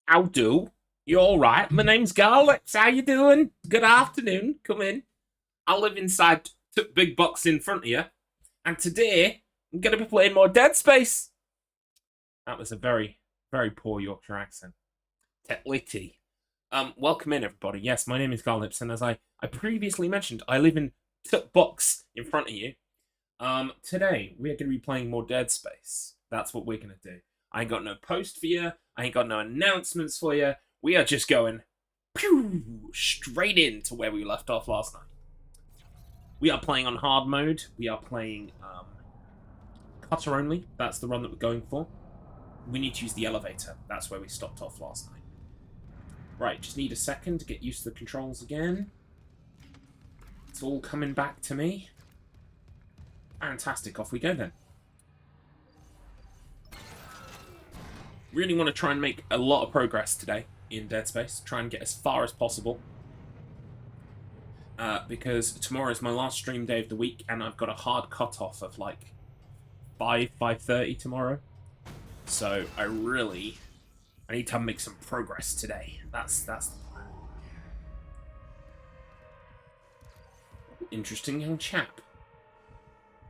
How do? You all right? My name's Garlips. How you doing? Good afternoon. Come in. I live inside big box in front of you, and today I'm gonna be playing more Dead Space. That was a very, very poor Yorkshire accent. Tetlity. Welcome in, everybody. Yes, my name is Garlips, and as I previously mentioned, I live in box in front of you. Today we're gonna be playing more Dead Space. That's what we're gonna do. I ain't got no post for you. I ain't got no announcements for you. We are just going straight into where we left off last night. We are playing on hard mode. We are playing cutter only. That's the run that we're going for. We need to use the elevator. That's where we stopped off last night. Right, just need a second to get used to the controls again. It's all coming back to me. Fantastic, off we go then. Really want to try and make a lot of progress today in Dead Space. Try and get as far as possible. Because tomorrow is my last stream day of the week, and I've got a hard cutoff of like 5:30 tomorrow. So I need to make some progress today. That's the plan. Interesting young chap.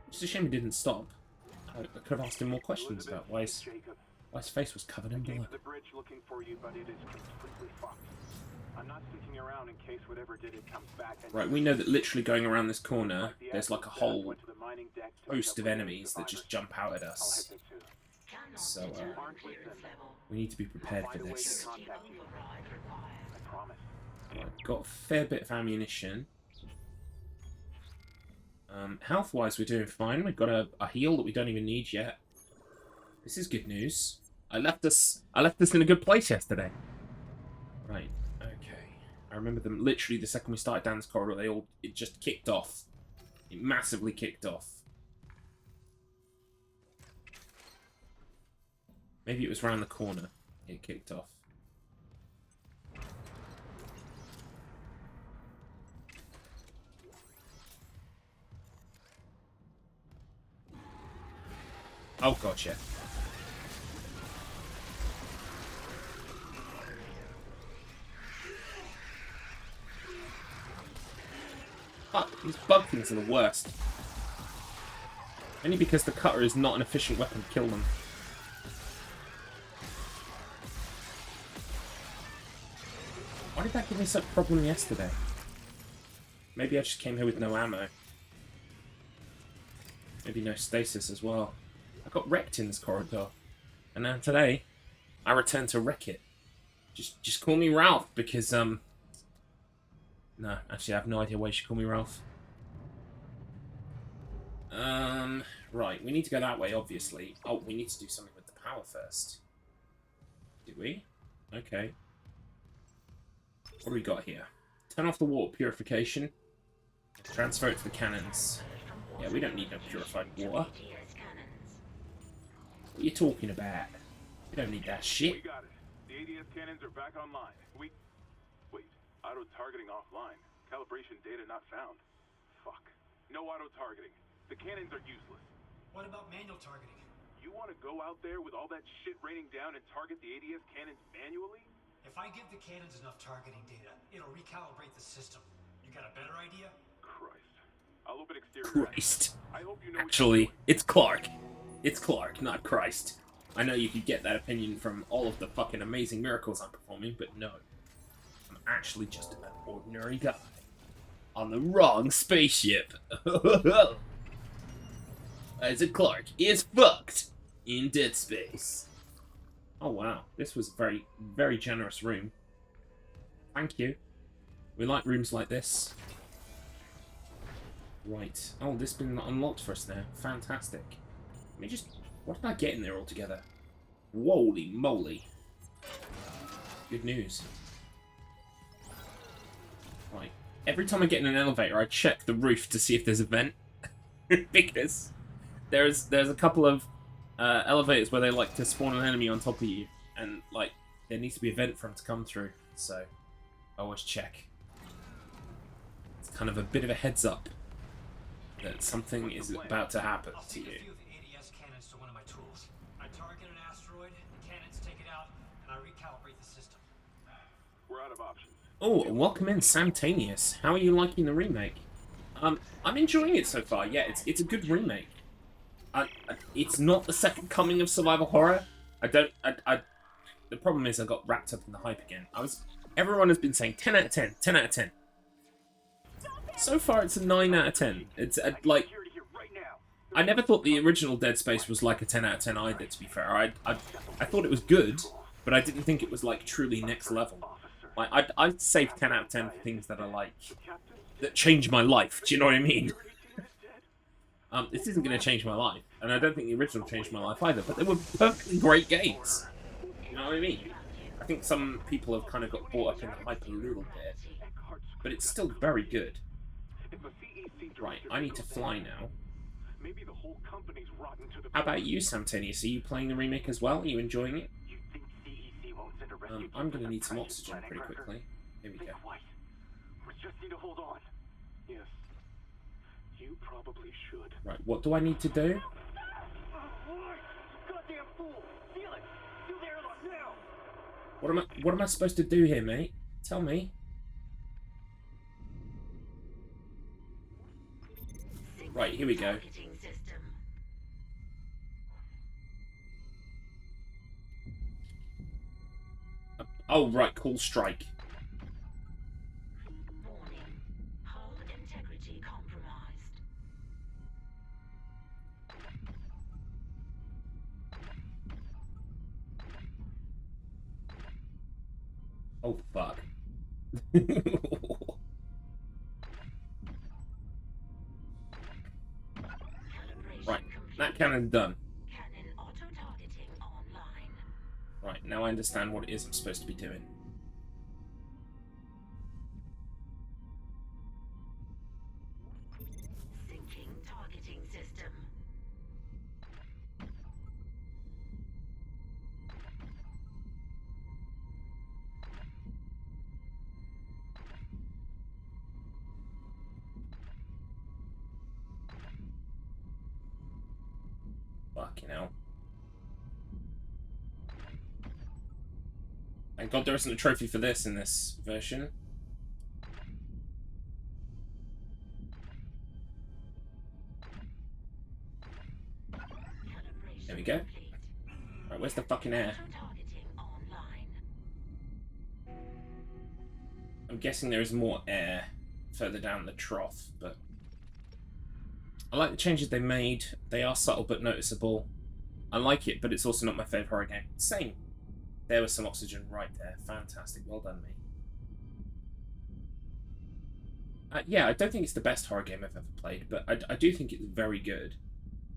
It's a shame he didn't stop. I could have asked him more questions about why his face was covered in blood. The bridge looking for you, but it is completely fucked. I'm not sticking around in case whatever did it comes back. Right, we know that literally going around this corner, there's like a whole host of enemies that just jump out at us. So we need to be prepared for this. Right, got a fair bit of ammunition. Health-wise, we're doing fine. We've got a heal that we don't even need yet. This is good news. I left us in a good place yesterday. Right, okay. I remember them literally the second we started down this corridor, it just kicked off. It massively kicked off. Maybe it was around the corner it kicked off. Oh, gotcha. Fuck, these bug things are the worst. Only because the cutter is not an efficient weapon to kill them. Why did that give me such a problem yesterday? Maybe I just came here with no ammo. Maybe no stasis as well. I got wrecked in this corridor. And now today, I return to wreck it. Just call me Ralph, because, no, actually I have no idea why you should call me Ralph. Right, we need to go that way, obviously. Oh, we need to do something with the power first. Do we? Okay. What do we got here? Turn off the water purification. Transfer it to the cannons. Yeah, we don't need no purified water. What are you talking about? We don't need that shit. We got it. The ADS cannons are back online. Wait, auto-targeting offline. Calibration data not found. Fuck. No auto-targeting. The cannons are useless. What about manual targeting? You want to go out there with all that shit raining down and target the ADS cannons manually? If I give the cannons enough targeting data, it'll recalibrate the system. You got a better idea? Christ. I'll open exterior. Christ. I hope you know. Actually, it's Clark. It's Clark, not Christ. I know you could get that opinion from all of the fucking amazing miracles I'm performing, but no. I'm actually just an ordinary guy. On the wrong spaceship. Isaac Clark is fucked in Dead Space. Oh wow, this was a very, very generous room. Thank you. We like rooms like this. Right. Oh, this has been unlocked for us now. Fantastic. Let me just... What did I get in there altogether? Holy moly. Good news. Right. Every time I get in an elevator, I check the roof to see if there's a vent. Because there's a couple of elevators where they like to spawn an enemy on top of you. And, like, there needs to be a vent for them to come through. So, I always check. It's kind of a bit of a heads up that something is about to happen to you. I'll feed a few of the ADS cannons to one of my tools. I target an asteroid, the cannons take it out, and I recalibrate the system. We're out of options. Oh, welcome in, Samtanius. How are you liking the remake? I'm enjoying it so far. Yeah, it's a good remake. It's not the second coming of survival horror. The problem is I got wrapped up in the hype again. Everyone has been saying 10 out of 10, 10 out of 10. So far, it's a 9 out of 10. It's like, I never thought the original Dead Space was like a 10 out of 10 either, to be fair. I thought it was good, but I didn't think it was like truly next level. Like, I'd save 10 out of 10 for things that are like, that change my life. Do you know what I mean? This isn't going to change my life, and I don't think the original changed my life either, but they were perfectly great games. You know what I mean? I think some people have kind of got caught up in the hype a little bit, but it's still very good. Right, I need to fly now. How about you, Samtanius? Are you playing the remake as well? Are you enjoying it? I'm going to need some oxygen pretty quickly. Here we go. We just need to hold on. Yes. You probably should. Right, what do I need to do? Goddamn fool! Seal it! Seal the airlock now! What am I supposed to do here, mate? Tell me. Right, here we go. Oh, right, call strike. Warning. Hull integrity compromised. Oh, fuck. Right, that cannon's done. Cannon auto-targeting online. Right, now I understand what it is I'm supposed to be doing. Syncing targeting system. Fucking hell. Thank God there isn't a trophy for this in this version. There we go. Right, where's the fucking air? Auto-targeting online. I'm guessing there is more air further down the trough, but I like the changes they made. They are subtle but noticeable. I like it, but it's also not my favourite horror game. Same. There was some oxygen right there. Fantastic. Well done, me. Yeah, I don't think it's the best horror game I've ever played, but I do think it's very good.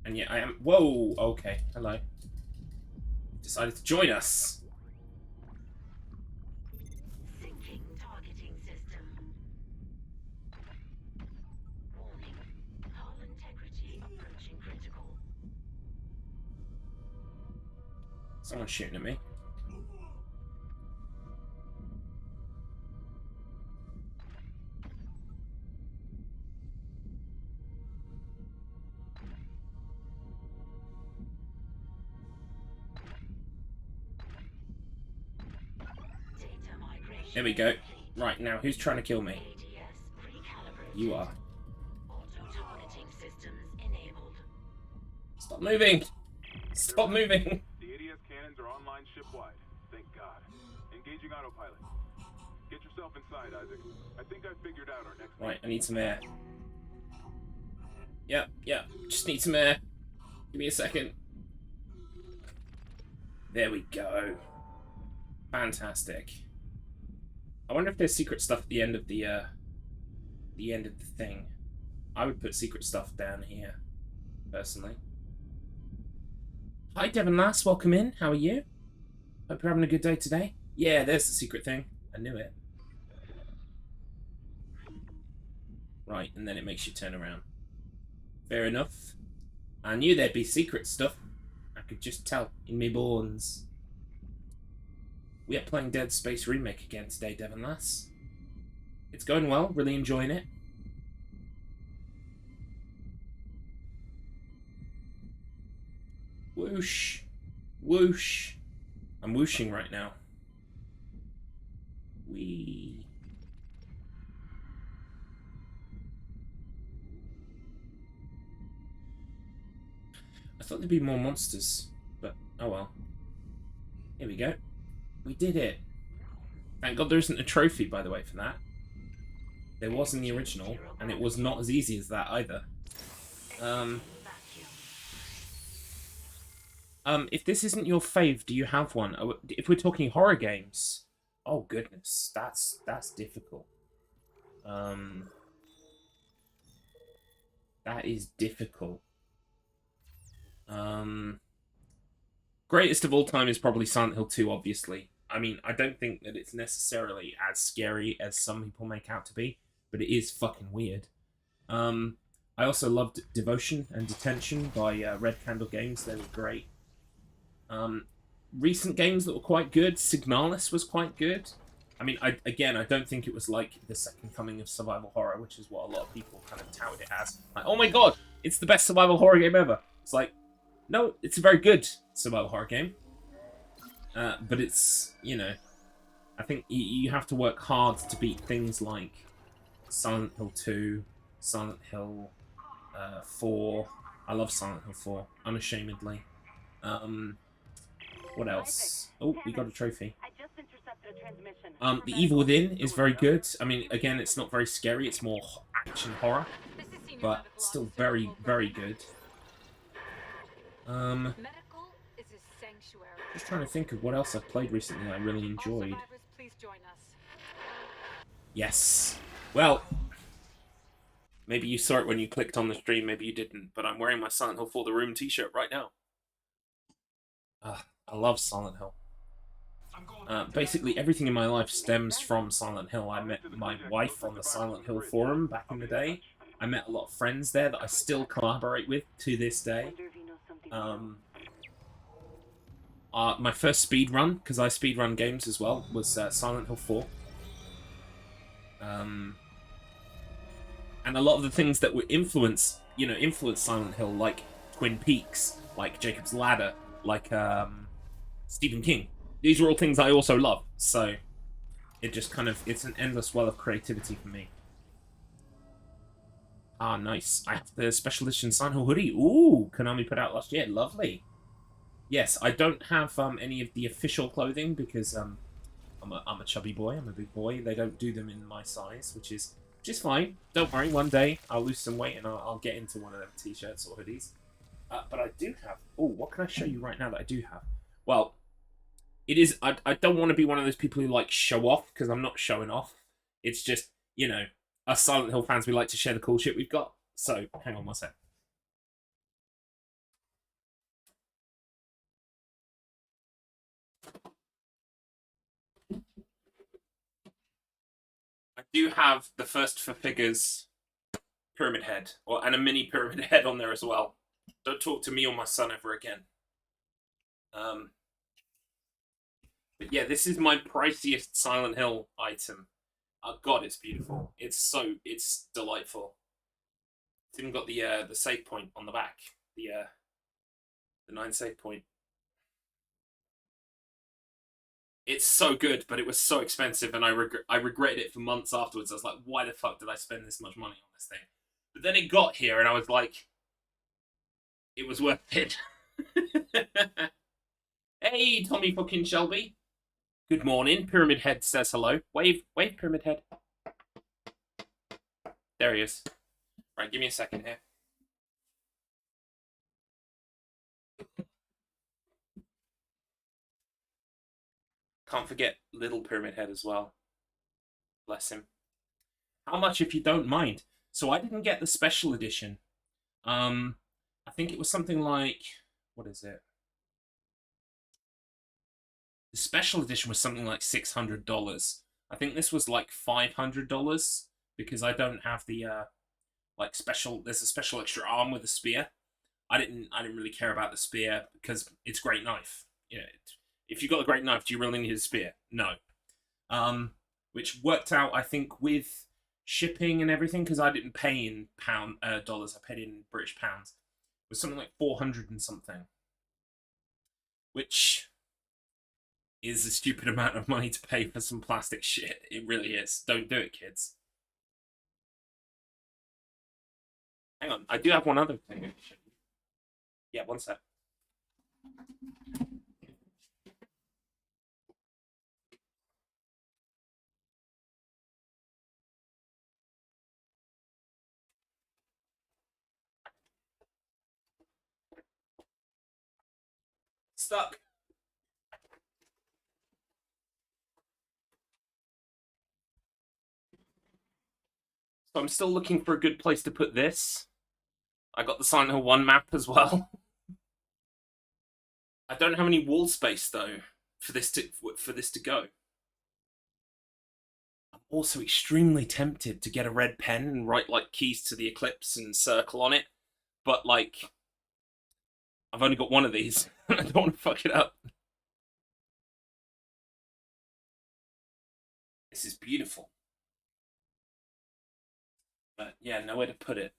And yet I am... Whoa! Okay. Hello. Decided to join us. Syncing targeting system. Warning. Hull integrity approaching critical. Someone's shooting at me. Data migration. There we go. Right, now, who's trying to kill me? ADS recalibrated. You are. Auto-targeting systems enabled. Stop moving! Stop moving! The ADS cannons are online shipwide. Thank God. Engaging autopilot. Get yourself inside, Isaac. I think I figured out our next... Right, I need some air. Yep, just need some air. Give me a second. There we go. Fantastic. I wonder if there's secret stuff at the end of the thing. I would put secret stuff down here, personally. Hi, Devon Lass. Welcome in. How are you? Hope you're having a good day today. Yeah, there's the secret thing. I knew it. Right, and then it makes you turn around. Fair enough. I knew there'd be secret stuff. I could just tell in me bones. We are playing Dead Space Remake again today, Devon Lass. It's going well, really enjoying it. Whoosh. Whoosh. I'm whooshing right now. Wee. I thought there'd be more monsters, but oh well. Here we go. We did it. Thank God there isn't a trophy, by the way, for that. There was in the original, and it was not as easy as that either. If this isn't your fave, do you have one? If we're talking horror games, oh goodness, that's difficult. That is difficult. Greatest of all time is probably Silent Hill 2, obviously. I mean, I don't think that it's necessarily as scary as some people make out to be, but it is fucking weird. I also loved Devotion and Detention by Red Candle Games. They were great. Recent games that were quite good. Signalis was quite good. I mean, I don't think it was like the second coming of survival horror, which is what a lot of people kind of touted it as. Like, oh my god, it's the best survival horror game ever. It's like, no, it's a very good survival horror game. But it's, you know, I think you have to work hard to beat things like Silent Hill 2, Silent Hill 4. I love Silent Hill 4, unashamedly. What else? Oh, we got a trophy. The Evil Within is very good. I mean, again, it's not very scary. It's more action horror, but still very, very good. Just trying to think of what else I've played recently that I really enjoyed. Yes. Well, maybe you saw it when you clicked on the stream, maybe you didn't, but I'm wearing my Silent Hill For the Room t-shirt right now. I love Silent Hill. Basically, everything in my life stems from Silent Hill. I met my wife on the Silent Hill forum back in the day. I met a lot of friends there that I still collaborate with to this day. My first speed run, because I speed run games as well, was Silent Hill 4. And a lot of the things that would influence Silent Hill, like Twin Peaks, like Jacob's Ladder, like Stephen King. These are all things I also love, so it just kind of, it's an endless well of creativity for me. Ah, nice. I have the special edition Silent Hill hoodie. Ooh, Konami put out last year. Lovely. Yes, I don't have any of the official clothing because I'm a chubby boy. I'm a big boy. They don't do them in my size, which is fine. Don't worry. One day I'll lose some weight and I'll get into one of them t-shirts or hoodies. But I do have. Oh, what can I show you right now that I do have? Well, it is. I don't want to be one of those people who like show off because I'm not showing off. It's just, you know, us Silent Hill fans, we like to share the cool shit we've got. So hang on one sec. I do have the First for Figures pyramid head, and a mini pyramid head on there as well. Don't talk to me or my son ever again. But yeah, this is my priciest Silent Hill item. Oh god, it's beautiful. It's delightful. It's even got the save point on the back. The 9 save point. It's so good, but it was so expensive, and I regretted it for months afterwards. I was like, why the fuck did I spend this much money on this thing? But then it got here, and I was like, it was worth it. Hey, Tommy fucking Shelby. Good morning. Pyramid Head says hello. Wave, Pyramid Head. There he is. Right, give me a second here. Can't forget Little Pyramid Head as well. Bless him. How much, if you don't mind? So I didn't get the special edition. I think it was something like, what is it? The special edition was something like $600. I think this was like $500 because I don't have the like special. There's a special extra arm with a spear. I didn't really care about the spear because it's a great knife. You know, if you got a great knife, do you really need a spear? No. Which worked out, I think, with shipping and everything because I didn't pay in dollars. I paid in British pounds. It was something like 400 and something. Which is a stupid amount of money to pay for some plastic shit. It really is. Don't do it, kids. Hang on, I do have one other thing. Yeah, one sec. Stuck. So I'm still looking for a good place to put this. I got the Silent Hill 1 map as well. I don't have any wall space though for this to go. I'm also extremely tempted to get a red pen and write like Keys to the Eclipse and circle on it, but like I've only got one of these and I don't want to fuck it up. This is beautiful. But yeah, nowhere to put it.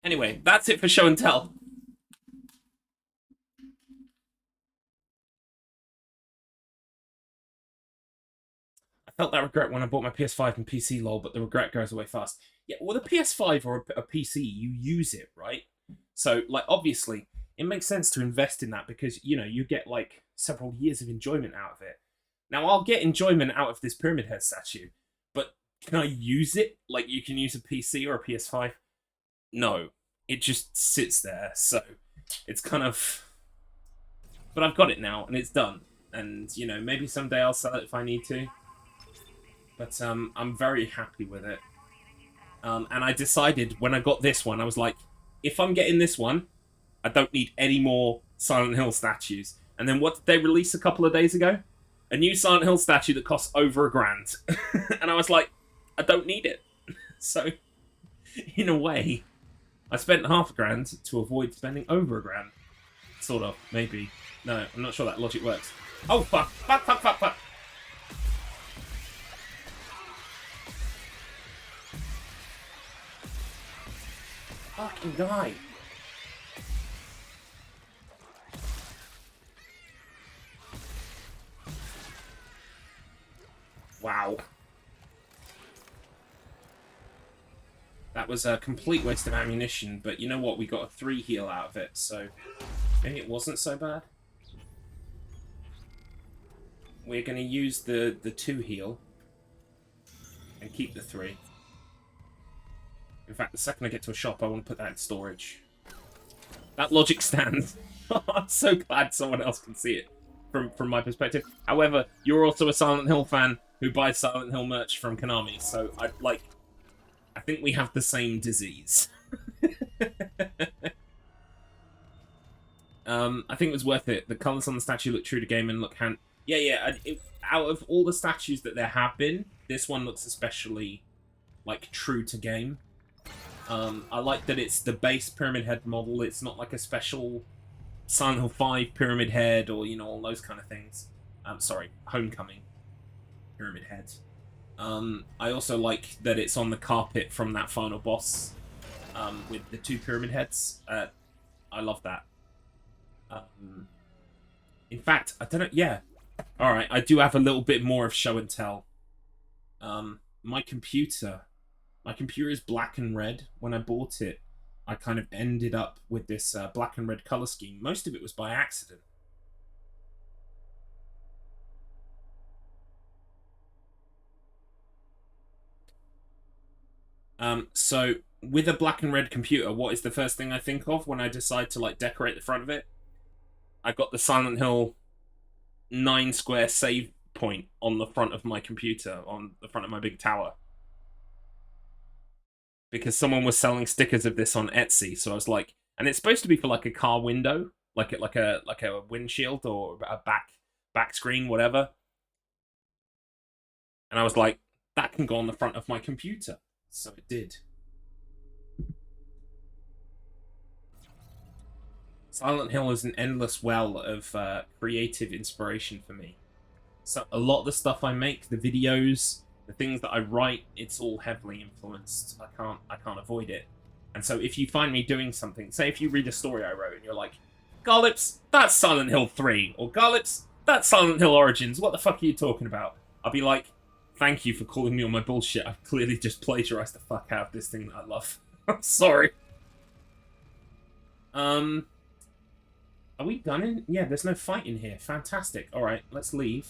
Anyway, that's it for show and tell. I felt that regret when I bought my PS5 and PC, lol, but the regret goes away fast. Yeah, well, the PS5 or a PC, you use it, right? So, like, obviously, it makes sense to invest in that because, you know, you get, like, several years of enjoyment out of it. Now, I'll get enjoyment out of this Pyramid Head statue, but can I use it like you can use a PC or a PS5? No. It just sits there, so it's kind of... But I've got it now, and it's done. And, you know, maybe someday I'll sell it if I need to. But I'm very happy with it. And I decided when I got this one, I was like, if I'm getting this one, I don't need any more Silent Hill statues. And then what did they release a couple of days ago? A new Silent Hill statue that costs over $1,000. And I was like, I don't need it. So, in a way, I spent $500 to avoid spending over $1,000. Sort of, maybe. No, I'm not sure that logic works. Oh, fuck. Fuck, fuck, fuck, fuck. Fucking die. Wow. That was a complete waste of ammunition, but you know what? We got a 3 heal out of it, so maybe it wasn't so bad. We're going to use the 2 heal and keep the 3. In fact, the second I get to a shop, I want to put that in storage. That logic stands. I'm so glad someone else can see it from my perspective. However, you're also a Silent Hill fan who buys Silent Hill merch from Konami, so I think we have the same disease. I think it was worth it. The colours on the statue look true to game and look Yeah, out of all the statues that there have been, this one looks especially, like, true to game. I like that it's the base Pyramid Head model. It's not like a special Silent Hill 5 Pyramid Head or, you know, all those kind of things. Sorry, Homecoming Pyramid Head. I also like that it's on the carpet from that final boss with the 2 Pyramid Heads. I love that. In fact, I don't know, yeah. Alright, I do have a little bit more of show and tell. My computer is black and red. When I bought it, I kind of ended up with this black and red color scheme. Most of it was by accident. So with a black and red computer, what is the first thing I think of when I decide to like decorate the front of it? I got the Silent Hill 9 square save point on the front of my computer, on the front of my big tower. Because someone was selling stickers of this on Etsy, so I was like, and it's supposed to be for like a car window, like a windshield or a back screen, whatever. And I was like, that can go on the front of my computer. So it did. Silent Hill is an endless well of creative inspiration for me. So a lot of the stuff I make, the videos, the things that I write, it's all heavily influenced. I can't avoid it. And so if you find me doing something, say if you read a story I wrote and you're like, Garlips, that's Silent Hill 3. Or Garlips, that's Silent Hill Origins. What the fuck are you talking about? I'll be like, thank you for calling me on my bullshit. I've clearly just plagiarized the fuck out of this thing that I love. I'm sorry. Are we done in? Yeah, there's no fight in here. Fantastic. Alright, let's leave.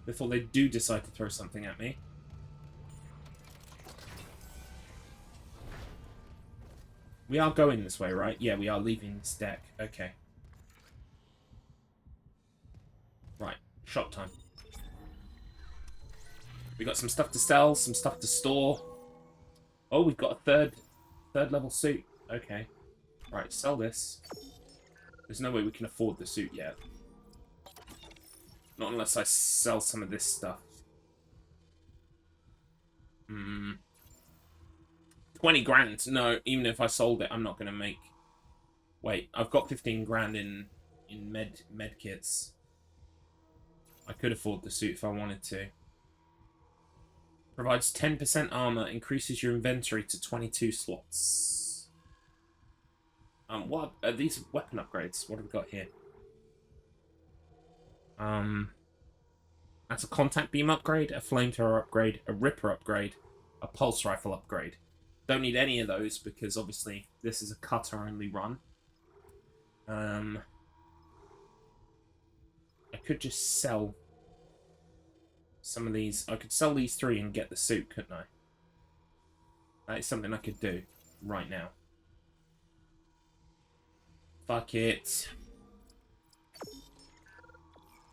Before they do decide to throw something at me. We are going this way, right? Yeah, we are leaving this deck. Okay. Right, shop time. We got some stuff to sell, some stuff to store. Oh, we've got a third level suit. Okay. Right, sell this. There's no way we can afford the suit yet. Not unless I sell some of this stuff. 20 grand. No, even if I sold it, I'm not going to make... Wait, I've got 15 grand in med kits. I could afford the suit if I wanted to. Provides 10% armor, increases your inventory to 22 slots. What are these weapon upgrades? What have we got here? That's a contact beam upgrade, a flamethrower upgrade, a ripper upgrade, a pulse rifle upgrade. Don't need any of those because obviously this is a cutter only run. I could just sell some of these. I could sell these 3 and get the suit, couldn't I? That is something I could do right now. Fuck it.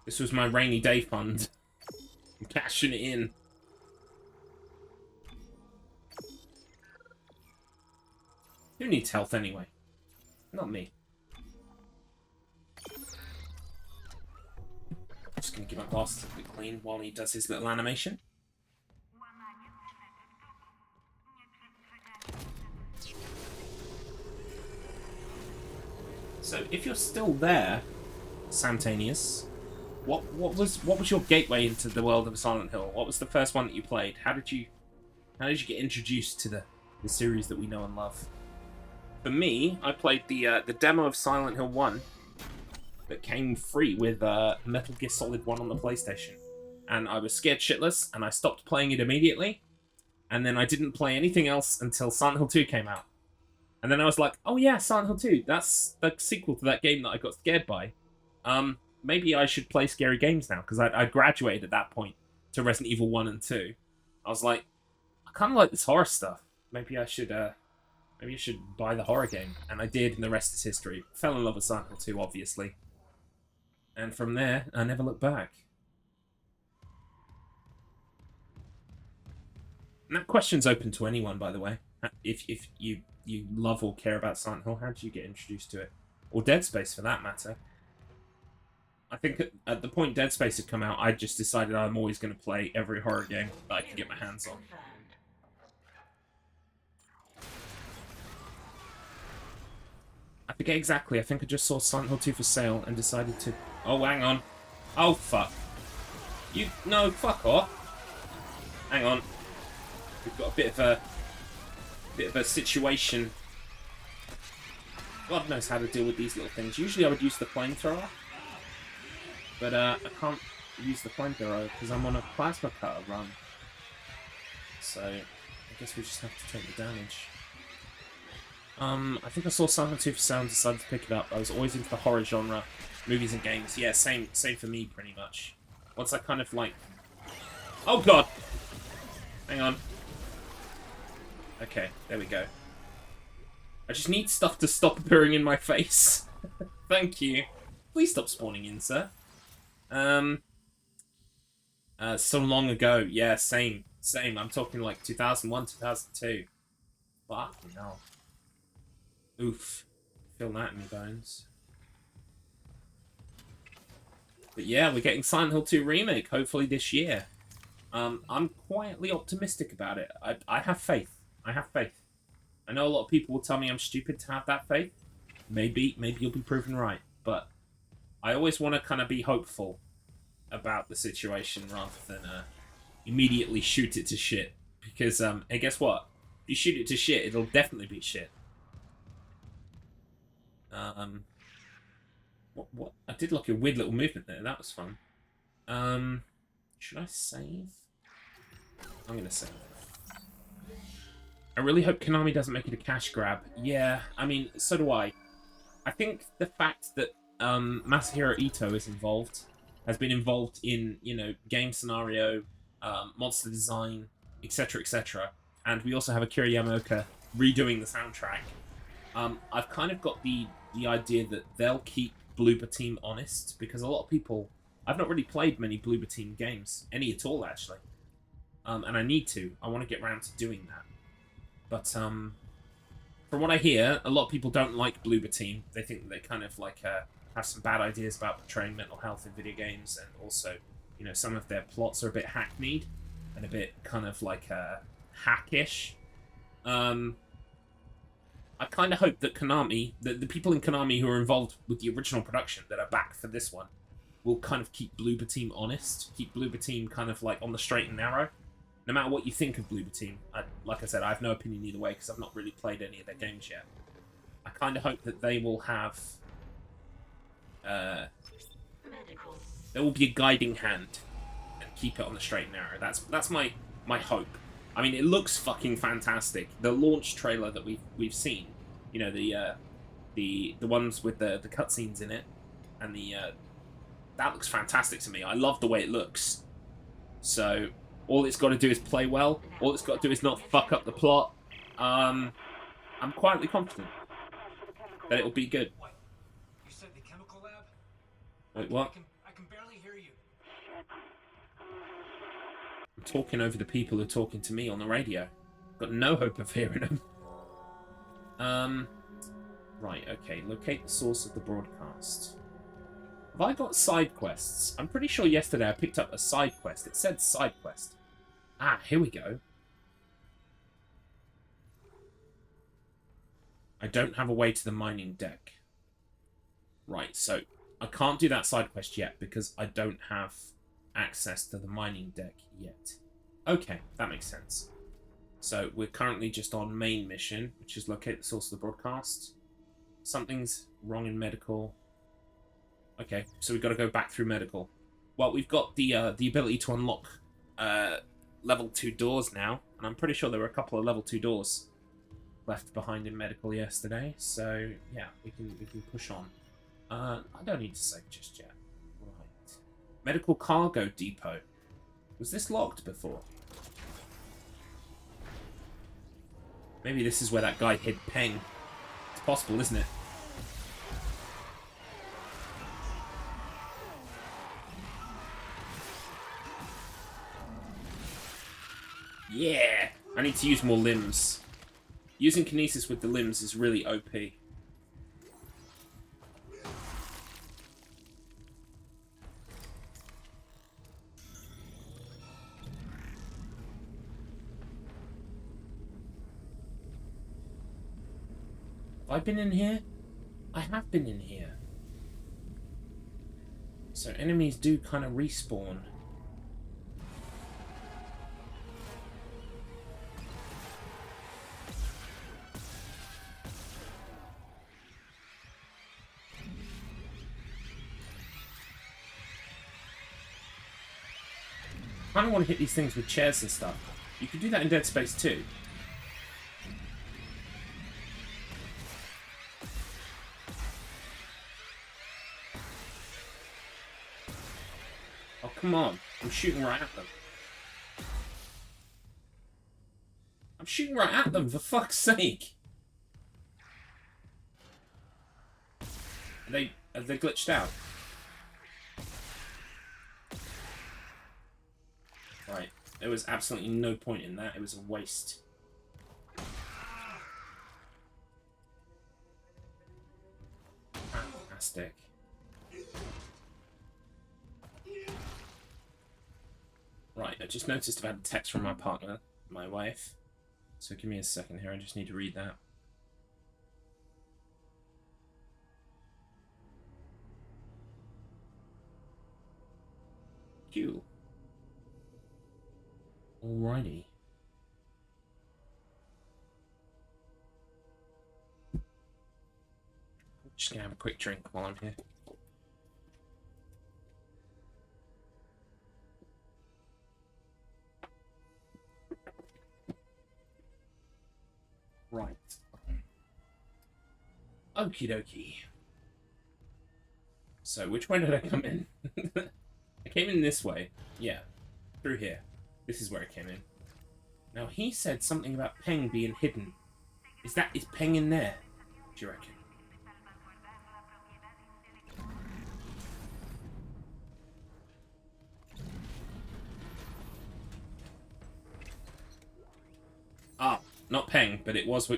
This was my rainy day fund. I'm cashing it in. Who needs health anyway? Not me. I'm just gonna give my glasses a quick clean while he does his little animation. So if you're still there, Samtanius, what was your gateway into the world of Silent Hill? What was the first one that you played? How did you get introduced to the series that we know and love? For me, I played the demo of Silent Hill 1 that came free with Metal Gear Solid 1 on the PlayStation. And I was scared shitless, and I stopped playing it immediately. And then I didn't play anything else until Silent Hill 2 came out. And then I was like, oh yeah, Silent Hill 2, that's the sequel to that game that I got scared by. Maybe I should play scary games now, because I graduated at that point to Resident Evil 1 and 2. I was like, I kind of like this horror stuff. Maybe I should buy the horror game. And I did, and the rest is history. Fell in love with Silent Hill 2, obviously. And from there, I never looked back. And that question's open to anyone, by the way. If you love or care about Silent Hill, how did you get introduced to it? Or Dead Space, for that matter. I think at the point Dead Space had come out, I just decided I'm always going to play every horror game that I can get my hands on. I forget exactly. I think I just saw Silent Hill 2 for sale and decided to... Oh, hang on. Oh, fuck. No, fuck off. Hang on. We've got a bit of a situation. God knows how to deal with these little things. Usually I would use the flamethrower. But I can't use the flamethrower because I'm on a plasma cutter run. So I guess we just have to take the damage. I think I saw Silent Hill 2 for sale and decided to pick it up. I was always into the horror genre, movies and games. Yeah, same for me pretty much. Once I kind of like... Oh god! Hang on. Okay, there we go. I just need stuff to stop appearing in my face. Thank you. Please stop spawning in, sir. So long ago. Yeah, same. I'm talking like 2001, 2002. Fucking hell. Oof. Feel that in my bones. But yeah, we're getting Silent Hill 2 Remake, hopefully this year. I'm quietly optimistic about it. I have faith. I have faith. I know a lot of people will tell me I'm stupid to have that faith. Maybe you'll be proven right. But I always want to kind of be hopeful about the situation rather than immediately shoot it to shit. Because, and guess what? If you shoot it to shit, it'll definitely be shit. did like a weird little movement there. That was fun. Should I save? I'm gonna save. I really hope Konami doesn't make it a cash grab. Yeah, I mean, so do I. I think the fact that Masahiro Ito is involved, has been involved in, you know, game scenario, monster design, etc., etc., and we also have Akira Yamaoka redoing the soundtrack. I've kind of got the idea that they'll keep Bloober Team honest, because a lot of people... I've not really played many Bloober Team games, any at all, actually. And I need to. I want to get around to doing that. But, from what I hear, a lot of people don't like Bloober Team. They think that they kind of, like, have some bad ideas about portraying mental health in video games, and also, you know, some of their plots are a bit hackneyed, and a bit kind of, like, hackish. I kind of hope that Konami, the people in Konami who are involved with the original production that are back for this one, will kind of keep Bloober Team honest, keep Bloober Team kind of like on the straight and narrow. No matter what you think of Bloober Team, like I said, I have no opinion either way because I've not really played any of their games yet. I kind of hope that they will have... there will be a guiding hand and keep it on the straight and narrow. That's my hope. I mean, it looks fucking fantastic. The launch trailer that we've seen, you know, the ones with the cutscenes in it, and that looks fantastic to me. I love the way it looks. So all it's got to do is play well. All it's got to do is not fuck up the plot. I'm quietly confident that it'll be good. What? You said the chemical lab? Wait, what? I can barely hear you. I'm talking over the people who are talking to me on the radio. Got no hope of hearing them. Right, okay. Locate the source of the broadcast. Have I got side quests? I'm pretty sure yesterday I picked up a side quest. It said side quest. Ah, here we go. I don't have a way to the mining deck. Right, so I can't do that side quest yet because I don't have access to the mining deck yet. Okay, that makes sense. So we're currently just on main mission, which is locate the source of the broadcast. Something's wrong in medical. Okay, so we've got to go back through medical. Well, we've got the ability to unlock level 2 doors now, and I'm pretty sure there were a couple of level 2 doors left behind in medical yesterday. So yeah, we can push on. I don't need to save just yet. Right, medical cargo depot. Was this locked before? Maybe this is where that guy hid Peng. It's possible, isn't it? Yeah! I need to use more limbs. Using kinesis with the limbs is really OP. Have I been in here? I have been in here. So enemies do kind of respawn. I kind of want to hit these things with chairs and stuff. You could do that in Dead Space 2. Oh, come on. I'm shooting right at them. I'm shooting right at them, for fuck's sake. Have they glitched out? Right. There was absolutely no point in that. It was a waste. Fantastic. Right, I just noticed I've had a text from my partner, my wife. So give me a second here, I just need to read that. Q. Alrighty. Just gonna have a quick drink while I'm here. Okie dokie. So, which way did I come in? I came in this way. Yeah. Through here. This is where I came in. Now, he said something about Peng being hidden. Is Peng in there? Do you reckon? Ah, not Peng, but it was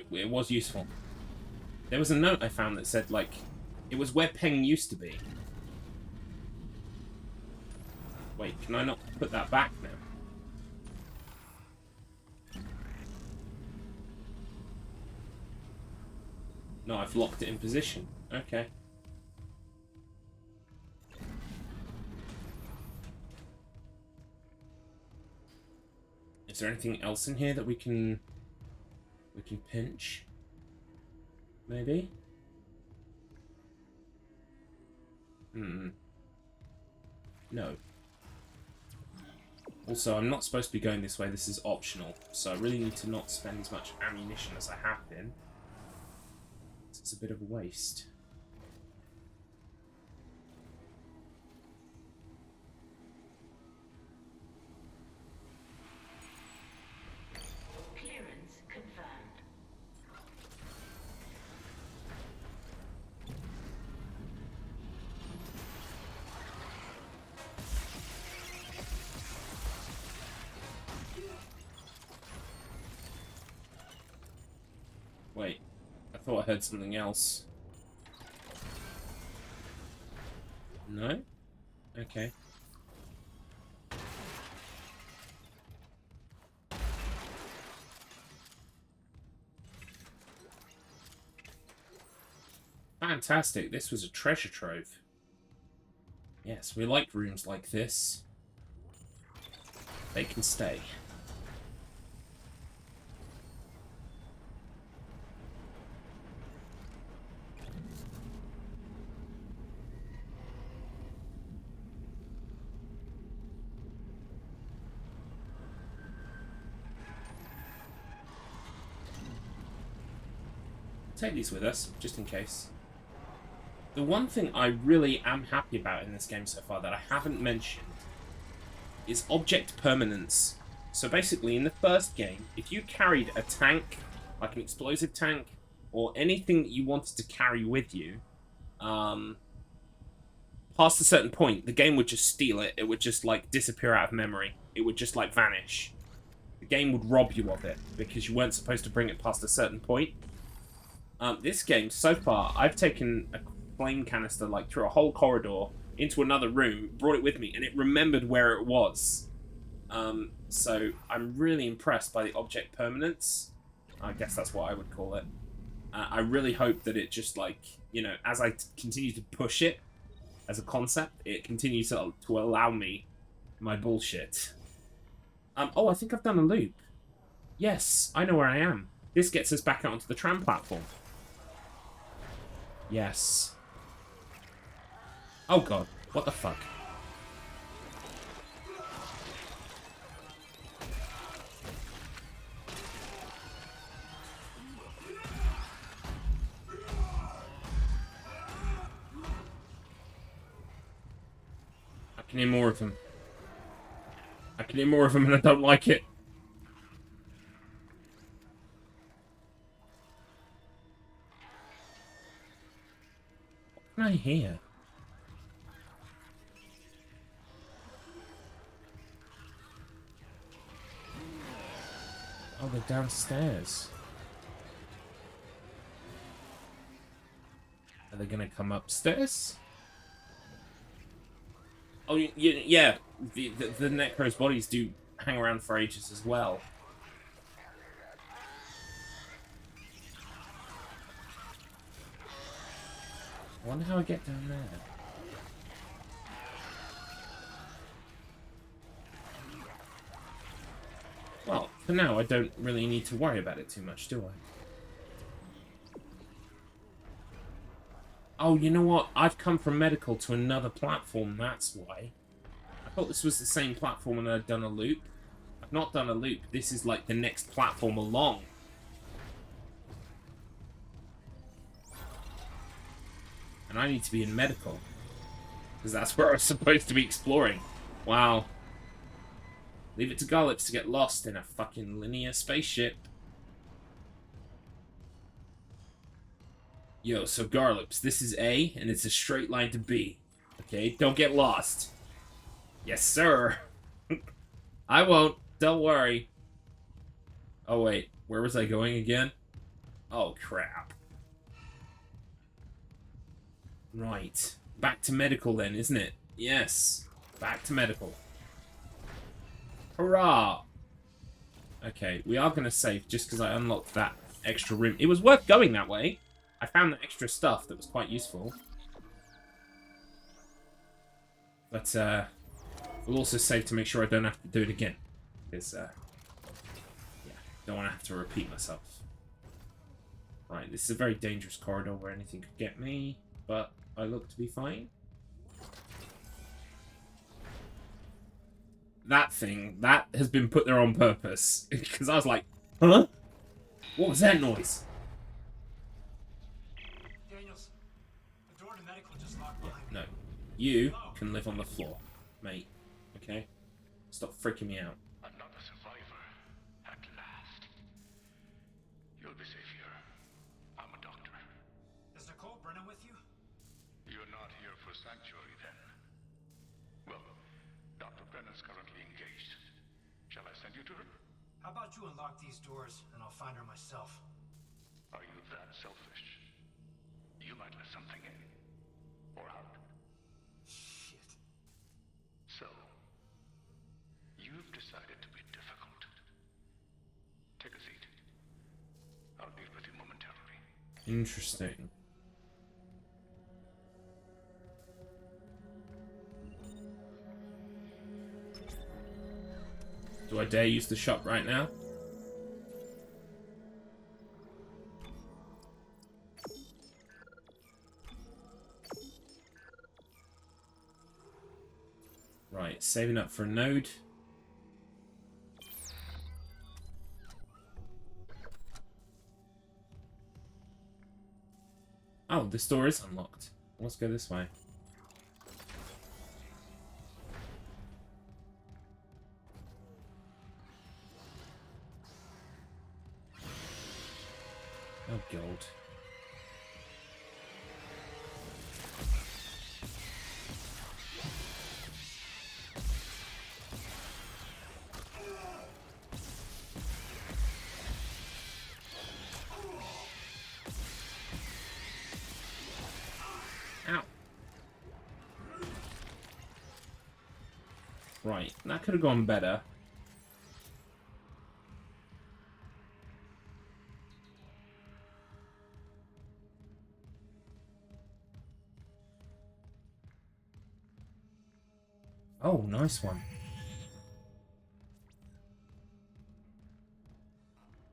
useful. There was a note I found that said, like, it was where Peng used to be. Wait, can I not put that back now? No, I've locked it in position. Okay. Is there anything else in here that we can pinch? Maybe? No. Also, I'm not supposed to be going this way. This is optional. So I really need to not spend as much ammunition as I have been. It's a bit of a waste. Clearance confirmed. Wait. I thought I heard something else. No? Okay. Fantastic. This was a treasure trove. Yes, we like rooms like this. They can stay. Take these with us, just in case. The one thing I really am happy about in this game so far that I haven't mentioned is object permanence. So basically, in the first game, if you carried a tank, like an explosive tank, or anything that you wanted to carry with you, past a certain point, the game would just steal it. It would just, like, disappear out of memory. It would just, like, vanish. The game would rob you of it, because you weren't supposed to bring it past a certain point. This game, so far, I've taken a flame canister, like, through a whole corridor, into another room, brought it with me, and it remembered where it was. So I'm really impressed by the object permanence. I guess that's what I would call it. I really hope that it just, like, you know, as I continue to push it as a concept, it continues to allow me my bullshit. Oh, I think I've done a loop. Yes, I know where I am. This gets us back out onto the tram platform. Yes. Oh god, what the fuck? I can hear more of them. I can hear more of them and I don't like it. What can I hear? Oh, they're downstairs. Are they gonna come upstairs? Oh, yeah. The Necro's bodies do hang around for ages as well. I wonder how I get down there. Well, for now, I don't really need to worry about it too much, do I? Oh, you know what? I've come from medical to another platform, that's why. I thought this was the same platform and I'd done a loop. I've not done a loop. This is like the next platform along. And I need to be in medical. Because that's where I was supposed to be exploring. Wow. Leave it to Garlips to get lost in a fucking linear spaceship. Yo, so Garlips, this is A, and it's a straight line to B. Okay, don't get lost. Yes, sir. I won't. Don't worry. Oh, wait. Where was I going again? Oh, crap. Right. Back to medical then, isn't it? Yes. Back to medical. Hurrah! Okay, we are going to save just because I unlocked that extra room. It was worth going that way. I found the extra stuff that was quite useful. But, we'll also save to make sure I don't have to do it again. Because, yeah, don't want to have to repeat myself. Right, this is a very dangerous corridor where anything could get me, but I look to be fine. That thing, that has been put there on purpose. Because I was like, huh? What was that noise? Daniels, the door to medical just locked behind me. No. You can live on the floor, mate. Okay? Stop freaking me out. Another survivor. At last. You'll be safe here. I'm a doctor. Is Nicole Brennan with you? You're not here for sanctuary, then? Well, Dr. Brennan's currently engaged. Shall I send you to her? How about you unlock these doors and I'll find her myself? Are you that selfish? You might let something in. Or out. Shit. So, you've decided to be difficult. Take a seat. I'll deal with you momentarily. Interesting. Do I dare use the shop right now? Right, saving up for a node. Oh, this door is unlocked. Let's go this way. Oh, gold. Ow. Right, that could have gone better. Oh, nice one.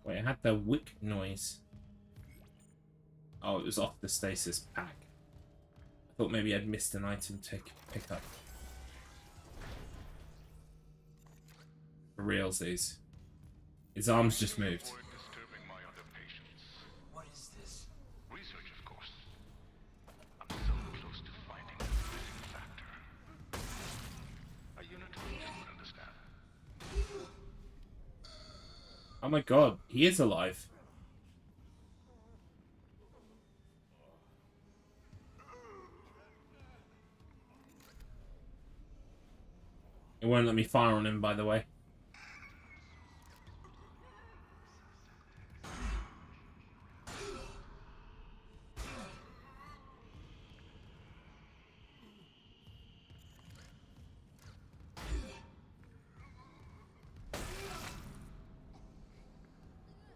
Wait, I had the wick noise. Oh, it was off the stasis pack. I thought maybe I'd missed an item to pick up. For realsies. His arms just moved. Avoid disturbing my other patients. What is this? Research, of course. I'm so close to finding the missing factor. A unit you would understand. Oh my god, he is alive. It won't let me fire on him, by the way.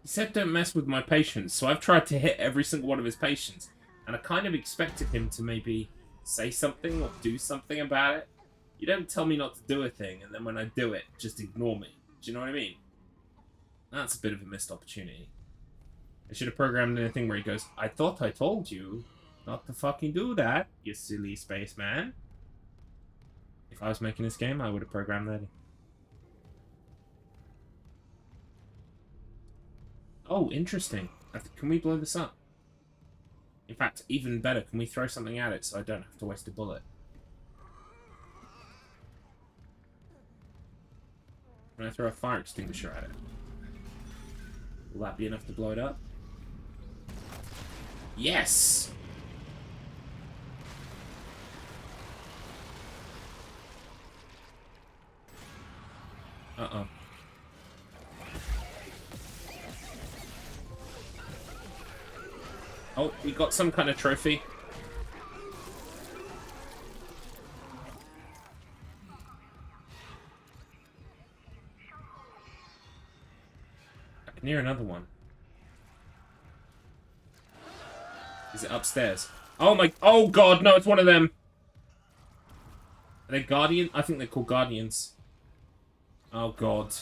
He said don't mess with my patients, so I've tried to hit every single one of his patients. And I kind of expected him to maybe say something or do something about it. You don't tell me not to do a thing, and then when I do it, just ignore me. Do you know what I mean? That's a bit of a missed opportunity. I should have programmed anything where he goes, I thought I told you not to fucking do that, you silly spaceman. If I was making this game, I would have programmed that in. Oh, interesting. Can we blow this up? In fact, even better, can we throw something at it so I don't have to waste a bullet? Can I throw a fire extinguisher at it? Will that be enough to blow it up? Yes! Uh-oh. Oh, we got some kind of trophy. I can hear another one. Is it upstairs? Oh my... Oh god, no, it's one of them. Are they Guardian? I think they're called Guardians. Oh god.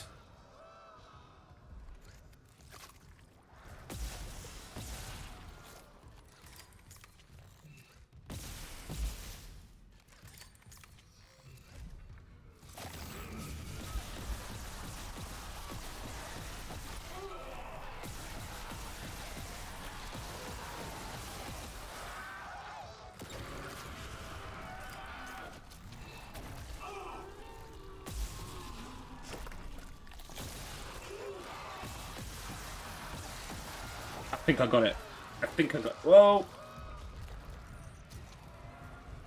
I think I got it. I think I got... Whoa!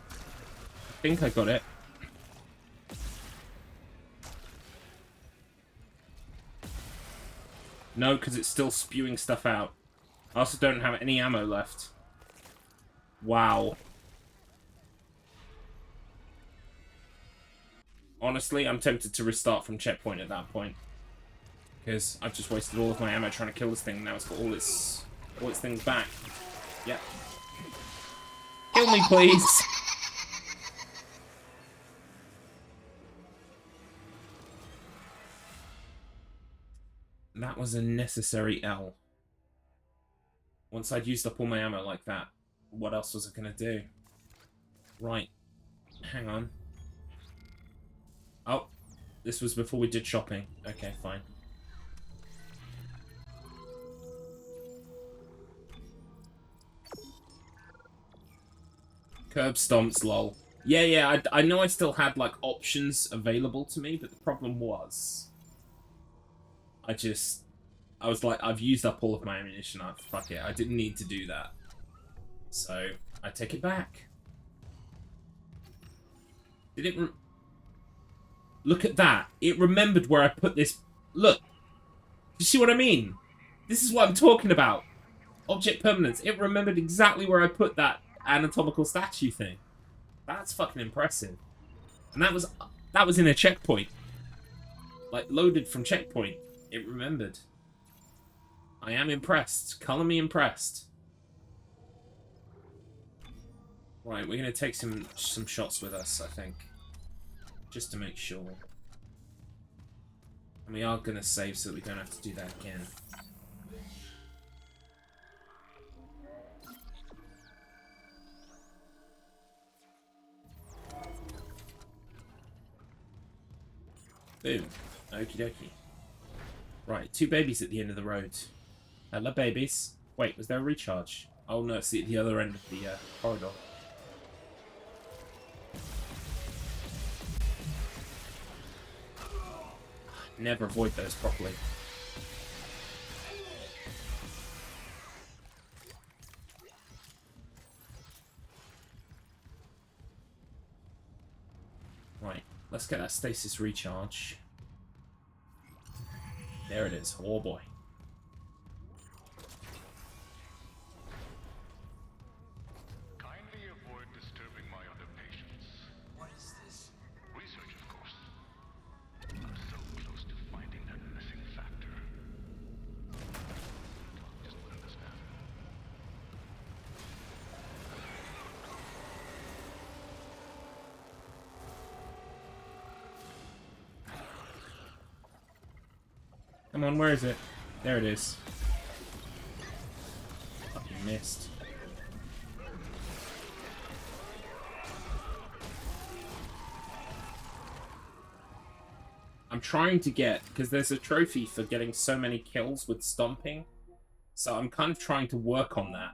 I think I got it. No, because it's still spewing stuff out. I also don't have any ammo left. Wow. Honestly, I'm tempted to restart from checkpoint at that point. Because I've just wasted all of my ammo trying to kill this thing. Now it's got all its things back. Yep. Kill me, please! That was a necessary L. Once I'd used up all my ammo like that, what else was I gonna do? Right. Hang on. Oh. This was before we did shopping. Okay, fine. Curb stomps, lol. Yeah, I know I still had, like, options available to me, but the problem was... I was like, I've used up all of my ammunition. Fuck it, I didn't need to do that. So, I take it back. Did it... Look at that. It remembered where I put this... Look. You see what I mean? This is what I'm talking about. Object permanence. It remembered exactly where I put that anatomical statue thing. That's fucking impressive. And that was in a checkpoint. Like, loaded from checkpoint. It remembered. I am impressed. Colour me impressed. Right, we're gonna take some shots with us, I think. Just to make sure. And we are gonna save so that we don't have to do that again. Boom. Okie dokie. Right, 2 babies at the end of the road. Hello, babies. Wait, was there a recharge? Oh no, it's at the other end of the corridor. Never avoid those properly. Right, let's get that stasis recharge. There it is. Oh boy. Kindly avoid disturbing my other patients. What is this? Research, of course. I'm so close to finding that missing factor. Just don't understand. Come on, where is it? There it is. Fucking missed. I'm trying to get, because there's a trophy for getting so many kills with stomping. So I'm kind of trying to work on that.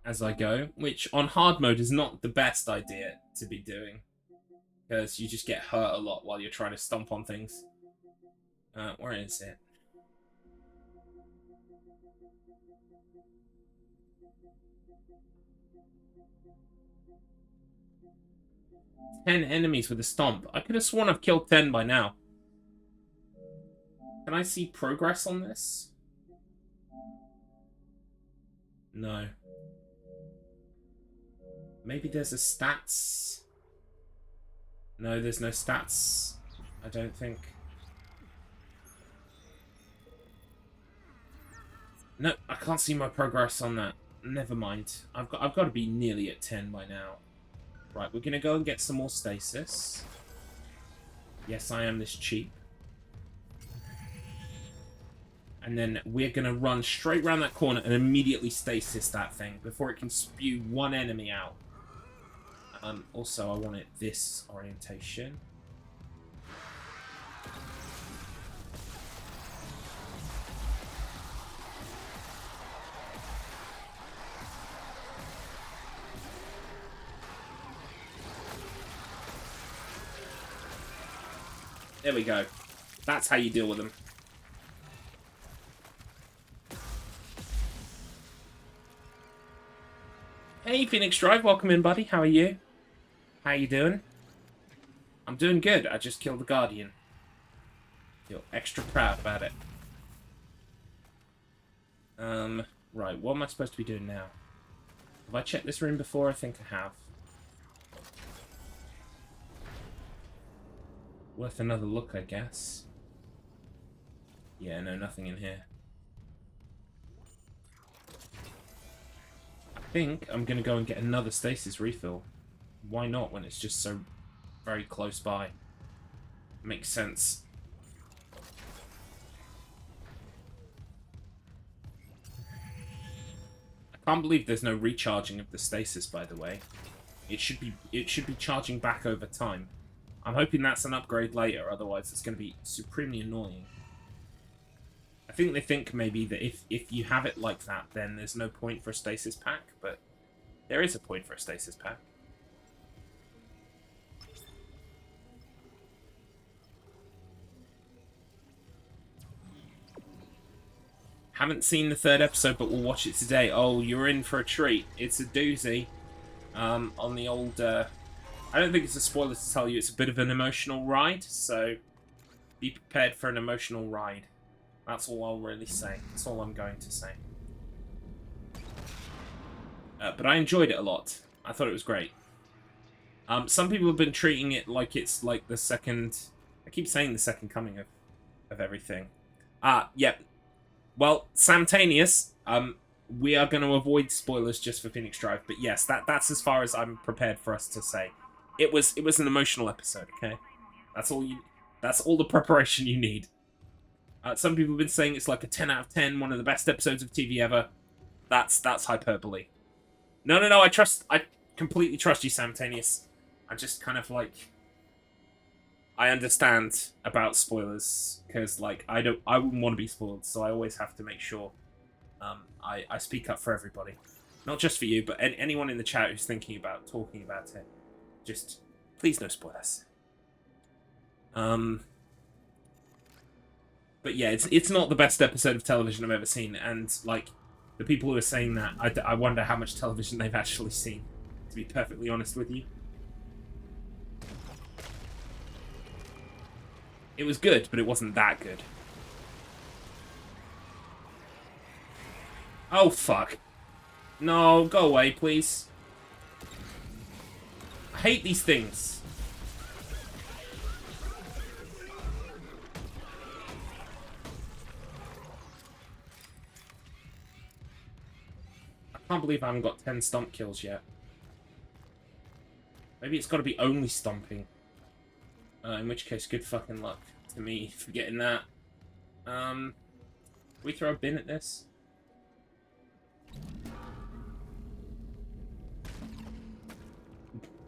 as I go, which on hard mode is not the best idea to be doing, because you just get hurt a lot while you're trying to stomp on things. Where is it? Ten enemies with a stomp. I could have sworn I've killed 10 by now. Can I see progress on this? No. Maybe there's a stats. No, there's no stats. I don't think. No, I can't see my progress on that. Never mind. I've got to be nearly at 10 by now. Right, we're gonna go and get some more stasis. Yes, I am this cheap. And then we're gonna run straight around that corner and immediately stasis that thing before it can spew one enemy out. Also, I want it this orientation. There we go. That's how you deal with them. Hey, Phoenix Drive. Welcome in, buddy. How are you? How you doing? I'm doing good. I just killed the Guardian. Feel extra proud about it. Right. What am I supposed to be doing now? Have I checked this room before? I think I have. Worth another look, I guess. Yeah, no, nothing in here. I think I'm going to go and get another stasis refill. Why not when it's just so very close by? Makes sense. I can't believe there's no recharging of the stasis, by the way. It should be charging back over time. I'm hoping that's an upgrade later, otherwise it's going to be supremely annoying. I think they think maybe that if you have it like that, then there's no point for a stasis pack, but there is a point for a stasis pack. Haven't seen the third episode, but we'll watch it today. Oh, you're in for a treat. It's a doozy. On the old... I don't think it's a spoiler to tell you it's a bit of an emotional ride, so be prepared for an emotional ride. That's all I'll really say. That's all I'm going to say. But I enjoyed it a lot. I thought it was great. Some people have been treating it like it's like the second... I keep saying the second coming of everything. Yeah. Well, Samtaneous, we are going to avoid spoilers just for Phoenix Drive, but yes, that's as far as I'm prepared for us to say. It was an emotional episode, okay? That's all the preparation you need. Some people have been saying it's like a 10 out of 10, one of the best episodes of TV ever. That's hyperbole. No, I completely trust you, Samtaneous. I just kind of like I understand about spoilers because like I wouldn't want to be spoiled, so I always have to make sure I speak up for everybody. Not just for you, but anyone in the chat who's thinking about talking about it. Just, please no spoilers. But yeah, it's not the best episode of television I've ever seen, and like the people who are saying that, I wonder how much television they've actually seen. To be perfectly honest with you, it was good, but it wasn't that good. Oh fuck! No, go away, please. I hate these things. I can't believe I haven't got 10 stomp kills yet. Maybe it's got to be only stomping. In which case, good fucking luck to me for getting that. We throw a bin at this?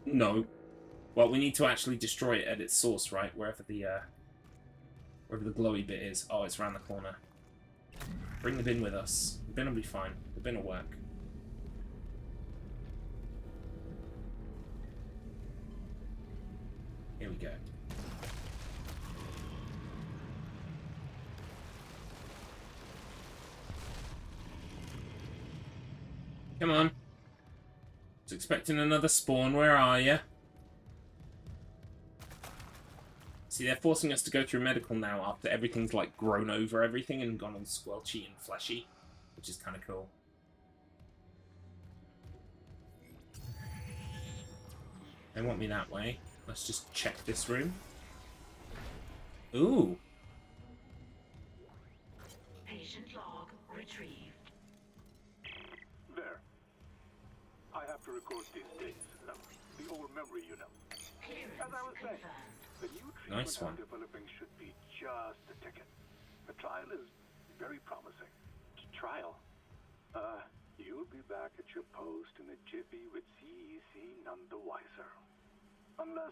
No. Well, we need to actually destroy it at its source, right? Wherever the glowy bit is. Oh, it's around the corner. Bring the bin with us. The bin will be fine. The bin will work. go. Come on. I was expecting another spawn. Where are you? See, they're forcing us to go through medical now after everything's like grown over everything and gone all squelchy and fleshy, which is kind of cool. They want me that way. Let's just check this room. Ooh. Patient log retrieved. There. I have to record these dates. The old memory, you know. Clearance As I was saying, confirmed. the new treatment Nice I'm one. developing should be just the ticket. The trial is very promising. Trial? You'll be back at your post in a jiffy with CEC none the wiser. Unless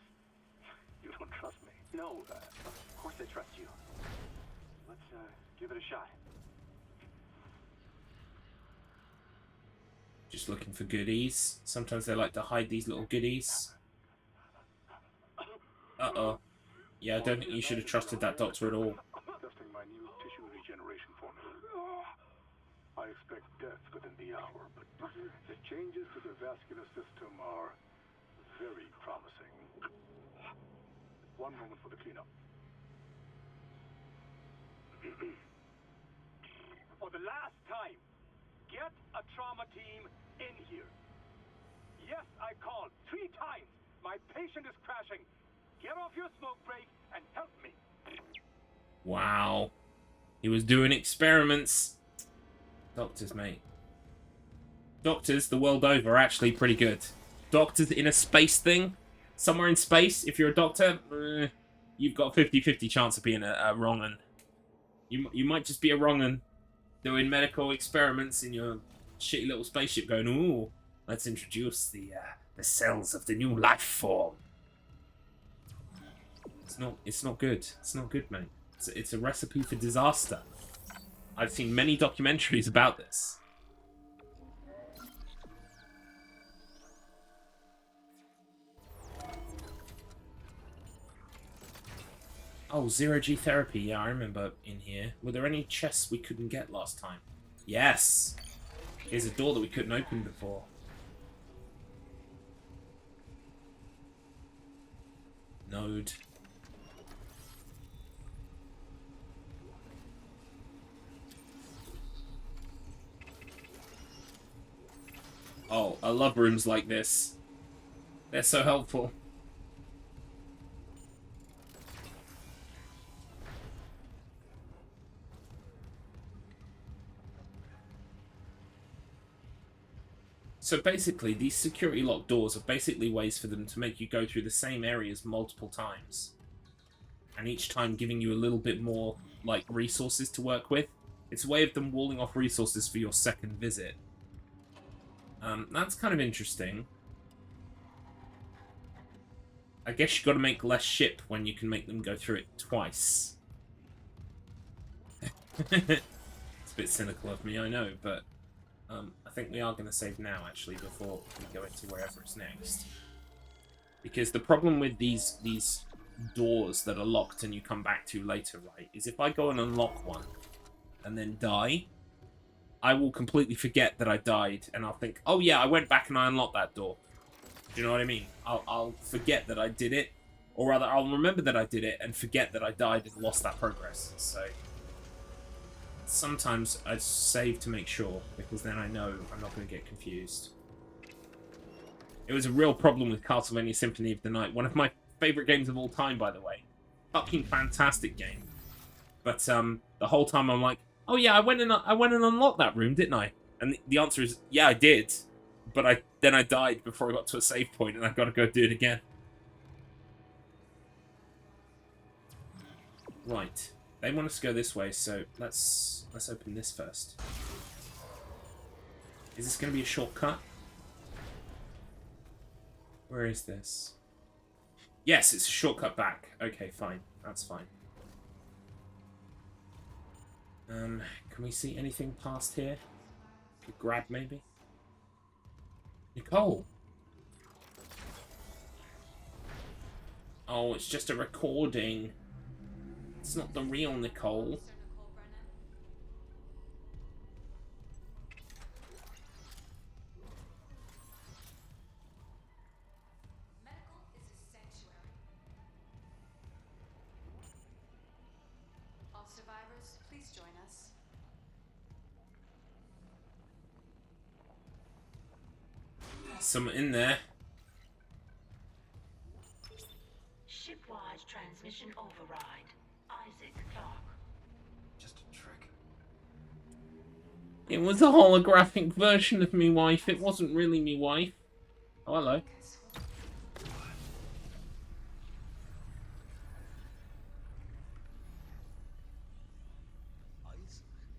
you don't trust me. No, of course I trust you. Let's, give it a shot. Just looking for goodies. Sometimes they like to hide these little goodies. Uh-oh. Yeah, I don't think you should have trusted that doctor at all. Testing my new tissue regeneration formula. I expect death within the hour, but the changes to the vascular system are very promising. One moment for the cleanup. For the last time, get a trauma team in here. Yes, I called 3 times. My patient is crashing. Get off your smoke break and help me. Wow. He was doing experiments. Doctors, mate. Doctors, the world over, are actually pretty good. Doctors in a space thing, somewhere in space, if you're a doctor, you've got a 50-50 chance of being a wrong un. You might just be a wrong un doing medical experiments in your shitty little spaceship going, ooh, let's introduce the cells of the new life form. It's not good. It's not good, mate. It's a recipe for disaster. I've seen many documentaries about this. Oh, zero-G therapy. Yeah, I remember in here. Were there any chests we couldn't get last time? Yes. Here's a door that we couldn't open before. Node. Oh, I love rooms like this. They're so helpful. So basically, these security lock doors are basically ways for them to make you go through the same areas multiple times. And each time giving you a little bit more, like, resources to work with. It's a way of them walling off resources for your second visit. That's kind of interesting. I guess you got to make less ship when you can make them go through it twice. It's a bit cynical of me, I know, but I think we are going to save now, actually, before we go into wherever it's next. Because the problem with these doors that are locked and you come back to later, right, is if I go and unlock one and then die, I will completely forget that I died, and I'll think, oh yeah, I went back and I unlocked that door. Do you know what I mean? I'll forget that I did it, or rather, I'll remember that I did it and forget that I died and lost that progress. So sometimes I save to make sure, because then I know I'm not going to get confused. It was a real problem with Castlevania Symphony of the Night. One of my favorite games of all time, by the way. Fucking fantastic game. But the whole time I'm like, oh yeah, I went and unlocked that room, didn't I? And the answer is, yeah, I did. But then I died before I got to a save point, and I've got to go do it again. Right. They want us to go this way, so let's open this first. Is this going to be a shortcut? Where is this? Yes, it's a shortcut back. Okay, fine. That's fine. Can we see anything past here? Could grab, maybe? Nicole! Oh, Oh, it's just a recording. It's not the real Nicole. Medical is a sanctuary. All survivors, please join us. Someone in there. Shipwide transmission override. Isaac Clark. Just a trick. It was a holographic version of me wife. It wasn't really me wife. Oh, hello.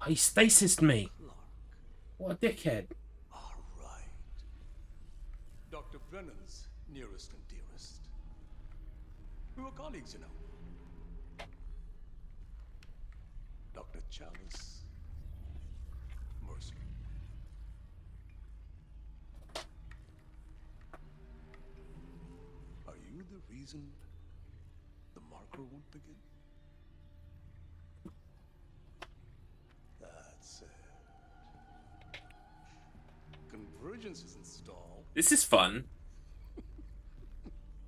He stasised me. What a dickhead. All right. Dr. Brennan's nearest and dearest. We were colleagues, you know. Dr. Chalice. Mercer. Are you the reason the marker won't begin? That's it. Convergence is installed. This is fun.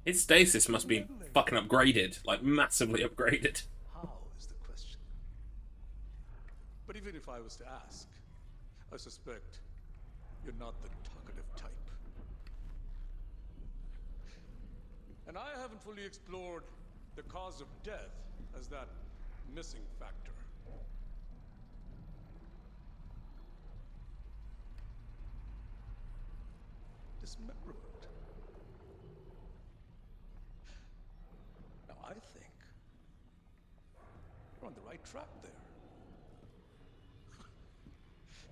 Its stasis must be fucking upgraded. Like, massively upgraded. How is the question? But even if I was to ask, I suspect you're not the talkative type. And I haven't fully explored the cause of death as that missing factor. Dismemberment. Now I think you're on the right track there.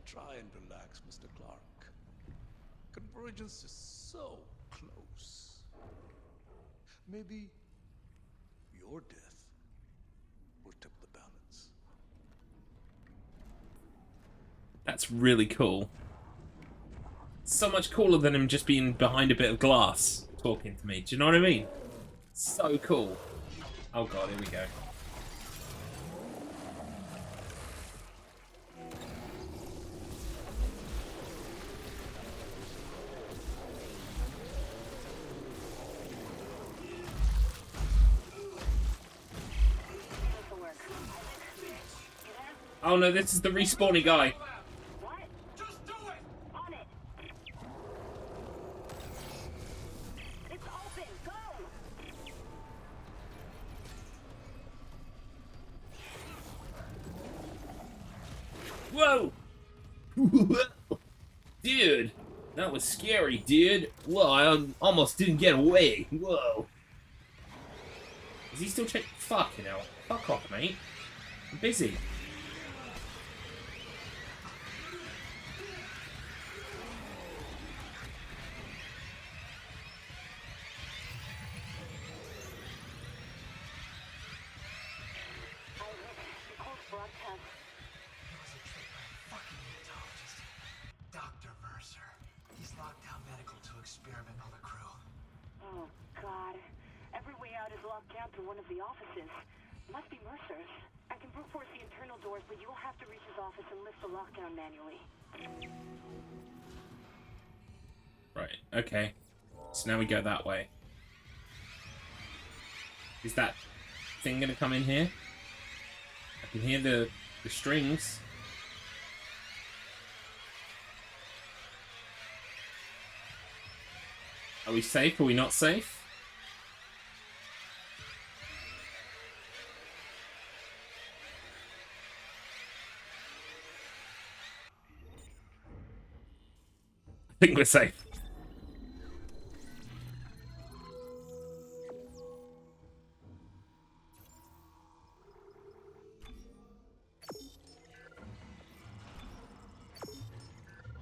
Try and relax, Mr. Clark. Convergence is so close. Maybe your death will tip the balance. That's really cool. So much cooler than him just being behind a bit of glass talking to me. Do you know what I mean? So cool. Oh god, here we go. Oh no, this is the respawny guy. What? Just do it! On it! It's open! Go! Whoa! Dude, that was scary, dude. Whoa, I almost didn't get away. Whoa. Is he still checking? Fucking hell. Fuck off, mate. I'm busy. Broadcast. It was a trick by a fucking unitologist. Dr. Mercer. He's locked down medical to experiment on the crew. Oh, God. Every way out is locked down through one of the offices. Must be Mercer's. I can brute force the internal doors, but you'll have to reach his office and lift the lockdown manually. Right, okay. So now we go that way. Is that thing gonna come in here? I can hear the strings. Are we safe? Are we not safe? I think we're safe.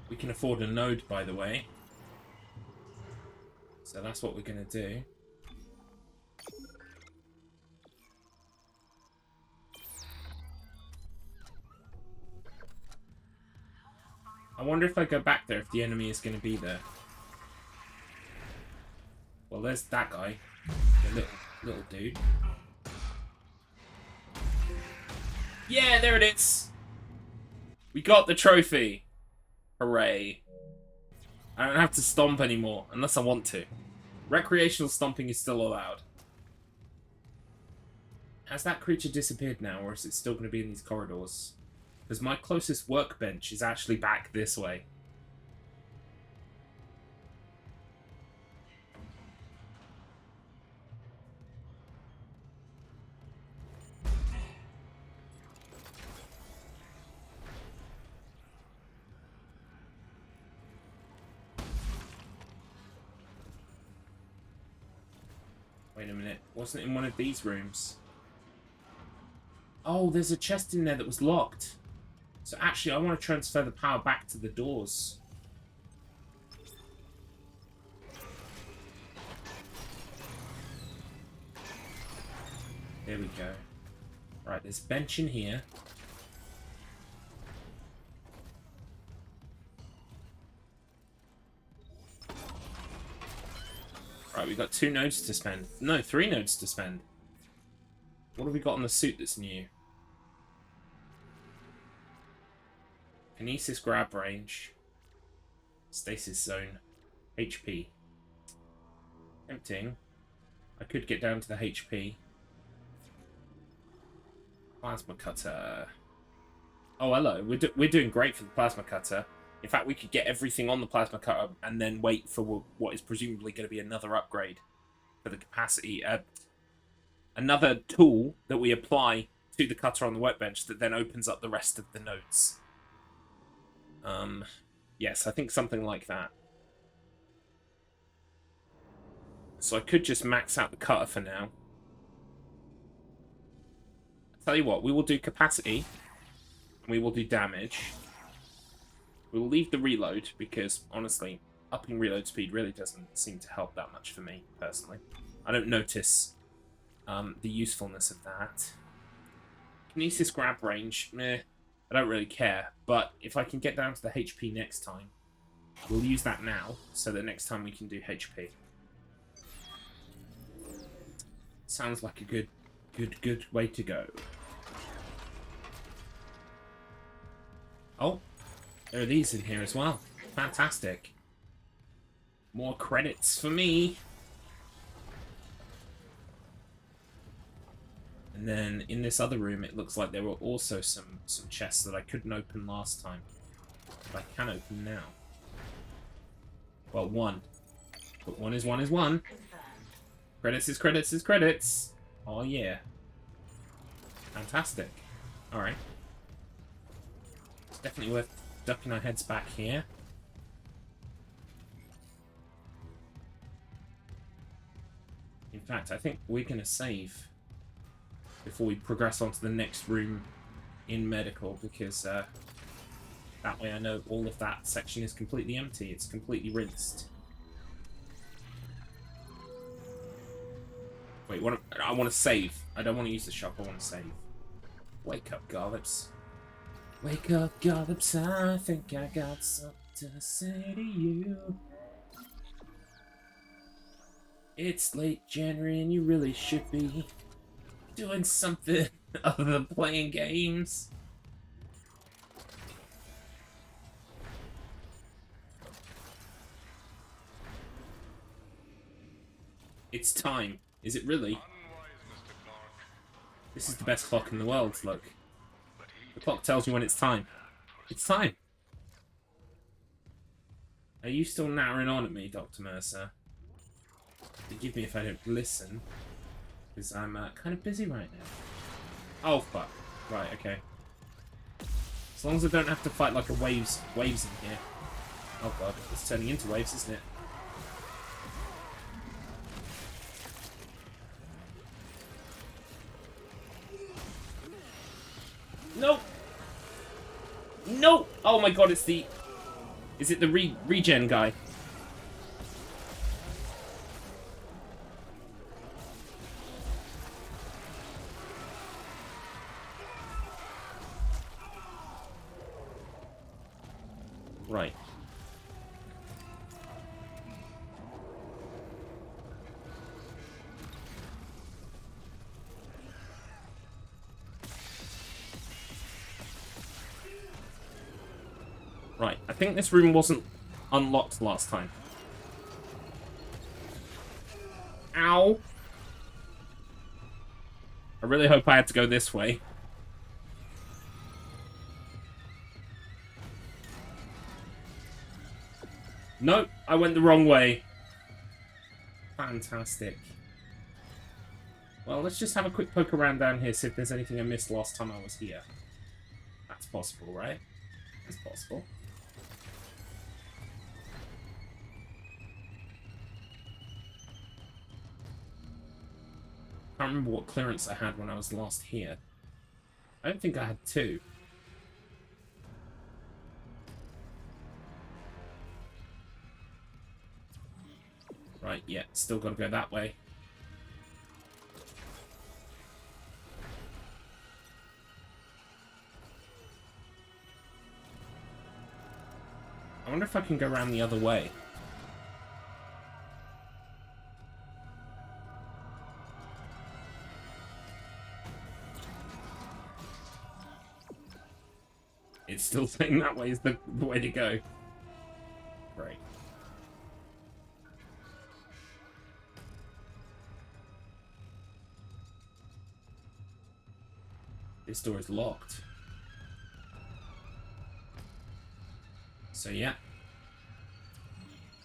We can afford a node, by the way. So that's what we're going to do. I wonder if I go back there if the enemy is going to be there. Well, there's that guy. The little little dude. Yeah, there it is. We got the trophy. Hooray. I don't have to stomp anymore, unless I want to. Recreational stomping is still allowed. Has that creature disappeared now, or is it still going to be in these corridors? Because my closest workbench is actually back this way. Wait a minute, wasn't it in one of these rooms? Oh, there's a chest in there that was locked. So actually, I want to transfer the power back to the doors. There we go. Right, there's a bench in here. Right, we've got 2 nodes to spend. No, 3 nodes to spend. What have we got on the suit that's new? Kinesis grab range. Stasis zone. HP. Tempting. I could get down to the HP. Plasma cutter. Oh, hello. We're doing great for the plasma cutter. In fact, we could get everything on the plasma cutter and then wait for what is presumably going to be another upgrade for the capacity. Another tool that we apply to the cutter on the workbench that then opens up the rest of the nodes. Yes, I think something like that. So I could just max out the cutter for now. I'll tell you what, we will do capacity. And we will do damage. We will leave the reload, because, honestly, upping reload speed really doesn't seem to help that much for me, personally. I don't notice the usefulness of that. Kinesis grab range, meh, I don't really care. But if I can get down to the HP next time, we'll use that now, so that next time we can do HP. Sounds like a good way to go. Oh, there are these in here as well. Fantastic. More credits for me. And then in this other room, it looks like there were also some chests that I couldn't open last time. But I can open now. Well, one. But one is one is one. Credits is credits is credits. Oh, yeah. Fantastic. Alright. It's definitely worth ducking our heads back here. In fact, I think we're going to save before we progress on to the next room in medical, because that way I know all of that section is completely empty. It's completely rinsed. Wait, I want to save. I don't want to use the shop, I want to save. Wake up, Garlips. Wake up, Garlips, I think I got something to say to you. It's late January and you really should be doing something other than playing games. It's time. Is it really? This is the best clock in the world, look. The clock tells you when it's time. It's time! Are you still nattering on at me, Dr. Mercer? Forgive me if I don't listen, because I'm kind of busy right now. Oh, fuck. Right, okay. As long as I don't have to fight like a waves in here. Oh god, it's turning into waves, isn't it? No! No! Oh my god, it's the... Is it the regen guy? Right. Right, I think this room wasn't unlocked last time. Ow! I really hope I had to go this way. Nope, I went the wrong way. Fantastic. Well, let's just have a quick poke around down here, see if there's anything I missed last time I was here. That's possible, right? That's possible. I can't remember what clearance I had when I was last here. I don't think I had 2. Right, yeah, still gotta go that way. I wonder if I can go around the other way. It's still saying that way is the way to go. Right. This door is locked. So yeah.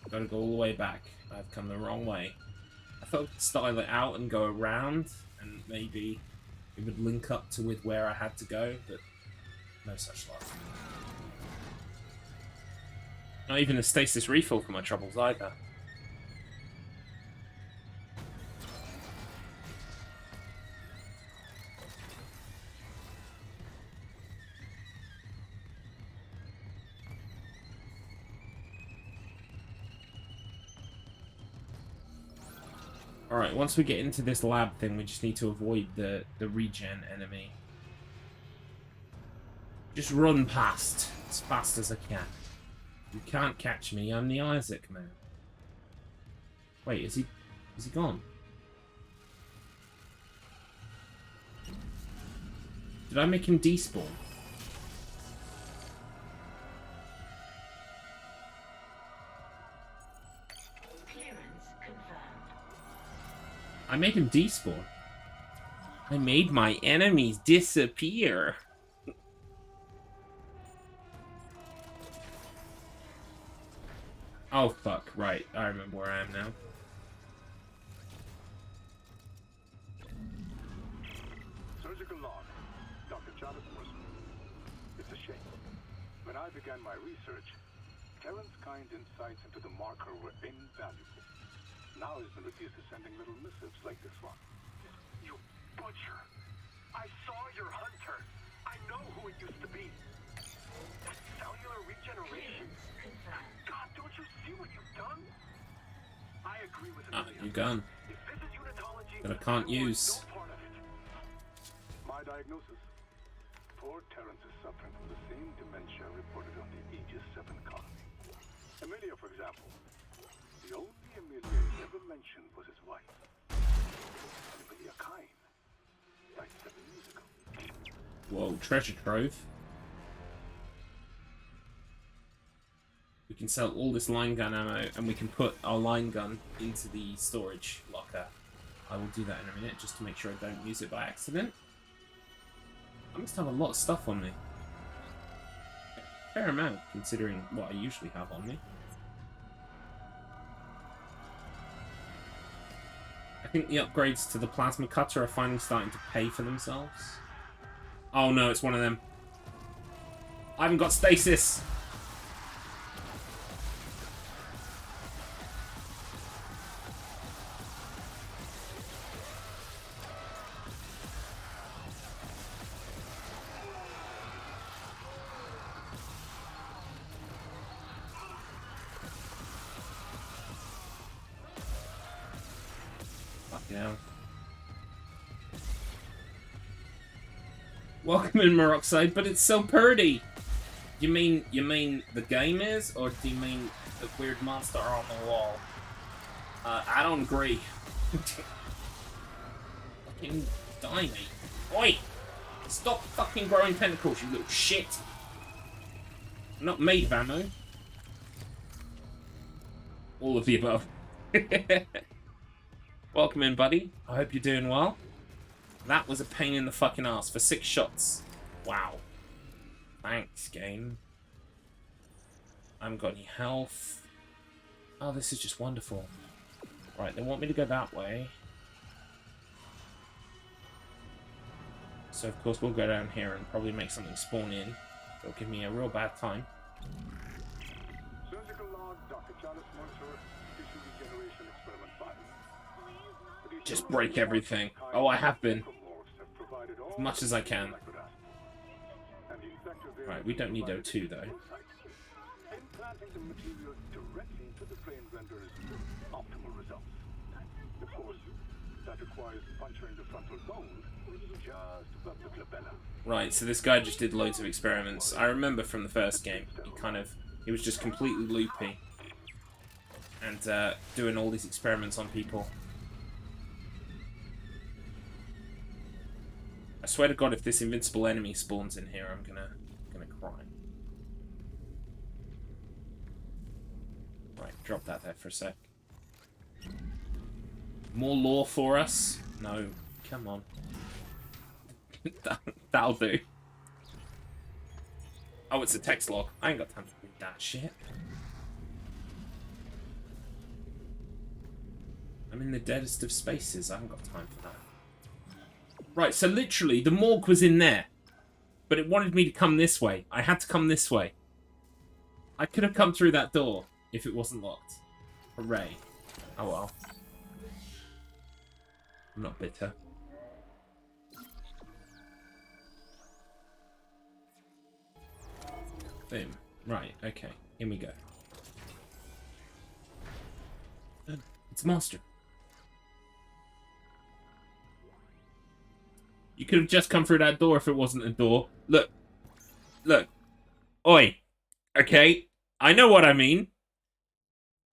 Gotta go all the way back. I've come the wrong way. I thought I'd style it out and go around, and maybe it would link up to with where I had to go, but no such luck. Not even a stasis refill for my troubles either. Alright, once we get into this lab thing, we just need to avoid the regen enemy. Just run past as fast as I can. You can't catch me, I'm the Isaac man. Wait, is he gone? Did I make him despawn? I made him despawn. I made my enemies disappear. Oh fuck, right. I remember where I am now. Surgical log. Dr. Jarvis Mercer. It's a shame. When I began my research, Terran's kind insights into the marker were invaluable. Now he's been reduced to sending little missives like this one. You butcher! I saw your hunter! I know who it used to be! That cellular regeneration! God, don't you see what you've done? I agree with Amelia. New gun If this is unitology, that I can't use. no part of it. My diagnosis. Poor Terrence is suffering from the same dementia reported on the Aegis 7 colony. Amelia, for example. The only Amelia he ever mentioned was his wife. Amelia Kine. Died 7 years ago. Whoa, treasure trove. We can sell all this line gun ammo, and we can put our line gun into the storage locker. I will do that in a minute, just to make sure I don't use it by accident. I must have a lot of stuff on me. Fair amount, considering what I usually have on me. I think the upgrades to the plasma cutter are finally starting to pay for themselves. Oh no, it's one of them. I haven't got stasis! Welcome in, Maroxide, but it's so pretty. You mean the game is, or do you mean the weird monster on the wall? I don't agree. Fucking die, mate. Oi! Stop fucking growing tentacles, you little shit. Not made of ammo. All of the above. Welcome in, buddy. I hope you're doing well. That was a pain in the fucking ass for 6 shots. Wow. Thanks, game. I haven't got any health. Oh, this is just wonderful. Right, they want me to go that way. So, of course, we'll go down here and probably make something spawn in. It'll give me a real bad time. Surgical log, Dr. Charles Mercer, tissue regeneration experiment 5. Just break everything. Oh, I have been. As much as I can. Right, we don't need O2 though. Implanting the material directly into the brain renders optimal results. Of course, that requires puncturing the frontal bone just above the glabella. Right, so this guy just did loads of experiments. I remember from the first game, he was just completely loopy. And doing all these experiments on people. I swear to God, if this invincible enemy spawns in here, I'm gonna cry. Right, drop that there for a sec. More lore for us? No, come on. That'll do. Oh, it's a text log. I ain't got time to read that shit. I'm in the deadest of spaces. I haven't got time for that. Right, so literally, the morgue was in there. But it wanted me to come this way. I had to come this way. I could have come through that door if it wasn't locked. Hooray. Oh well. I'm not bitter. Boom. Right, okay. Here we go. It's Master. You could have just come through that door if it wasn't a door. Look. Look. Oi. Okay. I know what I mean.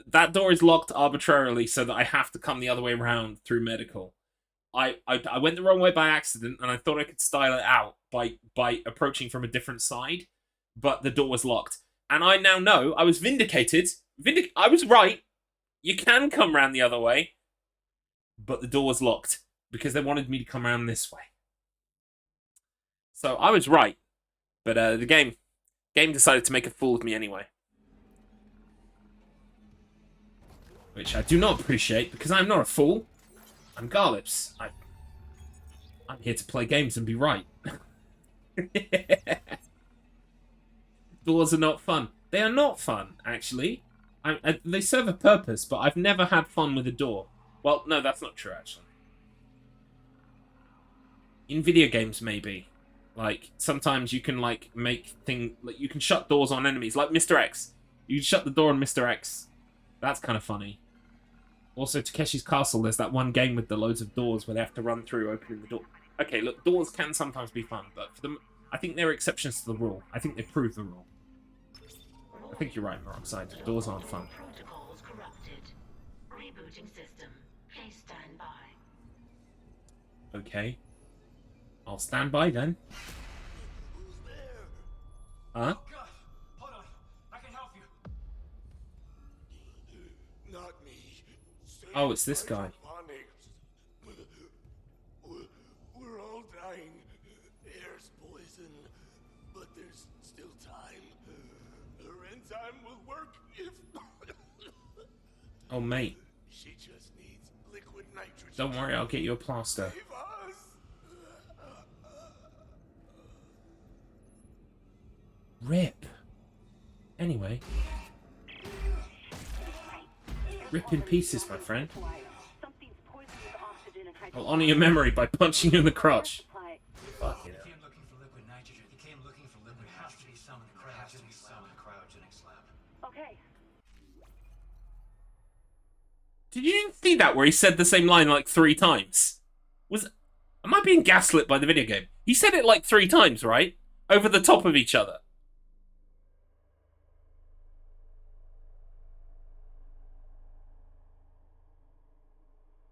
That door is locked arbitrarily so that I have to come the other way around through medical. I went the wrong way by accident, and I thought I could style it out by approaching from a different side, but the door was locked. And I now know I was vindicated. I was right. You can come round the other way, but the door was locked because they wanted me to come around this way. So I was right, but the game decided to make a fool of me anyway. Which I do not appreciate, because I'm not a fool. I'm Garlips. I'm here to play games and be right. Doors are not fun. They are not fun, actually. They serve a purpose, but I've never had fun with a door. Well, no, that's not true, actually. In video games, maybe. Like, sometimes you can, like, make things... Like, you can shut doors on enemies, like Mr. X. You can shut the door on Mr. X. That's kind of funny. Also, Takeshi's Castle, there's that one game with the loads of doors where they have to run through opening the door. Okay, look, doors can sometimes be fun, but for them, I think there are exceptions to the rule. I think they prove the rule. I think you're right, Moroxide. Doors aren't fun. Protocols corrupted. Rebooting system. Please stand by. Okay. I'll stand by then. Who's there? Huh? God, hold on. I can help you. Not me. Save Oh, it's this guy. hydroponics. We're all dying. Air's poison, but there's still time. Her enzyme will work if. Oh, mate. She just needs liquid nitrogen. Don't worry, I'll get you a plaster. Save us. Rip. Anyway. Rip in pieces, my friend. I'll honor your memory by punching you in the crotch. Fucking hell. He came looking for liquid nitrogen. He came looking for liquid. There has to be some in the cryogenic slab. Okay. Did you see that where he said the same line like 3 times? Am I being gaslit by the video game? He said it like 3 times, right? Over the top of each other.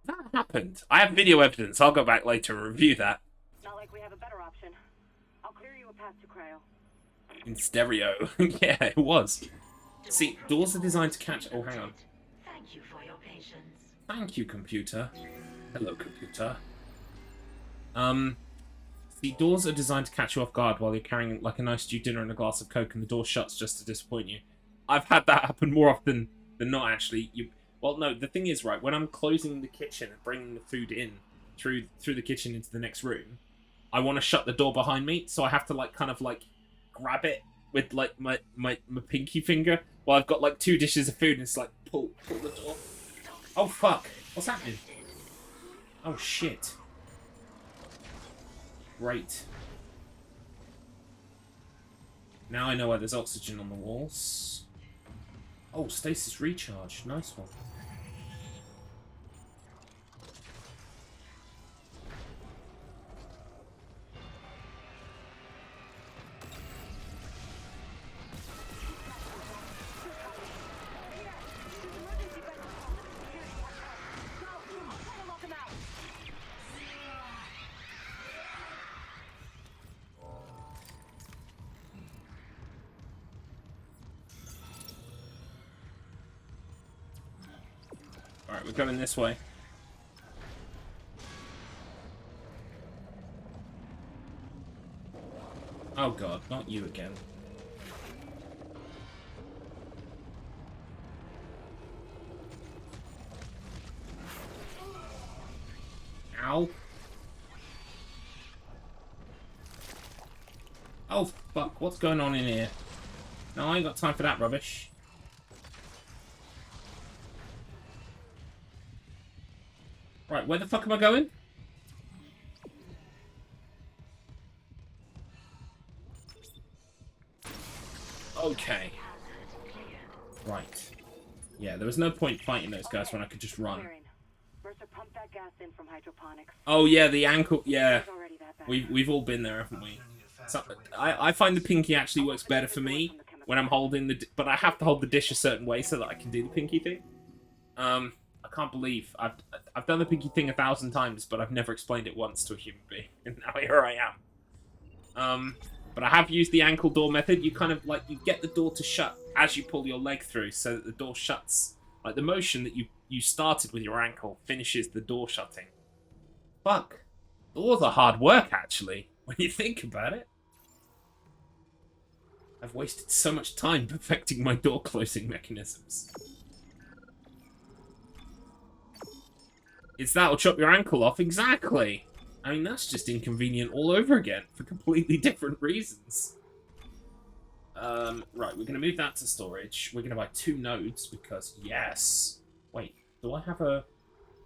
That happened. I have video evidence. I'll go back later and review that. Not like we have a better option. I'll clear you a path to cryo. In stereo. Yeah, it was. See, doors are designed to catch... Oh, hang on. Thank you for your patience. Thank you, computer. Hello, computer. See, doors are designed to catch you off guard while you're carrying, like, a nice stew dinner and a glass of Coke, and the door shuts just to disappoint you. I've had that happen more often than not, actually. Well, no, the thing is, right, when I'm closing the kitchen and bringing the food in through the kitchen into the next room, I want to shut the door behind me, so I have to, like, kind of, like, grab it with, like, my pinky finger while I've got, like, 2 dishes of food, and it's like, pull the door. Oh, fuck. What's happening? Oh, shit. Great. Now I know why there's oxygen on the walls. Oh, stasis recharge. Nice one. Alright, we're going this way. Oh god, not you again. Ow. Oh fuck, what's going on in here? No, I ain't got time for that rubbish. Right, where the fuck am I going? Okay. Right. Yeah, there was no point fighting those guys when I could just run. Mercer pumped that gas in from hydroponics. Oh yeah, the ankle. Yeah, It's already that bad. we've all been there, haven't we? So, I find the pinky actually works better for me when I'm holding the. But I have to hold the dish a certain way so that I can do the pinky thing. I can't believe I've done the pinky thing 1,000 times, but I've never explained it once to a human being, and now here I am. But I have used the ankle door method. You kind of like you get the door to shut as you pull your leg through, so that the door shuts. Like the motion that you started with your ankle finishes the door shutting. Fuck, doors are hard work actually when you think about it. I've wasted so much time perfecting my door closing mechanisms. It's that'll chop your ankle off, exactly. I mean, that's just inconvenient all over again for completely different reasons. Right, we're going to move that to storage. We're going to buy 2 nodes because, yes. Wait, do I have a...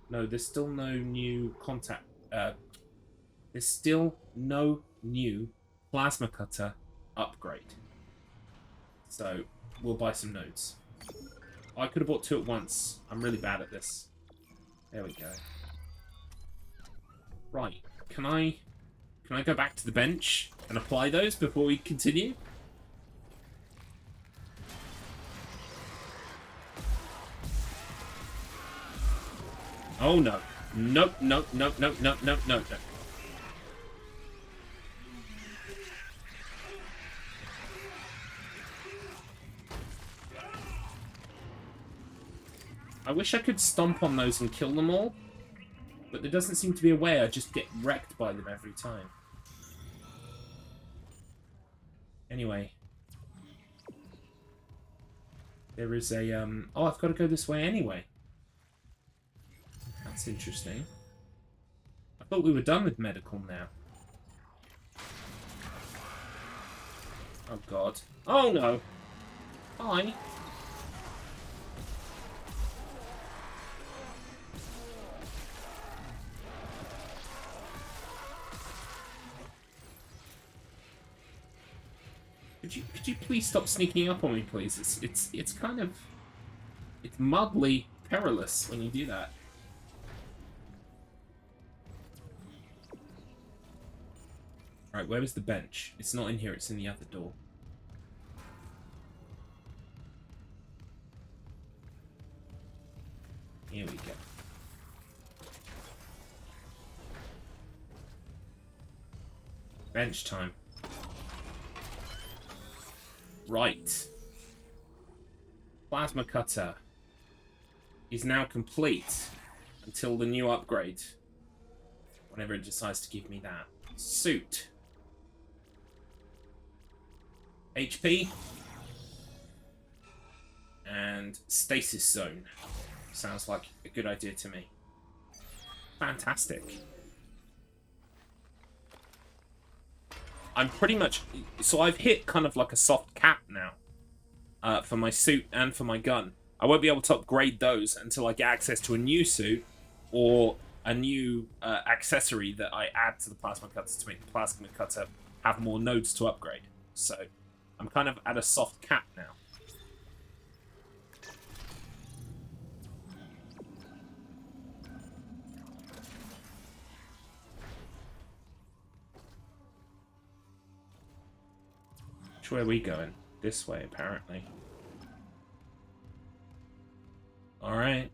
No, there's still no new contact... there's still no new plasma cutter upgrade. So, we'll buy some nodes. I could have bought 2 at once. I'm really bad at this. There we go. Right, can I go back to the bench and apply those before we continue? Oh no. Nope, nope, nope, nope, nope, nope, nope, nope. I wish I could stomp on those and kill them all, but there doesn't seem to be a way. I just get wrecked by them every time. Anyway. There is a, oh, I've got to go this way anyway. That's interesting. I thought we were done with medical now. Oh, God. Oh, no. Hi. Could you please stop sneaking up on me, please? It's kind of... It's mildly perilous when you do that. Right, where is the bench? It's not in here, it's in the other door. Here we go. Bench time. Right. Plasma cutter is now complete until the new upgrade. Whenever it decides to give me that. Suit. HP. And stasis zone. Sounds like a good idea to me. Fantastic. I'm pretty much... So I've hit kind of like a soft cap now. For my suit and for my gun. I won't be able to upgrade those until I get access to a new suit or a new accessory that I add to the plasma cutter to make the plasma cutter have more nodes to upgrade. So I'm kind of at a soft cap now. Which way are we going? This way, apparently. Alright.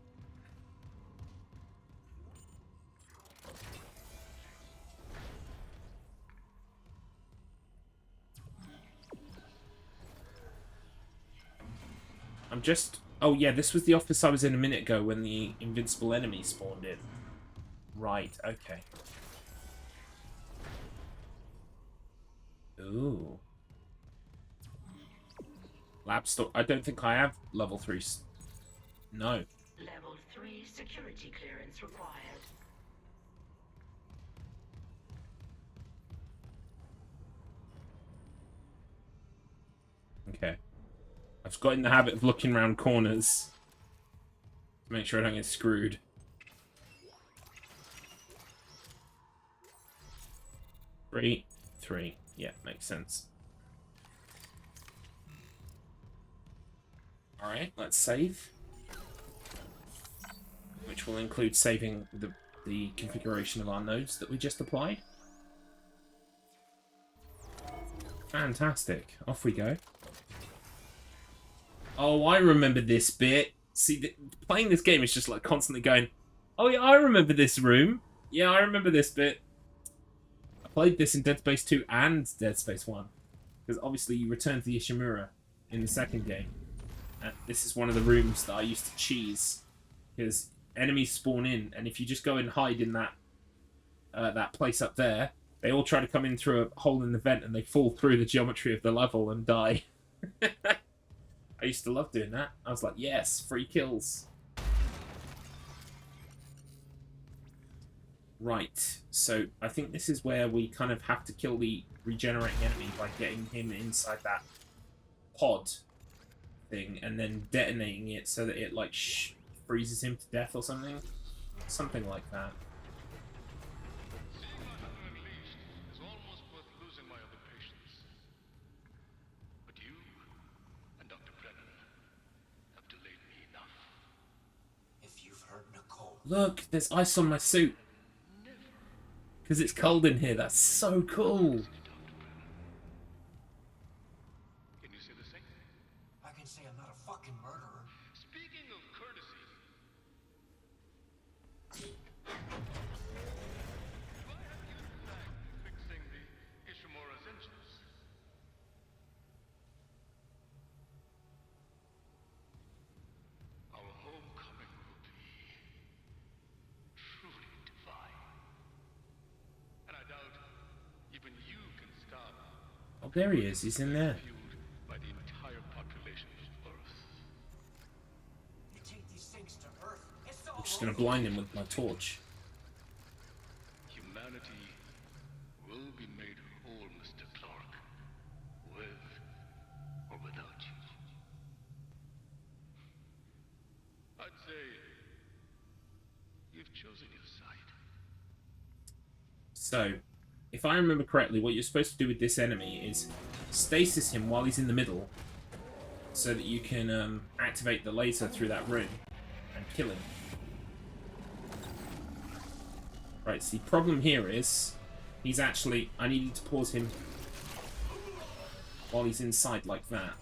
I'm just... Oh, yeah, this was the office I was in a minute ago when the invincible enemy spawned in. Right, okay. Ooh. Lab store. I don't think I have level 3. No. Level 3 security clearance required. Okay. I've just got in the habit of looking around corners to make sure I don't get screwed. Three. Yeah, makes sense. Alright, let's save. Which will include saving the configuration of our nodes that we just applied. Fantastic. Off we go. Oh, I remember this bit. See, playing this game is just like constantly going, oh yeah, I remember this room. Yeah, I remember this bit. I played this in Dead Space 2 and Dead Space 1. Because obviously you return to the Fishimura in the second game. And this is one of the rooms that I used to cheese. Because enemies spawn in, and if you just go and hide in that that place up there, they all try to come in through a hole in the vent and they fall through the geometry of the level and die. I used to love doing that. I was like, yes, free kills. Right, so I think this is where we kind of have to kill the regenerating enemy by getting him inside that pod thing and then detonating it so that it like freezes him to death or something. Something like that. Seeing what I've unleashed is almost worth losing my other patients. But you and Dr. Brennan have delayed me enough. If you've heard Nicole, Look, there's ice on my suit. Because it's cold in here. That's so cool. Can you say the same? I can say I'm not a fucking murderer. Speaking of courtesy, do I have you to thank for fixing the Fishimura's engines? Our homecoming will be truly divine. And I doubt even you can stop Oh, there he is. He's in there. fueled by the entire population of Earth. You take these things to Earth, it's all I'm just going to blind him with my torch. Humanity will be made whole, Mr. Clark, with or without you. I'd say you've chosen your side. So, if I remember correctly, what you're supposed to do with this enemy is stasis him while he's in the middle so that you can activate the laser through that room and kill him. Right, so the problem here is he's actually... I needed to pause him while he's inside like that.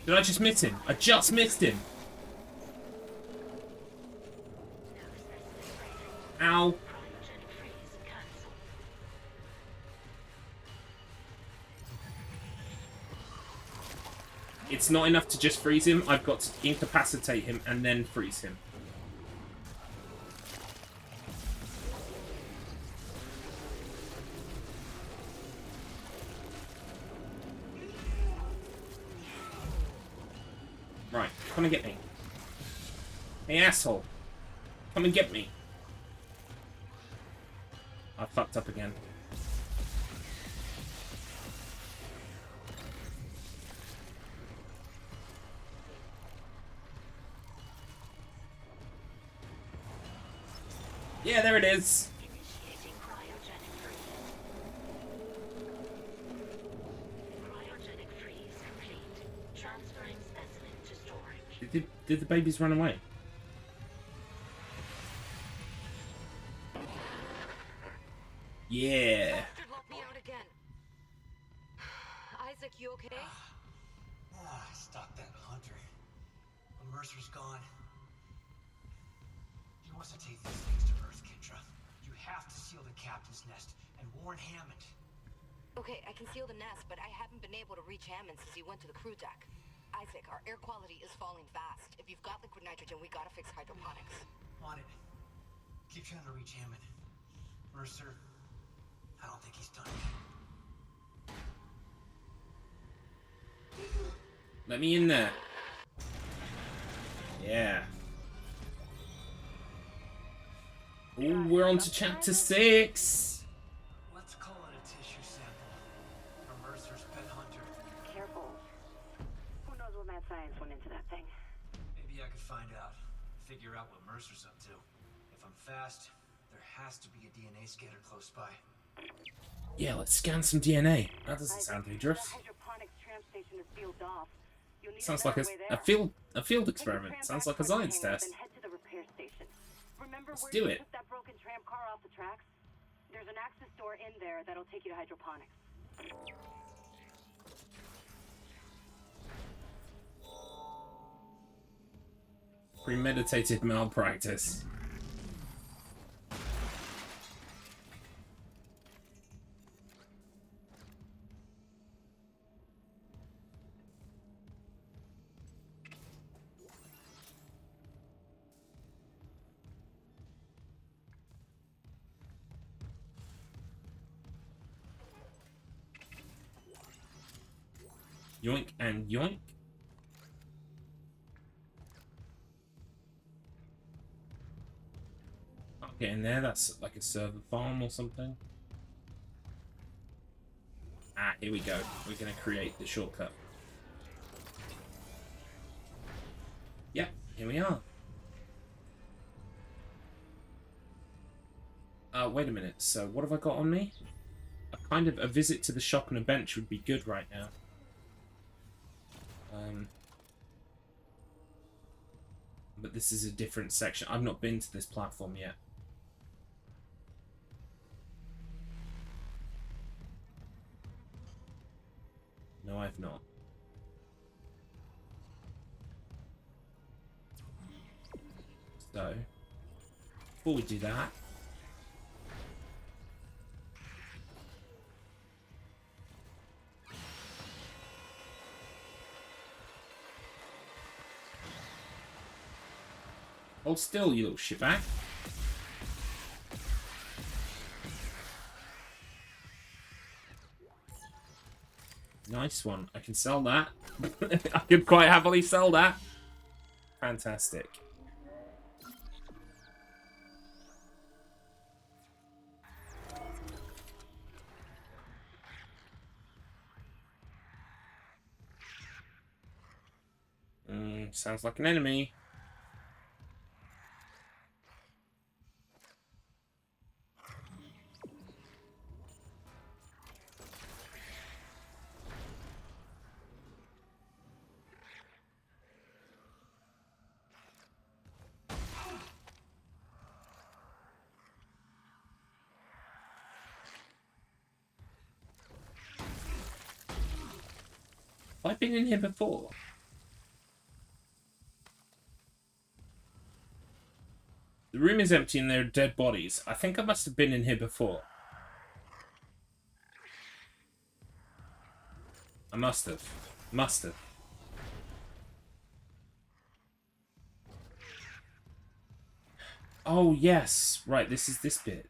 Did I just miss him? I just missed him! Ow. Cryogen freeze cancelled. It's not enough to just freeze him. I've got to incapacitate him and then freeze him. Right, come and get me. Hey, asshole. Come and get me. I fucked up again. Yeah, there it is. Initiating cryogenic freeze. Cryogenic freeze complete. Transferring specimen to storage. Did the babies run away? Yeah. Bastard let me out again. Isaac, you okay? Stop that hunter. When Mercer's gone. He wants to take these things to Earth, Kendra. You have to seal the captain's nest and warn Hammond. Okay, I can seal the nest, but I haven't been able to reach Hammond since he went to the crew deck. Isaac, our air quality is falling fast. If you've got liquid nitrogen, we gotta fix hydroponics. On it. Keep trying to reach Hammond. Mercer, I don't think he's done yet. Let me in there. Yeah. Ooh, we're on to chapter 6. Let's call it a tissue sample from Mercer's pet hunter. Careful. Who knows what mad science went into that thing? Maybe I could find out. Figure out what Mercer's up to. If I'm fast, there has to be a DNA scanner close by. Yeah, let's scan some DNA. That doesn't sound dangerous. The hydroponics tram station is sealed off. You'll need Sounds a like better a way there. field experiment. Take the tram Sounds back like a towards the science hangar, test. then head to the repair station. Remember Let's where do you it. took that broken tram car off the tracks? There's an access door in there that'll take you to hydroponics. Premeditated malpractice. Yoink and yoink. Can't get in there. That's like a server farm or something. Ah, here we go. We're going to create the shortcut. Yep, here we are. Wait a minute. So, what have I got on me? A visit to the shop and a bench would be good right now. But this is a different section. I've not been to this platform yet. No, I've not. So, before we do that, hold still, you little shitbag. Nice one. I can sell that. I could quite happily sell that. Fantastic. Sounds like an enemy. I've been in here before. The room is empty and there are dead bodies. I think I must have been in here before. I must have. Must have. Oh, yes. Right, this is this bit.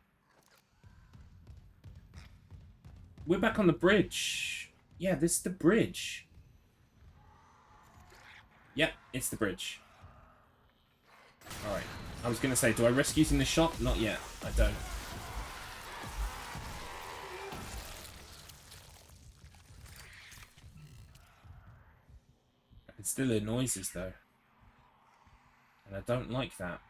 We're back on the bridge. Yeah, this is the bridge. Yep, it's the bridge. Alright. I was going to say, do I risk using the shot? Not yet. I don't. I can still hear noises, though. And I don't like that.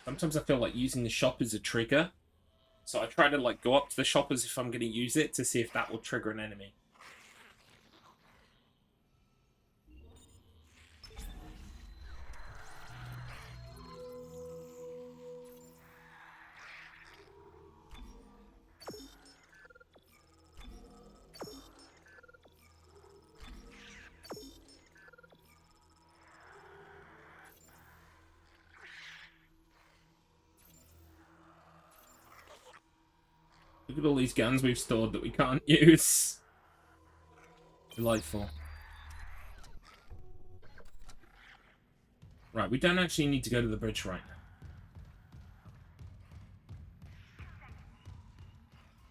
Sometimes I feel like using the shop as a trigger. So I try to like go up to the shop as if I'm going to use it to see if that will trigger an enemy. Look at all these guns we've stored that we can't use. Delightful. Right, we don't actually need to go to the bridge right now.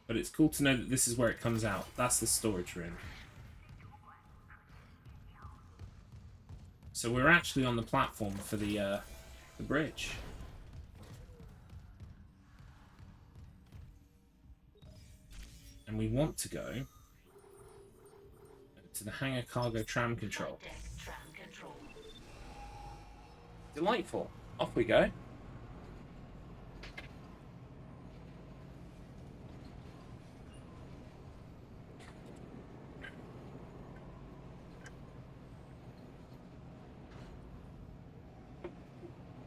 But it's cool to know that this is where it comes out. That's the storage room. So we're actually on the platform for the bridge. And we want to go to the hangar cargo tram control. Delightful. Off we go.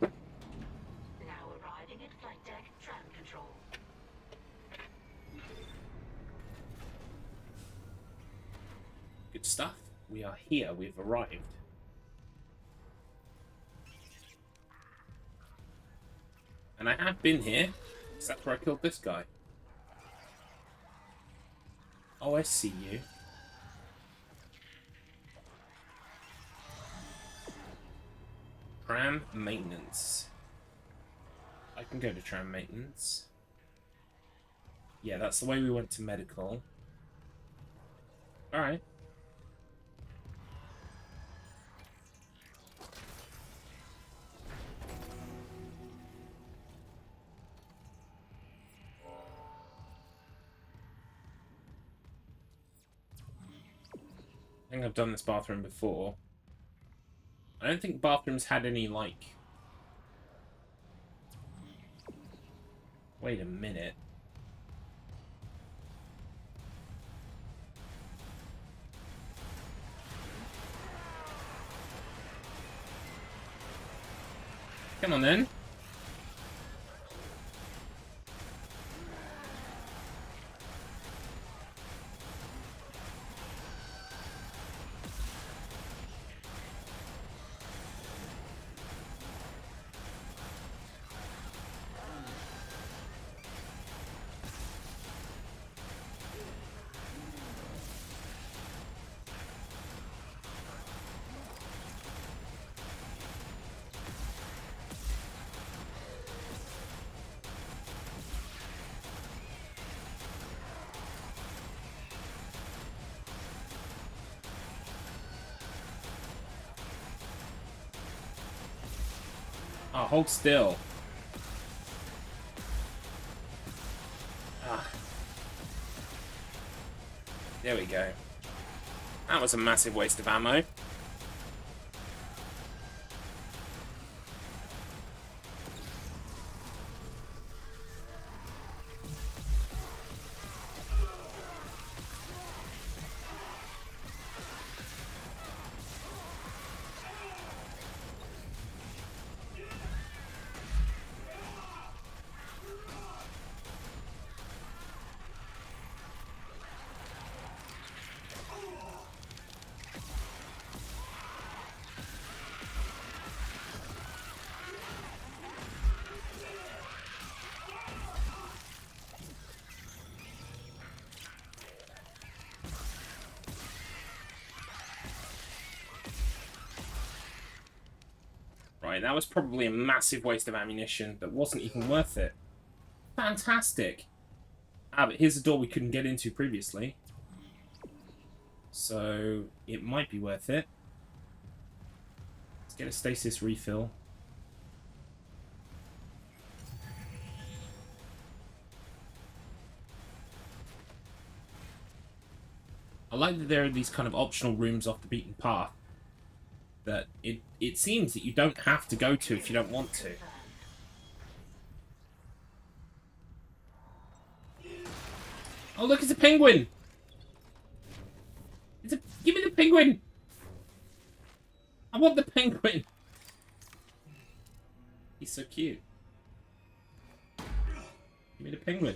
Now arriving at flight deck tram control. Good stuff. We are here. We've arrived. And I have been here. That's where I killed this guy. Oh, I see you. Tram maintenance. I can go to tram maintenance. Yeah, that's the way we went to medical. Alright. I think I've done this bathroom before. I don't think bathrooms had any, like... Wait a minute. Come on, then. Oh, hold still. Ah. There we go. That was a massive waste of ammo. Right, that was probably a massive waste of ammunition that wasn't even worth it. Fantastic. Ah, but here's a door we couldn't get into previously. So, it might be worth it. Let's get a stasis refill. I like that there are these kind of optional rooms off the beaten path that it seems that you don't have to go to if you don't want to. Oh look, it's a penguin! Give me the penguin! I want the penguin! He's so cute. Give me the penguin.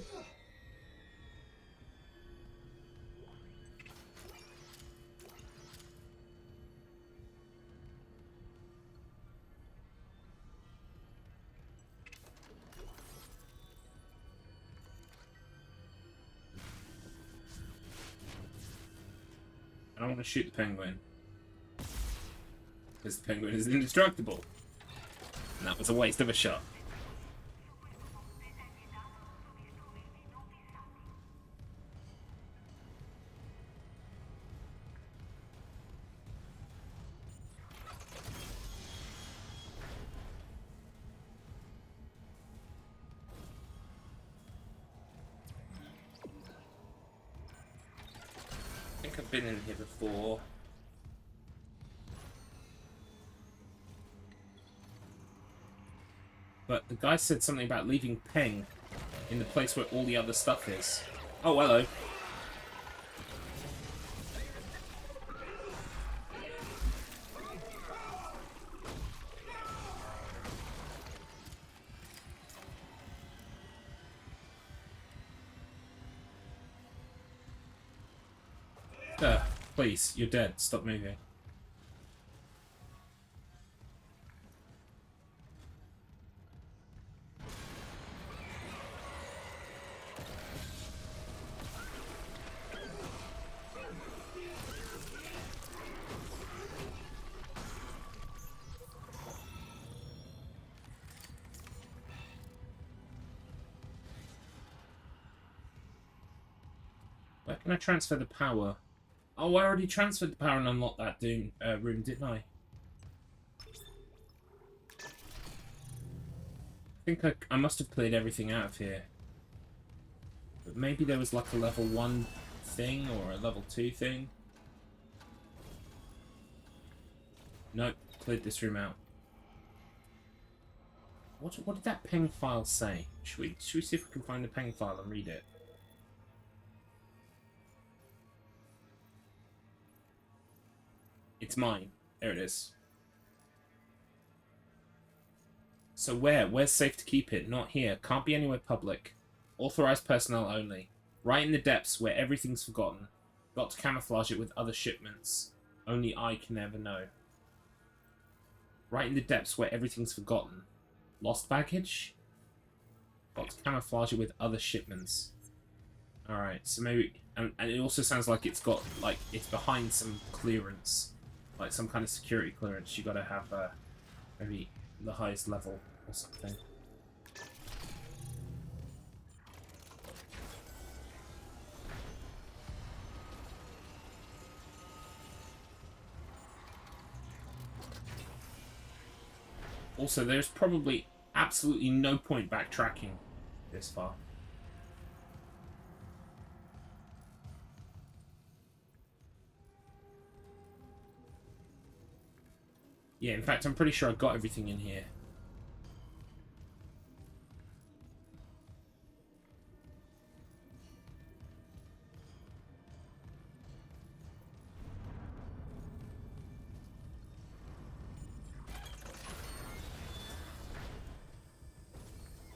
I don't want to shoot the penguin. Because the penguin is indestructible. And that was a waste of a shot. I think I've been in here before. But the guy said something about leaving Peng in the place where all the other stuff is. Oh, hello. Please, you're dead. Stop moving. Where can I transfer the power? Oh, I already transferred the power and unlocked that room, didn't I? I think I must have cleared everything out of here. But maybe there was like a level 1 thing or a level 2 thing. Nope, cleared this room out. What did that Peng file say? Should we see if we can find the Peng file and read it? It's mine. There it is. So where's safe to keep it? Not here. Can't be anywhere public. Authorized personnel only. Right in the depths where everything's forgotten. Got to camouflage it with other shipments. Only I can ever know. Right in the depths where everything's forgotten. Lost baggage? Got to camouflage it with other shipments. Alright, so maybe... And it also sounds like it's got, like, it's behind some clearance. Like some kind of security clearance. You gotta have, maybe the highest level or something. Also, there's probably absolutely no point backtracking this far. Yeah, in fact, I'm pretty sure I got everything in here.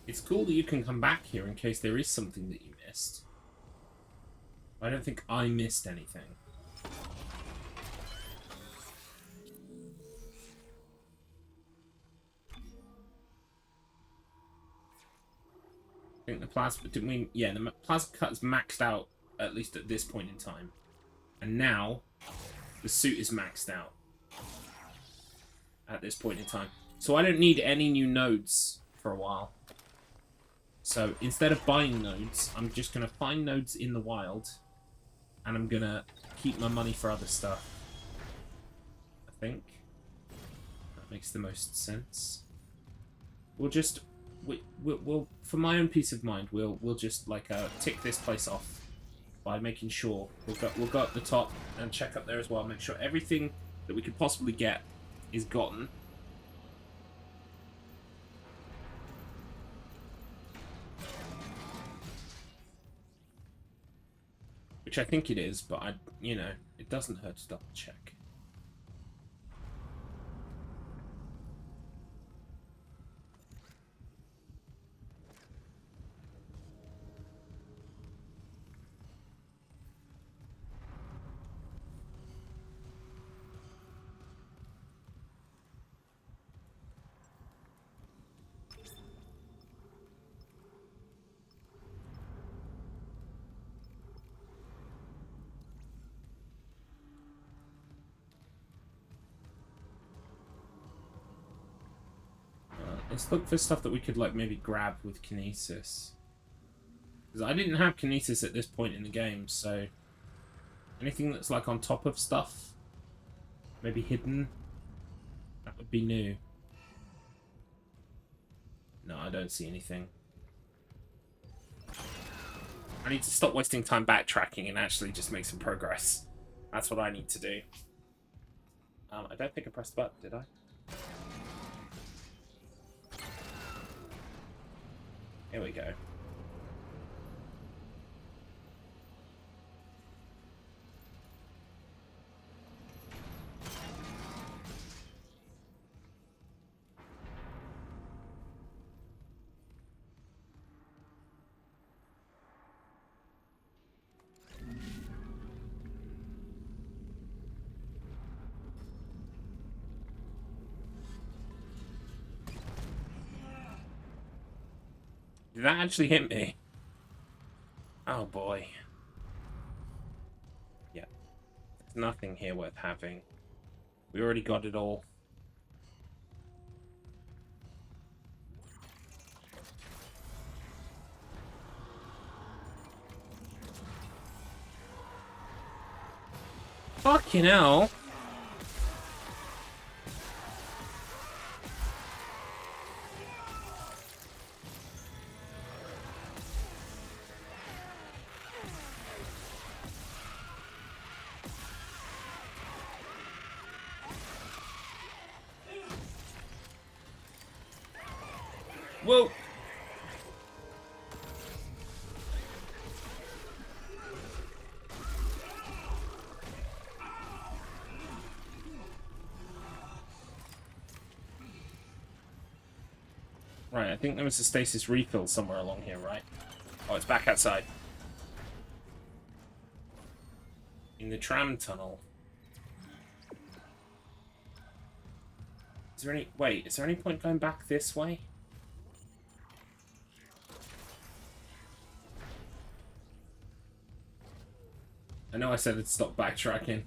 It's cool that you can come back here in case there is something that you missed. I don't think I missed anything. I think the plasma, didn't we? Yeah, the plasma cut is maxed out, at least at this point in time. And now, the suit is maxed out. At this point in time. So I don't need any new nodes for a while. So instead of buying nodes, I'm just going to find nodes in the wild. And I'm going to keep my money for other stuff. I think. That makes the most sense. We'll just... We'll for my own peace of mind, we'll just like tick this place off by making sure we'll go up the top and check up there as well. Make sure everything that we could possibly get is gotten. Which I think it is, but it doesn't hurt to double check. Let's look for stuff that we could, like, maybe grab with Kinesis. Because I didn't have Kinesis at this point in the game, so... anything that's, like, on top of stuff, maybe hidden, that would be new. No, I don't see anything. I need to stop wasting time backtracking and actually just make some progress. That's what I need to do. I don't think I pressed the button, did I? Here we go. Did that actually hit me? Oh boy. Yeah. There's nothing here worth having. We already got it all. Fucking hell. Whoa! Right, I think there was a stasis refill somewhere along here, right? Oh, it's back outside. In the tram tunnel. Is there any... wait, is there any point going back this way? I know I said it'd stop backtracking.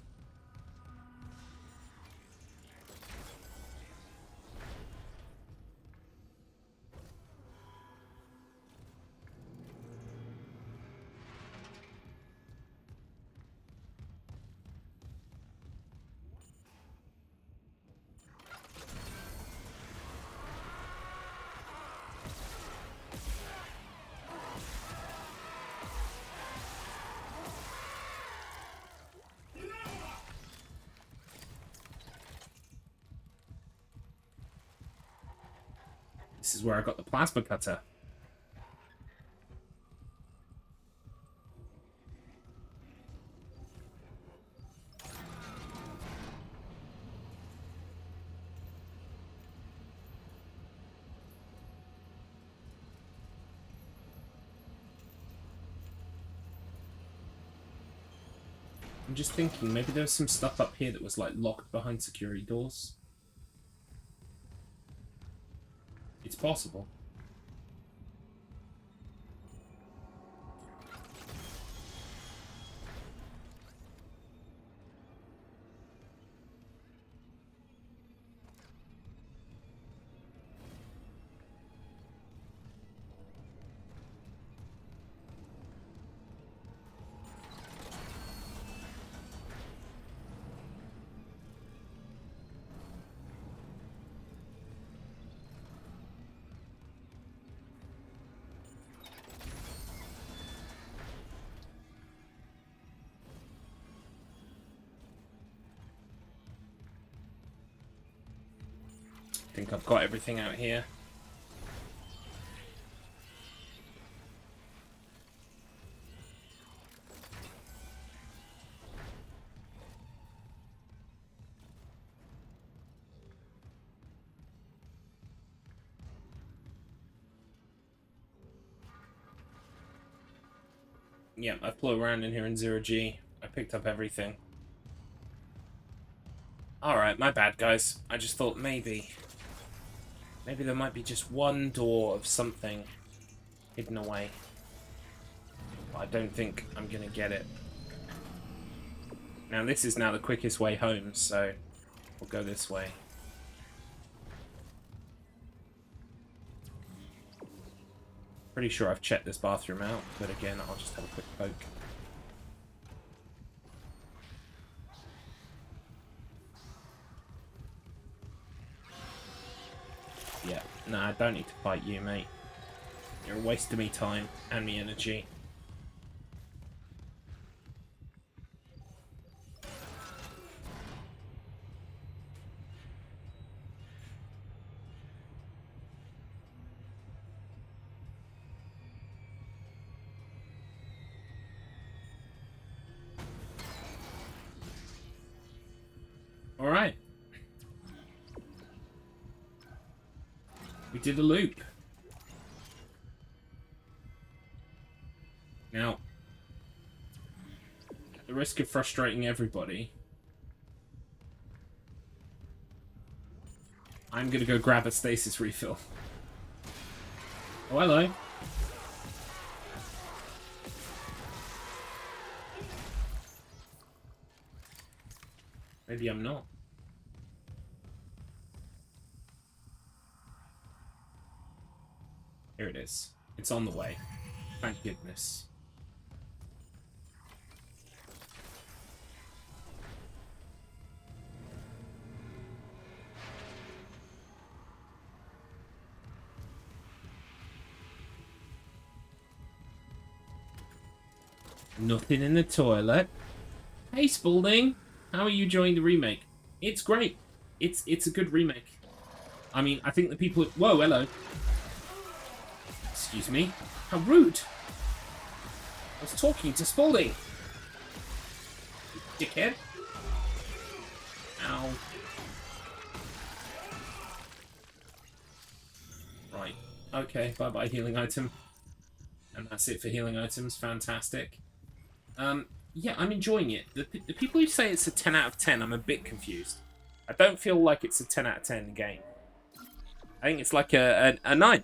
This is where I got the plasma cutter. I'm just thinking, maybe there was some stuff up here that was like locked behind security doors. It's possible. think I've got everything out here. Yeah, I flew around in here in 0G. I picked up everything. Alright, my bad, guys. I just thought maybe there might be just one door of something hidden away. But I don't think I'm gonna get it. Now, this is now the quickest way home, so we'll go this way. Pretty sure I've checked this bathroom out, but again, I'll just have a quick poke. Yeah, no, I don't need to fight you, mate. You're a waste of me time and me energy. Alright. We did a loop. Now, at the risk of frustrating everybody, I'm gonna go grab a stasis refill. Oh, hello. Maybe I'm not. Here it is. It's on the way. Thank goodness. Nothing in the toilet. Hey, Spalding. How are you enjoying the remake? It's great. It's a good remake. I mean, I think the people... Whoa, hello. Excuse me. How rude. I was talking to Spalding. You dickhead. Ow. Right. Okay, bye-bye healing item. And that's it for healing items. Fantastic. Yeah, I'm enjoying it. The people who say it's a 10 out of 10, I'm a bit confused. I don't feel like it's a 10 out of 10 game. I think it's like a 9.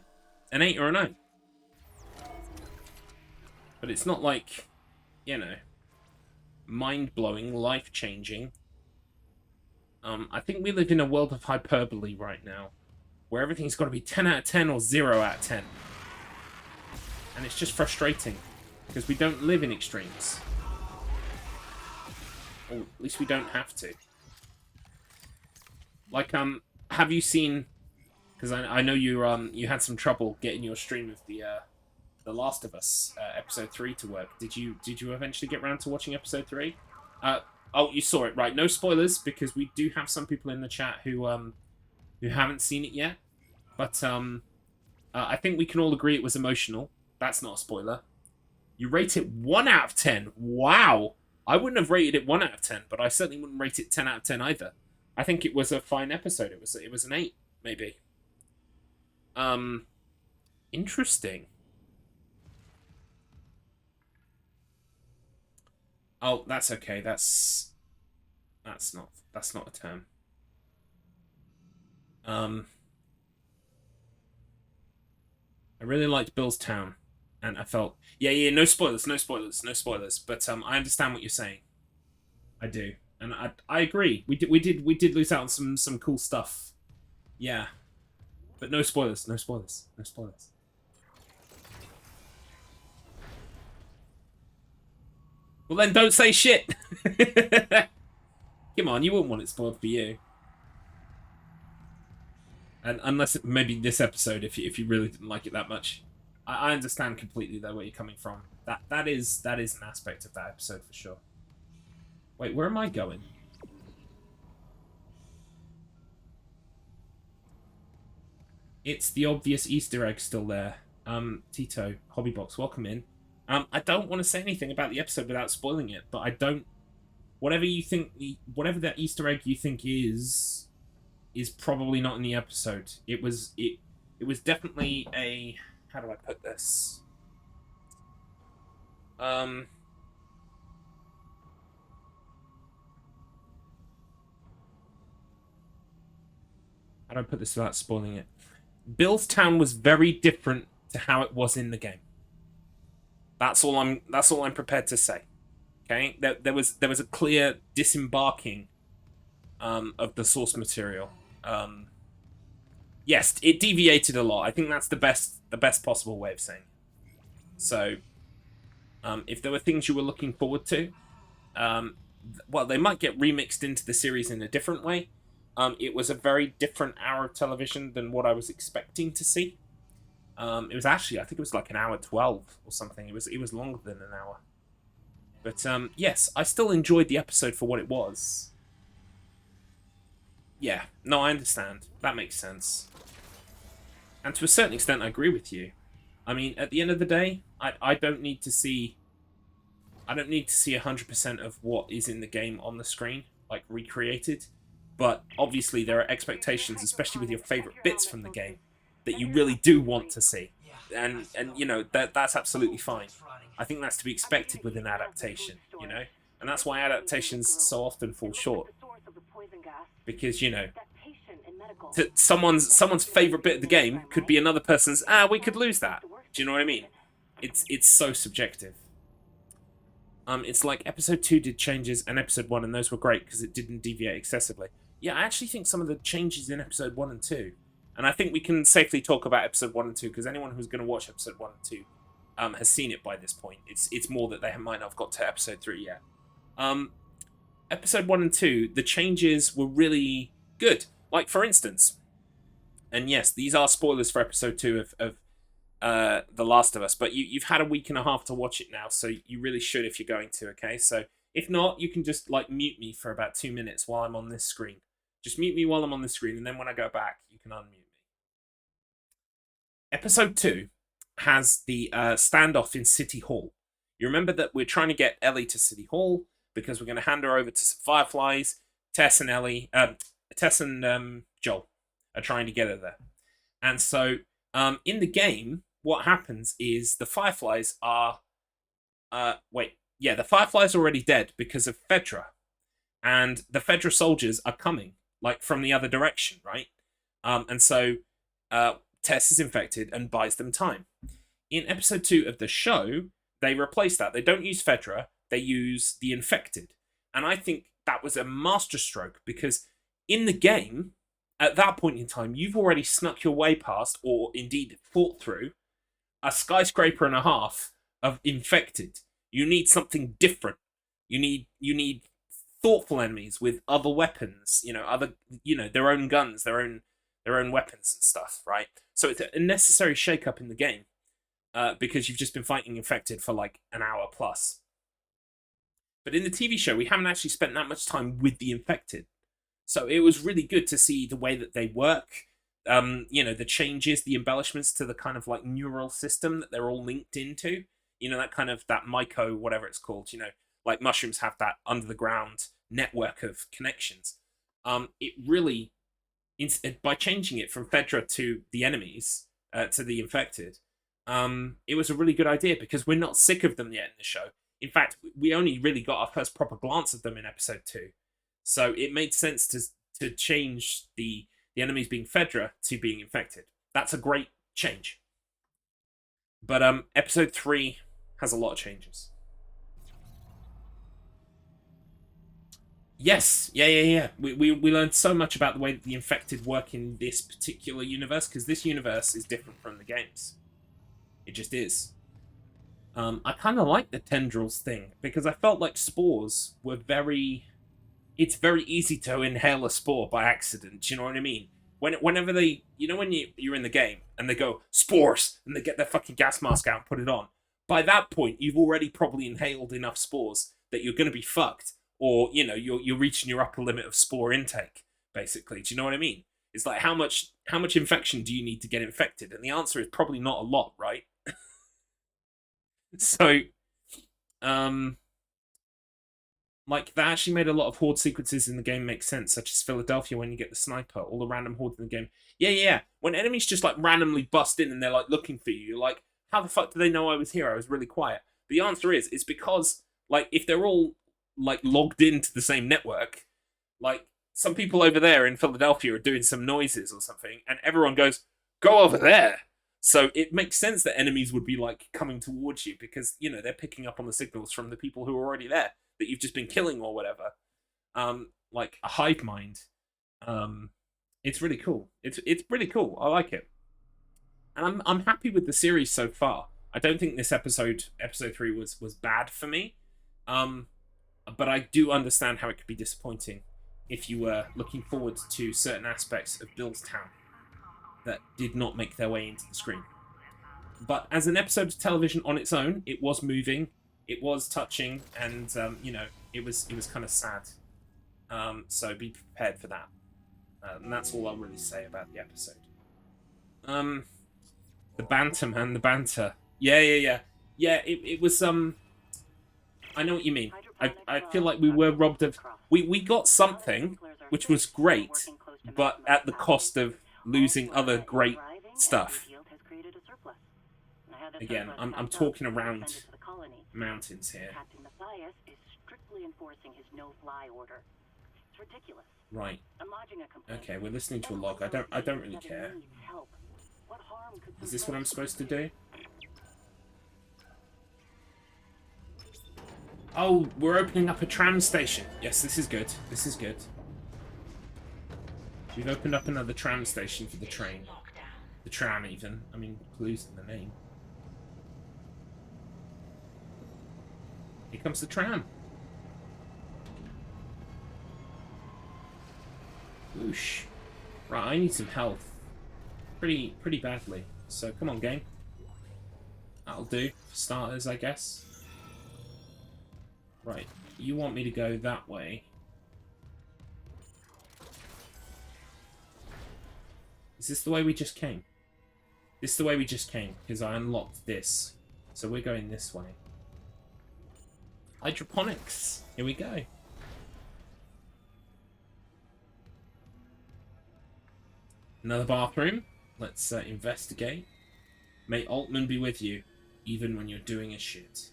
An 8 or a 9. But it's not like, you know, mind-blowing, life-changing. I think we live in a world of hyperbole right now, where everything's got to be 10 out of 10 or 0 out of 10. And it's just frustrating, because we don't live in extremes. Or at least we don't have to. Like, have you seen... Because I know you had some trouble getting your stream of the Last of Us episode 3 to work. Did you eventually get around to watching episode 3? Oh, you saw it, right? No spoilers, because we do have some people in the chat who haven't seen it yet. But I think we can all agree it was emotional. That's not a spoiler. You rate it 1 out of 10. Wow! I wouldn't have rated it 1 out of 10, but I certainly wouldn't rate it 10 out of 10 either. I think it was a fine episode. It was an 8, maybe. Interesting. Oh, that's okay. That's not a term. I really liked Bill's Town, and I felt yeah, no spoilers. But I understand what you're saying. I do, and I agree. We did lose out on some cool stuff. Yeah, but no spoilers. Well, then don't say shit. Come on, you wouldn't want it spoiled for you. And unless maybe this episode, if you really didn't like it that much, I understand completely though where you're coming from. That is an aspect of that episode for sure. Wait, where am I going? It's the obvious Easter egg still there. Tito, Hobbybox, welcome in. I don't want to say anything about the episode without spoiling it, but I don't... Whatever you think, whatever that Easter egg you think is probably not in the episode. It was definitely a... How do I put this? How do I put this without spoiling it? Billstown was very different to how it was in the game. That's all I'm prepared to say. Okay? There was a clear disembarking of the source material. Yes, it deviated a lot. I think that's the best possible way of saying it. So, if there were things you were looking forward to, well, they might get remixed into the series in a different way. It was a very different hour of television than what I was expecting to see. It was actually, I think it was like an hour 12 or something. It was longer than an hour. But yes, I still enjoyed the episode for what it was. Yeah, no, I understand. That makes sense. And to a certain extent, I agree with you. I mean, at the end of the day, I don't need to see... I don't need to see 100% of what is in the game on the screen, like, recreated. But obviously there are expectations, especially with your favourite bits from the game, that you really do want to see. And you know, that's absolutely fine. I think that's to be expected with an adaptation, you know? And that's why adaptations so often fall short. Because, you know, someone's favourite bit of the game could be another person's, we could lose that. Do you know what I mean? It's so subjective. It's like Episode 2 did changes and Episode 1, and those were great because it didn't deviate excessively. Yeah, I actually think some of the changes in Episode 1 and 2, and I think we can safely talk about Episode 1 and 2, because anyone who's going to watch Episode 1 and 2 has seen it by this point. It's more that they might not have got to Episode 3 yet. Episode 1 and 2, the changes were really good. Like, for instance, and yes, these are spoilers for Episode 2 of The Last of Us, but you've had a week and a half to watch it now, so you really should if you're going to, okay? So if not, you can just, like, mute me for about 2 minutes while I'm on this screen. Just mute me while I'm on the screen, and then when I go back, you can unmute me. Episode 2 has the standoff in City Hall. You remember that we're trying to get Ellie to City Hall because we're going to hand her over to some Fireflies. Tess and Joel are trying to get her there. And so, in the game, what happens is the Fireflies are... the Fireflies are already dead because of Fedra. And the Fedra soldiers are coming, like, from the other direction, right? And so, Tess is infected and buys them time. In Episode 2 of the show, they replace that. They don't use Fedra, they use the infected. And I think that was a masterstroke, because in the game, at that point in time, you've already snuck your way past, or indeed fought through, a skyscraper and a half of infected. You need something different. You need thoughtful enemies with other weapons, their own guns, their own weapons and stuff, right? So it's a necessary shake-up in the game, because you've just been fighting infected for like an hour plus. But in the TV show, we haven't actually spent that much time with the infected. So it was really good to see the way that they work, the changes, the embellishments to the kind of like neural system that they're all linked into. That myco, whatever it's called, like mushrooms have that under the ground network of connections. It really, by changing it from Fedra to the enemies, to the infected, it was a really good idea, because we're not sick of them yet in the show. In fact, we only really got our first proper glance at them in Episode 2. So it made sense to change the enemies being Fedra to being infected. That's a great change. But Episode 3 has a lot of changes. Yes, yeah. We learned so much about the way that the infected work in this particular universe, because this universe is different from the games. It just is. I kind of like the tendrils thing, because I felt like spores were it's very easy to inhale a spore by accident. Do you know what I mean? Whenever they, when you're in the game and they go, spores, and they get their fucking gas mask out and put it on, by that point, you've already probably inhaled enough spores that you're going to be fucked, or, you're reaching your upper limit of spore intake, basically. Do you know what I mean? It's like how much infection do you need to get infected? And the answer is probably not a lot, right? So, like, that actually made a lot of horde sequences in the game make sense, such as Philadelphia when you get the sniper, all the random hordes in the game. Yeah. When enemies just, like, randomly bust in and they're, like, looking for you, you're like, how the fuck do they know I was here? I was really quiet. The answer is, it's because, like, if they're all, like, logged into the same network, like, some people over there in Philadelphia are doing some noises or something, and everyone goes, go over there! So it makes sense that enemies would be, like, coming towards you, because, you know, they're picking up on the signals from the people who are already there, that you've just been killing or whatever. Like, a hive mind. It's really cool. It's pretty cool. I like it. And I'm happy with the series so far. I don't think this episode 3 was bad for me. But I do understand how it could be disappointing if you were looking forward to certain aspects of Billstown that did not make their way into the screen. But as an episode of television on its own, it was moving, it was touching, and you know, it was kind of sad. So be prepared for that. And that's all I'll really say about the episode. The banter, man, the banter. Yeah. It was I know what you mean. I feel like we were robbed of... We got something, which was great, but at the cost of losing other great stuff. Again, I'm talking around mountains here. Captain Matthias is strictly enforcing his no-fly order. It's ridiculous. Right. I'm lodging a complaint. Okay, we're listening to a log. I don't really care. What harm could Is this what I'm supposed to do? Oh, we're opening up a tram station. Yes, this is good. This is good. We've opened up another tram station for the train. The tram, even. I mean, clues in the name. Here comes the tram. Whoosh. Right, I need some health. Pretty badly. So, come on, game. That'll do. For starters, I guess. Right, you want me to go that way. Is this the way we just came? This is the way we just came, because I unlocked this. So we're going this way. Hydroponics! Here we go. Another bathroom. Let's investigate. May Altman be with you, even when you're doing a shit.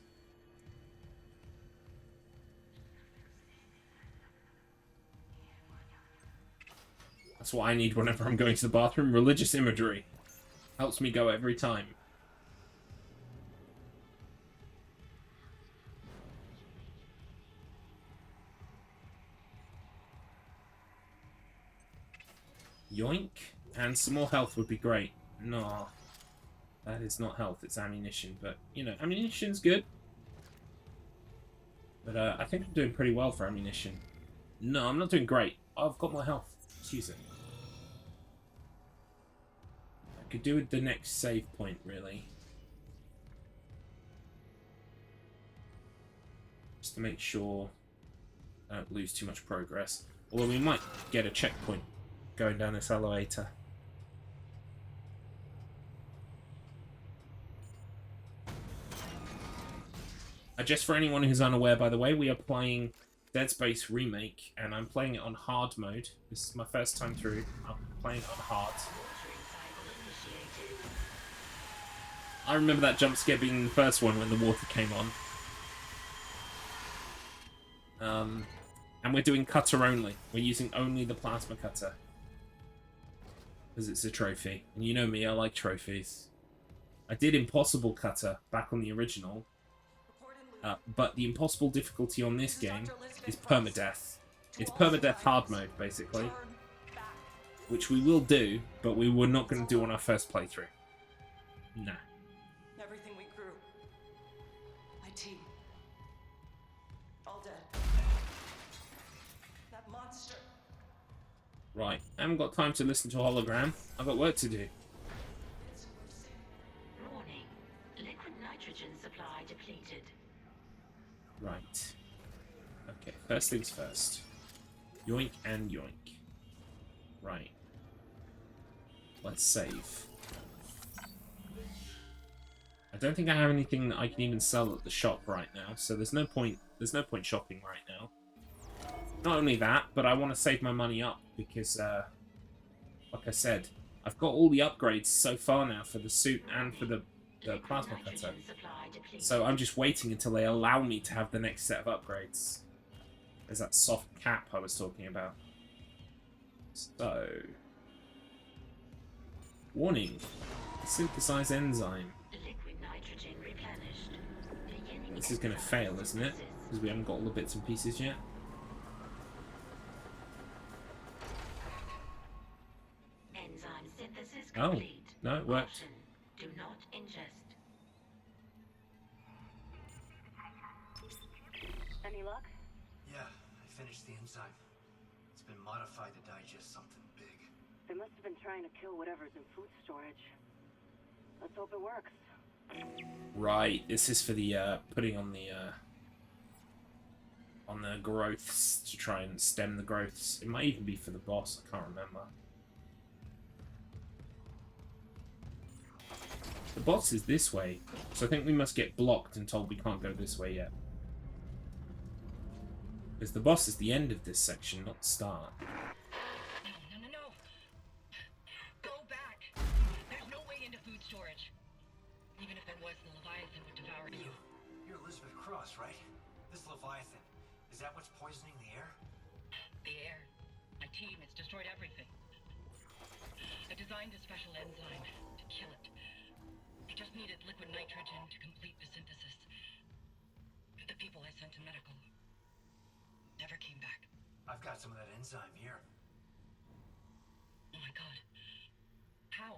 That's what I need whenever I'm going to the bathroom. Religious imagery. Helps me go every time. Yoink. And some more health would be great. No. That is not health, it's ammunition. But, you know, ammunition's good. But I think I'm doing pretty well for ammunition. No, I'm not doing great. I've got more health. Let's use it. I could do with the next save point, really. Just to make sure I don't lose too much progress. Although we might get a checkpoint going down this elevator. Just for anyone who's unaware, by the way, we are playing Dead Space Remake, and I'm playing it on hard mode. This is my first time through. I'm playing it on hard. I remember that jump scare being the first one when the water came on. And we're doing cutter only. We're using only the plasma cutter. Because it's a trophy. And you know me, I like trophies. I did Impossible Cutter back on the original. But the impossible difficulty on this game is permadeath. It's permadeath hard mode, basically. Which we will do, but we were not going to do on our first playthrough. Nah. Everything we grew. My team. All dead. That monster. Right, I haven't got time to listen to a hologram. I've got work to do. Warning. Liquid nitrogen supply depleted. Right. Okay, first things first. Yoink and yoink. Right. Let's save. I don't think I have anything that I can even sell at the shop right now, so there's no point shopping right now. Not only that, but I want to save my money up because, like I said, I've got all the upgrades so far now for the suit and for the plasma cutter. So I'm just waiting until they allow me to have the next set of upgrades. There's that soft cap I was talking about. So... Warning. Synthesize enzyme. This is going to fail, isn't it? Because we haven't got all the bits and pieces yet. Enzyme synthesis Oh, complete. no, it worked. Do not ingest. Any luck? Yeah, I finished the enzyme. It's been modified to digest something big. They must have been trying to kill whatever's in food storage. Let's hope it works. Right, this is for the putting on the growths to try and stem the growths. It might even be for the boss. I can't remember. The boss is this way, so I think we must get blocked and told we can't go this way yet. Because the boss is the end of this section, not the start. No. Go back. There's no way into food storage. Even if there was, the Leviathan would devour you. You're Elizabeth Cross, right? This Leviathan, is that what's poisoning the air? The air. My team has destroyed everything. I designed a special enzyme to kill it. I just needed liquid nitrogen to complete the synthesis. The people I sent to medical never came back. I've got some of that enzyme here. Oh my god. How?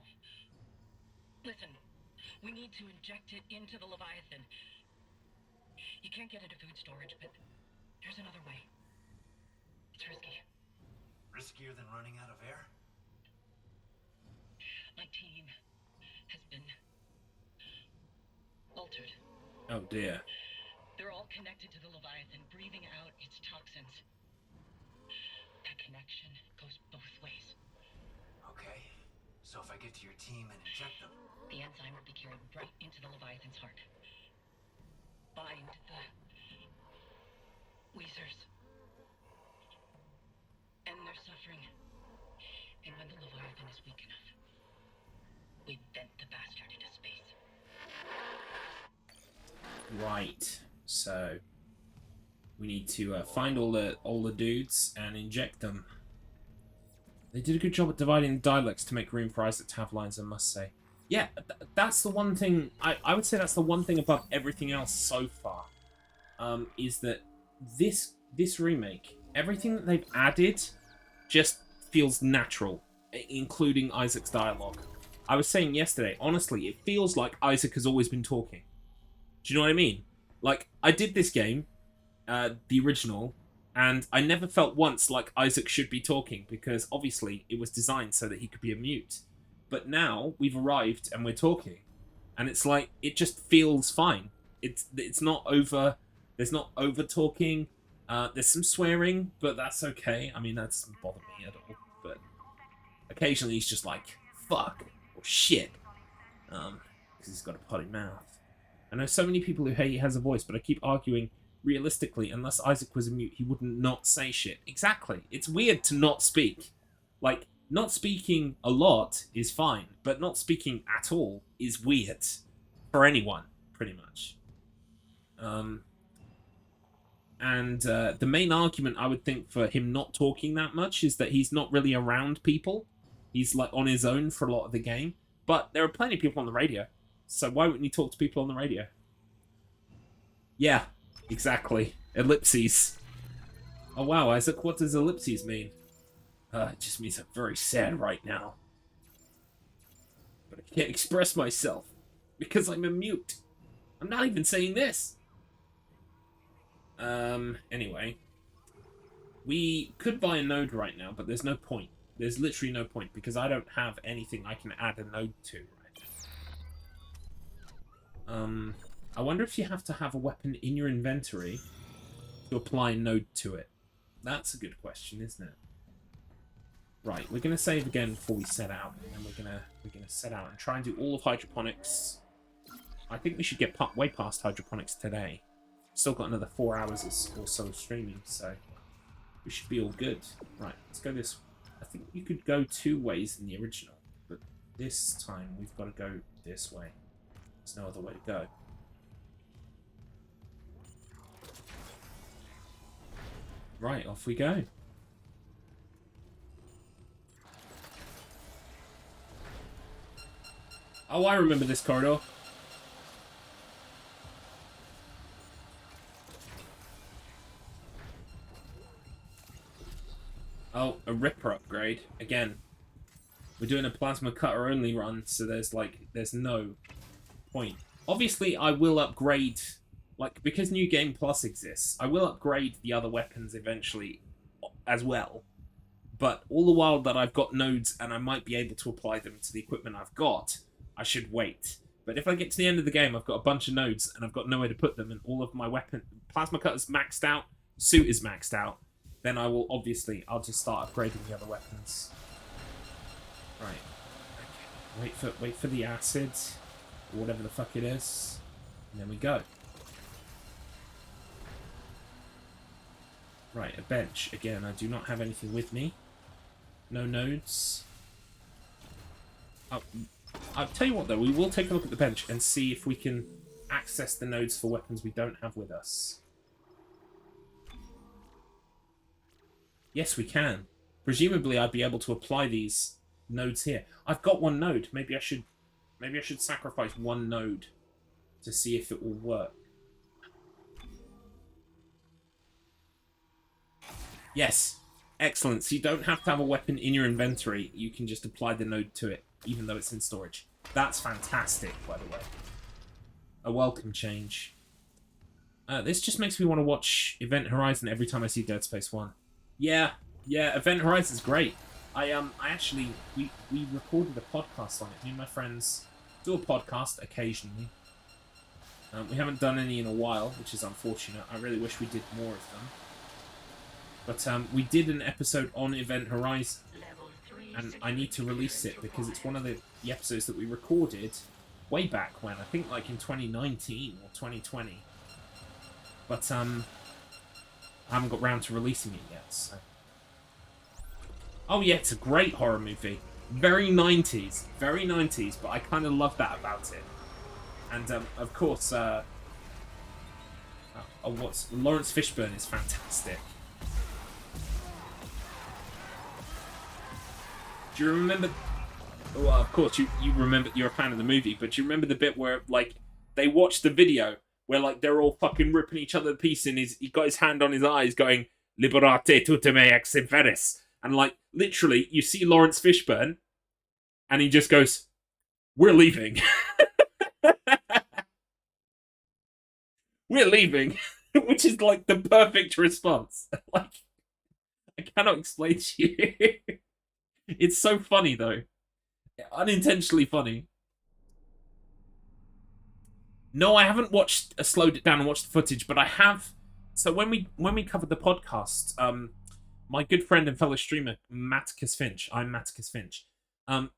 Listen, we need to inject it into the Leviathan. You can't get into food storage, but there's another way. It's risky. Riskier than running out of air? My team has been altered. Oh dear. They're all connected to the Leviathan, breathing out its toxins. That connection goes both ways. Okay. So if I get to your team and inject them... The enzyme will be carried right into the Leviathan's heart. Bind the Weezers. End their suffering. And when the Leviathan is weak enough, we vent the bastard into space. Right. So we need to find all the dudes and inject them. They did a good job at dividing the dialects to make room for Isaac to have lines, I must say. Yeah, that's the one thing, I would say that's the one thing above everything else so far, is that this remake, everything that they've added just feels natural, including Isaac's dialogue. I was saying yesterday, honestly, it feels like Isaac has always been talking. Do you know what I mean? Like, I did this game, the original, and I never felt once like Isaac should be talking, because obviously it was designed so that he could be a mute. But now we've arrived and we're talking, and it's like it just feels fine. It's not over. There's not over talking. There's some swearing, but that's okay. I mean, that doesn't bother me at all. But occasionally he's just like fuck or shit, because he's got a potty mouth. I know so many people who hate he has a voice, but I keep arguing. Realistically, unless Isaac was a mute, he would not say shit. Exactly. It's weird to not speak. Like, not speaking a lot is fine, but not speaking at all is weird. For anyone, pretty much. The main argument I would think for him not talking that much is that he's not really around people. He's like on his own for a lot of the game. But there are plenty of people on the radio. So why wouldn't he talk to people on the radio? Yeah. Exactly. Ellipses. Oh wow, Isaac, what does ellipses mean? It just means I'm very sad right now. But I can't express myself, because I'm a mute. I'm not even saying this. Anyway. We could buy a node right now, but there's no point. There's literally no point, because I don't have anything I can add a node to right now. I wonder if you have to have a weapon in your inventory to apply a node to it. That's a good question, isn't it? Right, we're gonna save again before we set out, and then we're gonna set out and try and do all of hydroponics. I think we should get way past hydroponics today. Still got another 4 hours or so of streaming, so we should be all good. Right, let's go this. I think you could go 2 ways in the original, but this time we've got to go this way. There's no other way to go. Right, off we go. Oh, I remember this corridor. Oh, a Ripper upgrade. Again, we're doing a plasma cutter only run, so there's no point. Obviously, I will upgrade, like, because New Game Plus exists, I will upgrade the other weapons eventually as well. But all the while that I've got nodes and I might be able to apply them to the equipment I've got, I should wait. But if I get to the end of the game, I've got a bunch of nodes and I've got nowhere to put them, and all of my plasma cutter's maxed out, suit is maxed out, then I will I'll just start upgrading the other weapons. Right. Okay. Wait for the acid, or whatever the fuck it is, and then we go. Right, a bench. Again, I do not have anything with me. No nodes. I'll tell you what, though, we will take a look at the bench and see if we can access the nodes for weapons we don't have with us. Yes, we can. Presumably, I'd be able to apply these nodes here. I've got 1 node. Maybe I should sacrifice 1 node to see if it will work. Yes. Excellent. So you don't have to have a weapon in your inventory. You can just apply the node to it, even though it's in storage. That's fantastic, by the way. A welcome change. This just makes me want to watch Event Horizon every time I see Dead Space 1. Yeah, Event Horizon's great. We recorded a podcast on it. Me and my friends do a podcast occasionally. We haven't done any in a while, which is unfortunate. I really wish we did more of them. But we did an episode on Event Horizon, and I need to release it because it's one of the episodes that we recorded way back when, I think like in 2019 or 2020. But I haven't got round to releasing it yet, so... Oh yeah, it's a great horror movie. Very 90s, but I kind of love that about it. And of course, Lawrence Fishburne is fantastic. Do you remember... Well, of course, you remember... You're a fan of the movie, but do you remember the bit where, like, they watched the video where, like, they're all fucking ripping each other to pieces, and he got his hand on his eyes going, Liberate tutte me ex inferis. And, like, literally, you see Lawrence Fishburne, and he just goes, we're leaving. We're leaving. Which is, like, the perfect response. Like, I cannot explain to you. It's so funny, though. Unintentionally funny. No, I haven't slowed it down and watched the footage, but I have... So when we covered the podcast, my good friend and fellow streamer, Matticus Finch, I'm Matticus Finch,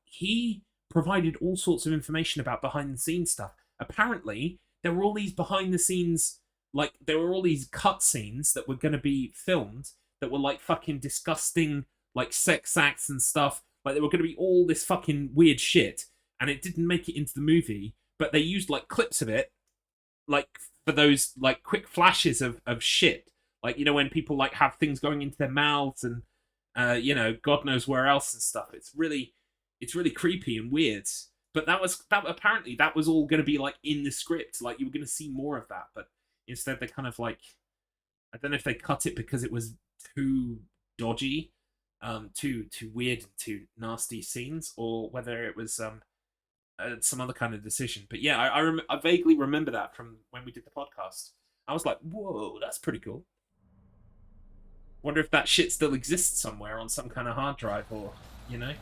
he provided all sorts of information about behind-the-scenes stuff. Apparently, there were all these behind-the-scenes... Like, there were all these cutscenes that were going to be filmed that were, like, fucking disgusting... like sex acts and stuff, like there were going to be all this fucking weird shit, and it didn't make it into the movie, but they used like clips of it, like for those like quick flashes of shit, like, you know, when people like have things going into their mouths and you know, God knows where else and stuff. It's really creepy and weird. But apparently that was all going to be like in the script, like you were going to see more of that, but instead they kind of like, I don't know if they cut it because it was too dodgy, too weird, too nasty scenes, or whether it was some other kind of decision. But yeah, I vaguely remember that from when we did the podcast. I was like, whoa, that's pretty cool. Wonder if that shit still exists somewhere on some kind of hard drive, or, you know.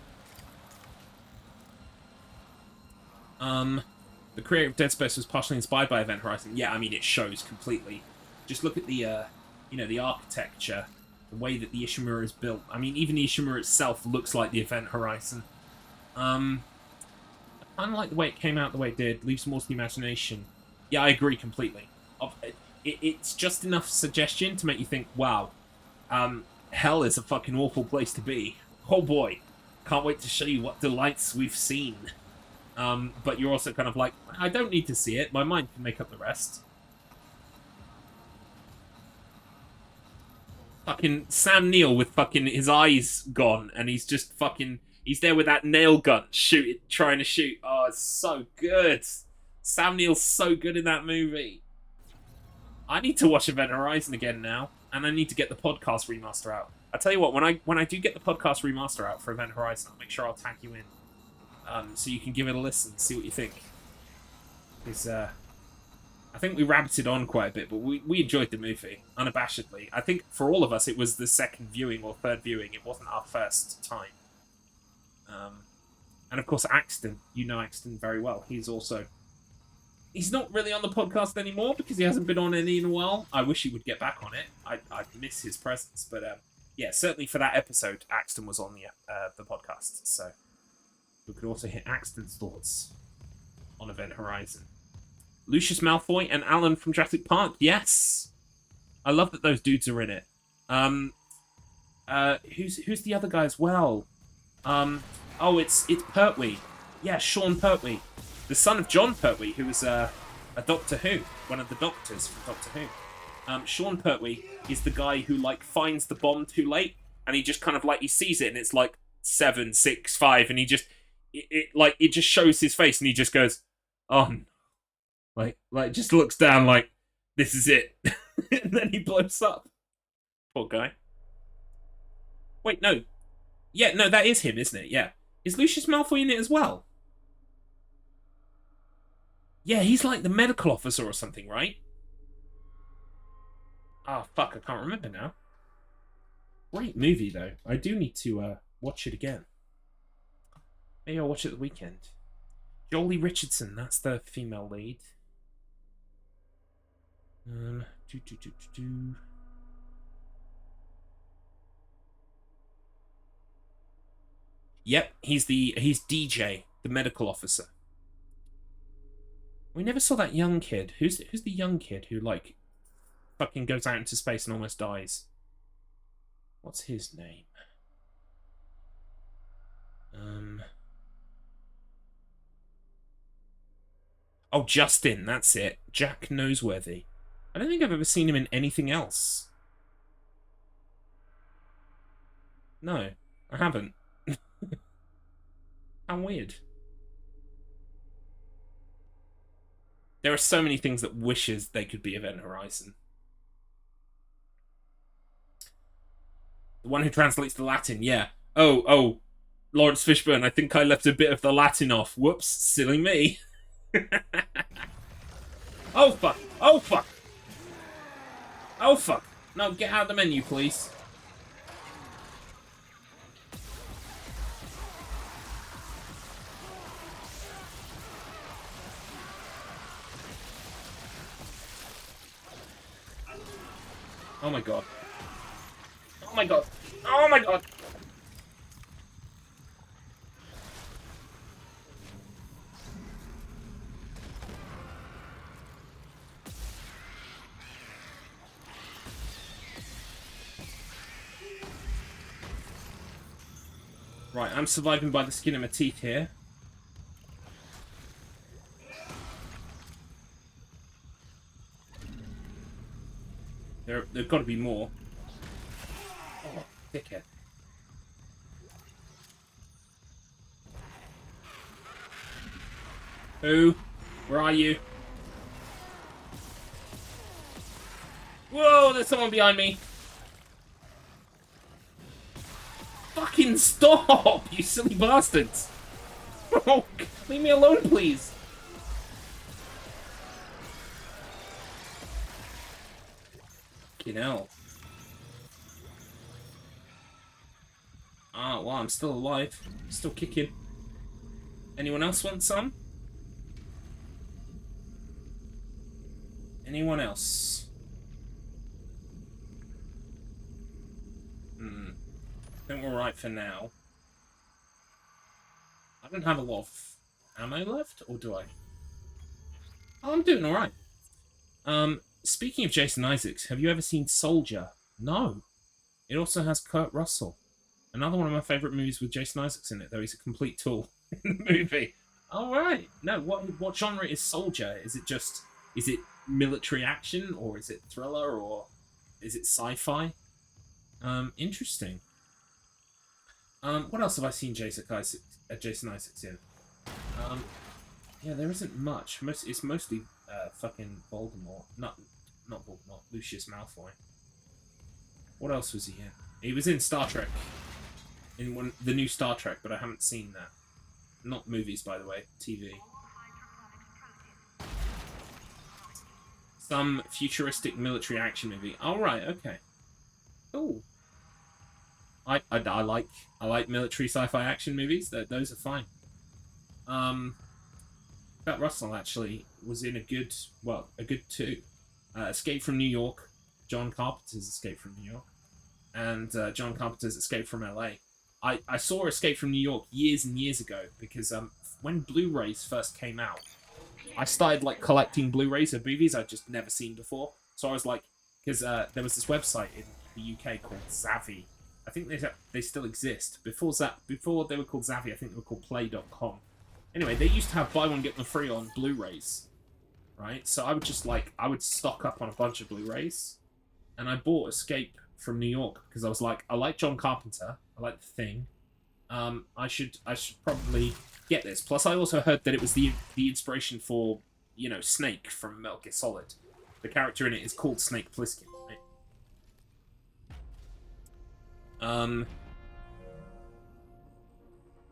The creator of Dead Space was partially inspired by Event Horizon. Yeah, I mean, it shows completely. Just look at the, you know, the architecture, The way that the Ishimura is built. I mean, even the Ishimura itself looks like the Event Horizon. I kind of like the way it came out, the way it did. Leaves more to the imagination. Yeah, I agree completely. It's just enough suggestion to make you think, wow, hell is a fucking awful place to be. Oh boy, can't wait to show you what delights we've seen. But you're also kind of like, I don't need to see it. My mind can make up the rest. Fucking Sam Neill with fucking his eyes gone, and he's just fucking... He's there with that nail gun, trying to shoot. Oh, it's so good. Sam Neill's so good in that movie. I need to watch Event Horizon again now, and I need to get the podcast remaster out. I tell you what, when I do get the podcast remaster out for Event Horizon, I'll make sure I'll tag you in, so you can give it a listen, see what you think. Because I think we rabbited on quite a bit, but we enjoyed the movie unabashedly. I think for all of us, it was the second viewing or third viewing. It wasn't our first time. And of course, Axton. You know Axton very well. He's not really on the podcast anymore because he hasn't been on any in a while. I wish he would get back on it. I miss his presence. But yeah, certainly for that episode, Axton was on the podcast. So we could also hear Axton's thoughts on Event Horizon. Lucius Malfoy and Alan from Jurassic Park. Yes! I love that those dudes are in it. Who's the other guy as well? Oh, it's Pertwee. Yeah, Sean Pertwee. The son of John Pertwee, who was a Doctor Who. One of the doctors from Doctor Who. Sean Pertwee is the guy who, like, finds the bomb too late, and he just kind of, like, he sees it, and it's, like, 7, 6, 5, and he just... It just shows his face, and he just goes, oh, no. Like, just looks down like, this is it. And then he blows up. Poor guy. Wait, no. Yeah, no, that is him, isn't it? Yeah. Is Lucius Malfoy in it as well? Yeah, he's like the medical officer or something, right? Oh, fuck, I can't remember now. Great movie, though. I do need to watch it again. Maybe I'll watch it the weekend. Jolie Richardson, that's the female lead. Yep, he's DJ, the medical officer. We never saw that young kid. Who's the young kid who, like, fucking goes out into space and almost dies? What's his name? Oh, Justin, that's it. Jack Noseworthy. I don't think I've ever seen him in anything else. No, I haven't. How weird. There are so many things that wishes they could be Event Horizon. The one who translates the Latin, yeah. Oh, Lawrence Fishburne, I think I left a bit of the Latin off. Whoops, silly me. Oh, fuck. Oh, fuck. Oh, fuck. No, get out of the menu, please. Oh my god. Oh my god. Oh my god. Right, I'm surviving by the skin of my teeth here. There've got to be more. Oh, dickhead. Who? Where are you? Whoa, there's someone behind me. Fucking stop, you silly bastards. Oh, leave me alone, please. Fucking hell. Ah, well, I'm still alive. Still kicking. Anyone else want some? Anyone else? I think we're alright for now. I don't have a lot of ammo left, or do I? Oh, I'm doing alright. Speaking of Jason Isaacs, have you ever seen Soldier? No. It also has Kurt Russell. Another one of my favourite movies with Jason Isaacs in it, though he's a complete tool in the movie. Alright. No, what genre is Soldier? Is it military action, or is it thriller, or is it sci-fi? Interesting. What else have I seen Jason Isaacs in? Yeah, there isn't much. It's mostly fucking Voldemort. Not Voldemort, Lucius Malfoy. What else was he in? He was in Star Trek. In the new Star Trek, but I haven't seen that. Not movies, by the way. TV. Some futuristic military action movie. Alright, okay. Ooh. I like military sci-fi action movies. Those are fine. Kurt Russell actually was in a good two. Escape from New York. John Carpenter's Escape from New York. And John Carpenter's Escape from LA. I saw Escape from New York years and years ago because when Blu-rays first came out, I started like collecting Blu-rays of movies I'd just never seen before. So I was like, because there was this website in the UK called Zavvi. I think they still exist. Before they were called Zavvi, I think they were called Play.com. Anyway, they used to have buy one get one free on Blu-rays, right? So I would stock up on a bunch of Blu-rays, and I bought Escape from New York because I was like, I like John Carpenter, I like The Thing. I should probably get this. Plus, I also heard that it was the inspiration for, you know, Snake from Metal Gear Solid. The character in it is called Snake Plissken, right?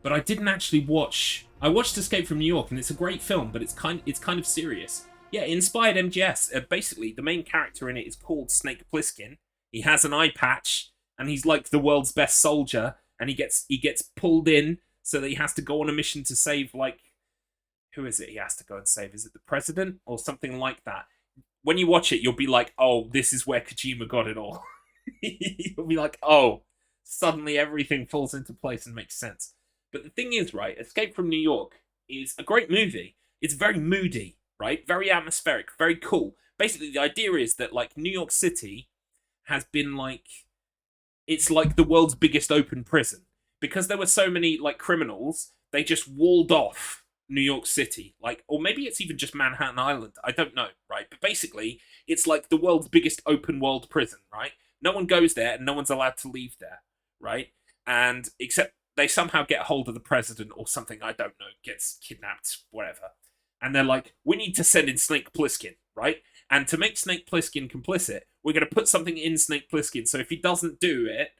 But I didn't actually watch. I watched Escape from New York, and it's a great film, but it's kind of serious. Yeah, it inspired MGS. Basically, the main character in it is called Snake Plissken. He has an eye patch, and he's like the world's best soldier. And he gets pulled in so that he has to go on a mission to save, like, who is it he has to go and save? Is it the president or something like that? When you watch it, you'll be like, oh, this is where Kojima got it all. You'll be like, oh, suddenly everything falls into place and makes sense. But the thing is, right, Escape from New York is a great movie. It's very moody, right? Very atmospheric, very cool. Basically, the idea is that, like, New York City has been, like, it's like the world's biggest open prison. Because there were so many, like, criminals, they just walled off New York City. Like, or maybe it's even just Manhattan Island. I don't know, right? But basically, it's like the world's biggest open world prison, right? No one goes there and no one's allowed to leave there, right? And except they somehow get a hold of the president or something, I don't know, gets kidnapped, whatever. And they're like, we need to send in Snake Plissken, right? And to make Snake Plissken complicit, we're going to put something in Snake Plissken, so if he doesn't do it,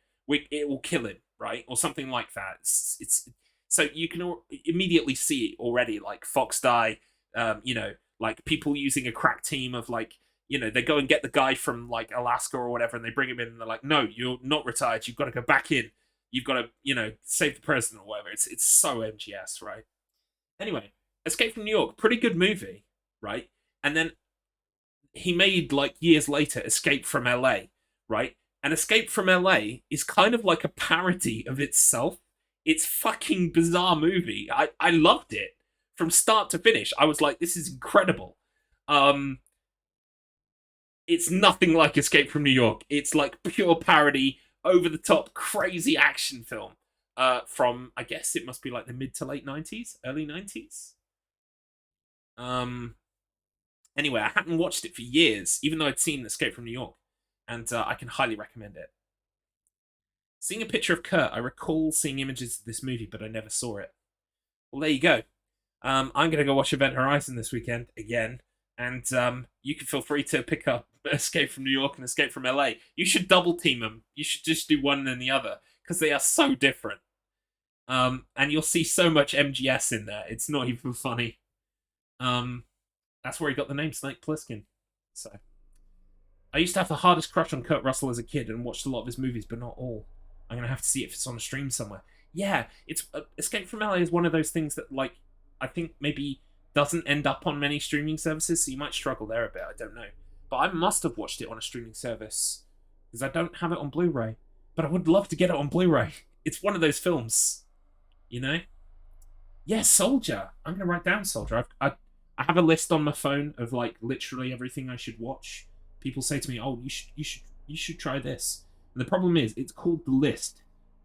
it will kill him, right? Or something like that. It's so you can immediately see it already, like Fox Die, you know, like people using a crack team of, like, you know, they go and get the guy from, like, Alaska or whatever, and they bring him in, and they're like, no, you're not retired, you've got to go back in. You've got to, you know, save the president or whatever. It's so MGS, right? Anyway, Escape from New York, pretty good movie, right? And then he made, like, years later, Escape from LA, right? And Escape from LA is kind of like a parody of itself. It's fucking bizarre movie. I loved it. From start to finish, I was like, this is incredible. It's nothing like Escape from New York. It's like pure parody, over-the-top, crazy action film. From, I guess it must be like the mid to late 90s? Early 90s? Anyway, I hadn't watched it for years, even though I'd seen Escape from New York. And I can highly recommend it. Seeing a picture of Kurt, I recall seeing images of this movie, but I never saw it. Well, there you go. I'm going to go watch Event Horizon this weekend, again. And you can feel free to pick up Escape from New York and Escape from LA. You should double team them. You should just do one and the other, because they are so different. And you'll see so much MGS in there. It's not even funny. That's where he got the name Snake Plissken. So, I used to have the hardest crush on Kurt Russell as a kid and watched a lot of his movies, but not all. I'm going to have to see it if it's on a stream somewhere. Yeah, it's Escape from LA is one of those things that, like, I think maybe doesn't end up on many streaming services, so you might struggle there a bit, I don't know. But I must have watched it on a streaming service, because I don't have it on Blu-ray. but I would love to get it on Blu-ray. It's one of those films, you know? Yeah, Soldier. I'm gonna write down Soldier. I have a list on my phone of like literally everything I should watch. People say to me, "Oh, you should try this." And the problem is, it's called The List,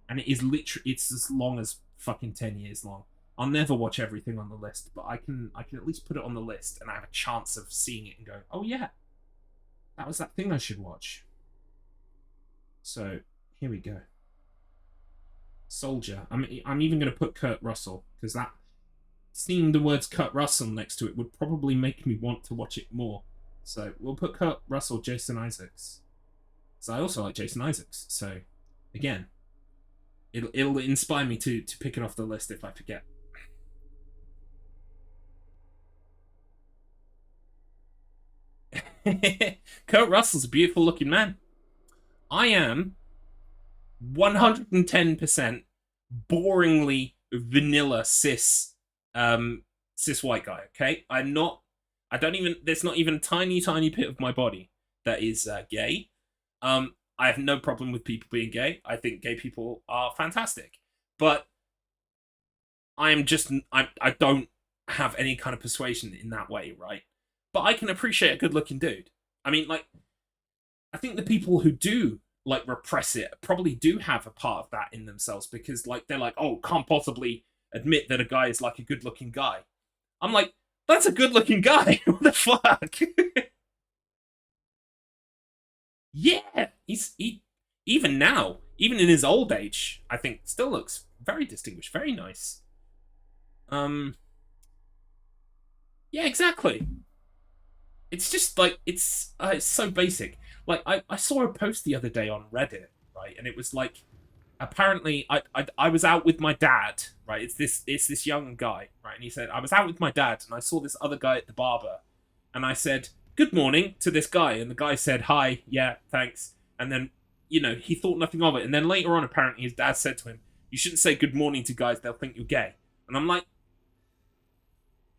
and it is literally it's as long as fucking 10 years long. I'll never watch everything on the list, but I can at least put it on the list, and I have a chance of seeing it and going, "Oh yeah, that was that thing I should watch." So here we go. Soldier. I'm even going to put Kurt Russell, because that seeing the words Kurt Russell next to it would probably make me want to watch it more. So we'll put Kurt Russell, Jason Isaacs. So I also like Jason Isaacs. So again, it'll inspire me to pick it off the list if I forget. Kurt Russell's a beautiful looking man. I am 110% boringly vanilla cis white guy, okay? There's not even a tiny bit of my body that is gay. I have no problem with people being gay. I think gay people are fantastic. But I don't have any kind of persuasion in that way, right? But I can appreciate a good-looking dude. I mean, like, I think the people who do like repress it probably do have a part of that in themselves, because like they're like, oh, can't possibly admit that a guy is like a good looking guy. I'm like, that's a good looking guy. What the fuck? Yeah, he even now, even in his old age, I think still looks very distinguished, very nice. Yeah, exactly. It's just like it's so basic. Like I saw a post the other day on Reddit, right, and it was like, apparently I was out with my dad, right. It's this young guy, right, and he said, I was out with my dad and I saw this other guy at the barber, and I said good morning to this guy, and the guy said hi, yeah, thanks, and then he thought nothing of it, and then later on apparently his dad said to him, you shouldn't say good morning to guys, they'll think you're gay. And I'm like,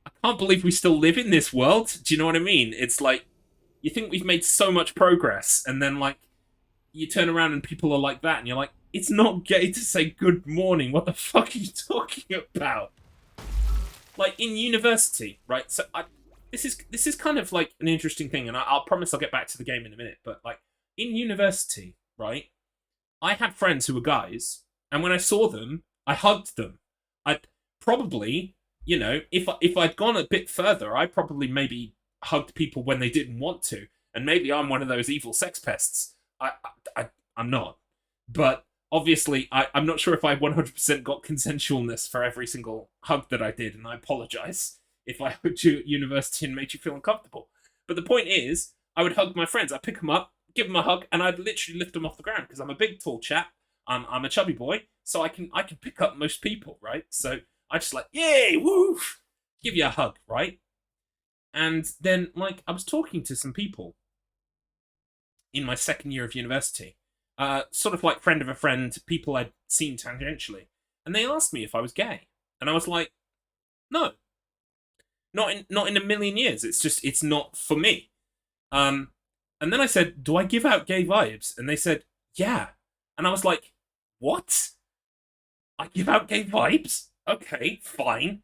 I can't believe we still live in this world. Do you know what I mean? It's like, you think we've made so much progress, and then like you turn around and people are like that, and you're like, it's not gay to say good morning. What the fuck are you talking about? Like in university, right? So this is kind of like an interesting thing, and I'll promise I'll get back to the game in a minute. But like in university, right? I had friends who were guys, and when I saw them, I hugged them. I'd probably, if I'd gone a bit further, I probably maybe hugged people when they didn't want to, and maybe I'm one of those evil sex pests. I'm not, but obviously I'm not sure if I 100% got consensualness for every single hug that I did, and I apologize if I hugged you at university and made you feel uncomfortable. But the point is, I would hug my friends. I'd pick them up, give them a hug, and I'd literally lift them off the ground, because I'm a big, tall chap. I'm a chubby boy, so I can pick up most people, right? So I just like, yay, woo, give you a hug, right? And then, like, I was talking to some people in my second year of university, sort of like friend of a friend, people I'd seen tangentially, and they asked me if I was gay, and I was like, no, not in a million years. It's not for me. And then I said, do I give out gay vibes? And they said, yeah. And I was like, what? I give out gay vibes? Okay, fine.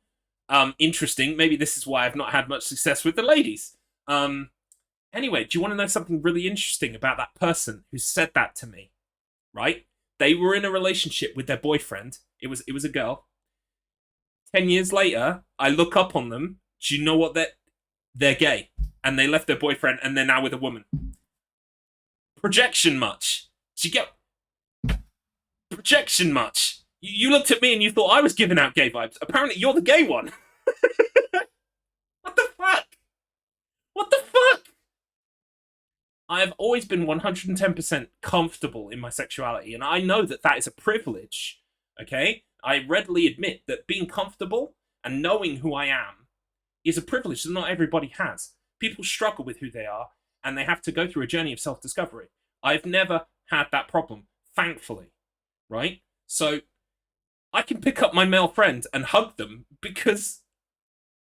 Interesting. Maybe this is why I've not had much success with the ladies. Anyway, do you want to know something really interesting about that person who said that to me? Right? They were in a relationship with their boyfriend. It was a girl. 10 years later, I look up on them. Do you know what they're gay? And they left their boyfriend and they're now with a woman. Projection much? Do you get projection much? You looked at me and you thought I was giving out gay vibes. Apparently you're the gay one. What the fuck? What the fuck? I have always been 110% comfortable in my sexuality, and I know that that is a privilege, okay? I readily admit that being comfortable and knowing who I am is a privilege that not everybody has. People struggle with who they are, and they have to go through a journey of self-discovery. I've never had that problem, thankfully, right? So I can pick up my male friend and hug them because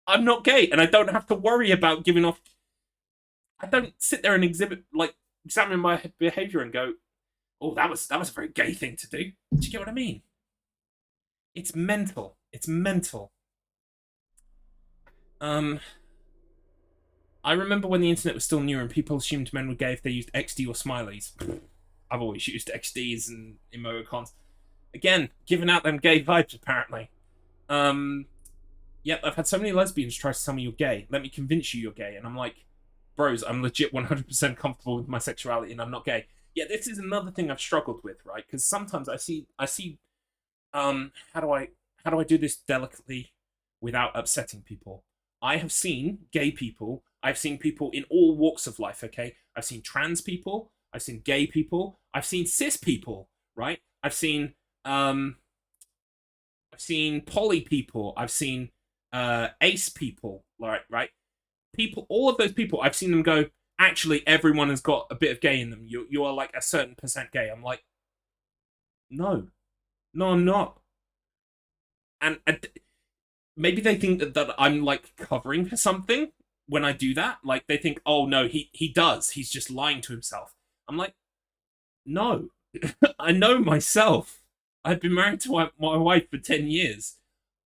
I'm not gay, and I don't have to worry about giving off. I don't sit there and examine my behavior and go, Oh, that was a very gay thing to do. Do you get what I mean? It's mental. It's mental. I remember when the internet was still new and people assumed men were gay if they used XD or smileys. I've always used XDs and emoticons. Again, giving out them gay vibes, apparently. Yep, I've had so many lesbians try to tell me you're gay. Let me convince you you're gay. And I'm like, bros, I'm legit 100% comfortable with my sexuality and I'm not gay. Yeah, this is another thing I've struggled with, right? Because sometimes I see, how do I do this delicately without upsetting people? I have seen gay people. I've seen people in all walks of life, okay? I've seen trans people. I've seen gay people. I've seen cis people, right? I've seen poly people. I've seen ace people, right? People, all of those people, I've seen them go, actually, everyone has got a bit of gay in them. You are like a certain percent gay. I'm like, no, I'm not. And maybe they think that I'm like covering for something when I do that. Like they think, oh no, he does. He's just lying to himself. I'm like, no, I know myself. I've been married to my wife for 10 years.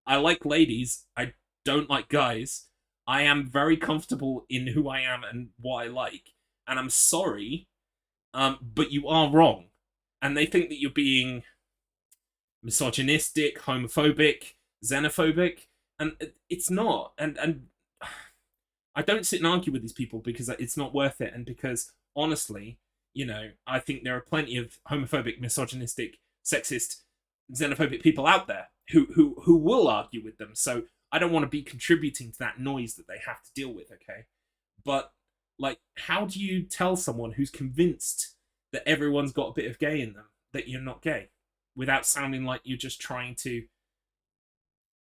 I like ladies. I don't like guys. I am very comfortable in who I am and what I like. And I'm sorry, but you are wrong. And they think that you're being misogynistic, homophobic, xenophobic, and it's not. And I don't sit and argue with these people because it's not worth it, and because honestly, you know, I think there are plenty of homophobic, misogynistic, sexist, xenophobic people out there who will argue with them. So I don't want to be contributing to that noise that they have to deal with, okay? But like, how do you tell someone who's convinced that everyone's got a bit of gay in them that you're not gay, without sounding like you're just trying to...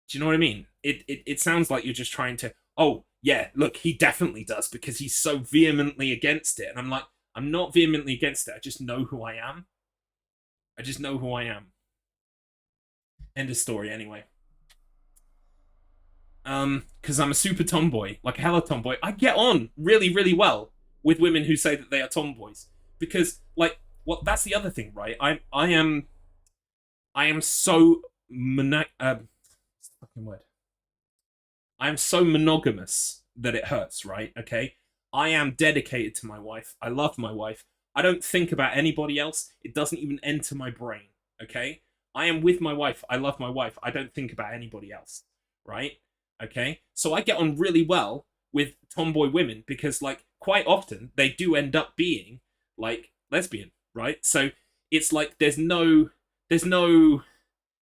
Do you know what I mean? It sounds like you're just trying to, oh, yeah, look, he definitely does because he's so vehemently against it. And I'm like, I'm not vehemently against it. I just know who I am. I just know who I am. End of story, anyway. Because I'm a super tomboy, like a hella tomboy. I get on really, really well with women who say that they are tomboys. Because, like, well, that's the other thing, right? I am so fucking word. I am so monogamous that it hurts, right? Okay? I am dedicated to my wife. I love my wife. I don't think about anybody else. It doesn't even enter my brain, okay? I am with my wife. I love my wife. I don't think about anybody else, right? Okay? So I get on really well with tomboy women because, like, quite often they do end up being, like, lesbian, right? So it's like there's no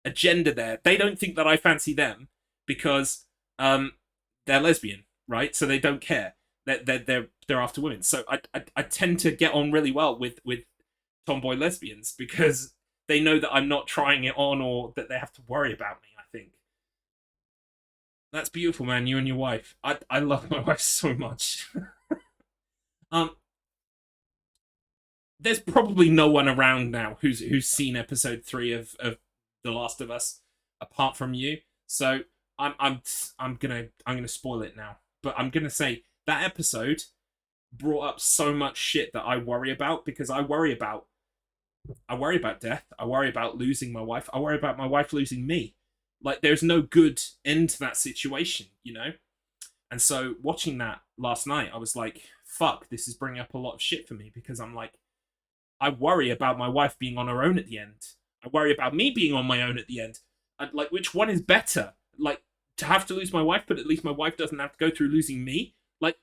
agenda there. They don't think that I fancy them because they're lesbian, right? So they don't care. They're after women. So I tend to get on really well with tomboy lesbians because they know that I'm not trying it on or that they have to worry about me, I think. That's beautiful, man. You and your wife. I love my wife so much. There's probably no one around now who's seen episode 3 of The Last of Us apart from you. So I'm gonna spoil it now. But I'm gonna say that episode brought up so much shit that I worry about because I worry about death. I worry about losing my wife. I worry about my wife losing me. Like, there's no good end to that situation, you know? And so watching that last night, I was like, fuck, this is bringing up a lot of shit for me because I'm like, I worry about my wife being on her own at the end. I worry about me being on my own at the end. And, like, which one is better? Like, to have to lose my wife, but at least my wife doesn't have to go through losing me? Like,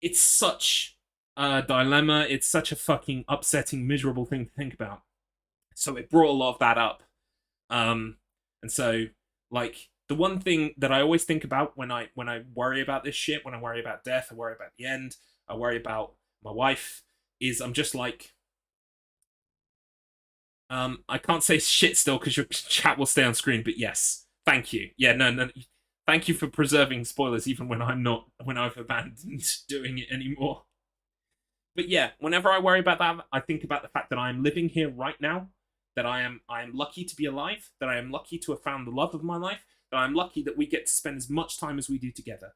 it's such a dilemma. It's such a fucking upsetting, miserable thing to think about. So it brought a lot of that up. And so, like, the one thing that I always think about when I worry about this shit, when I worry about death, I worry about the end, I worry about my wife, is I'm just like, I can't say shit still because your chat will stay on screen, but yes, thank you. Yeah, no, thank you for preserving spoilers even when I've abandoned doing it anymore. But yeah, whenever I worry about that, I think about the fact that I am living here right now, that I am lucky to be alive, that I am lucky to have found the love of my life, that I'm lucky that we get to spend as much time as we do together.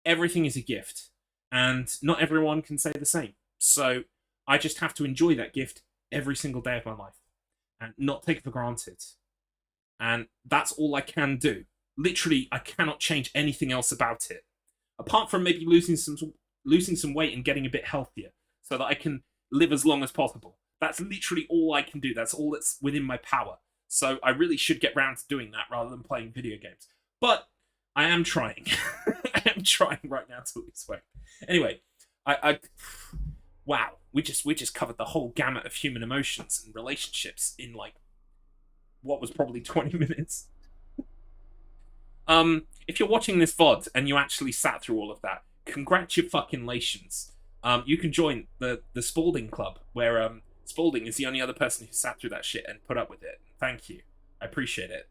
Everything is a gift, and not everyone can say the same. So I just have to enjoy that gift every single day of my life and not take it for granted. And that's all I can do. Literally, I cannot change anything else about it. Apart from maybe losing some weight and getting a bit healthier so that I can live as long as possible. That's literally all I can do. That's all that's within my power. So I really should get round to doing that rather than playing video games. But I am trying. I am trying right now to lose weight. Anyway, wow, we just covered the whole gamut of human emotions and relationships in like what was probably 20 minutes. If you're watching this VOD and you actually sat through all of that, congratulations. You can join the Spalding Club, where Spalding is the only other person who sat through that shit and put up with it. Thank you. I appreciate it.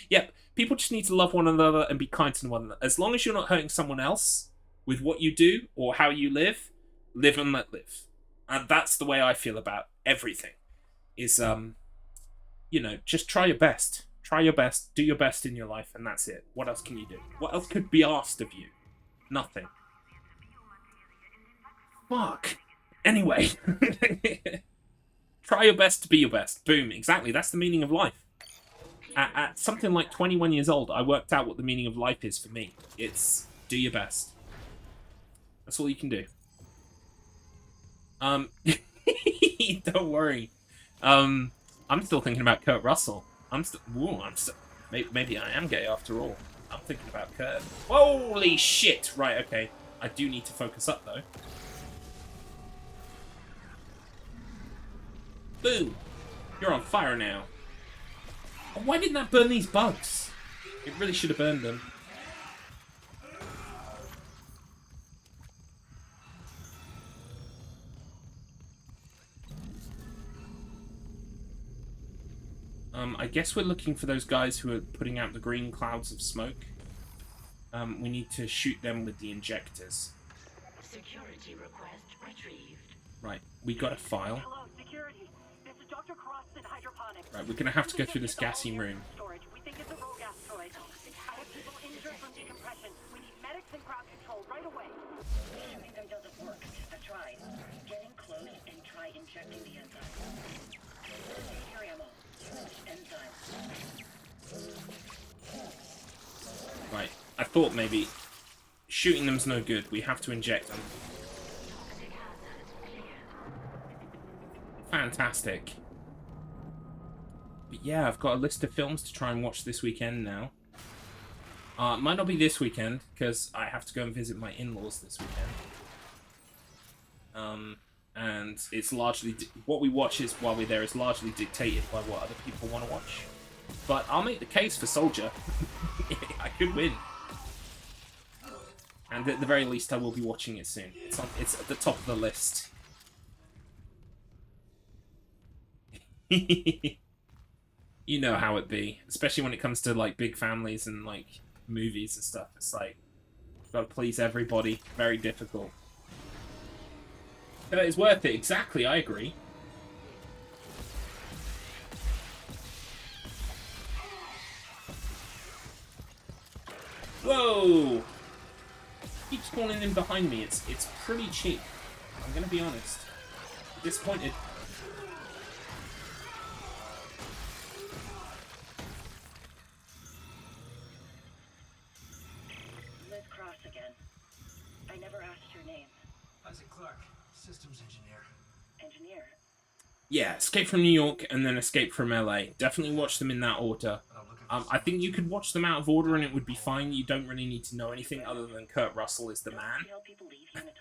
Yep, people just need to love one another and be kind to one another. As long as you're not hurting someone else with what you do or how you live and let live. And that's the way I feel about everything. Is, just try your best. Try your best, do your best in your life, and that's it. What else can you do? What else could be asked of you? Nothing. Fuck. Anyway. Try your best to be your best. Boom. Exactly. That's the meaning of life. At something like 21 years old, I worked out what the meaning of life is for me. It's do your best. That's all you can do. Don't worry. I'm still thinking about Kurt Russell. Maybe I am gay after all. I'm thinking about Kurt. Holy shit! Right, okay. I do need to focus up, though. Boom! You're on fire now. Oh, why didn't that burn these bugs? It really should have burned them. I guess we're looking for those guys who are putting out the green clouds of smoke. We need to shoot them with the injectors. Security request retrieved. Right, we got a file. Hello, security. This is Dr. Cross in hydroponics. Right, we're gonna have to go through this gassy room. Storage. We think it's a rogue asteroid. I have people injured from decompression. We need medics and crowd control right away. Shooting them doesn't work. I've tried. Getting close and try injecting the enzyme. Here ammo. Enzyme. Right, I thought maybe shooting them's no good. We have to inject them. Fantastic. But yeah, I've got a list of films to try and watch this weekend now. It might not be this weekend, because I have to go and visit my in-laws this weekend. And it's largely... what we watch is while we're there is largely dictated by what other people want to watch. But I'll make the case for Soldier. I could win. And at the very least, I will be watching it soon. It's at the top of the list. You know how it be, especially when it comes to like big families and like movies and stuff. It's like gotta please everybody. Very difficult. But it's worth it. Exactly, I agree. Whoa! Keeps spawning in behind me. It's pretty cheap. I'm gonna be honest. Disappointed. Liz Cross again. I never asked your name. Isaac Clarke, systems engineer. Engineer. Yeah, Escape from New York and then Escape from LA. Definitely watch them in that order. I think you could watch them out of order and it would be fine. You don't really need to know anything other than Kurt Russell is the man.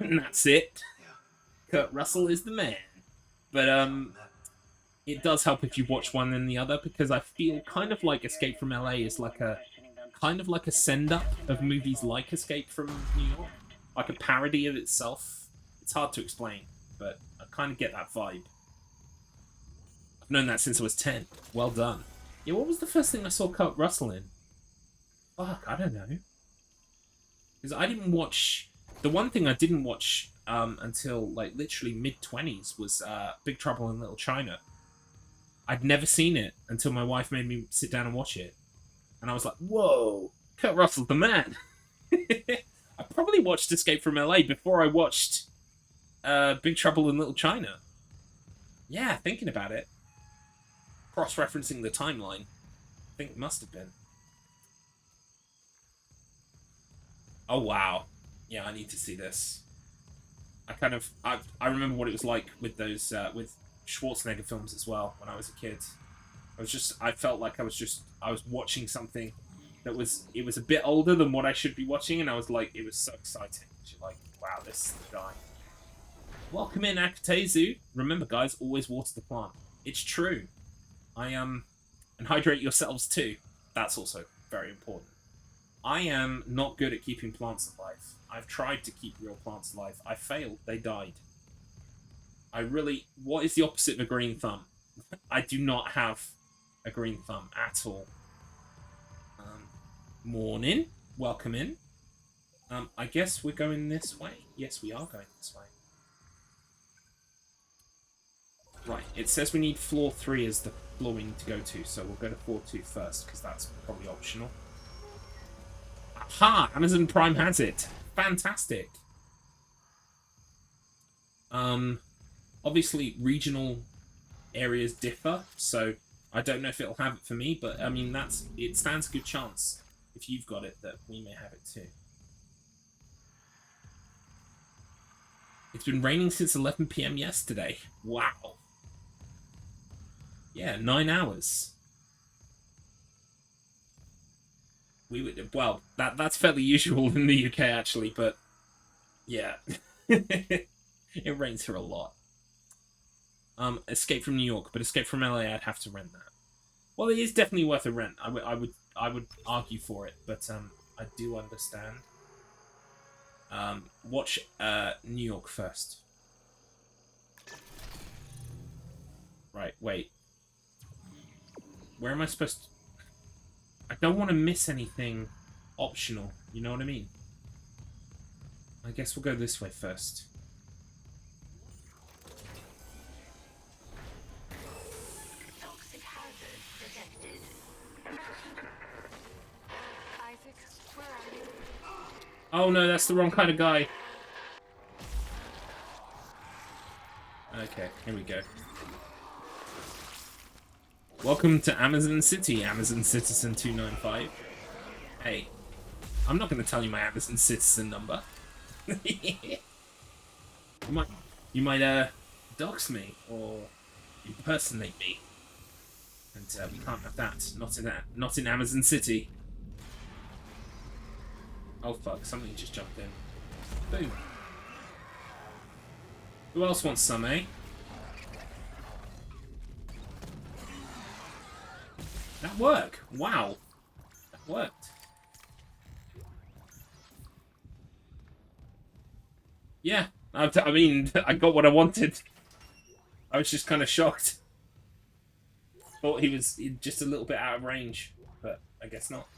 And that's it. Kurt Russell is the man. But, it does help if you watch one and the other, because I feel kind of like Escape from LA is like a... kind of like a send-up of movies like Escape from New York. Like a parody of itself. It's hard to explain, but I kind of get that vibe. I've known that since I was 10. Well done. Yeah, what was the first thing I saw Kurt Russell in? Fuck, I don't know. Because I didn't watch... the one thing I didn't watch until, like, literally mid-20s was Big Trouble in Little China. I'd never seen it until my wife made me sit down and watch it. And I was like, whoa, Kurt Russell's the man. I probably watched Escape from LA before I watched Big Trouble in Little China. Yeah, thinking about it. Cross-referencing the timeline. I think it must have been. Oh, wow. Yeah, I need to see this. I remember what it was like with those, with Schwarzenegger films as well, when I was a kid. I felt like I was watching something that it was a bit older than what I should be watching, and I was like, it was so exciting. You're like, wow, this is the guy. Welcome in, Akatezu. Remember, guys, always water the plant. It's true. And hydrate yourselves too. That's also very important. I am not good at keeping plants alive. I've tried to keep real plants alive. I failed. They died. What is the opposite of a green thumb? I do not have a green thumb at all. Morning. Welcome in. I guess we're going this way. Yes, we are going this way. Right, it says we need floor 3 as the floor we need to go to, so we'll go to floor 2 first, because that's probably optional. Aha! Amazon Prime has it! Fantastic! Obviously, regional areas differ, so I don't know if it'll have it for me, but, I mean, it stands a good chance, if you've got it, that we may have it too. It's been raining since 11 PM yesterday. Wow. Yeah, 9 hours. Well, that's fairly usual in the UK actually, but yeah. It rains here a lot. Escape from New York, but Escape from LA I'd have to rent that. Well, it is definitely worth a rent. I would argue for it, but I do understand. Watch New York first. Right, wait. Where am I supposed to... I don't want to miss anything optional, you know what I mean? I guess we'll go this way first. Toxic hazard detected. Isaac, where are you? Oh no, that's the wrong kind of guy. Okay, here we go. Welcome to Amazon City, Amazon Citizen 295. Hey, I'm not going to tell you my Amazon Citizen number. You might dox me or impersonate me, and we can't have that. Not in Amazon City. Oh fuck! Something just jumped in. Boom. Who else wants some, eh? That worked. Wow. That worked. Yeah. I mean, I got what I wanted. I was just kind of shocked. Thought he was just a little bit out of range, but I guess not.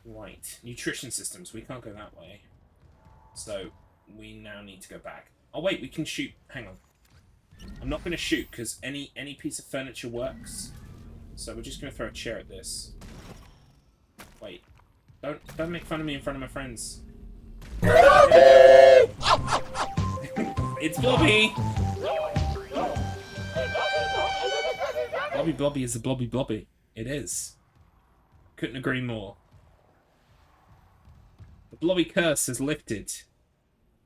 Right. Nutrition systems. We can't go that way. So, we now need to go back. Oh, wait. We can shoot. Hang on. I'm not going to shoot because any piece of furniture works. So we're just going to throw a chair at this. Wait. Don't make fun of me in front of my friends. It's Blobby! Blobby Blobby is a Blobby Blobby. It is. Couldn't agree more. The Blobby curse has lifted.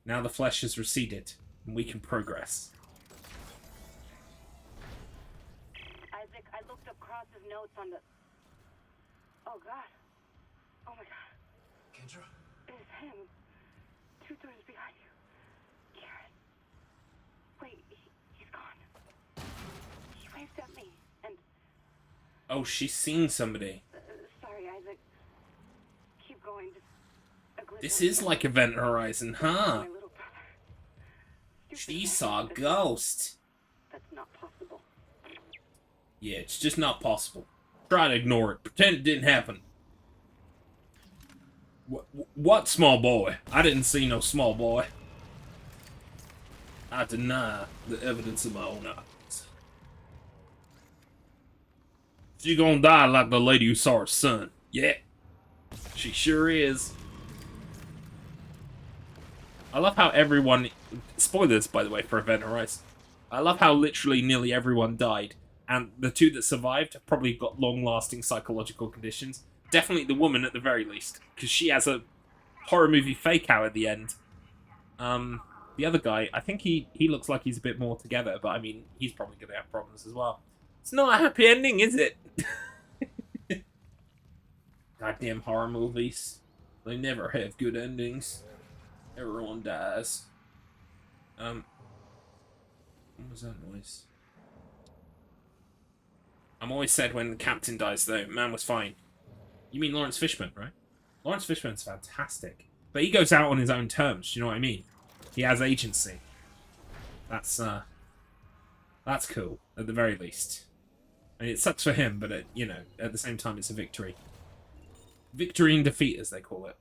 Now the flesh has receded, and we can progress. Isaac, I looked up Cross's notes on the... Oh, God. Oh, my God. Kendra? It's him. 2 doors behind you. Karen. Wait, he's gone. He waved at me, and... Oh, she's seen somebody. Sorry, Isaac. Keep going. Just a glitch. This is like Event Horizon, huh? My little brother. She saw a ghost. That's not possible. Yeah, it's just not possible. Try to ignore it. Pretend it didn't happen. What small boy? I didn't see no small boy. I deny the evidence of my own eyes. She gonna die like the lady who saw her son. Yeah, she sure is. I love how everyone Spoilers, by the way, for Event Horizon. I love how literally nearly everyone died, and the two that survived have probably got long-lasting psychological conditions. Definitely the woman at the very least, because she has a horror movie fake out at the end. The other guy, I think he looks like he's a bit more together, but I mean, he's probably going to have problems as well. It's not a happy ending, is it? Goddamn horror movies. They never have good endings. Everyone dies. What was that noise? I'm always sad when the captain dies, though. Man was fine. You mean Lawrence Fishburne, right? Lawrence Fishburne's fantastic. But he goes out on his own terms, do you know what I mean? He has agency. That's cool, at the very least. I mean, it sucks for him, but, you know, at the same time, it's a victory. Victory in defeat, as they call it.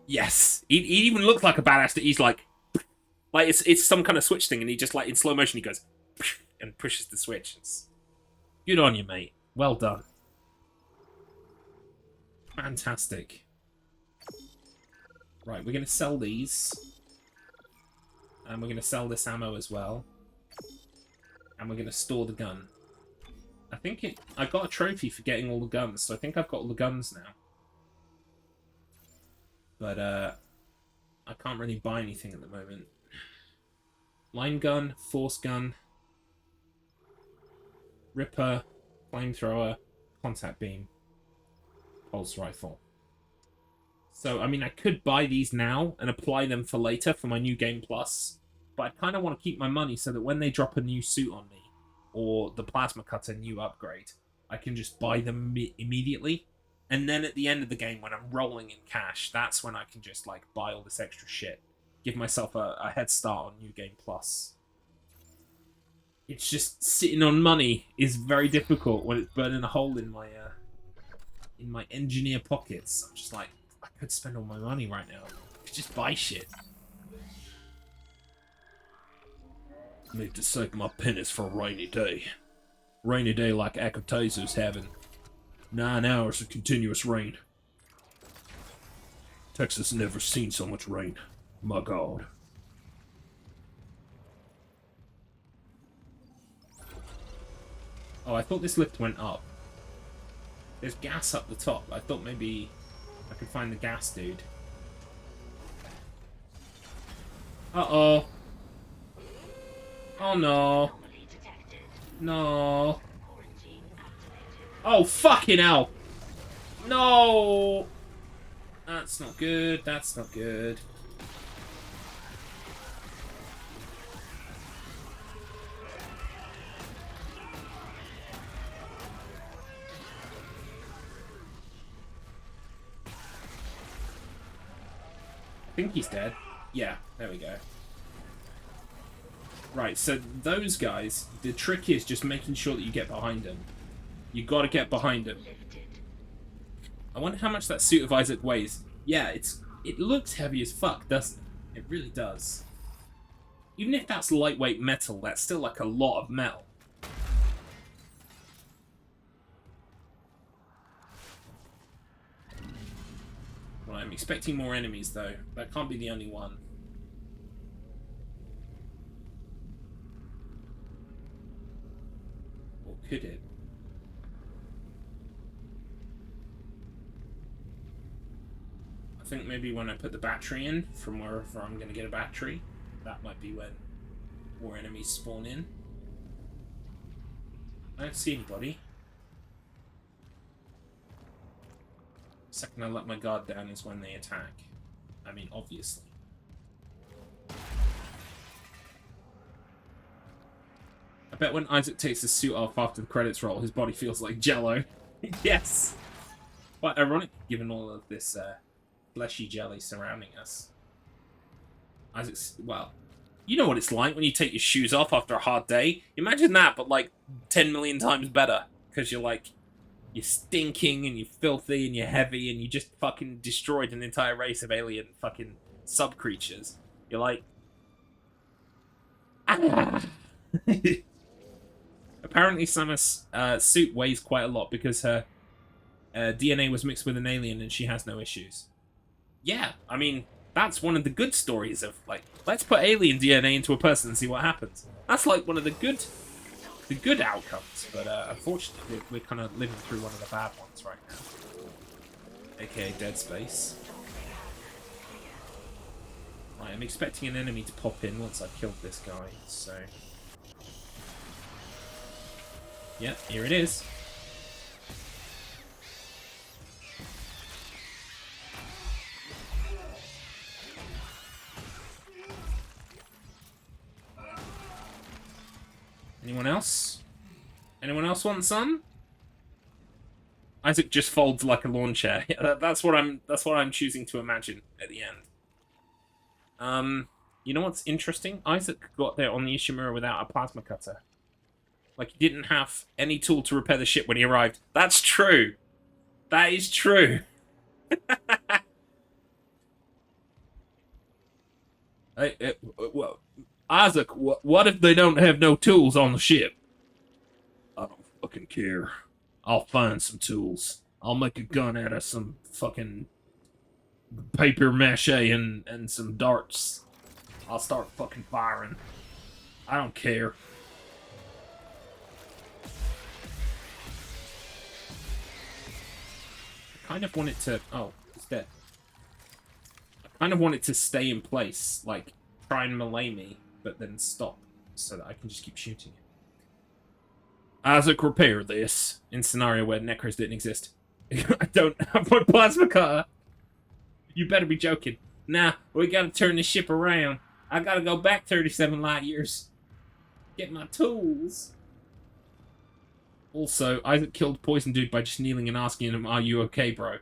Yes! He even looks like a badass. He's like it's some kind of switch thing, and he just, like, in slow motion, he goes and pushes the switch. It's good on you, mate. Well done. Fantastic. Right, we're going to sell these. And we're going to sell this ammo as well. And we're going to store the gun. I got a trophy for getting all the guns, so I think I've got all the guns now. But, I can't really buy anything at the moment. Line gun, force gun, Ripper, flamethrower, contact beam, pulse rifle. So, I mean, I could buy these now and apply them for later for my new Game Plus, but I kind of want to keep my money so that when they drop a new suit on me, or the plasma cutter new upgrade, I can just buy them immediately. And then at the end of the game, when I'm rolling in cash, that's when I can just, like, buy all this extra shit. Give myself a head start on New Game Plus. It's just sitting on money is very difficult when it's burning a hole in my engineer pockets. I'm just like, I could spend all my money right now. I could just buy shit. Need to save my pennies for a rainy day. Rainy day like Akataizu's having. 9 hours of continuous rain. Texas never seen so much rain. My God. Oh, I thought this lift went up. There's gas up the top. I thought maybe I could find the gas dude. Uh-oh. Oh, no. No. Oh, fucking hell. No. That's not good. That's not good. I think he's dead. Yeah, there we go. Right, so those guys, the trick is just making sure that you get behind them. You gotta get behind him. I wonder how much that suit of Isaac weighs. Yeah, it looks heavy as fuck, doesn't it? It really does. Even if that's lightweight metal, that's still like a lot of metal. Right, I'm expecting more enemies though. That can't be the only one. Or could it? I think maybe when I put the battery in, from wherever I'm going to get a battery, that might be when more enemies spawn in. I don't see anybody. Second I let my guard down is when they attack. I mean, obviously. I bet when Isaac takes his suit off after the credits roll, his body feels like Jello. Yes! Quite ironic, given all of this fleshy jelly surrounding us. Isaac's, well, you know what it's like when you take your shoes off after a hard day. Imagine that, but like 10 million times better. Because you're like, you're stinking and you're filthy and you're heavy and you just fucking destroyed an entire race of alien fucking sub-creatures. You're like... Ah. Apparently Summer's suit weighs quite a lot because her DNA was mixed with an alien and she has no issues. yeah, I mean, that's one of the good stories of, like, let's put alien DNA into a person and see what happens. That's, like, one of the good outcomes. But, unfortunately, we're kind of living through one of the bad ones right now. AKA Dead Space. Right, I'm expecting an enemy to pop in once I've killed this guy, so... Yep, here it is. Anyone else? Anyone else want some? Isaac just folds like a lawn chair. Yeah, that's what I'm choosing to imagine at the end. You know what's interesting? Isaac got there on the Fishimura without a plasma cutter. Like, he didn't have any tool to repair the ship when he arrived. That's true. That is true. Well, Isaac, what if they don't have no tools on the ship? I don't fucking care. I'll find some tools. I'll make a gun out of some fucking paper mache and some darts. I'll start fucking firing. I don't care. I kind of want it to... Oh, it's dead. I kind of want it to stay in place. Like, try and melee me, but then stop. So that I can just keep shooting it. Isaac, repair this. In scenario where Necros didn't exist. I don't have my plasma cutter. You better be joking. Nah, we gotta turn this ship around. I gotta go back 37 light years. Get my tools. Also, Isaac killed Poison Dude by just kneeling and asking him, "Are you okay, bro?"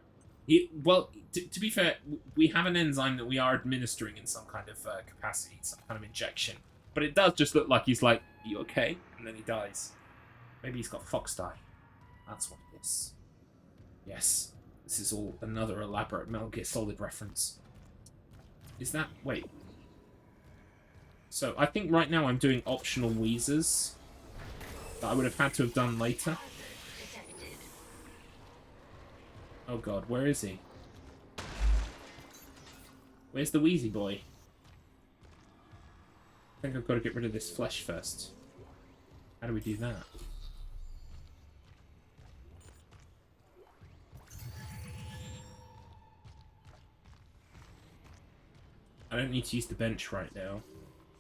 Well, to be fair, we have an enzyme that we are administering in some kind of capacity, some kind of injection. But it does just look like he's like, "Are you okay?" And then he dies. Maybe he's got fox die. That's what it is. Yes. This is all another elaborate Metal Gear Solid reference. Is that... Wait. So, I think right now I'm doing optional Weezers that I would have had to have done later. Oh god, where is he? Where's the Wheezy boy? I think I've got to get rid of this flesh first. How do we do that? I don't need to use the bench right now.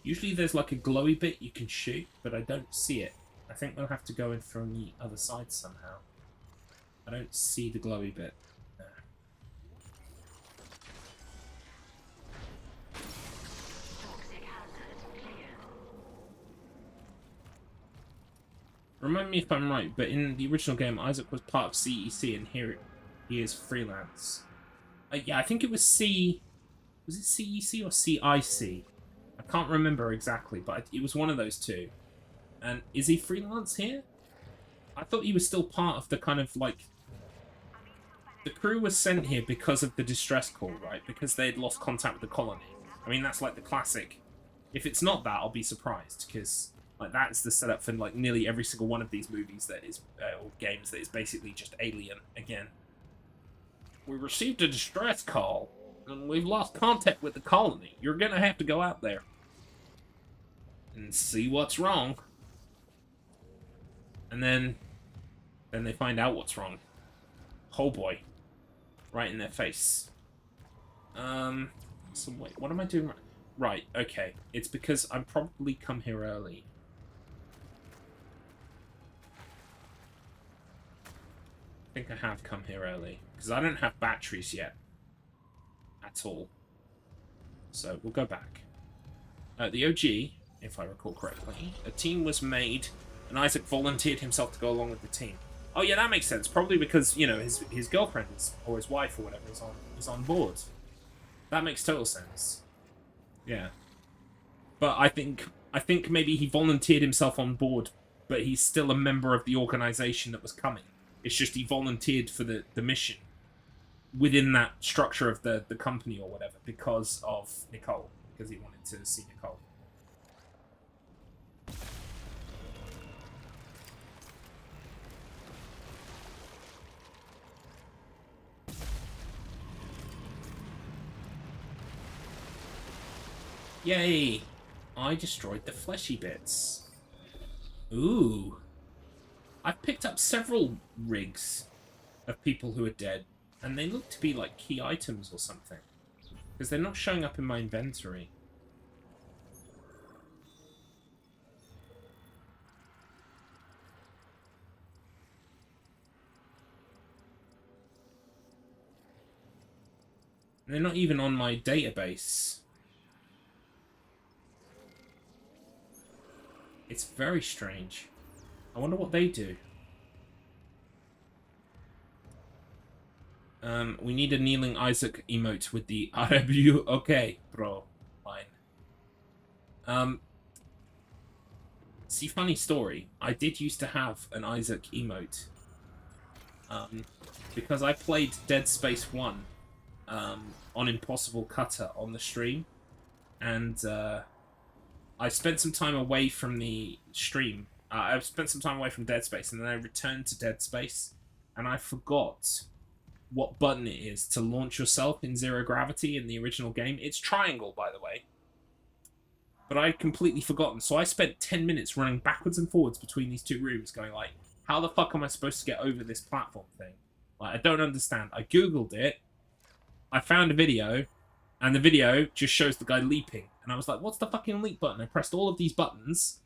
Usually there's like a glowy bit you can shoot, but I don't see it. I think we'll have to go in from the other side somehow. I don't see the glowy bit. No. Remind me if I'm right, but in the original game, Isaac was part of CEC, and here he is freelance. Yeah, I think it was C... Was it CEC or CIC? I can't remember exactly, but it was one of those two. And is he freelance here? I thought he was still part of the kind of, like... The crew was sent here because of the distress call, right? Because they'd lost contact with the colony. I mean, that's like the classic. If it's not that, I'll be surprised, because like that's the setup for like nearly every single one of these movies that is, or games that is basically just Alien again. We received a distress call, and we've lost contact with the colony. You're gonna have to go out there and see what's wrong. And then they find out what's wrong. Oh boy. Right in their face. So wait, what am I doing? Right, okay. It's because I'm probably come here early. I think I have come here early. Because I don't have batteries yet. At all. So, we'll go back. The OG, if I recall correctly, a team was made, and Isaac volunteered himself to go along with the team. Oh yeah, that makes sense. Probably because, you know, his girlfriend is, or his wife or whatever is on board. That makes total sense. Yeah. But I think maybe he volunteered himself on board, but he's still a member of the organization that was coming. It's just he volunteered for the mission within that structure of the company or whatever because of Nicole, because he wanted to see Nicole. Yay! I destroyed the fleshy bits. Ooh. I've picked up several rigs of people who are dead, and they look to be like key items or something. Because they're not showing up in my inventory. They're not even on my database. It's very strange. I wonder what they do. We need a kneeling Isaac emote with the RW okay, bro line. See, funny story. I did used to have an Isaac emote. Because I played Dead Space 1 on Impossible Cutter on the stream. And I spent some time away from the stream. I spent some time away from Dead Space, and then I returned to Dead Space. And I forgot what button it is to launch yourself in Zero Gravity in the original game. It's triangle, by the way. But I had completely forgotten, so I spent 10 minutes running backwards and forwards between these two rooms, going like, how the fuck am I supposed to get over this platform thing? Like, I don't understand. I googled it, I found a video, and the video just shows the guy leaping. And I was like, what's the fucking leap button? I pressed all of these buttons,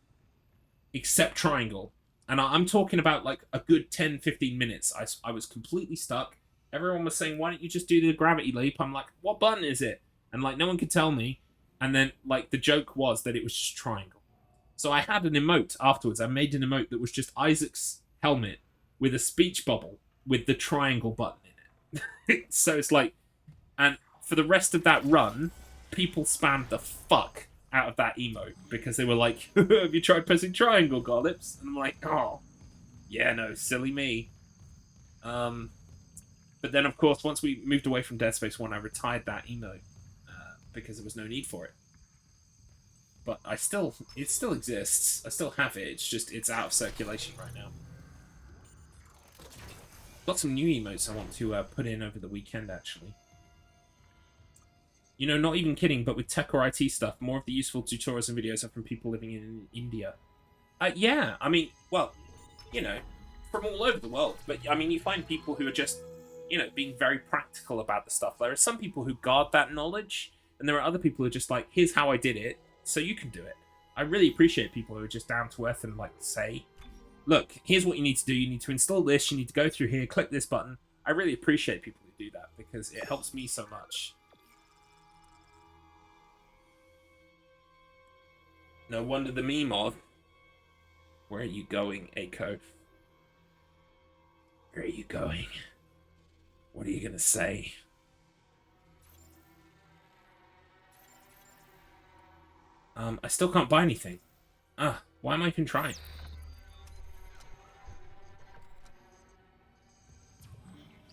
except triangle. And I'm talking about like a good 10-15 minutes. I was completely stuck. Everyone was saying, why don't you just do the gravity leap? I'm like, what button is it? And like, no one could tell me. And then like the joke was that it was just triangle. So I had an emote afterwards. I made an emote that was just Isaac's helmet with a speech bubble with the triangle button in it. So it's like, and for the rest of that run, people spammed the fuck out of that emote because they were like, have you tried pressing triangle, Garlips? And I'm like, oh, yeah, no, silly me. But then, of course, once we moved away from Dead Space 1, I retired that emote because there was no need for it. But it still exists. I still have it. It's just, it's out of circulation right now. Got some new emotes I want to put in over the weekend, actually. You know, not even kidding, but with tech or IT stuff, more of the useful tutorials and videos are from people living in India. Yeah, I mean, well, you know, from all over the world. But, I mean, you find people who are just, you know, being very practical about the stuff. There are some people who guard that knowledge, and there are other people who are just like, here's how I did it, so you can do it. I really appreciate people who are just down to earth and, like, say, look, here's what you need to do. You need to install this, you need to go through here, click this button. I really appreciate people who do that, because it helps me so much. No wonder the meme of, where are you going, Aiko? Where are you going? What are you gonna say? I still can't buy anything. Why am I even trying?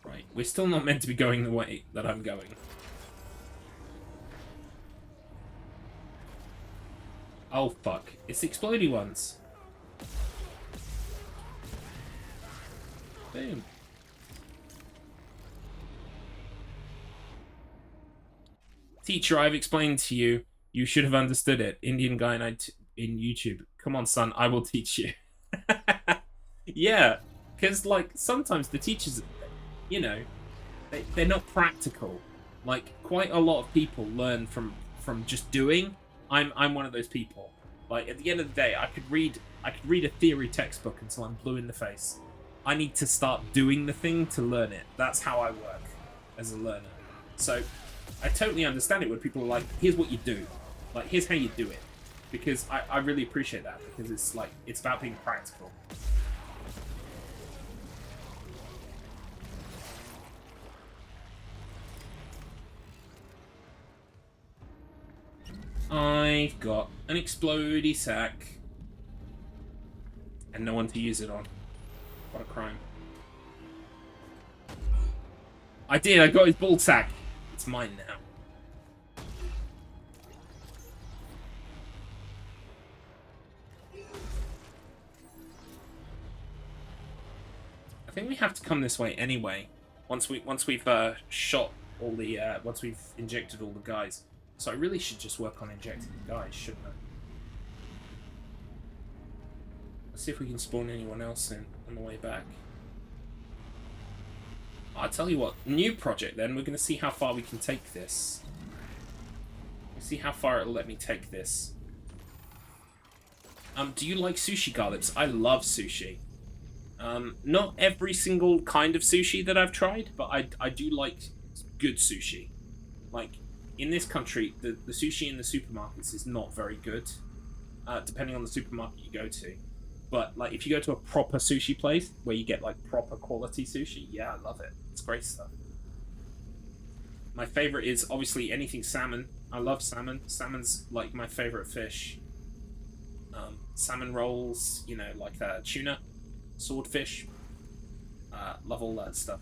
Right, we're still not meant to be going the way that I'm going. Oh fuck, it's the explodey ones. Boom. Teacher, I've explained to you. You should have understood it. Indian guy in YouTube. Come on, son, I will teach you. Yeah, because, like, sometimes the teachers, you know, they're not practical. Like, quite a lot of people learn from just doing. I'm one of those people. Like, at the end of the day, I could read a theory textbook until I'm blue in the face. I need to start doing the thing to learn it. That's how I work as a learner. So, I totally understand it when people are like, here's what you do. Like, here's how you do it. Because I really appreciate that, because it's like, it's about being practical. I've got an explodey sack. And no one to use it on. What a crime. I did, I got his ball sack. It's mine now. I think we have to come this way anyway. Once we've shot all the once we've injected all the guys. So I really should just work on injecting the guys, shouldn't I? Let's see if we can spawn anyone else in on the way back. I'll tell you what, new project then. We're going to see how far we can take this. See how far it'll let me take this. Do you like sushi, Garlips? I love sushi. Not every single kind of sushi that I've tried, but I do like good sushi. Like, in this country, the sushi in the supermarkets is not very good, depending on the supermarket you go to. But, like, if you go to a proper sushi place, where you get, like, proper quality sushi, yeah, I love it. It's great stuff. My favourite is, obviously, anything salmon. I love salmon. Salmon's, like, my favourite fish. Salmon rolls, you know, like tuna, swordfish. Love all that stuff.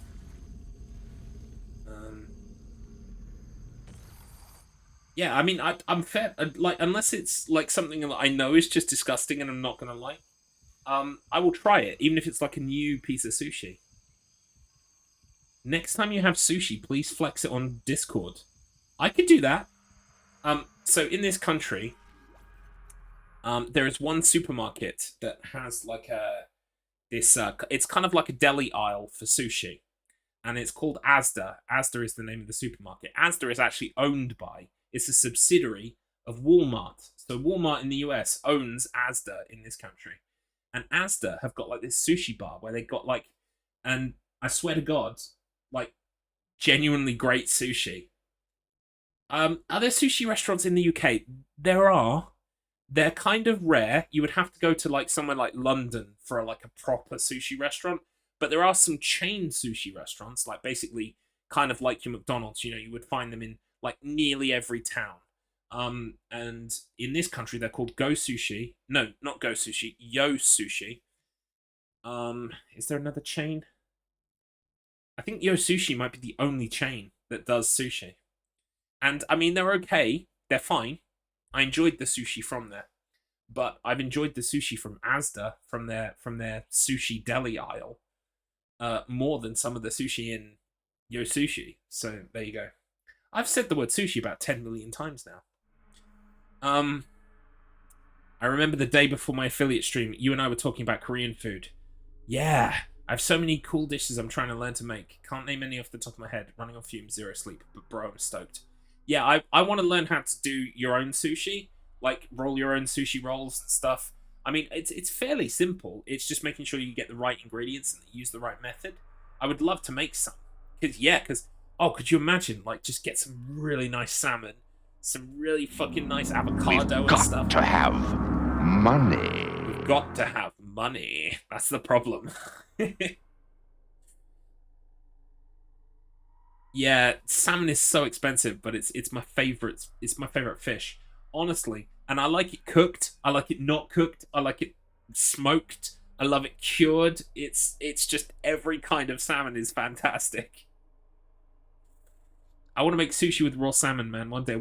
Yeah, I mean, I'm fair. Like, unless it's like something that I know is just disgusting and I'm not gonna like, I will try it, even if it's like a new piece of sushi. Next time you have sushi, please flex it on Discord. I could do that. So in this country, there is one supermarket that has like it's kind of like a deli aisle for sushi, and it's called Asda. Asda is the name of the supermarket. Asda is actually owned by, it's a subsidiary of Walmart. So Walmart in the US owns Asda in this country. And Asda have got like this sushi bar where they got like, and I swear to God, like genuinely great sushi. Are there sushi restaurants in the UK? There are. They're kind of rare. You would have to go to like somewhere like London for like a proper sushi restaurant. But there are some chain sushi restaurants, like basically kind of like your McDonald's. You know, you would find them in like nearly every town. And in this country, they're called Go Sushi. No, not Go Sushi. Yo Sushi. Is there another chain? I think Yo Sushi might be the only chain that does sushi. And, I mean, they're okay. They're fine. I enjoyed the sushi from there. But I've enjoyed the sushi from Asda, from their sushi deli aisle, more than some of the sushi in Yo Sushi. So, there you go. I've said the word sushi about 10 million times now. I remember the day before my affiliate stream, you and I were talking about Korean food. Yeah, I have so many cool dishes I'm trying to learn to make. Can't name any off the top of my head. Running on fumes, zero sleep. But bro, I'm stoked. Yeah, I want to learn how to do your own sushi. Like, roll your own sushi rolls and stuff. I mean, it's fairly simple. It's just making sure you get the right ingredients and use the right method. I would love to make some. Because, oh, could you imagine? Like, just get some really nice salmon. Some really fucking nice avocado and stuff. We've got to have money. We've got to have money. That's the problem. Yeah, salmon is so expensive, but it's my favorite. It's my favorite fish, honestly. And I like it cooked. I like it not cooked. I like it smoked. I love it cured. It's just every kind of salmon is fantastic. I want to make sushi with raw salmon, man. One day,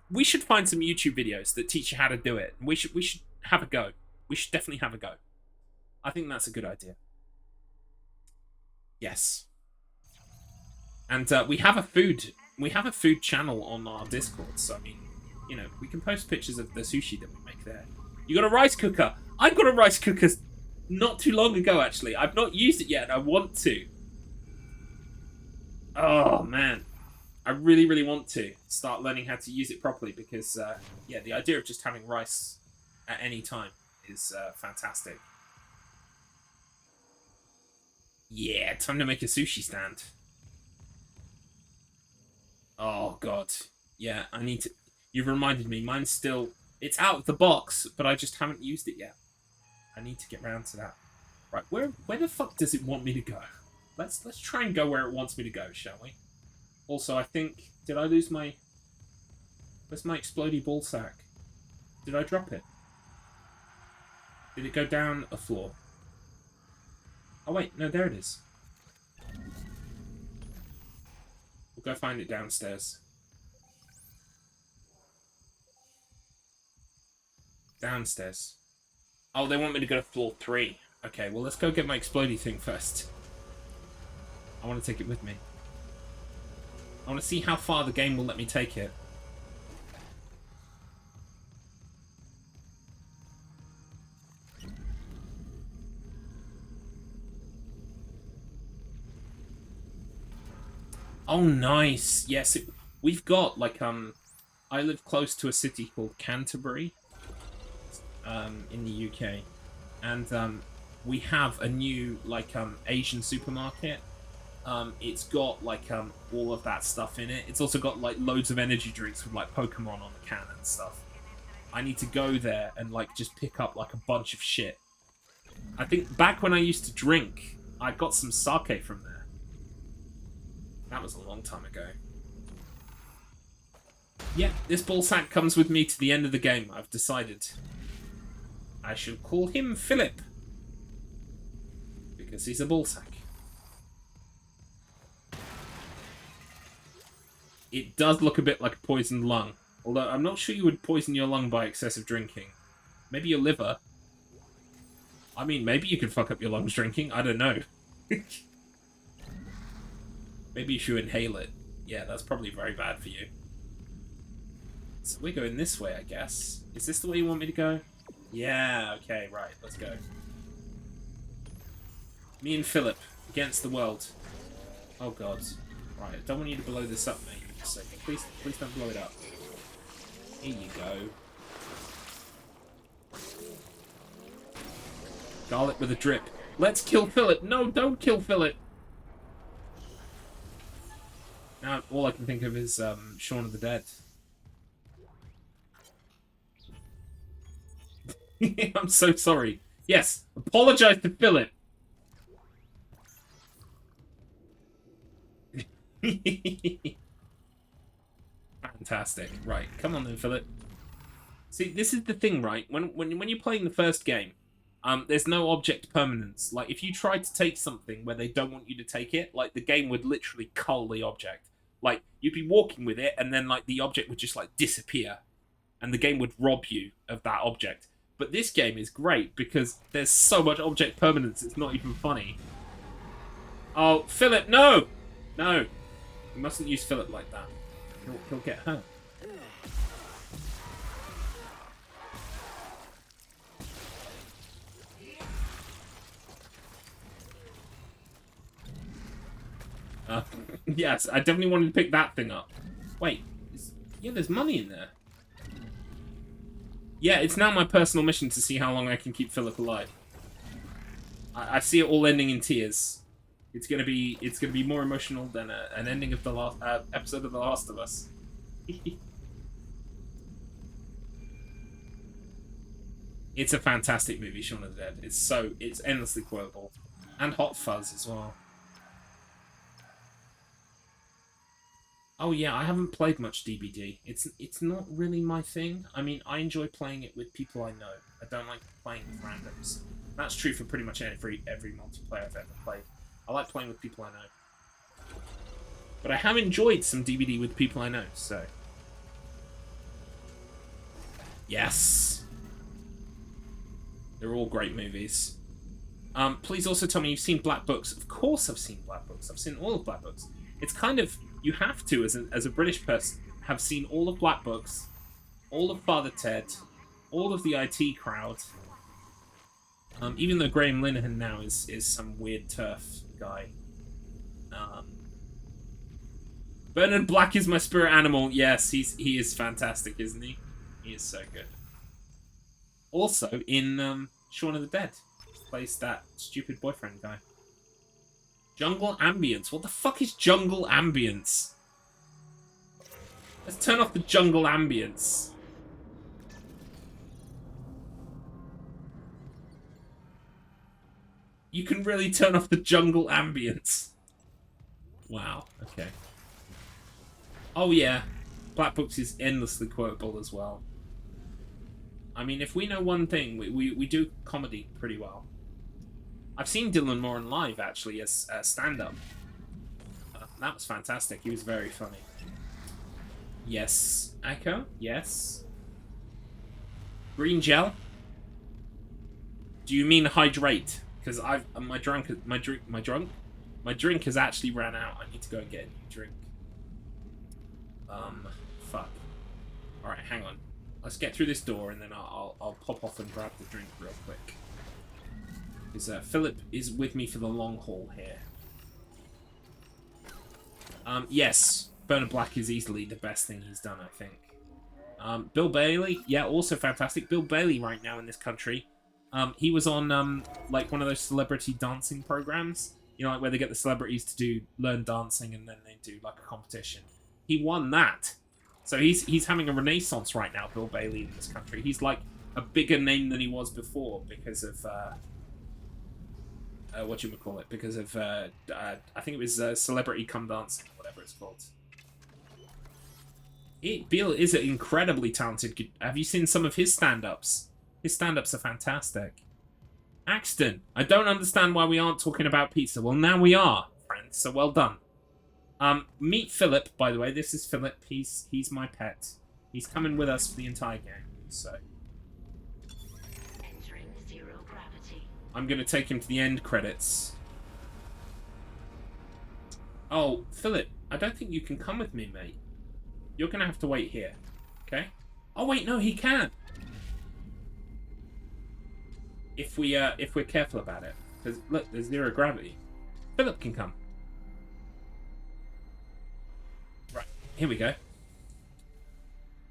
we should find some YouTube videos that teach you how to do it. We should have a go. We should definitely have a go. I think that's a good idea. Yes. And we have a food channel on our Discord. So I mean, you know, we can post pictures of the sushi that we make there. You got a rice cooker? I got a rice cooker not too long ago. Actually, I've not used it yet. And I want to. Oh man. I really, really want to start learning how to use it properly because, yeah, the idea of just having rice at any time is fantastic. Yeah, time to make a sushi stand. Oh, God. Yeah, I need to... You've reminded me. Mine's still... It's out of the box, but I just haven't used it yet. I need to get round to that. Right, where the fuck does it want me to go? Let's try and go where it wants me to go, shall we? Also, I think... Did I lose my... Where's my explodey ball sack? Did I drop it? Did it go down a floor? Oh, wait. No, there it is. We'll go find it downstairs. Downstairs. Oh, they want me to go to floor 3. Okay, well, let's go get my explodey thing first. I want to take it with me. I want to see how far the game will let me take it. Oh, nice. Yes, we've got, like, I live close to a city called Canterbury, in the UK. And, we have a new, like, Asian supermarket. It's got, like, all of that stuff in it. It's also got, like, loads of energy drinks with, like, Pokemon on the can and stuff. I need to go there and, like, just pick up, like, a bunch of shit. I think back when I used to drink, I got some sake from there. That was a long time ago. Yeah, this ballsack comes with me to the end of the game, I've decided. I shall call him Philip. Because he's a ballsack. It does look a bit like a poisoned lung. Although I'm not sure you would poison your lung by excessive drinking. Maybe your liver. I mean, maybe you could fuck up your lungs drinking. I don't know. Maybe if you inhale it. Yeah, that's probably very bad for you. So we're going this way, I guess. Is this the way you want me to go? Yeah, okay, right, let's go. Me and Philip, against the world. Oh god. Right, I don't want you to blow this up, mate. So please don't blow it up. Here you go. Garlic with a drip. Let's kill Philip! No, don't kill Philip! Now, all I can think of is, Shaun of the Dead. I'm so sorry. Yes, apologize to Philip! Fantastic. Right, come on then, Philip. See, this is the thing, right? When you're playing the first game, there's no object permanence. Like, if you try to take something where they don't want you to take it, like, the game would literally cull the object. Like, you'd be walking with it, and then, like, the object would just, like, disappear. And the game would rob you of that object. But this game is great, because there's so much object permanence, it's not even funny. Oh, Philip, no! No. You mustn't use Philip like that. He'll get hurt. Yes, I definitely wanted to pick that thing up. Wait, yeah, there's money in there. Yeah, it's now my personal mission to see how long I can keep Philip alive. I see it all ending in tears. It's gonna be more emotional than an ending of the last episode of The Last of Us. It's a fantastic movie, Shaun of the Dead. It's endlessly quotable, and Hot Fuzz as well. Oh yeah, I haven't played much DBD. It's not really my thing. I mean, I enjoy playing it with people I know. I don't like playing with randoms. That's true for pretty much every multiplayer I've ever played. I like playing with people I know. But I have enjoyed some DBD with people I know, so... Yes! They're all great movies. Please also tell me you've seen Black Books. Of course I've seen Black Books. I've seen all of Black Books. It's kind of... You have to, as a British person, have seen all of Black Books, all of Father Ted, all of the IT Crowd. Even though Graham Linehan now is some weird turf guy. Bernard Black is my spirit animal. Yes, he is fantastic, isn't he? He is so good. Also, in Shaun of the Dead, plays that stupid boyfriend guy. Jungle ambience. What the fuck is jungle ambience? Let's turn off the jungle ambience. You can really turn off the jungle ambience. Wow, okay. Oh yeah, Black Books is endlessly quotable as well. I mean, if we know one thing, we do comedy pretty well. I've seen Dylan Moran live, actually, as stand-up. That was fantastic. He was very funny. Yes. Echo? Yes. Green gel? Do you mean hydrate? Because my drink has actually ran out. I need to go and get a new drink. Fuck. Alright, hang on. Let's get through this door and then I'll pop off and grab the drink real quick. Because Philip is with me for the long haul here. Yes, Burner Black is easily the best thing he's done, I think. Bill Bailey, yeah, also fantastic. Bill Bailey right now in this country. He was on, like, one of those celebrity dancing programs. You know, like, where they get the celebrities to learn dancing and then they do, like, a competition. He won that. So he's having a renaissance right now, Bill Bailey, in this country. He's, like, a bigger name than he was before because of, whatchamacallit, because of, I think it was Celebrity Come Dancing, or whatever it's called. Bill is an incredibly talented... Have you seen some of his stand-ups? His stand-ups are fantastic. Axton, I don't understand why we aren't talking about pizza. Well, now we are, friends, so well done. Meet Philip, by the way. This is Philip. He's my pet. He's coming with us for the entire game, so... Entering zero gravity. I'm going to take him to the end credits. Oh, Philip, I don't think you can come with me, mate. You're going to have to wait here, okay? Oh, wait, no, he can. If we're careful about it. Because, look, there's zero gravity. Philip can come. Right, here we go.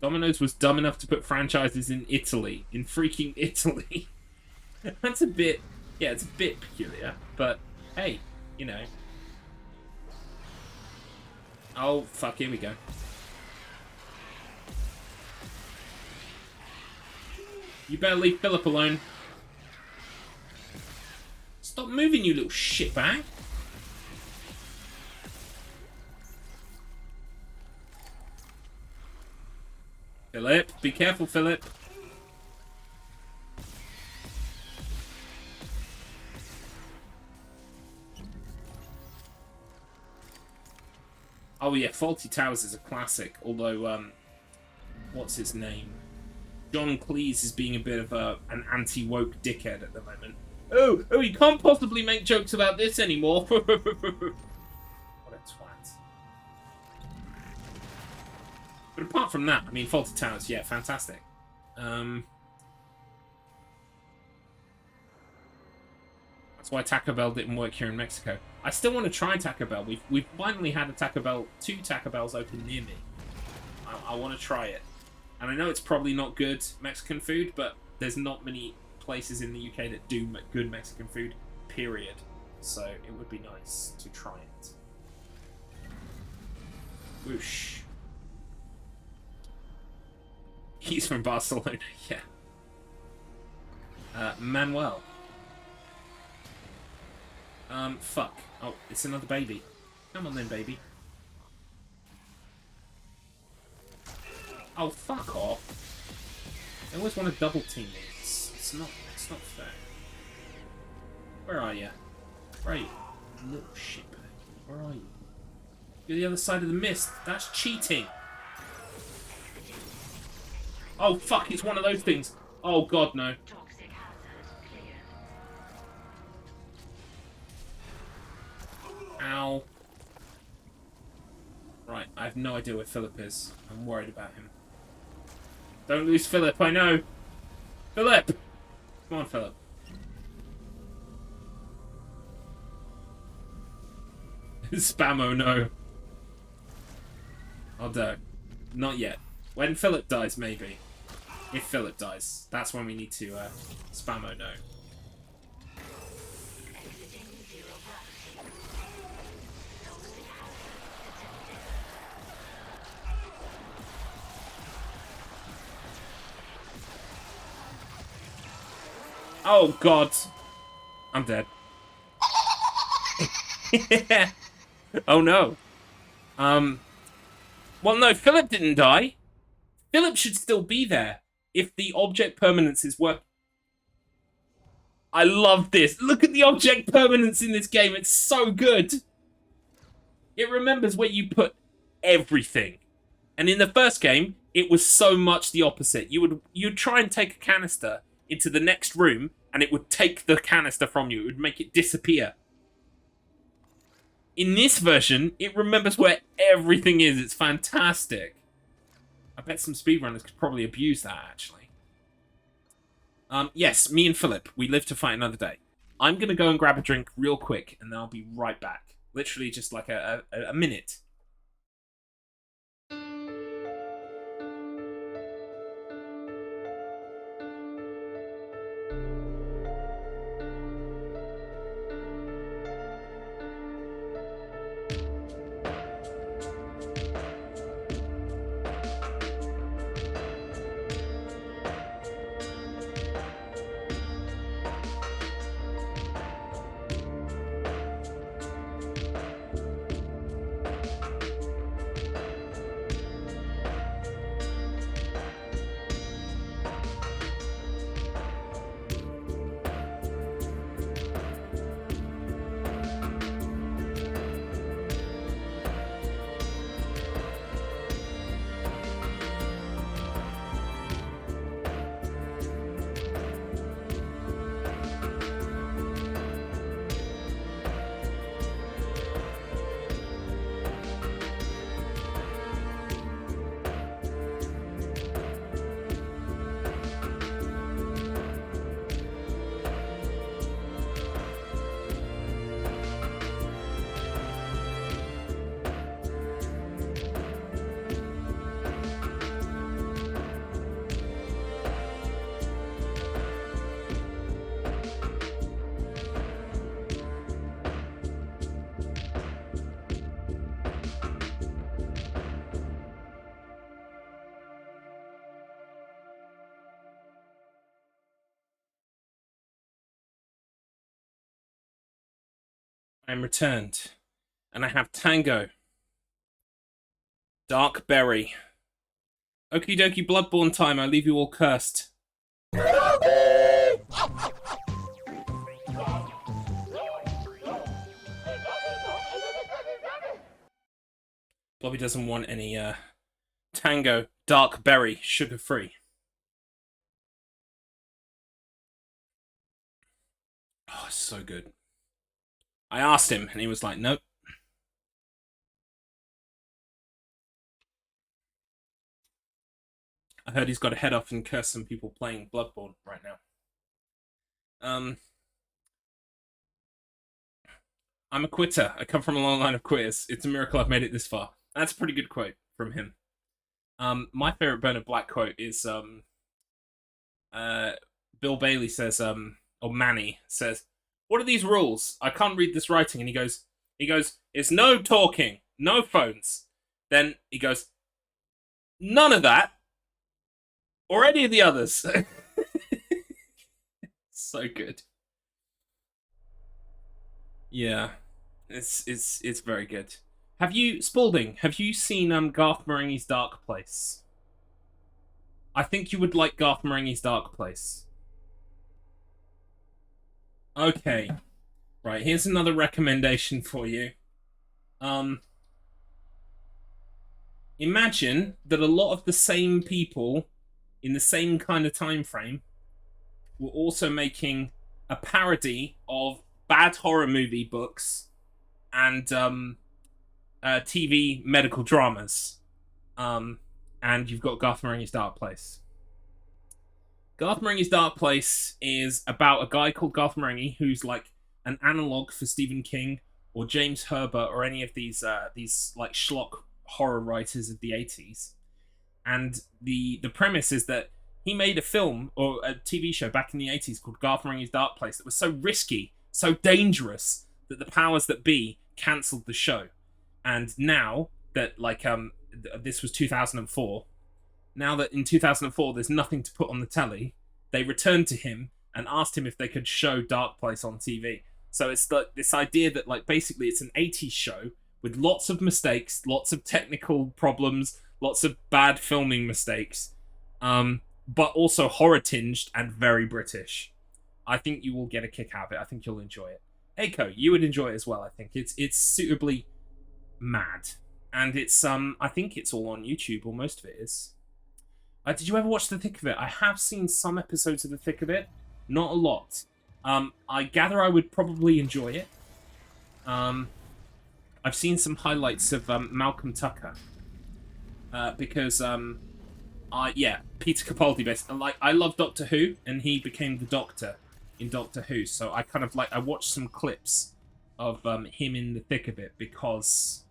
Domino's was dumb enough to put franchises in Italy. In freaking Italy. That's a bit... Yeah, it's a bit peculiar. But, hey, you know. Oh, fuck, here we go. You better leave Philip alone. Stop moving, you little shitbag. Philip, be careful, Philip. Oh yeah, Faulty Towers is a classic, although, what's his name? John Cleese is being a bit of an anti-woke dickhead at the moment. Oh, you can't possibly make jokes about this anymore. What a twat. But apart from that, I mean, Faulty Towers, yeah, fantastic. That's why Taco Bell didn't work here in Mexico. I still want to try Taco Bell. We've finally had a Taco Bell, 2 Taco Bells open near me. I want to try it. And I know it's probably not good Mexican food, but there's not many places in the UK that do good Mexican food, period. So it would be nice to try it. Whoosh. He's from Barcelona, yeah. Manuel. Fuck. Oh, it's another baby. Come on then, baby. Oh, fuck off. I always want to double team me. It's not fair. Where are you? Where are you? Little shitbag. Where are you? You're the other side of the mist. That's cheating. Oh, fuck, it's one of those things. Oh, God, no. Ow. Right, I have no idea where Philip is. I'm worried about him. Don't lose Philip, I know. Philip! Come on, Philip. Spammo, no. Oh, no. Not yet. When Philip dies, maybe. If Philip dies. That's when we need to, Spammo, no. Oh, God. I'm dead. Oh, no. Well, no, Philip didn't die. Philip should still be there if the object permanences work. I love this. Look at the object permanence in this game. It's so good. It remembers where you put everything. And in the first game, it was so much the opposite. You'd try and take a canister into the next room, and it would take the canister from you. It would make it disappear. In this version, it remembers where everything is. It's fantastic. I bet some speedrunners could probably abuse that, actually. Yes, me and Philip, we live to fight another day. I'm going to go and grab a drink real quick, and then I'll be right back. Literally just like a minute. I'm returned. And I have Tango. Dark Berry. Okie dokie Bloodborne time, I leave you all cursed. Bobby doesn't want any, Tango, Dark Berry, sugar-free. Oh, it's so good. I asked him, and he was like, nope. I heard he's got to head off and curse some people playing Bloodborne right now. I'm a quitter. I come from a long line of quitters. It's a miracle I've made it this far. That's a pretty good quote from him. My favorite Bernard Black quote is, Bill Bailey says, or Manny says, "What are these rules? I can't read this writing." And he goes, "It's no talking, no phones." Then he goes, "None of that, or any of the others." So good. Yeah, it's very good. Have you, Spalding? Have you seen Garth Marenghi's Dark Place? I think you would like Garth Marenghi's Dark Place. Okay, right. Here's another recommendation for you. Imagine that a lot of the same people in the same kind of time frame were also making a parody of bad horror movie books and TV medical dramas. And you've got Garth Marenghi's Dark Place. Garth Marenghi's Dark Place is about a guy called Garth Marenghi who's like an analog for Stephen King or James Herbert or any of these like schlock horror writers of the 80s. And the premise is that he made a film or a TV show back in the 80s called Garth Marenghi's Dark Place that was so risky, so dangerous that the powers that be cancelled the show. And now that this was 2004, now that in 2004 there's nothing to put on the telly, they returned to him and asked him if they could show Dark Place on TV. So it's like this idea that like basically it's an 80s show with lots of mistakes, lots of technical problems, lots of bad filming mistakes, but also horror tinged and very British. I think you will get a kick out of it. I think you'll enjoy it. Eiko, you would enjoy it as well. I think it's suitably mad, and it's I think it's all on YouTube, or most of it is. Did you ever watch The Thick of It? I have seen some episodes of The Thick of It, not a lot. I gather I would probably enjoy it. I've seen some highlights of Malcolm Tucker. Because, Peter Capaldi, basically. Like, I love Doctor Who, and he became the Doctor in Doctor Who, so I kind of, I watched some clips of him in The Thick of It, because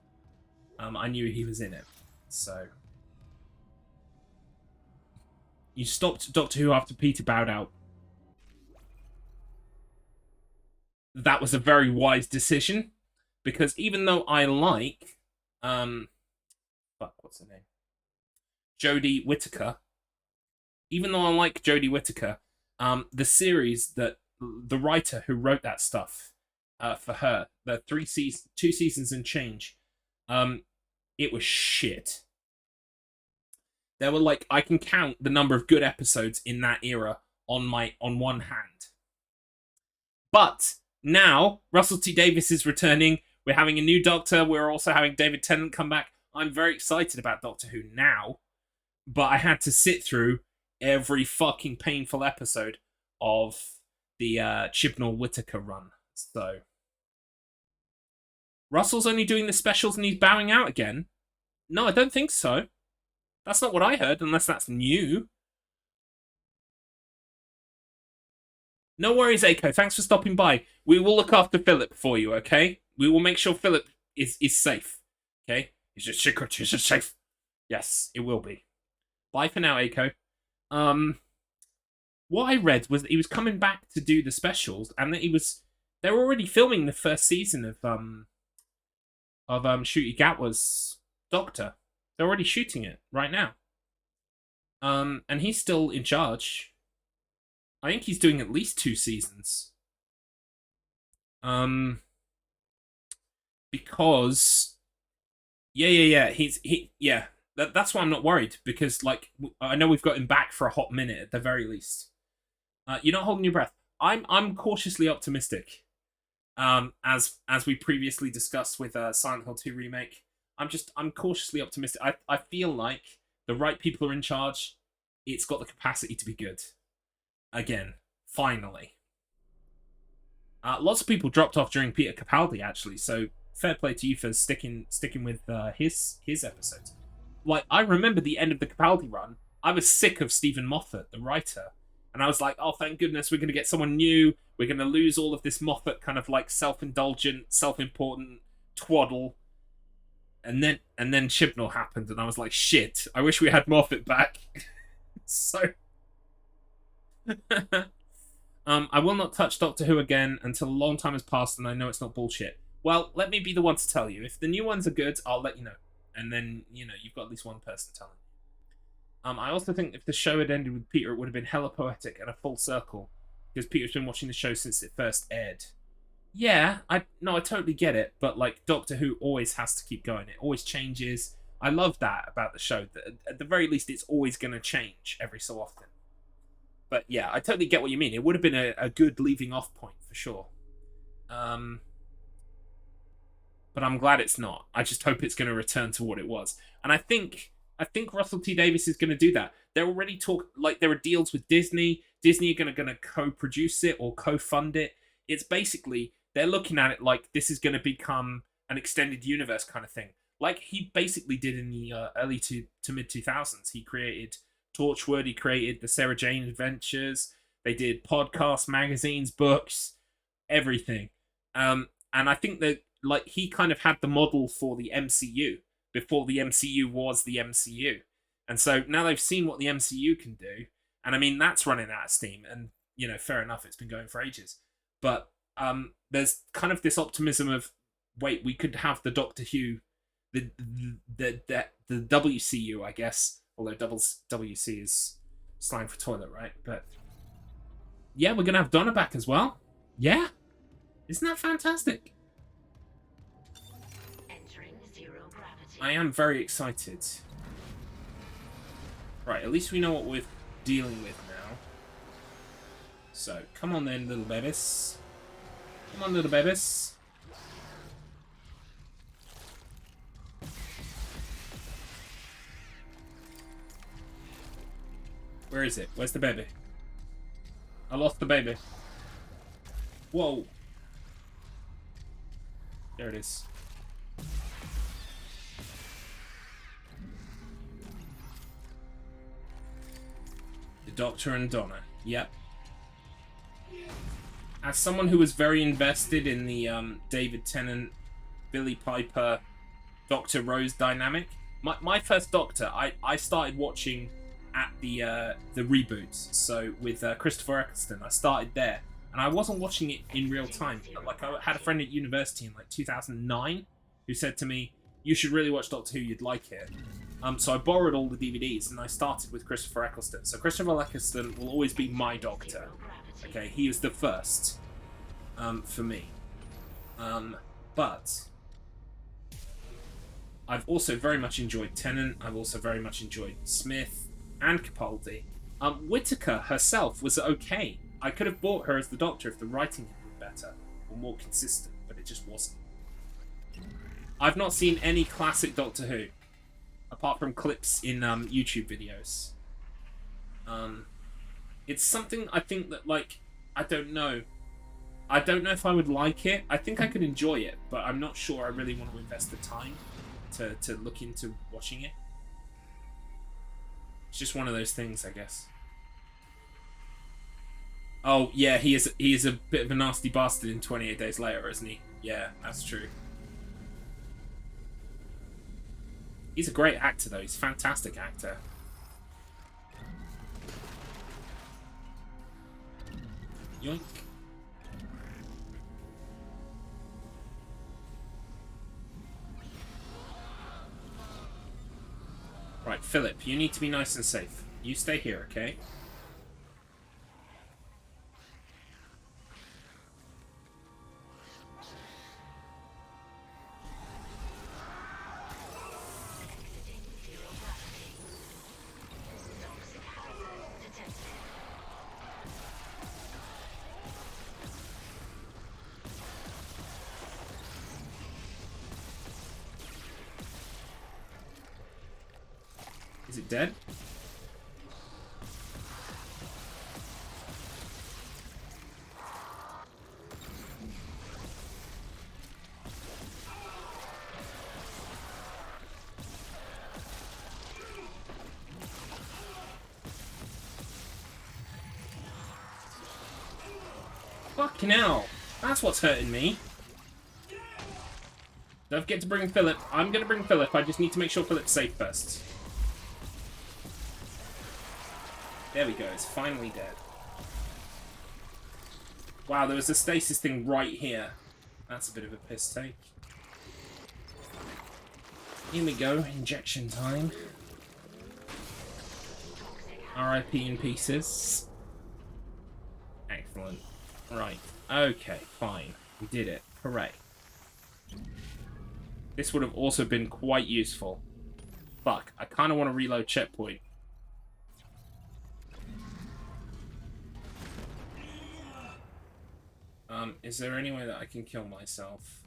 I knew he was in it, so... You stopped Doctor Who after Peter bowed out. That was a very wise decision, because even though I like, what's her name? Jodie Whittaker. Even though I like Jodie Whittaker, the series that the writer who wrote that stuff for her, the 2 seasons and change, it was shit. There were I can count the number of good episodes in that era on one hand. But now Russell T Davies is returning. We're having a new Doctor. We're also having David Tennant come back. I'm very excited about Doctor Who now, but I had to sit through every fucking painful episode of the Chibnall Whittaker run. So Russell's only doing the specials and he's bowing out again? No, I don't think so. That's not what I heard, unless that's new. No worries, Eiko. Thanks for stopping by. We will look after Philip for you, okay? We will make sure Philip is safe, okay? He's just secret. He's just safe. Yes, it will be. Bye for now, Eiko. What I read was that he was coming back to do the specials, and that they were already filming the first season of Ncuti Gatwa's Doctor. They're already shooting it right now. And he's still in charge. I think he's doing at least 2 seasons. because yeah. That's why I'm not worried, because like I know we've got him back for a hot minute at the very least. You're not holding your breath. I'm cautiously optimistic. As we previously discussed with Silent Hill 2 remake, I'm cautiously optimistic. I feel like the right people are in charge. It's got the capacity to be good. Again, finally. Lots of people dropped off during Peter Capaldi, actually, so fair play to you for sticking with his episodes. Like, I remember the end of the Capaldi run. I was sick of Stephen Moffat, the writer, and I was like, oh, thank goodness we're going to get someone new. We're going to lose all of this Moffat kind of like self-indulgent, self-important twaddle. And then Chibnall happened, and I was like, shit, I wish we had Moffat back. So I will not touch Doctor Who again until a long time has passed and I know it's not bullshit. Well, let me be the one to tell you. If the new ones are good, I'll let you know. And then, you've got at least one person telling you. I also think if the show had ended with Peter, it would have been hella poetic and a full circle. Because Peter's been watching the show since it first aired. Yeah, I totally get it. But, like, Doctor Who always has to keep going. It always changes. I love that about the show. That at the very least, it's always going to change every so often. But yeah, I totally get what you mean. It would have been a good leaving off point for sure. But I'm glad it's not. I just hope it's going to return to what it was. And I think Russell T Davies is going to do that. They're already there are deals with Disney. Disney are going to co-produce it or co-fund it. It's basically, they're looking at it like this is going to become an extended universe kind of thing. Like he basically did in the early to mid 2000s. He created Torchwood, he created the Sarah Jane Adventures. They did podcasts, magazines, books, everything. And I think that like he kind of had the model for the MCU before the MCU was the MCU. And so now they've seen what the MCU can do. And I mean, that's running out of steam. And, fair enough, it's been going for ages. But there's kind of this optimism of, wait, we could have the Doctor Who, the WCU, I guess. Although WC is slang for toilet, right? But yeah, we're going to have Donna back as well. Yeah. Isn't that fantastic? I am very excited. Right, at least we know what we're dealing with now. So, come on then, little babies. Come on, little babies. Where is it? Where's the baby? I lost the baby. Whoa. There it is. The Doctor and Donna. Yep. As someone who was very invested in the David Tennant, Billie Piper, Dr. Rose dynamic, my first Doctor, I started watching at the reboots. So with Christopher Eccleston, I started there, and I wasn't watching it in real time. Like I had a friend at university in like 2009 who said to me, "You should really watch Doctor Who. You'd like it." So I borrowed all the DVDs and I started with Christopher Eccleston. So Christopher Eccleston will always be my Doctor. Okay, he was the first for me. But I've also very much enjoyed Tennant. I've also very much enjoyed Smith and Capaldi. Whittaker herself was okay. I could have bought her as the Doctor if the writing had been better or more consistent, but it just wasn't. I've not seen any classic Doctor Who, apart from clips in YouTube videos. It's something I think that, like, I don't know. I don't know if I would like it. I think I could enjoy it, but I'm not sure I really want to invest the time to look into watching it. It's just one of those things, I guess. Oh, yeah, he is a bit of a nasty bastard in 28 Days Later, isn't he? Yeah, that's true. He's a great actor, though. He's a fantastic actor. Yoink. Right, Philip, you need to be nice and safe. You stay here, okay? Is it dead? Fucking hell. That's what's hurting me. Don't forget to bring Philip. I'm going to bring Philip. I just need to make sure Philip's safe first. There we go. It's finally dead. Wow, there was a stasis thing right here. That's a bit of a piss take. Here we go. Injection time. RIP in pieces. Excellent. Right. Okay, fine. We did it. Hooray. This would have also been quite useful. Fuck. I kind of want to reload checkpoint. Is there any way that I can kill myself?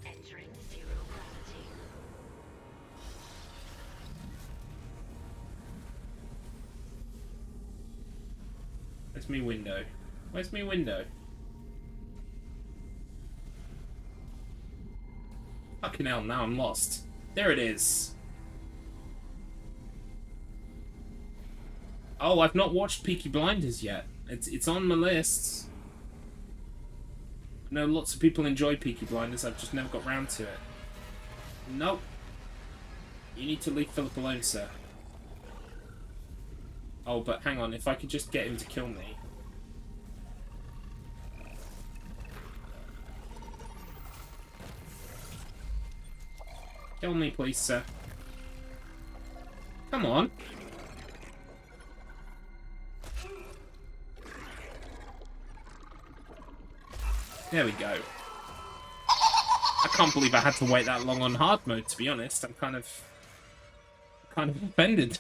Entering zero gravity. Where's me window? Where's me window? Fucking hell, now I'm lost. There it is. Oh, I've not watched Peaky Blinders yet. It's on my list. I know lots of people enjoy Peaky Blinders, I've just never got round to it. Nope. You need to leave Philip alone, sir. Oh, but hang on, if I could just get him to kill me. Kill me, please, sir. Come on. There we go. I can't believe I had to wait that long on hard mode, to be honest. I'm kind of offended.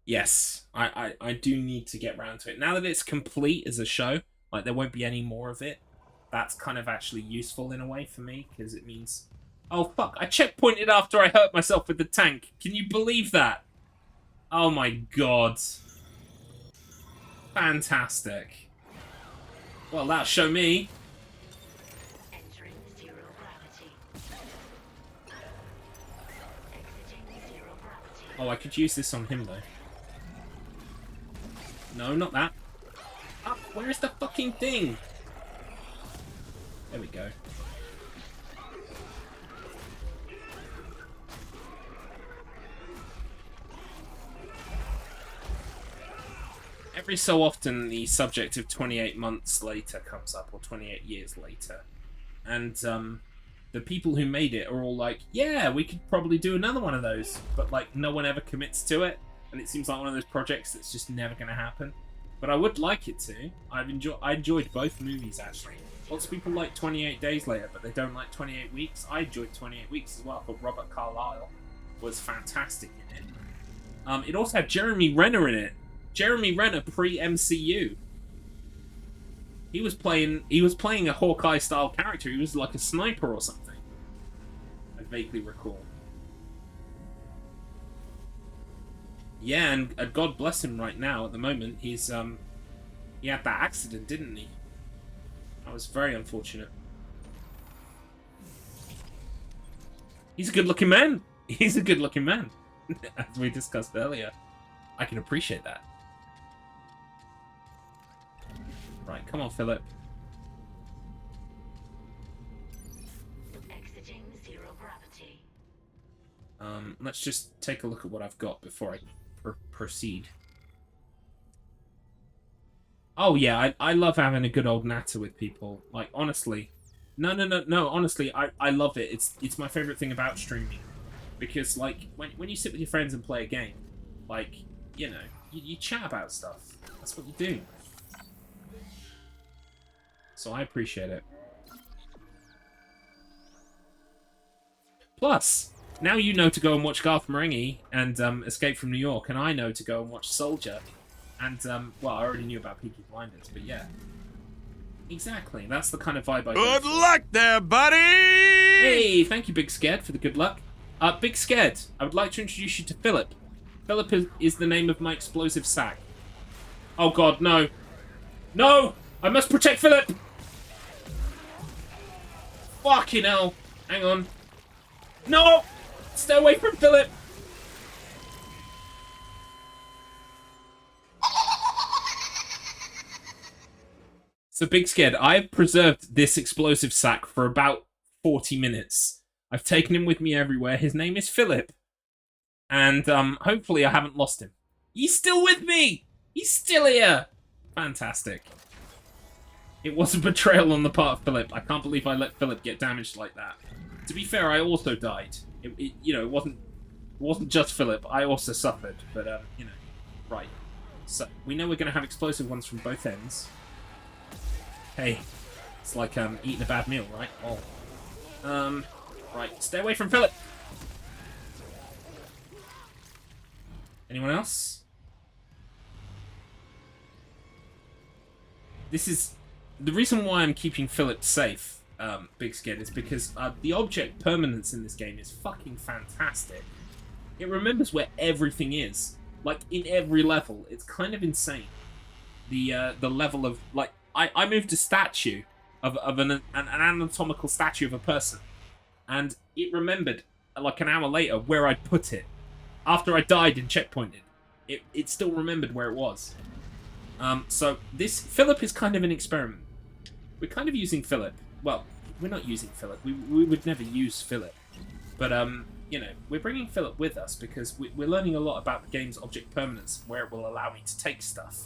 Yes, I do need to get round to it. Now that it's complete as a show, like there won't be any more of it, that's kind of actually useful in a way for me, because it means... Oh fuck, I checkpointed after I hurt myself with the tank. Can you believe that? Oh my god. Fantastic. Well, that'll show me. Entering zero gravity. Exiting zero gravity. Oh, I could use this on him, though. No, not that. Up, where's the fucking thing? There we go. Every so often, the subject of 28 months later comes up, or 28 years later. And, the people who made it are all like, yeah, we could probably do another one of those. But, like, no one ever commits to it. And it seems like one of those projects that's just never going to happen. But I would like it to. I enjoyed both movies, actually. Lots of people like 28 Days Later, but they don't like 28 Weeks. I enjoyed 28 Weeks as well. I thought Robert Carlyle was fantastic in it. It also had Jeremy Renner in it. Jeremy Renner pre-MCU. He was playing a Hawkeye-style character. He was like a sniper or something. I vaguely recall. Yeah, and God bless him right now. At the moment, he had that accident, didn't he? That was very unfortunate. He's a good-looking man. He's a good-looking man, as we discussed earlier. I can appreciate that. Right, come on, Philip. Exiting zero gravity. Let's just take a look at what I've got before I proceed. Oh yeah, I love having a good old natter with people. Like, honestly. No, honestly, I love it. It's my favourite thing about streaming. Because, like, when you sit with your friends and play a game, like, you know, you chat about stuff. That's what you do. So I appreciate it. Plus, now you know to go and watch Garth Marenghi and Escape from New York, and I know to go and watch Soldier. And, well, I already knew about Peaky Blinders, but yeah. Exactly. That's the kind of vibe I go Good for. luck there, buddy! Hey, thank you, Big Scared, for the good luck. Big Scared, I would like to introduce you to Philip. Philip is the name of my explosive sack. Oh god, no. No! I must protect Philip! Fucking hell. Hang on. No! Stay away from Philip! So, Big Scared, I've preserved this explosive sack for about 40 minutes. I've taken him with me everywhere. His name is Philip. And, hopefully I haven't lost him. He's still with me! He's still here! Fantastic. It was a betrayal on the part of Philip. I can't believe I let Philip get damaged like that. To be fair, I also died. It wasn't just Philip. I also suffered. But, you know, right. So, we know we're going to have explosive ones from both ends. Hey, it's like, eating a bad meal, right? Oh. Right, stay away from Philip! Anyone else? This is... The reason why I'm keeping Philip safe, Big Scared, is because the object permanence in this game is fucking fantastic. It remembers where everything is. Like, in every level. It's kind of insane. The level of... Like, I moved a statue of an anatomical statue of a person. And it remembered, like an hour later, where I'd put it. After I died and checkpointed. It still remembered where it was. So this Philip is kind of an experiment. We're kind of using Philip. Well, we're not using Philip. We would never use Philip. But, you know, we're bringing Philip with us because we're learning a lot about the game's object permanence, where it will allow me to take stuff.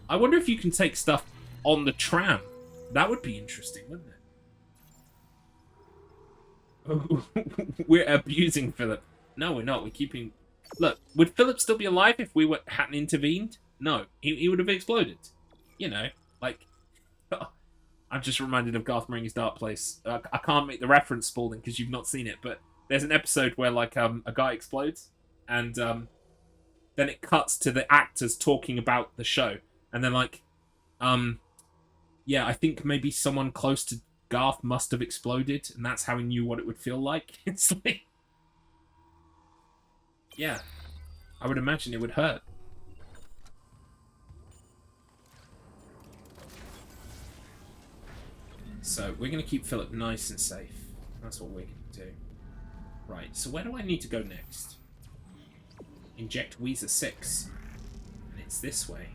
I wonder if you can take stuff on the tram. That would be interesting, wouldn't it? We're abusing Philip. No, we're not. We're keeping... Look, would Philip still be alive if we hadn't intervened? No. He would have exploded. You know, like... I'm just reminded of Garth Marenghi's Dark Place. I can't make the reference, Spalding, because you've not seen it, but there's an episode where, like, a guy explodes, and then it cuts to the actors talking about the show, and then, like, yeah, I think maybe someone close to Garth must have exploded, and that's how he knew what it would feel like. It's like... Yeah. I would imagine it would hurt. So, we're going to keep Philip nice and safe. That's what we're going to do. Right, so where do I need to go next? Inject Weezer 6. And it's this way.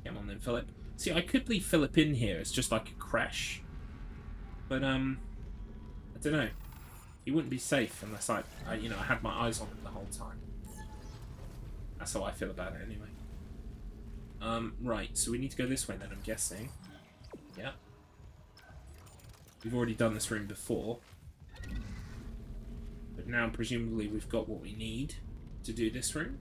Come on then, Philip. See, I could leave Philip in here. It's just like a crash. But, I don't know. He wouldn't be safe unless I had my eyes on him the whole time. That's how I feel about it anyway. Right, so we need to go this way then, I'm guessing. Yeah. We've already done this room before. But now, presumably, we've got what we need to do this room.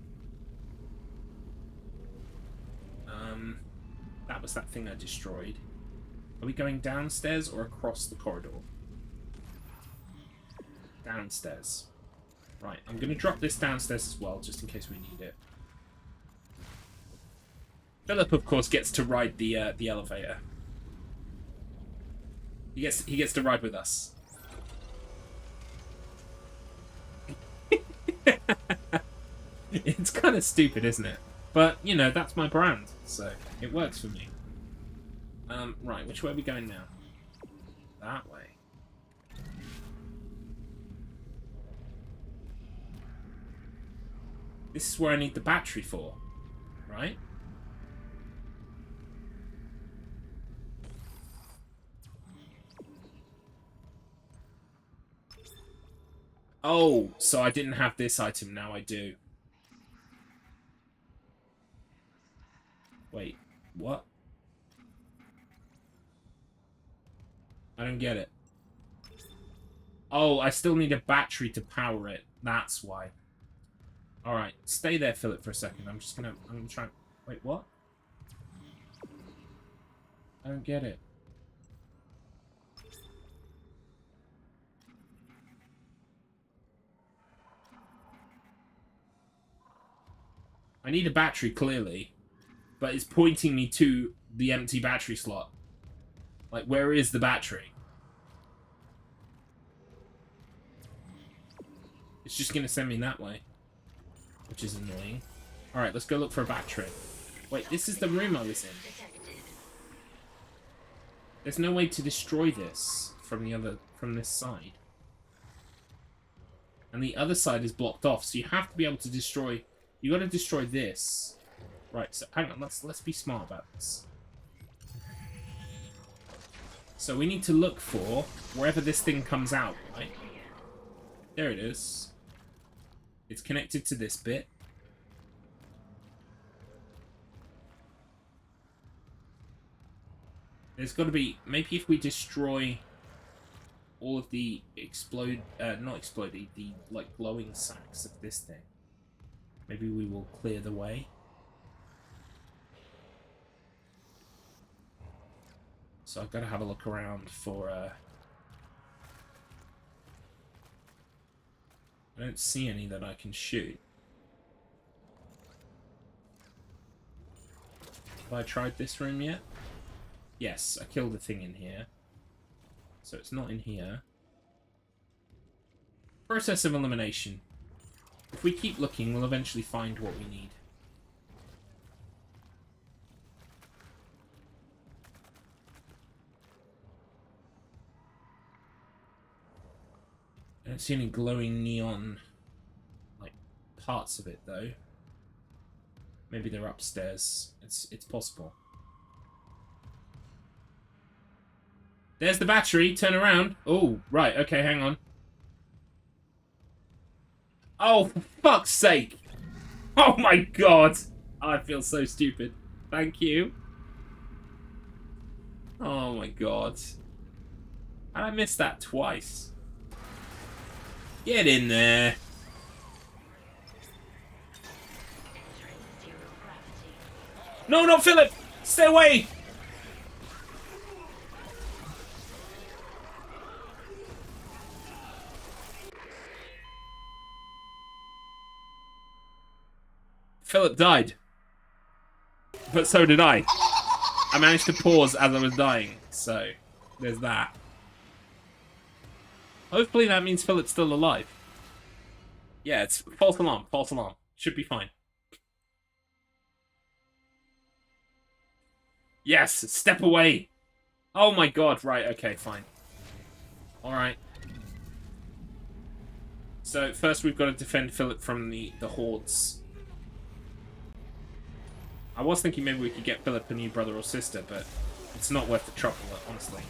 That was that thing I destroyed. Are we going downstairs or across the corridor? Downstairs. Right, I'm going to drop this downstairs as well, just in case we need it. Philip, of course, gets to ride the elevator. He gets to ride with us. It's kind of stupid, isn't it? But, you know, that's my brand, so it works for me. Right, which way are we going now? That way. This is where I need the battery for, right? Oh, so I didn't have this item, now I do. Wait, what? I don't get it. Oh, I still need a battery to power it. That's why. Alright, stay there, Philip, for a second. I'm gonna try... Wait, what? I don't get it. I need a battery, clearly. But it's pointing me to the empty battery slot. Like, where is the battery? It's just gonna send me that way. Which is annoying. Alright, let's go look for a battery. Wait, this is the room I was in. There's no way to destroy this from this side. And the other side is blocked off, so you have to be able to destroy... You gotta destroy this. Right, so hang on, let's be smart about this. So we need to look for wherever this thing comes out, right? There it is. It's connected to this bit. There's got to be... Maybe if we destroy all of the the like glowing sacks of this thing, maybe we will clear the way. So I've got to have a look around for... I don't see any that I can shoot. Have I tried this room yet? Yes, I killed the thing in here. So it's not in here. Process of elimination. If we keep looking, we'll eventually find what we need. I don't see any glowing neon, like, parts of it, though. Maybe they're upstairs. It's possible. There's the battery. Turn around. Oh, right. Okay, hang on. Oh, for fuck's sake. Oh, my God. I feel so stupid. Thank you. Oh, my God. I missed that twice. Get in there. No, not Philip! Stay away! Philip died. But so did I. I managed to pause as I was dying, so there's that. Hopefully that means Philip's still alive. Yeah, it's false alarm, false alarm. Should be fine. Yes, step away. Oh my God, right, okay, fine. Alright. So first we've got to defend Philip from the hordes. I was thinking maybe we could get Philip a new brother or sister, but it's not worth the trouble, honestly.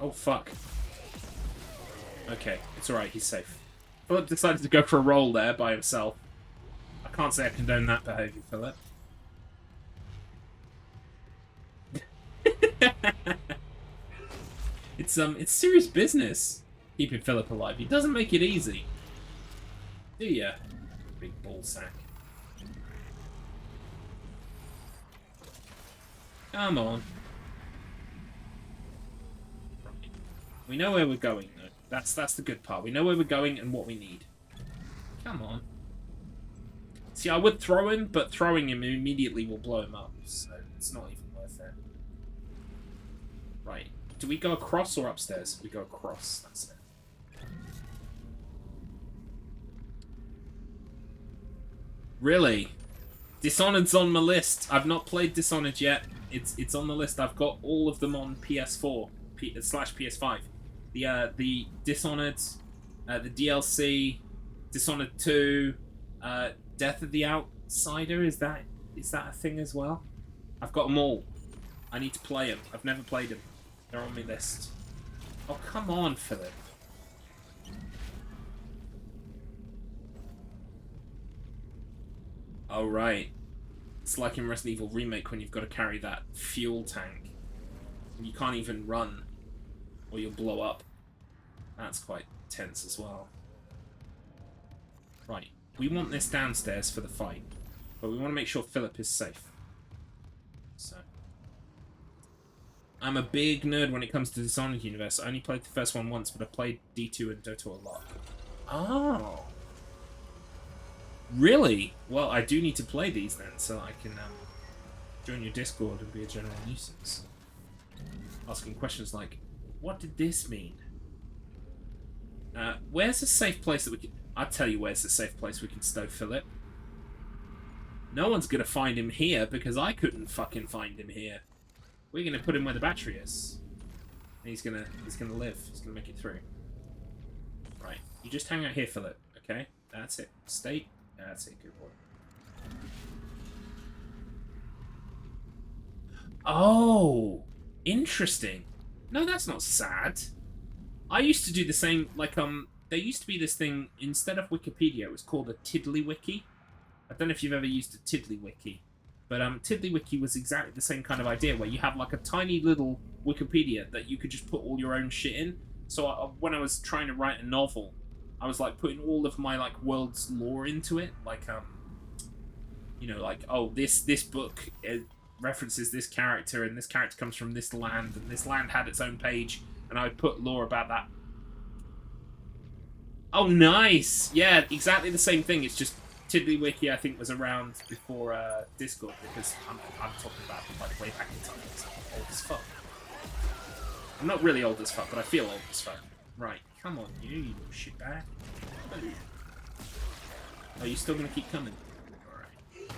Oh, fuck. Okay, it's alright, he's safe. Philip decided to go for a roll there by himself. I can't say I condone that behaviour, Philip. It's serious business keeping Philip alive. He doesn't make it easy. Do ya? Big ball sack. Come on. We know where we're going, though. That's the good part. We know where we're going and what we need. Come on. See, I would throw him, but throwing him immediately will blow him up, so it's not even worth it. Right. Do we go across or upstairs? We go across. That's it. Really? Dishonored's on my list. I've not played Dishonored yet. It's on the list. I've got all of them on PS4 / PS5. The Dishonored, the DLC, Dishonored 2, Death of the Outsider. Is that a thing as well? I've got them all. I need to play them. I've never played them. They're on my list. Oh, come on, Philip. Oh, right. It's like in Resident Evil Remake when you've got to carry that fuel tank. And you can't even run, or you'll blow up. That's quite tense as well. Right. We want this downstairs for the fight. But we want to make sure Philip is safe. So. I'm a big nerd when it comes to Dishonored universe. I only played the first one once, but I played D2 and Dota a lot. Oh. Really? Well, I do need to play these then, so I can Join your Discord and be a general nuisance. Asking questions like, what did this mean? Where's a safe place that we can... I'll tell you where's a safe place we can stow Philip. No one's gonna find him here because I couldn't fucking find him here. We're gonna put him where the battery is. And he's gonna live. He's gonna make it through. Right. You just hang out here, Philip. Okay? That's it. Stay. That's it. Good boy. Oh! Interesting. No, that's not sad. I used to do the same, like, there used to be this thing, instead of Wikipedia, it was called a Tiddlywiki. I don't know if you've ever used a Tiddlywiki, but Tiddlywiki was exactly the same kind of idea, where you have, like, a tiny little Wikipedia that you could just put all your own shit in. So when I was trying to write a novel, I was, like, putting all of my, like, world's lore into it, like, you know, like, oh, this book references this character, and this character comes from this land, and this land had its own page, and I would put lore about that. Oh, nice! Yeah, exactly the same thing. It's just Tiddlywiki, I think, was around before Discord, because I'm talking about like way back in time. It's old as fuck. I'm not really old as fuck, but I feel old as fuck. Right, come on, you little shitbag. Are you still gonna keep coming? Alright.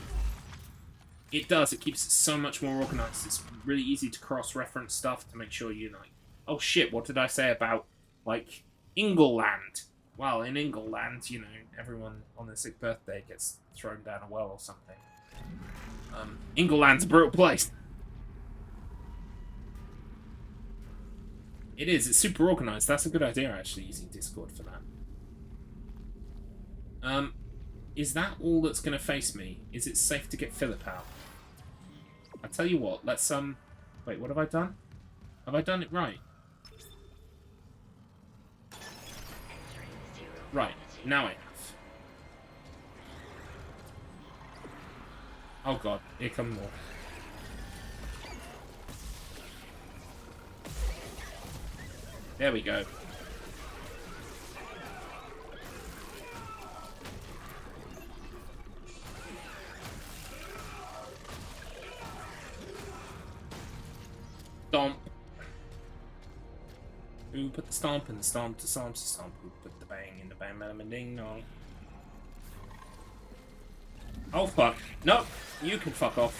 It does. It keeps it so much more organized. It's really easy to cross-reference stuff to make sure you like. Oh shit, what did I say about, like, Ingleland? Well, in Ingleland, you know, everyone on their 6th birthday gets thrown down a well or something. Ingleland's a brutal place. It is, it's super organized. That's a good idea, actually, using Discord for that. Is that all that's gonna face me? Is it safe to get Philip out? I tell you what, let's, wait, what have I done? Have I done it right? Right, now I have. Oh god, here come more. There we go. Stomp. Who put the stomp in the stomp to stomp to stomp? Who put the bang in the bang bang ding dong? Oh fuck. No! You can fuck off.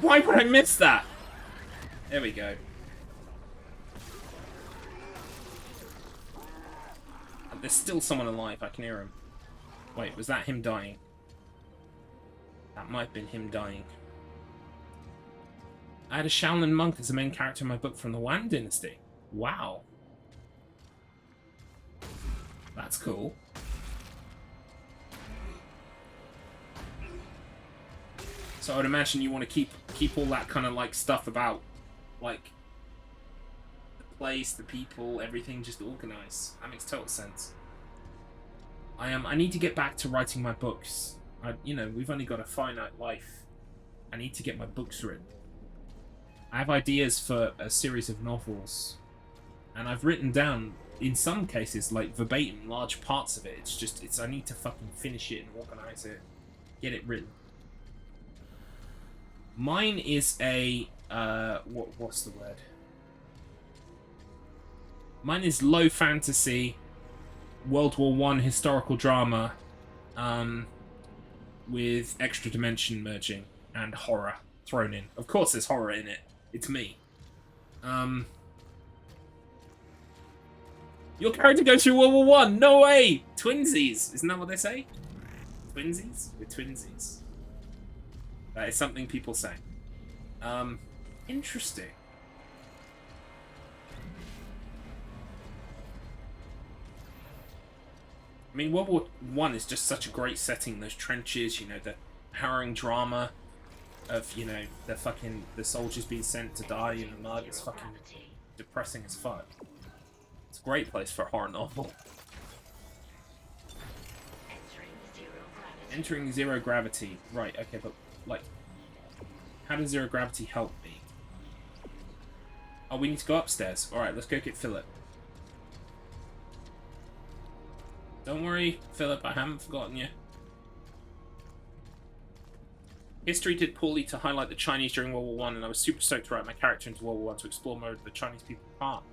Why would I miss that? There we go. There's still someone alive. I can hear him. Wait, was that him dying? That might have been him dying. I had a Shaolin monk as the main character in my book from the Wan Dynasty. Wow. That's cool. So I would imagine you want to keep all that kind of like stuff about like the place, the people, everything just organized. That makes total sense. I need to get back to writing my books. You know, we've only got a finite life. I need to get my books written. I have ideas for a series of novels, and I've written down, in some cases, like verbatim, large parts of it. I need to fucking finish it and organize it, get it written. Mine is a, what's the word? Mine is low fantasy, World War I historical drama, with extra dimension merging and horror thrown in. Of course there's horror in it. It's me. Your character goes through World War I. No way! Twinsies. Isn't that what they say? Twinsies? We're twinsies. That is something people say. Interesting. I mean, World War I is just such a great setting. Those trenches, you know, the harrowing drama of, you know, the soldiers being sent to die in the mud. It's fucking depressing as fuck. It's a great place for a horror novel. Entering zero gravity. Right, okay, but, like, how does zero gravity help me? Oh, we need to go upstairs. Alright, let's go get Philip. Don't worry, Philip, I haven't forgotten you. History did poorly to highlight the Chinese during World War One, and I was super stoked to write my character into World War One to explore more of the Chinese people part.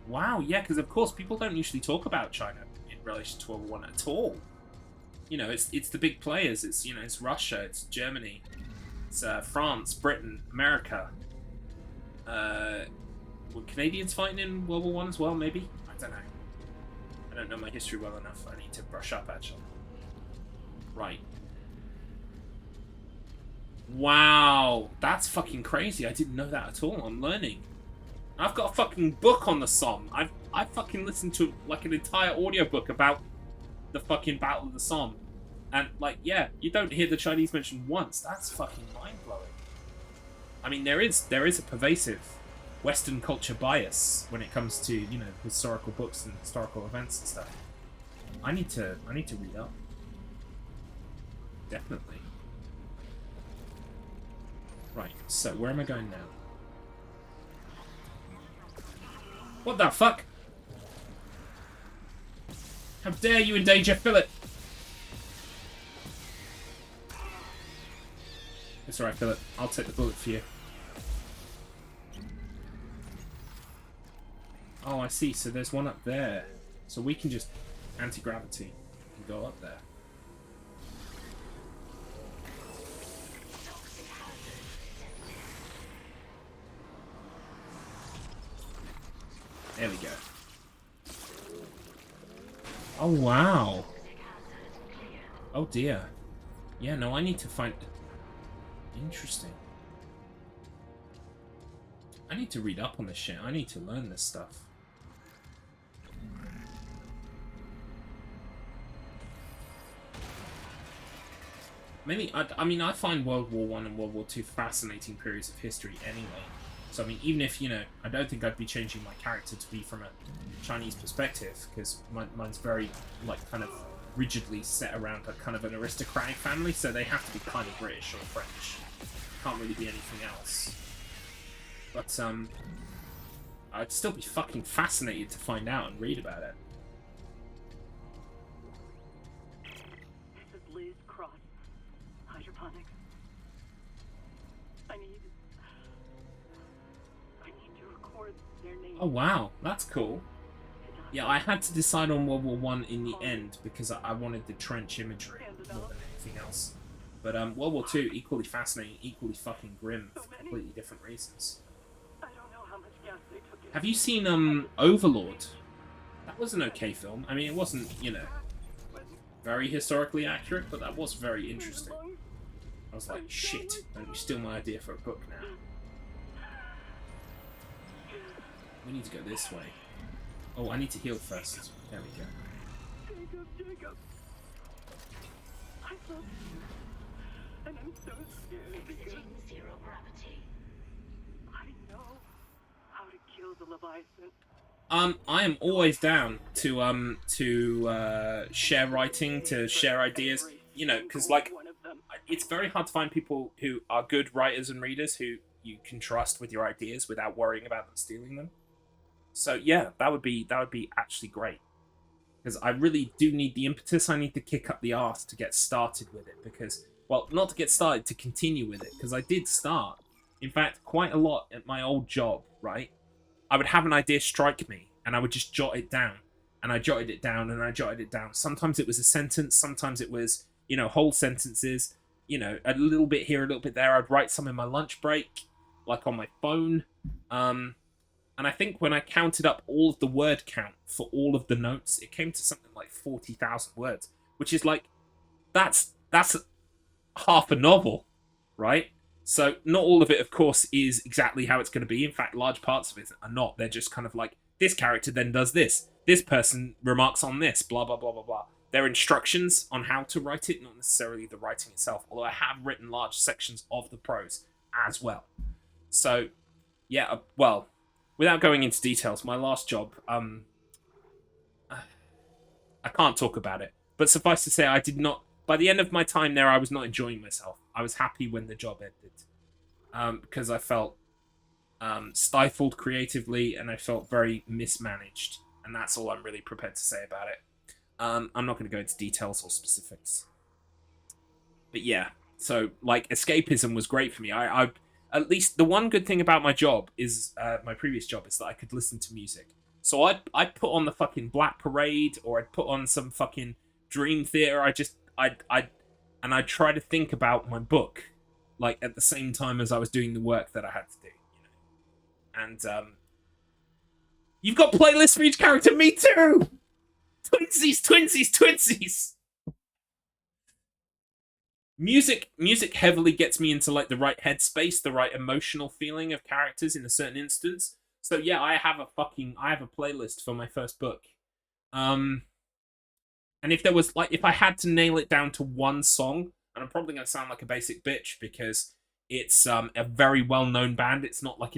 Wow, yeah, because of course people don't usually talk about China in relation to World War One at all. You know, it's the big players. It's, you know, it's Russia, it's Germany, it's France, Britain, America. Were Canadians fighting in World War One as well? Maybe, I don't know. I don't know my history well enough. I need to brush up actually. Right. Wow, that's fucking crazy. I didn't know that at all. I'm learning. I've got a fucking book on the Somme. I fucking listened to like an entire audiobook about the fucking Battle of the Somme. And like, yeah, you don't hear the Chinese mentioned once. That's fucking mind-blowing. I mean, there is a pervasive Western culture bias when it comes to, you know, historical books and historical events and stuff. I need to read up. Definitely. Right, so where am I going now? What the fuck? How dare you endanger Phillip? It's alright, Phillip. I'll take the bullet for you. Oh, I see. So there's one up there. So we can just anti-gravity and go up there. There we go. Oh, wow. Oh, dear. Yeah, no, I need to find... Interesting. I need to read up on this shit. I need to learn this stuff. Mainly, I mean, I find World War One and World War Two fascinating periods of history anyway. So, I mean, even if, you know, I don't think I'd be changing my character to be from a Chinese perspective, because mine's very, like, kind of rigidly set around a kind of an aristocratic family, so they have to be kind of British or French. Can't really be anything else. But, I'd still be fucking fascinated to find out and read about it. This is Liz Cross. Hydroponics. I need to record their names. Oh wow, that's cool. Yeah, I had to decide on World War One in the end because I wanted the trench imagery more than anything else. But World War Two, equally fascinating, equally fucking grim for completely different reasons. I don't know how much gas they took in. Have you seen Overlord? That was an okay film. I mean, it wasn't, you know, very historically accurate, but that was very interesting. I was like, shit, don't you steal my idea for a book now. We need to go this way. Oh, I need to heal first. There we go. Jacob. I love you. And I'm so scared because zero gravity. I know how to kill the Leviathan. I am always down to share writing, to share ideas, you know, because like it's very hard to find people who are good writers and readers who you can trust with your ideas without worrying about them stealing them. So yeah, that would be actually great, because I really do need the impetus. I need to kick up the arse to get started with it, because, well, not to get started, to continue with it, because I did start, in fact, quite a lot at my old job, right? I would have an idea strike me, and I would just jot it down, and I jotted it down, and I jotted it down. Sometimes it was a sentence, sometimes it was, you know, whole sentences, you know, a little bit here, a little bit there. I'd write some in my lunch break, like on my phone, and I think when I counted up all of the word count for all of the notes, it came to something like 40,000 words, which is like, that's half a novel, right? So not all of it, of course, is exactly how it's going to be. In fact, large parts of it are not. They're just kind of like, this character then does this. This person remarks on this, blah, blah, blah, blah, blah. They're instructions on how to write it, not necessarily the writing itself, although I have written large sections of the prose as well. So, yeah, well, without going into details, my last job, I can't talk about it, but suffice to say, I did not, by the end of my time there, I was not enjoying myself. I was happy when the job ended, because I felt stifled creatively, and I felt very mismanaged, and that's all I'm really prepared to say about it. I'm not going to go into details or specifics. But yeah, So, like, escapism was great for me. I at least the one good thing about my job is my previous job is that I could listen to music. So I'd put on the fucking Black Parade, or I'd put on some fucking Dream Theater. I'd try to think about my book, like at the same time as I was doing the work that I had to do, And you've got playlists for each character. Me too. Twinsies. Music heavily gets me into like the right headspace, the right emotional feeling of characters in a certain instance. So yeah, I have a playlist for my first book. And if I had to nail it down to one song, and I'm probably gonna sound like a basic bitch because it's a very well-known band. It's not like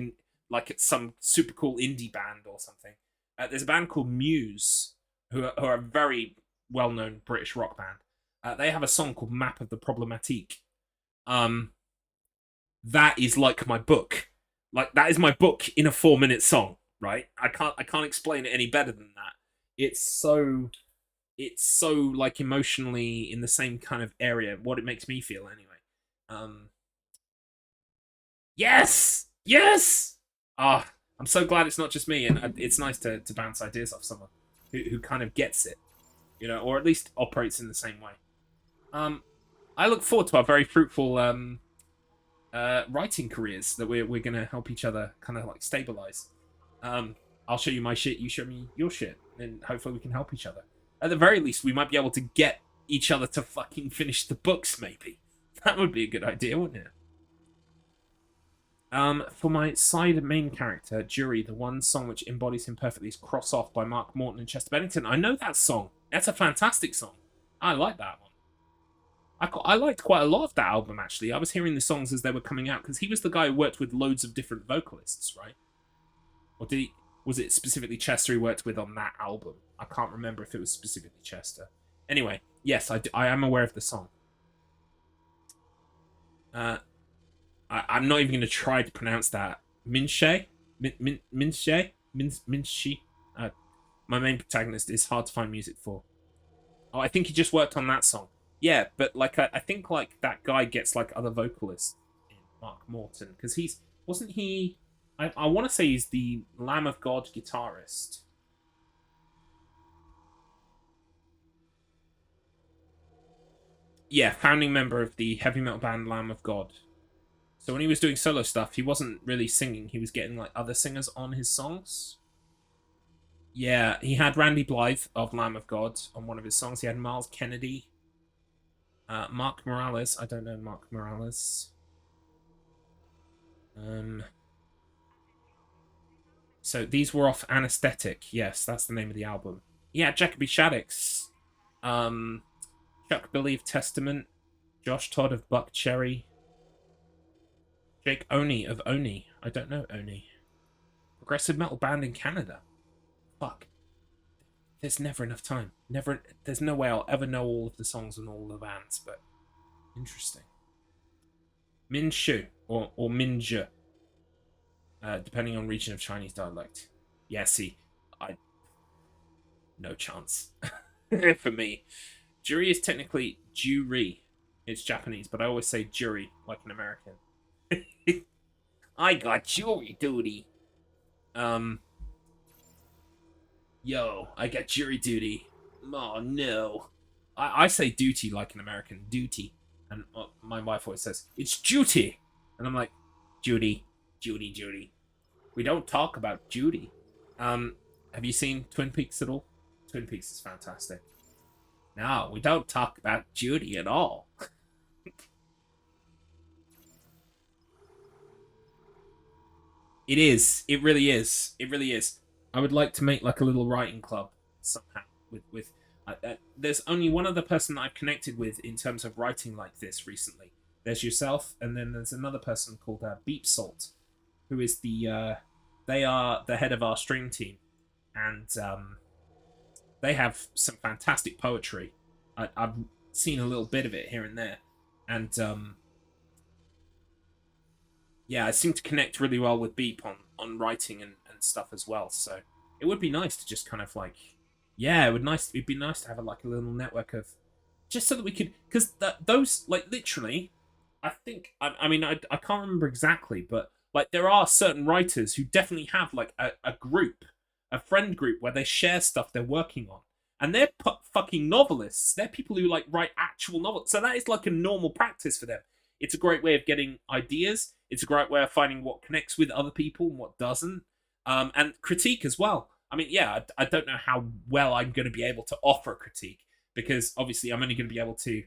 it's some super cool indie band or something. There's a band called Muse, who are a very well-known British rock band. They have a song called Map of the Problematique. That is like my book. Like, that is my book in a 4-minute song, right? I can't explain it any better than that. It's so like emotionally in the same kind of area, what it makes me feel anyway. Yes! I'm so glad it's not just me, and it's nice to bounce ideas off someone who kind of gets it, or at least operates in the same way. I look forward to our very fruitful writing careers that we're gonna help each other kind of like stabilize. I'll show you my shit, you show me your shit, and hopefully we can help each other. At the very least, we might be able to get each other to fucking finish the books, maybe. That would be a good idea, wouldn't it? For my side main character, Jury, the one song which embodies him perfectly is Cross Off by Mark Morton and Chester Bennington. I know that song. That's a fantastic song. I like that one. I liked quite a lot of that album, actually. I was hearing the songs as they were coming out, because he was the guy who worked with loads of different vocalists, right? Or was it specifically Chester he worked with on that album? I can't remember if it was specifically Chester. Anyway, yes, I am aware of the song. I'm not even going to try to pronounce that. Minshe? Minshe? My main protagonist is hard to find music for. Oh, I think he just worked on that song. Yeah, but like I think like that guy gets like other vocalists in Mark Morton, because wasn't he? I want to say he's the Lamb of God guitarist. Yeah, founding member of the heavy metal band Lamb of God. So when he was doing solo stuff, he wasn't really singing. He was getting like other singers on his songs. Yeah, he had Randy Blythe of Lamb of God on one of his songs. He had Miles Kennedy. Mark Morales. I don't know Mark Morales. So these were off Anesthetic. Yes, that's the name of the album. Yeah, Jacoby Shaddix. Chuck Billy of Testament. Josh Todd of Buck Cherry. Jake Oni of Oni. I don't know Oni. Progressive metal band in Canada. Fuck. There's never enough time. There's no way I'll ever know all of the songs and all the bands, but interesting. Min Shu or Min Zhe, depending on region of Chinese dialect. Yeah, see, no chance for me. Jury is technically Juri. It's Japanese, but I always say jury like an American. I got jury duty. Yo, I got jury duty. Oh, no. I say duty like an American. Duty. And my wife always says, it's duty. And I'm like, Judy. We don't talk about Judy. Have you seen Twin Peaks at all? Twin Peaks is fantastic. No, we don't talk about Judy at all. It is. It really is. It really is. I would like to make like a little writing club somehow with there's only one other person that I've connected with in terms of writing like this recently. There's yourself, and then there's another person called Beep Salt, who is they are the head of our stream team, and they have some fantastic poetry. I've seen a little bit of it here and there, and yeah, I seem to connect really well with Beep on writing and stuff as well. So it would be nice to just kind of like, yeah, it'd be nice to have like a little network of, just so that we could, because those, like, literally I think I mean I can't remember exactly, but like there are certain writers who definitely have like a group, a friend group where they share stuff they're working on, and they're fucking novelists. They're people who like write actual novels, so that is like a normal practice for them. It's a great way of getting ideas. It's a great way of finding what connects with other people and what doesn't, and critique as well. I mean, yeah, I don't know how well I'm going to be able to offer a critique because obviously I'm only going to be able to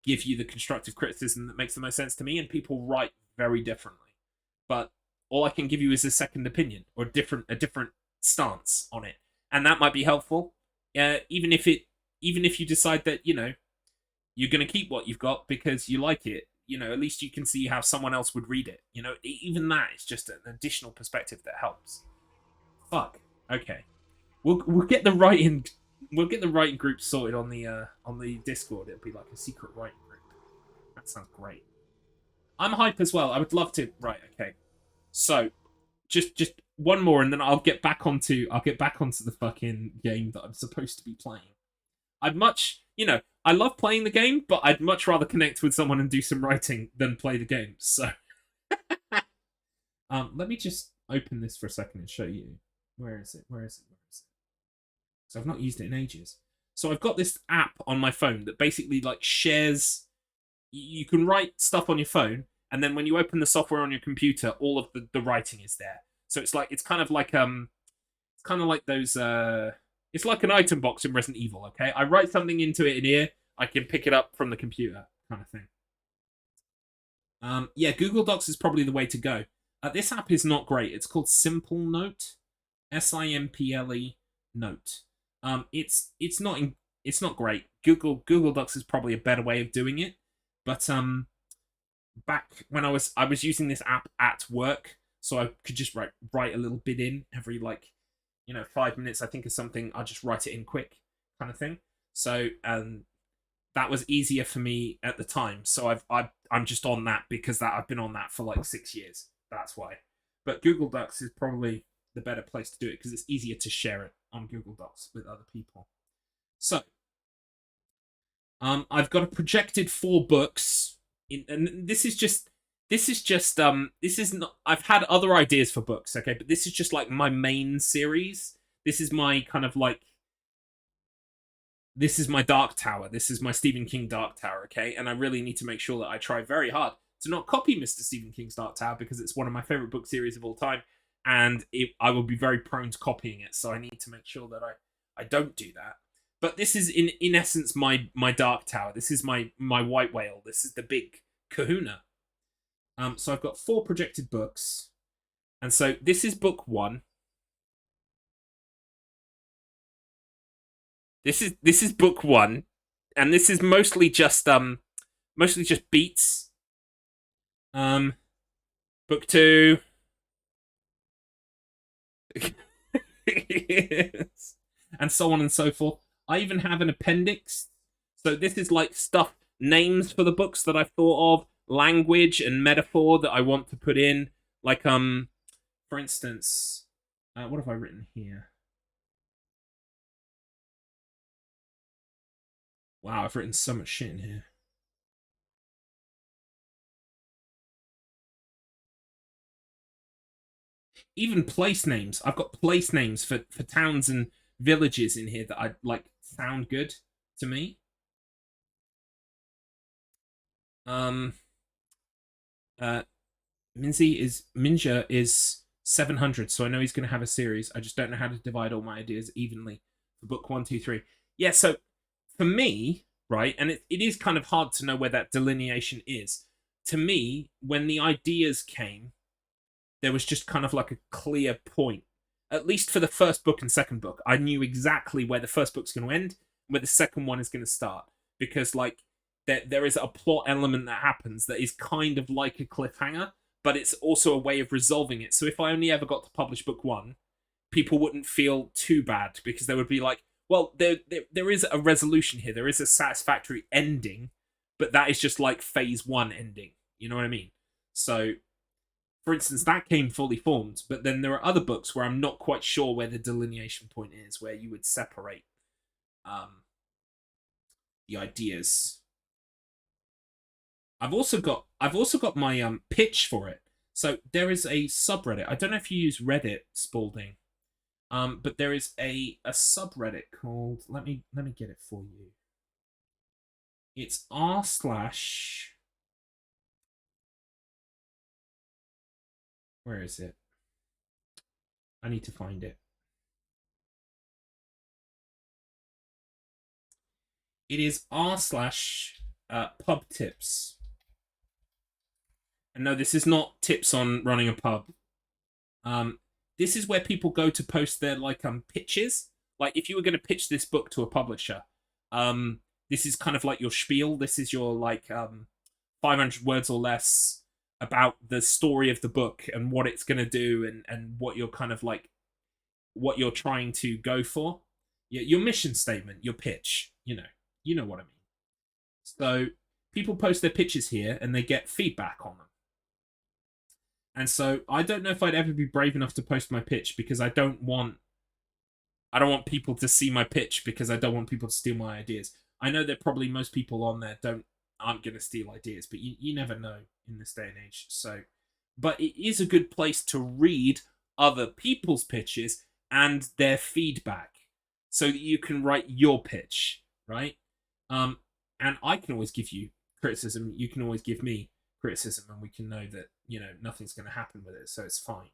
give you the constructive criticism that makes the most sense to me, and people write very differently. But all I can give you is a second opinion or a different stance on it, and that might be helpful. Even if you decide that you're going to keep what you've got because you like it, at least you can see how someone else would read it. Even that is just an additional perspective that helps. Fuck. Okay, we'll get the writing. We'll get the writing group sorted on the Discord. It'll be like a secret writing group. That sounds great. I'm hype as well. I would love to. Right. Okay. So, just one more, and then I'll get back onto the fucking game that I'm supposed to be playing. I love playing the game, but I'd much rather connect with someone and do some writing than play the game. So, let me just open this for a second and show you. Where is it? So I've not used it in ages. So I've got this app on my phone that basically like shares. You can write stuff on your phone, and then when you open the software on your computer, all of the writing is there. So it's kind of like those. It's like an item box in Resident Evil. Okay, I write something into it in here, I can pick it up from the computer, kind of thing. Yeah, Google Docs is probably the way to go. This app is not great. It's called Simple Note, Simple Note. It's not great. Google Docs is probably a better way of doing it. But back when I was using this app at work, so I could just write a little bit in every 5 minutes. I think of something, I'll just write it in quick, kind of thing. So that was easier for me at the time. So I'm just on that because I've been on that for like 6 years. That's why. But Google Docs is probably the better place to do it because it's easier to share it on Google Docs with other people. So, I've got a projected 4 books, and this is not. I've had other ideas for books, okay, but this is just like my main series. This is my kind of like. This is my Dark Tower. This is my Stephen King Dark Tower, okay, and I really need to make sure that I try very hard to not copy Mr. Stephen King's Dark Tower because it's one of my favorite book series of all time. And I will be very prone to copying it, so I need to make sure that I don't do that. But this is in essence my Dark Tower. This is my White Whale. This is the big kahuna. So I've got 4 projected books, and so this is book 1. This is book 1, and this is mostly just beats. Book 2. Yes. And so on and so forth. I even have an appendix. So this is like stuff, names for the books that I've thought of, language and metaphor that I want to put in. Like, for instance, what have I written here? Wow, I've written so much shit in here. Even place names. I've got place names for towns and villages in here that I like sound good to me. Minja is 700, so I know he's going to have a series. I just don't know how to divide all my ideas evenly for book 1, 2, 3. Yeah, so for me, right, and it is kind of hard to know where that delineation is. To me, when the ideas came, there was just kind of like a clear point. At least for the first book and second book, I knew exactly where the first book's going to end, where the second one is going to start. Because, like, there is a plot element that happens that is kind of like a cliffhanger, but it's also a way of resolving it. So if I only ever got to publish book 1, people wouldn't feel too bad, because they would be like, well, there is a resolution here. There is a satisfactory ending, but that is just like phase 1 ending. You know what I mean? So, for instance, that came fully formed, but then there are other books where I'm not quite sure where the delineation point is, where you would separate the ideas. I've also got my pitch for it. So there is a subreddit. I don't know if you use Reddit, Spalding. But there is a subreddit called, let me get it for you. It's r/. Where is it? I need to find it. It is r/pub tips. And no, this is not tips on running a pub. This is where people go to post their pitches. Like if you were going to pitch this book to a publisher, this is kind of like your spiel. This is your 500 words or less about the story of the book and what it's going to do and what you're kind of what you're trying to go for. Your mission statement, your pitch, you know what I mean. So people post their pitches here and they get feedback on them. And so I don't know if I'd ever be brave enough to post my pitch because I don't want people to see my pitch because I don't want people to steal my ideas. I know that probably most people on there aren't going to steal ideas, but you never know in this day and age. So, but it is a good place to read other people's pitches and their feedback so that you can write your pitch, right? And I can always give you criticism. You can always give me criticism, and we can know that nothing's going to happen with it, so it's fine.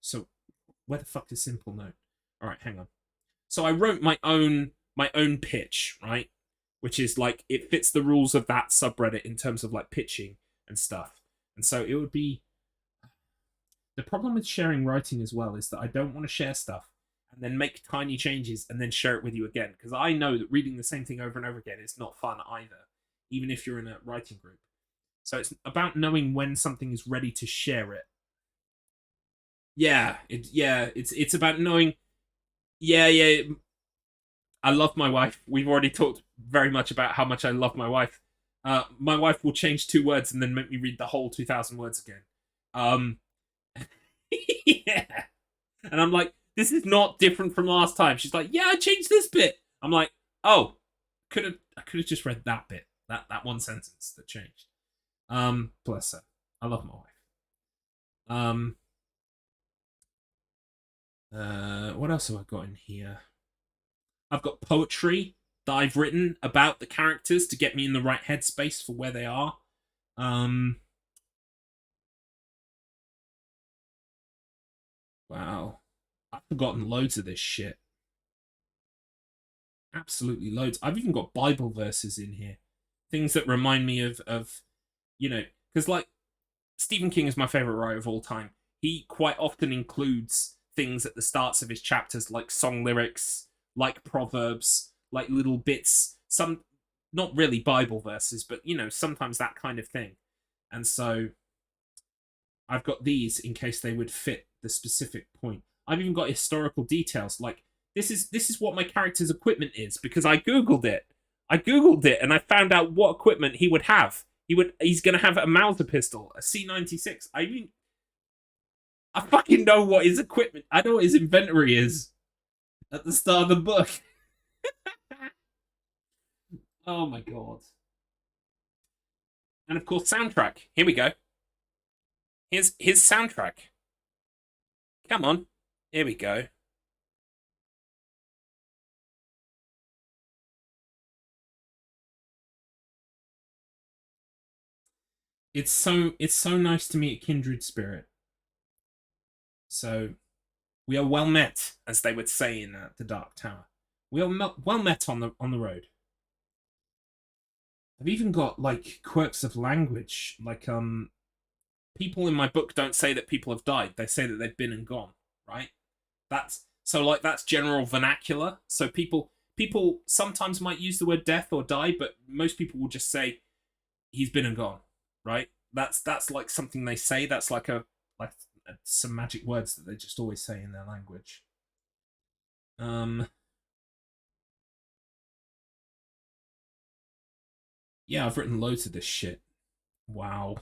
So where the fuck is Simple Note? All right, hang on. So I wrote my own pitch, right? Which is it fits the rules of that subreddit in terms of pitching and stuff. And so it would be, the problem with sharing writing as well is that I don't want to share stuff and then make tiny changes and then share it with you again, because I know that reading the same thing over and over again is not fun either, even if you're in a writing group. So it's about knowing when something is ready to share it. It's about knowing. I love my wife. We've already talked very much about how much I love my wife. My wife will change 2 words and then make me read the whole 2,000 words again. Yeah. And I'm like, this is not different from last time. She's like, yeah, I changed this bit. I'm like, oh, I could have just read that bit. That one sentence that changed. Bless her. I love my wife. What else have I got in here? I've got poetry that I've written about the characters to get me in the right headspace for where they are. Wow. I've forgotten loads of this shit. Absolutely loads. I've even got Bible verses in here. Things that remind me of because Stephen King is my favorite writer of all time. He quite often includes things at the starts of his chapters like song lyrics, like proverbs, like little bits, some not really Bible verses, but sometimes that kind of thing. And so I've got these in case they would fit the specific point. I've even got historical details, like this is what my character's equipment is, because I googled it and I found out what equipment he would have. He's gonna have a Mauser pistol, a C96. I fucking know what his equipment. I know what his inventory is at the start of the book. Oh my god. And of course, soundtrack. Here we go. Here's his soundtrack. Come on. Here we go. It's so nice to meet a kindred spirit. So, we are well met, as they would say in the Dark Tower. We are well met on the road. I've even got quirks of language, people in my book don't say that people have died. They say that they've been and gone, right? That's general vernacular. So people sometimes might use the word death or die, but most people will just say he's been and gone, right? That's something they say. That's some magic words that they just always say in their language. Yeah, I've written loads of this shit. Wow.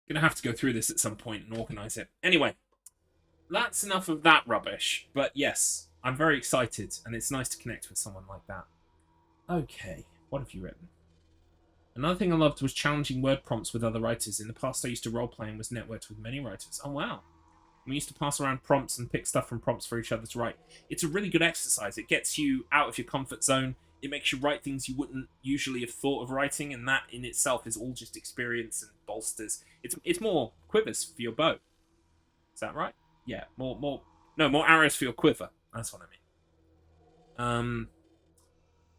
Gonna have to go through this at some point and organize it. Anyway, that's enough of that rubbish. But yes, I'm very excited, and it's nice to connect with someone like that. Okay. What have you written? Another thing I loved was challenging word prompts with other writers. In the past, I used to role-play and was networked with many writers. Oh, wow. We used to pass around prompts and pick stuff from prompts for each other to write. It's a really good exercise. It gets you out of your comfort zone. It makes you write things you wouldn't usually have thought of writing, and that in itself is all just experience and bolsters. It's more quivers for your bow. Is that right? Yeah, more arrows for your quiver. That's what I mean.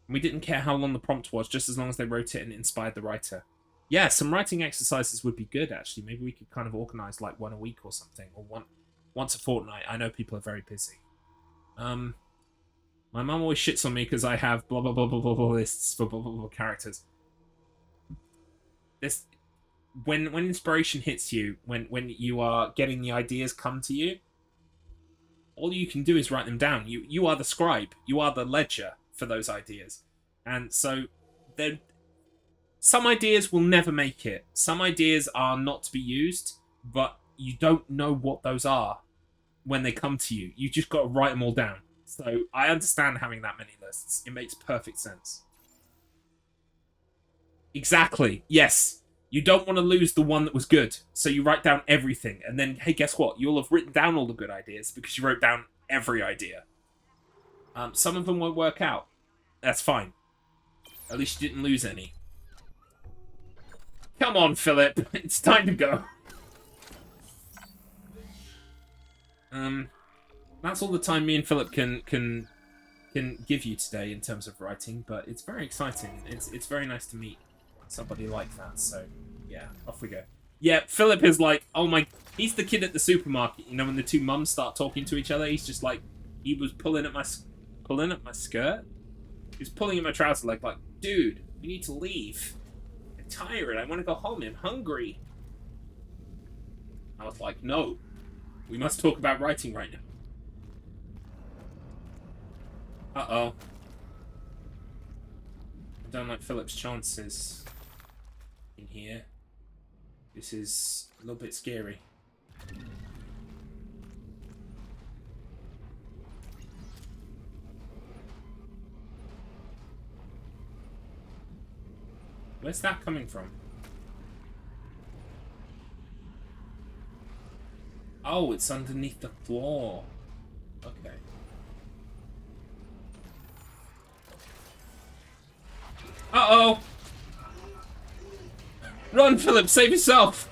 We didn't care how long the prompt was, just as long as they wrote it and it inspired the writer. Yeah, some writing exercises would be good, actually. Maybe we could kind of organise, like, one a week or something, or once a fortnight. I know people are very busy. My mum always shits on me because I have blah, blah, blah, blah, blah, blah lists for blah, blah, blah characters. When inspiration hits you, when you are getting the ideas come to you, all you can do is write them down. You are the scribe. You are the ledger for those ideas. And so some ideas will never make it. Some ideas are not to be used, but you don't know what those are when they come to you. You just got to write them all down. So I understand having that many lists. It makes perfect sense. Exactly. Yes. You don't want to lose the one that was good. So you write down everything. And then, hey, guess what? You'll have written down all the good ideas because you wrote down every idea. Some of them won't work out. That's fine. At least you didn't lose any. Come on, Philip. It's time to go. That's all the time me and Philip can give you today in terms of writing, but it's very exciting. It's very nice to meet somebody like that. So yeah, off we go. Yeah, Philip is like, oh my, he's the kid at the supermarket. You know, when the two mums start talking to each other, he's just like, he was pulling at my skirt. He was pulling at my trouser leg, like, dude, we need to leave. I'm tired. I want to go home. I'm hungry. I was like, no, we must talk about writing right now. Uh-oh. I don't like Philip's chances in here. This is a little bit scary. Where's that coming from? Oh, it's underneath the floor. Okay. Uh-oh! Run, Philip! Save yourself!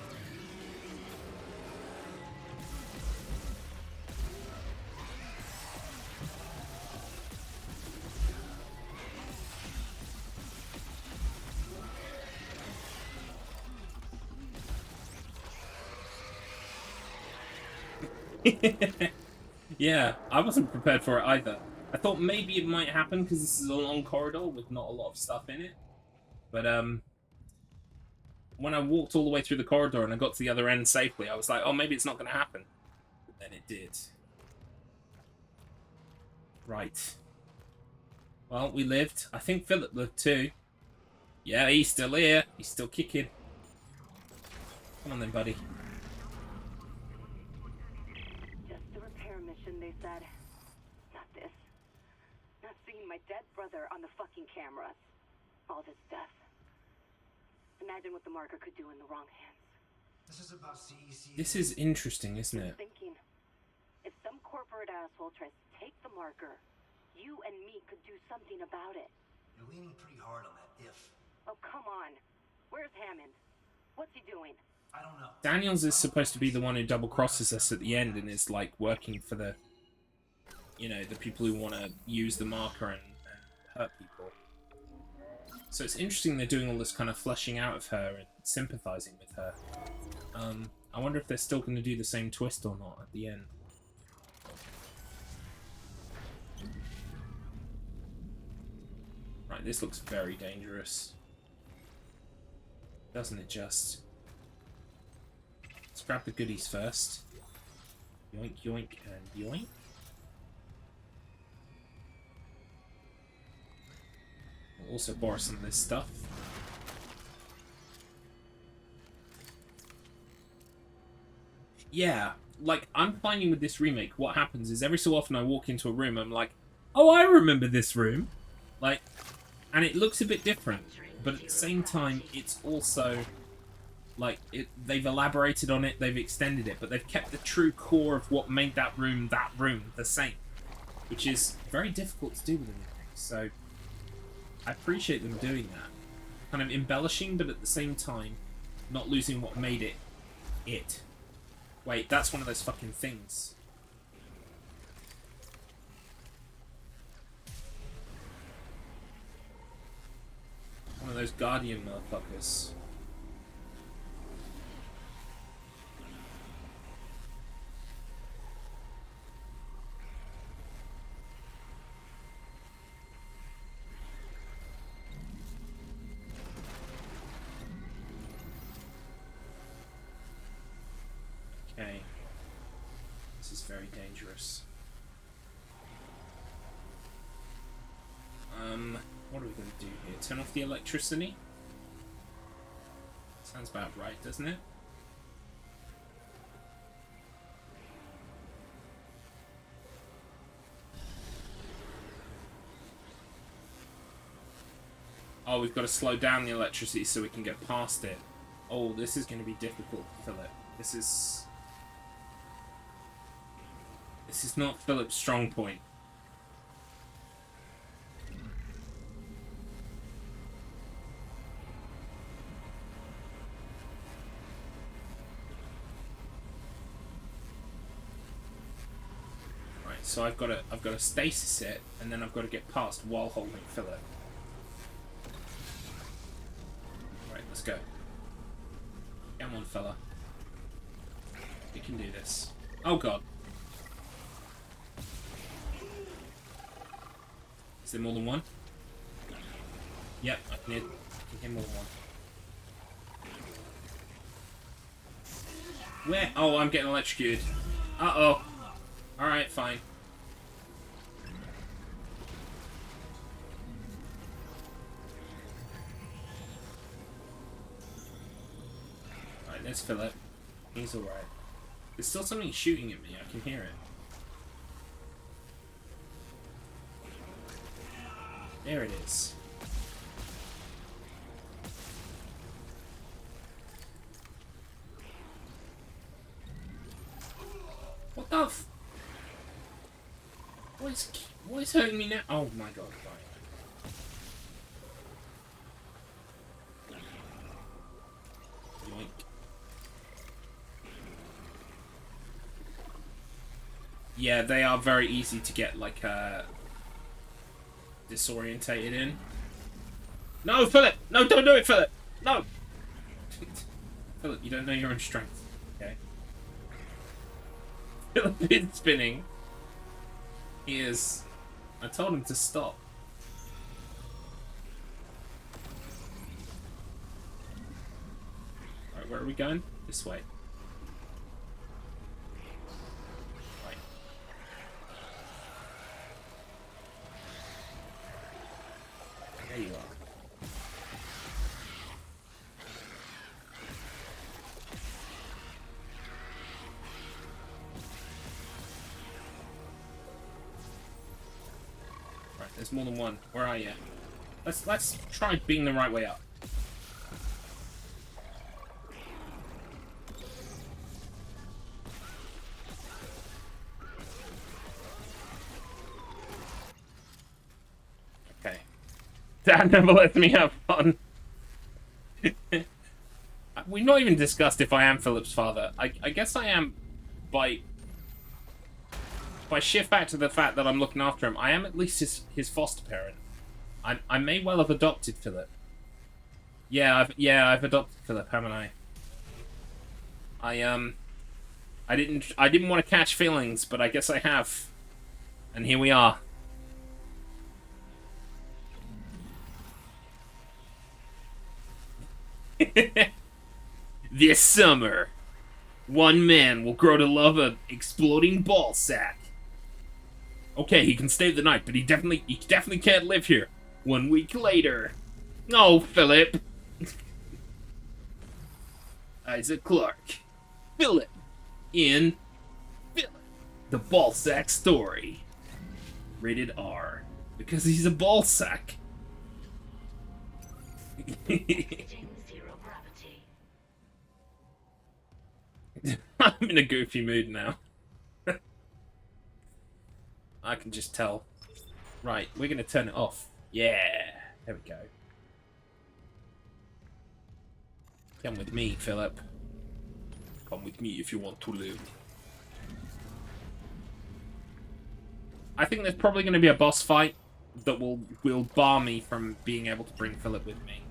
Yeah, I wasn't prepared for it either. I thought maybe it might happen because this is a long corridor with not a lot of stuff in it. But when I walked all the way through the corridor and I got to the other end safely, I was like, oh, maybe it's not going to happen. But then it did. Right. Well, we lived. I think Philip lived too. Yeah, he's still here. He's still kicking. Come on then, buddy. They said, not this. Not seeing my dead brother on the fucking cameras. All this death. Imagine what the marker could do in the wrong hands. This is about CEC. This is interesting, isn't it? Thinking, if some corporate asshole tries to take the marker, you and me could do something about it. You're leaning pretty hard on that if. Oh, come on. Where's Hammond? What's he doing? I don't know. Daniels is supposed to be the one who double crosses us at the end and is like working for the, you know, the people who want to use the marker and hurt people. So it's interesting they're doing all this kind of fleshing out of her and sympathizing with her. I wonder if they're still going to do the same twist or not at the end. Right, this looks very dangerous. Doesn't it just? Let's grab the goodies first. Yoink, yoink, and yoink. We'll also borrow some of this stuff. Yeah, like, I'm finding with this remake, what happens is every so often I walk into a room, I'm like, oh, I remember this room. Like, And it looks a bit different, but at the same time, it's also like they've elaborated on it, they've extended it, but they've kept the true core of what made that room the same, which is very difficult to do with anything. So I appreciate them doing that, kind of embellishing, but at the same time not losing what made it it. Wait, that's one of those fucking things. One of those Guardian motherfuckers. Okay. This is very dangerous. What are we going to do here? Turn off the electricity? Sounds about right, doesn't it? Oh, we've got to slow down the electricity so we can get past it. Oh, this is going to be difficult, Philip. This is not Philip's strong point. Right, so I've got to stasis it, and then I've got to get past while holding Philip. Right, let's go. Come on, fella. We can do this. Oh god. Is there more than one? Yep, I can hear more than one. Where? Oh, I'm getting electrocuted. Uh-oh. Alright, fine. Alright, there's Philip. He's alright. There's still something shooting at me. I can hear it. There it is. What the f... What is hurting me now? Oh my god, right. Yoink. Yeah, they are very easy to get, like, disorientated in. No, Philip! No, don't do it, Philip! No! Philip, you don't know your own strength, okay? Philip is spinning. He is... I told him to stop. Alright, where are we going? This way. Right. There you are. Right, there's more than one. Where are you? Let's try being the right way up. Okay. Dad never lets me have fun. We've not even discussed if I am Philip's father. I guess I am by sheer fact of the fact that I'm looking after him. I am at least his foster parent. I may well have adopted Philip. Yeah, I've adopted Philip, haven't I? I didn't want to catch feelings, but I guess I have. And here we are. This summer, one man will grow to love an exploding ball sack. Okay, he can stay the night, but he definitely can't live here. 1 week later. Oh, Philip. Isaac Clarke. Philip. In Philip. The ball sack story. Rated R. Because he's a ball sack. Exiting zero gravity. I'm in a goofy mood now. I can just tell. Right, we're going to turn it off. Yeah, there we go. Come with me, Philip. Come with me if you want to live. I think there's probably going to be a boss fight that will bar me from being able to bring Philip with me.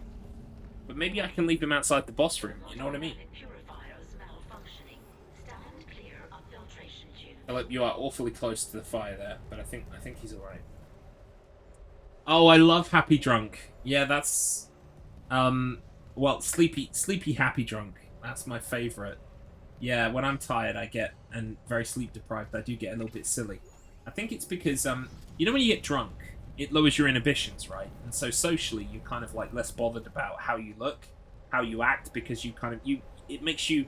But maybe I can leave him outside the boss room, you know what I mean? Philip, you are awfully close to the fire there, but I think he's alright. Oh, I love Happy Drunk. Yeah, that's well, sleepy happy drunk. That's my favourite. Yeah, when I'm tired and very sleep deprived, I do get a little bit silly. I think it's because you know when you get drunk, it lowers your inhibitions, right? And so socially you're kind of like less bothered about how you look, how you act, because you kind of it makes you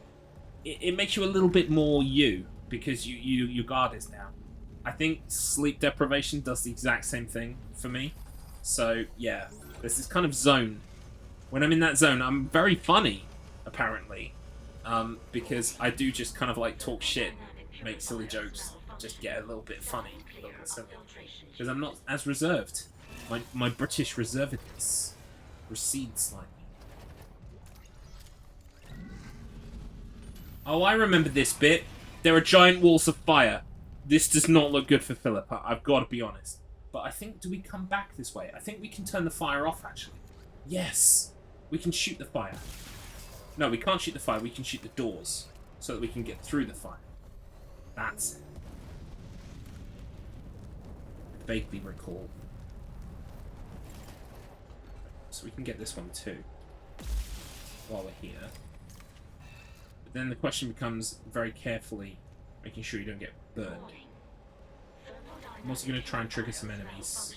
a little bit more you, because your guard is down. I think sleep deprivation does the exact same thing for me. So yeah, there's this kind of zone. When I'm in that zone, I'm very funny, apparently, because I do just kind of like talk shit, make silly jokes, just get a little bit funny, a little bit silly, because I'm not as reserved. My British reservedness recedes slightly. Oh, I remember this bit. There are giant walls of fire. This does not look good for Philip, I've got to be honest. But I think, do we come back this way? I think we can turn the fire off, actually. Yes! We can shoot the fire. No, we can't shoot the fire. We can shoot the doors, so that we can get through the fire. That's it. I vaguely recall. So we can get this one too, while we're here. But then the question becomes very carefully making sure you don't get burned. I'm also going to try and trigger some enemies,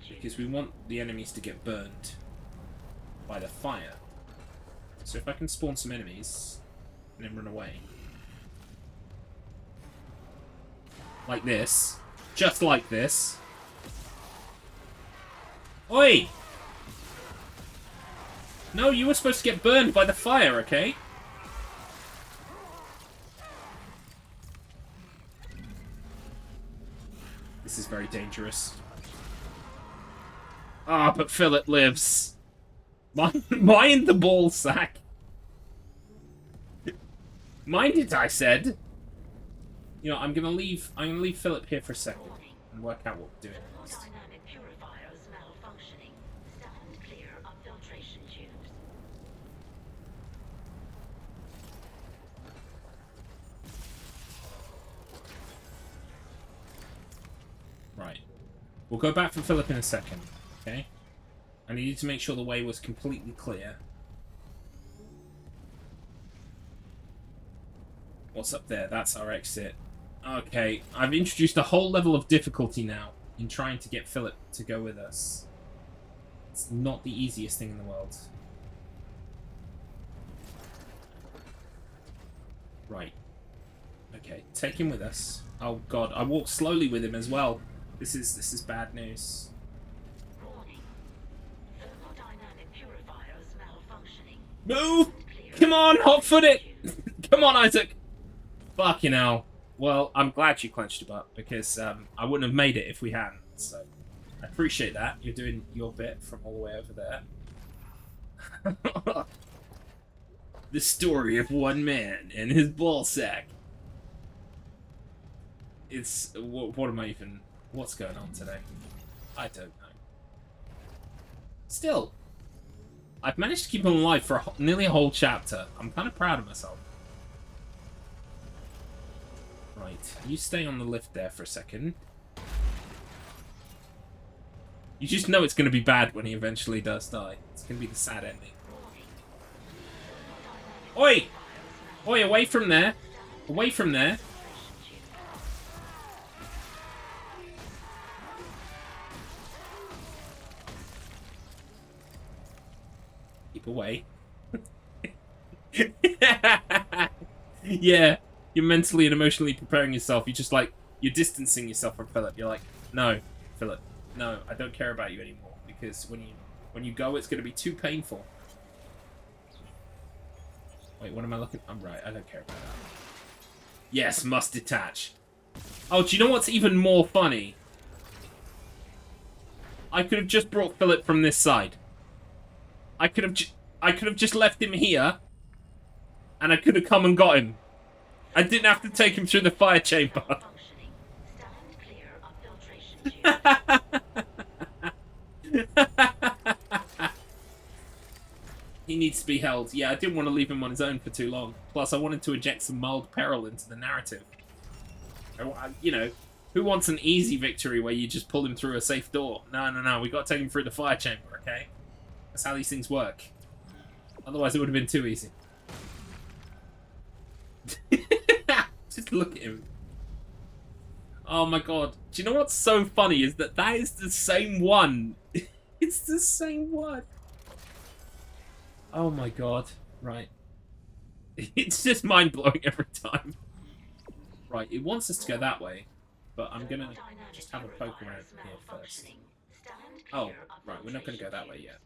because we want the enemies to get burned by the fire. So if I can spawn some enemies and then run away. Like this. Just like this. Oi! No, you were supposed to get burned by the fire, okay? This is very dangerous. Ah, but Philip lives. Mind the ball sack. Mind it, I said. You know, I'm gonna leave Philip here for a second and work out what we're doing next. Right. We'll go back for Philip in a second, okay? I needed to make sure the way was completely clear. What's up there? That's our exit. Okay, I've introduced a whole level of difficulty now in trying to get Philip to go with us. It's not the easiest thing in the world. Right. Okay, take him with us. Oh god, I walk slowly with him as well. This is bad news. Move! Come on, hot-foot it! Come on, Isaac! Fucking hell. Well, I'm glad you clenched your butt, because I wouldn't have made it if we hadn't. So, I appreciate that. You're doing your bit from all the way over there. The story of one man and his ball sack. It's... What am I even... What's going on today? I don't know. Still, I've managed to keep him alive for nearly a whole chapter. I'm kind of proud of myself. Right, you stay on the lift there for a second. You just know it's going to be bad when he eventually does die. It's going to be the sad ending. Oi! Oi, away from there! Away from there! Keep away. Yeah, you're mentally and emotionally preparing yourself. You're distancing yourself from Philip. You're like, no, Philip, no, I don't care about you anymore, because when you go, it's going to be too painful. Wait, what am I looking? I'm right. I don't care about that. Yes, must detach. Oh, do you know what's even more funny? I could have just brought Philip from this side. I could have just left him here, and I could have come and got him. I didn't have to take him through the fire chamber. He needs to be held. Yeah, I didn't want to leave him on his own for too long. Plus, I wanted to inject some mild peril into the narrative. You know, who wants an easy victory where you just pull him through a safe door? No. We got to take him through the fire chamber, okay? That's how these things work. Otherwise, it would have been too easy. Just look at him. Oh my god. Do you know what's so funny is that is the same one. It's the same one. Oh my god. Right. It's just mind-blowing every time. Right, it wants us to go that way, but I'm gonna just have a poke around here first. Oh, right, we're not gonna go that way yet.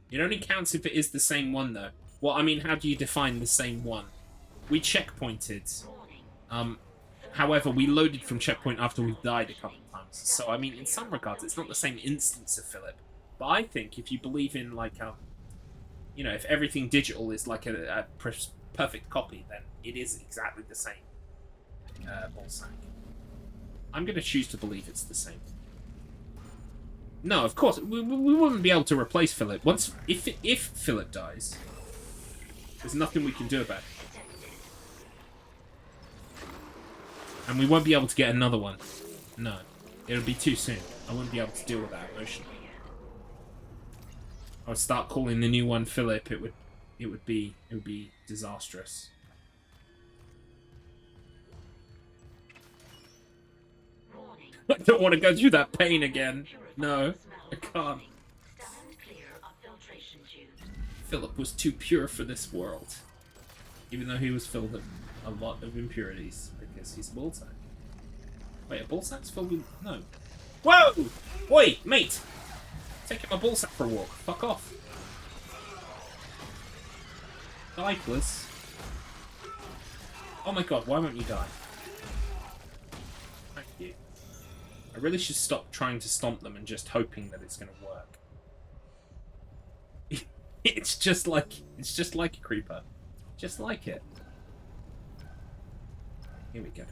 It only counts if it is the same one, though. Well, I mean, how do you define the same one? We checkpointed. However, we loaded from checkpoint after we died a couple of times. So, I mean, in some regards, it's not the same instance of Philip. But I think if you believe in, like, you know, if everything digital is like a perfect copy, then it is exactly the same ball sack. I'm going to choose to believe it's the same. No, of course, we wouldn't be able to replace Philip. If Philip dies, there's nothing we can do about it. And we won't be able to get another one. No. It'll be too soon. I wouldn't be able to deal with that emotionally. I would start calling the new one Philip. It would be disastrous. I don't want to go through that pain again. No, I can't. Philip was too pure for this world. Even though he was filled with a lot of impurities, because he's a ball sack. Wait, a ball sack's filled with... No. Whoa! Oi, mate! Taking my ball sack for a walk. Fuck off. Die, please. Oh my god, why won't you die? Thank you. I really should stop trying to stomp them and just hoping that it's going to work. It's just like a creeper. Just like it. Here we go.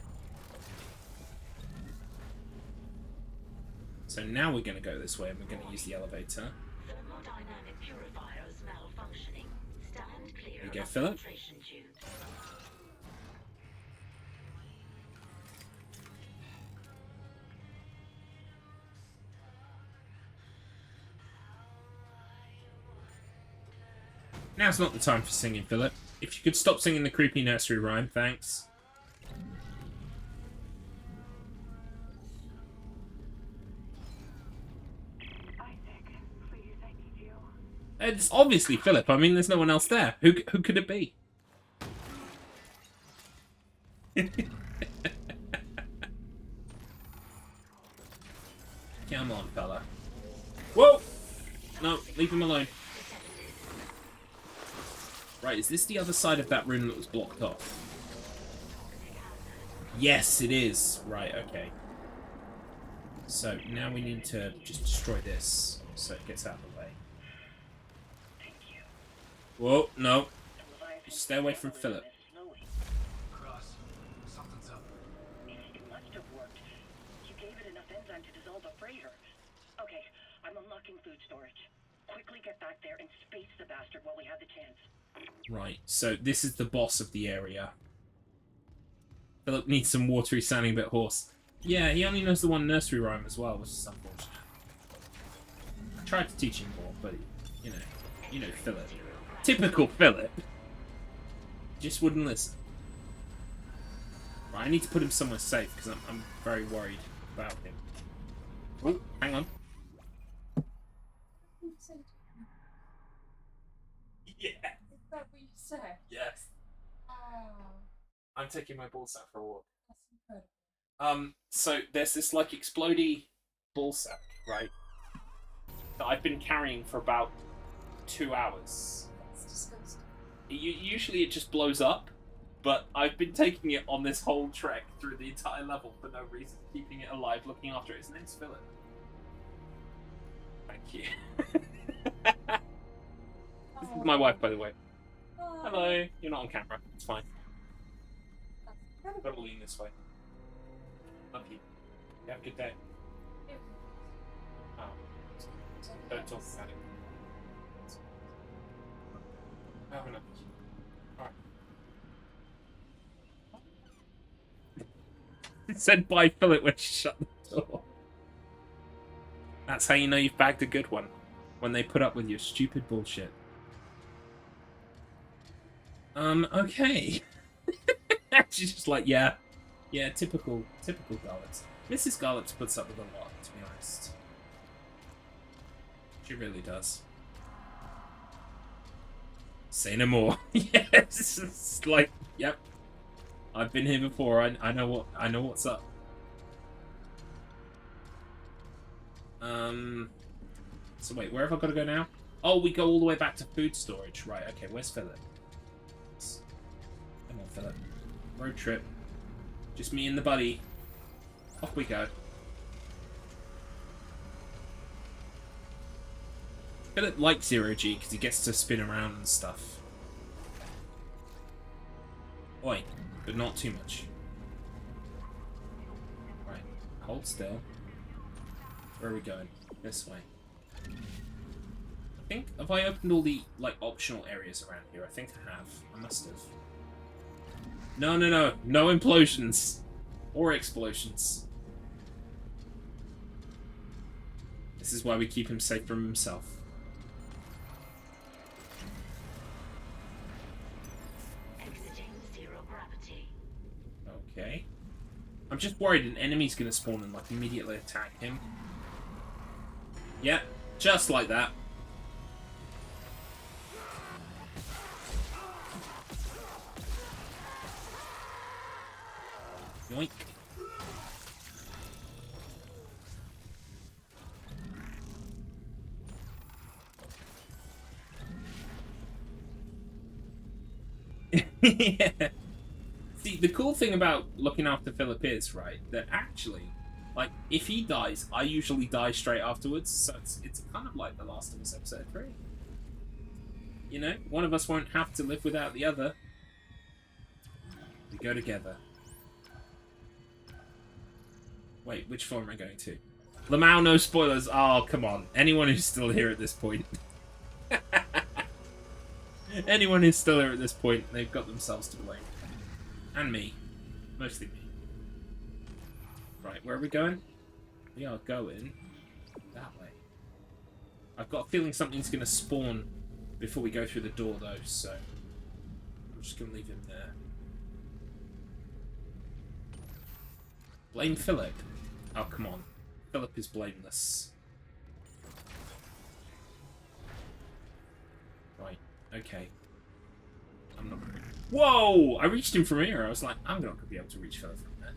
So now we're going to go this way and we're going to use the elevator. There you go, Philip. Now's not the time for singing, Philip. If you could stop singing the creepy nursery rhyme, thanks. It's obviously Philip. I mean, there's no one else there. Who could it be? Come on, fella. Whoa! No, leave him alone. Right, is this the other side of that room that was blocked off? Yes, it is. Right, okay. So, now we need to just destroy this so it gets out of the way. Whoa, no. Just stay away from Philip. Cross, something's up. It must have worked. You gave it enough enzyme to dissolve a freighter. Okay, I'm unlocking food storage. Quickly get back there and space the bastard while we have the chance. Right, so this is the boss of the area. Philip needs some water, he's sounding a bit hoarse. Yeah, he only knows the one nursery rhyme as well, which is unfortunate. I tried to teach him more, but, you know Philip. Typical Philip. Just wouldn't listen. Right, I need to put him somewhere safe, because I'm very worried about him. Oh, hang on. Yeah. Is that what you said? Yes. Oh, I'm taking my ball sack for a walk. that's incredible. So there's this like explodey ball sack, right? that I've been carrying for about 2 hours. That's disgusting. Usually it just blows up, but I've been taking it on this whole trek through the entire level for no reason, keeping it alive, looking after it. His name's Philip. Thank you. This is my wife, by the way. Hello. You're not on camera. It's fine. Gotta lean this way. Love you. You have a good day. Oh. Don't talk about it. Have enough. Alright. Said bye, Philip, when she shut the door. That's how you know you've bagged a good one. When they put up with your stupid bullshit. Okay. She's just like, yeah, typical Garlips. Mrs. Garlips puts up with a lot, to be honest. She really does. Say no more. Yes, it's like, yep. I've been here before. I know what's up. So wait, where have I got to go now? Oh, we go all the way back to food storage. Right, okay, where's Philip? Come on, Philip. Road trip. Just me and the buddy. Off we go. Philip likes Zero-G because he gets to spin around and stuff. Oi, but not too much. Right, hold still. Where are we going? This way. I think, have I opened all the, like, optional areas around here? I think I have. I must have. No. No implosions. Or explosions. This is why we keep him safe from himself. Exiting zero gravity. Okay. I'm just worried an enemy's gonna spawn and, like, immediately attack him. Yep, just like that. Yoink. Yeah. See, the cool thing about looking after Philip is, right, that actually, like, if he dies, I usually die straight afterwards, so it's kind of like The Last of Us Episode 3. You know, one of us won't have to live without the other. We go together. Wait, which floor am I going to? Lamau, no spoilers. Oh, come on. Anyone who's still here at this point. Anyone who's still here at this point, they've got themselves to blame. And me. Mostly me. Right, where are we going? We are going that way. I've got a feeling something's going to spawn before we go through the door, though, so I'm just going to leave him there. Blame Philip. Oh, come on. Philip is blameless. Right, okay. I'm not gonna... Whoa! I reached him from here. I was like, I'm not going to be able to reach Philip from there.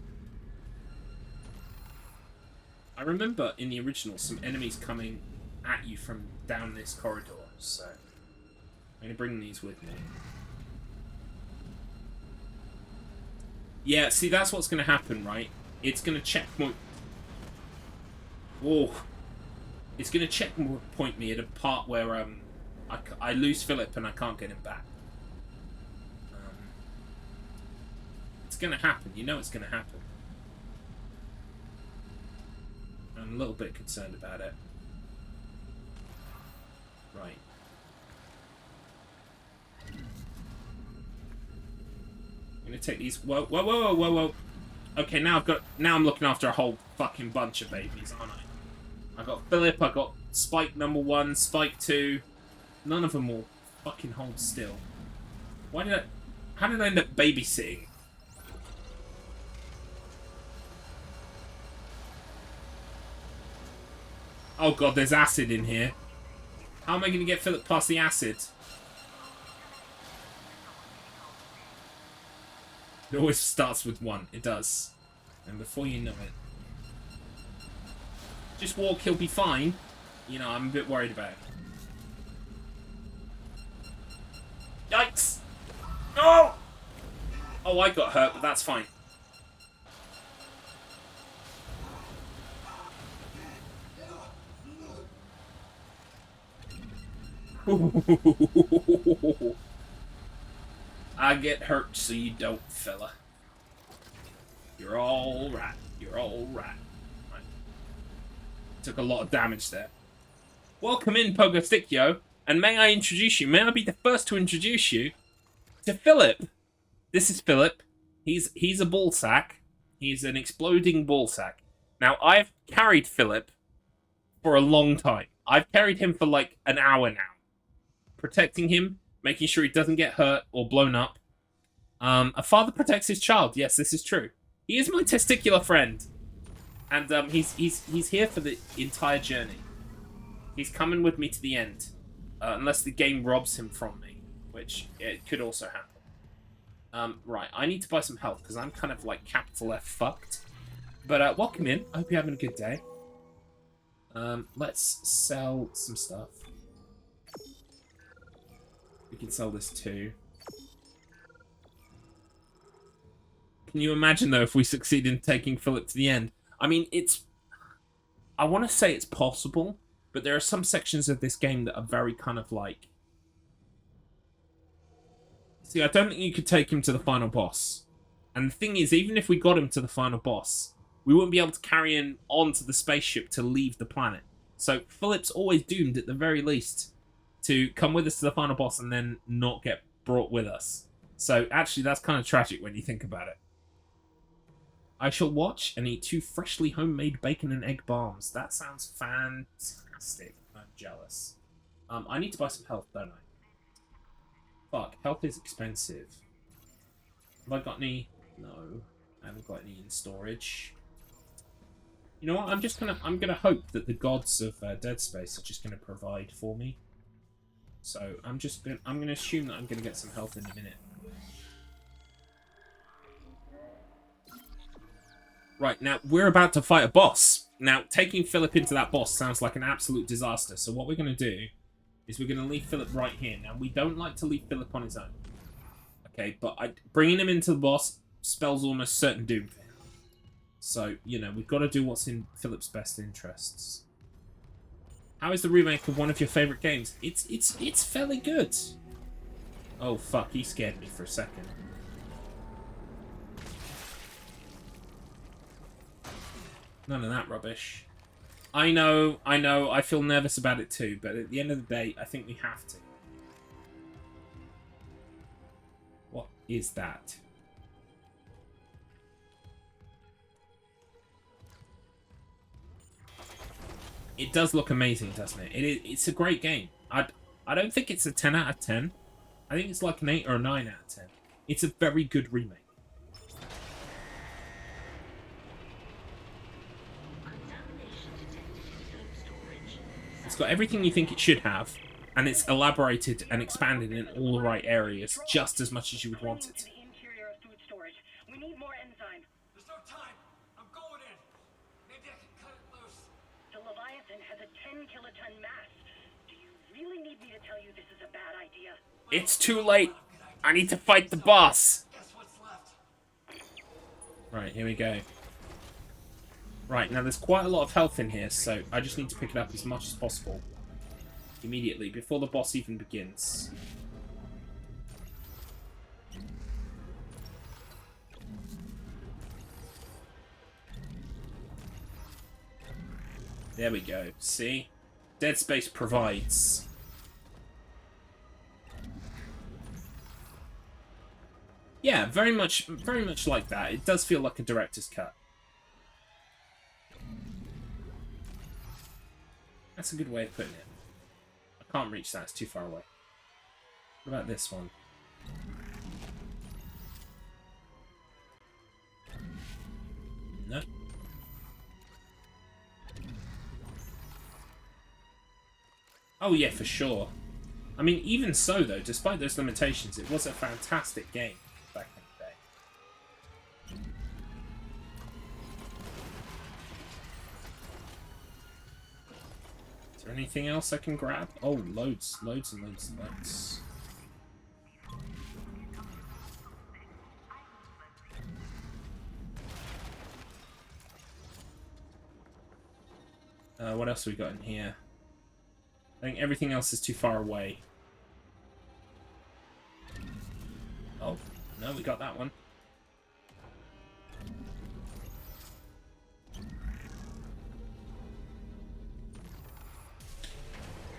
I remember in the original some enemies coming at you from down this corridor, so I'm going to bring these with me. Yeah, see, that's what's going to happen, right? It's going to checkpoint... Whoa. It's going to checkpoint me at a part where I lose Philip and I can't get him back. It's going to happen. You know it's going to happen. I'm a little bit concerned about it. Right. I'm going to take these... Whoa. Okay, now I'm looking after a whole fucking bunch of babies, aren't I? I got Philip, I got Spike number 1, Spike 2. None of them will fucking hold still. How did I end up babysitting? Oh god, there's acid in here. How am I going to get Philip past the acid? It always starts with 1. It does. And before you know it... Just walk, he'll be fine. you know, I'm a bit worried about it. Yikes! No! Oh, I got hurt, but that's fine. I get hurt so you don't, fella. You're all right. You're all right. Right. Took a lot of damage there. Welcome in, Pogo Stick Yo, and may I introduce you? May I be the first to introduce you to Philip? This is Philip. He's a ball sack. He's an exploding ball sack. Now I've carried Philip for a long time. I've carried him for like an hour now, protecting him, making sure he doesn't get hurt or blown up. A father protects his child. Yes, this is true. He is my testicular friend, and he's here for the entire journey. He's coming with me to the end, unless the game robs him from me, which it could also happen. Right, I need to buy some health because I'm kind of like capital F fucked. But welcome in. I hope you're having a good day. Let's sell some stuff. We can sell this too. Can you imagine, though, if we succeed in taking Philip to the end? I mean, I want to say it's possible, but there are some sections of this game that are very kind of like... See, I don't think you could take him to the final boss. And the thing is, even if we got him to the final boss, we wouldn't be able to carry him onto the spaceship to leave the planet. So Philip's always doomed, at the very least, to come with us to the final boss and then not get brought with us. So actually, that's kind of tragic when you think about it. I shall watch and eat 2 freshly homemade bacon and egg bombs. That sounds fantastic. I'm jealous. I need to buy some health, don't I? Fuck, health is expensive. Have I got any? No, I haven't got any in storage. You know what? I'm gonna hope that the gods of Dead Space are just gonna provide for me. So I'm gonna assume that I'm gonna get some health in a minute. Right, now, we're about to fight a boss. Now, taking Philip into that boss sounds like an absolute disaster. So what we're going to do is we're going to leave Philip right here. Now, we don't like to leave Philip on his own. Okay, but bringing him into the boss spells almost certain doom for him. So, you know, we've got to do what's in Philip's best interests. How is the remake of one of your favourite games? It's fairly good. Oh, fuck, he scared me for a second. None of that rubbish. I know, I feel nervous about it too, but at the end of the day, I think we have to. What is that? It does look amazing, doesn't it? It's a great game. I don't think it's a 10 out of 10. I think it's like an 8 or a 9 out of 10. It's a very good remake. It's got everything you think it should have, and it's elaborated and expanded in all the right areas, just as much as you would want it. We need more enzyme. There's no time. I'm going in. Maybe I can cut it loose. The Leviathan has a 10 kiloton mass. Do you really need me to tell you this is a bad idea? It's too late. I need to fight the boss. Guess what's left? Right, here we go. Right, now there's quite a lot of health in here, so I just need to pick it up as much as possible. Immediately, before the boss even begins. There we go, see? Dead Space provides. Yeah, very much like that. It does feel like a director's cut. That's a good way of putting it. I can't reach that, it's too far away. What about this one? No. Oh yeah, for sure. I mean, even so though, despite those limitations, it was a fantastic game back in the day. there anything else I can grab? Oh, loads, loads and loads and loads. What else have we got in here? I think everything else is too far away. Oh, no, we got that one.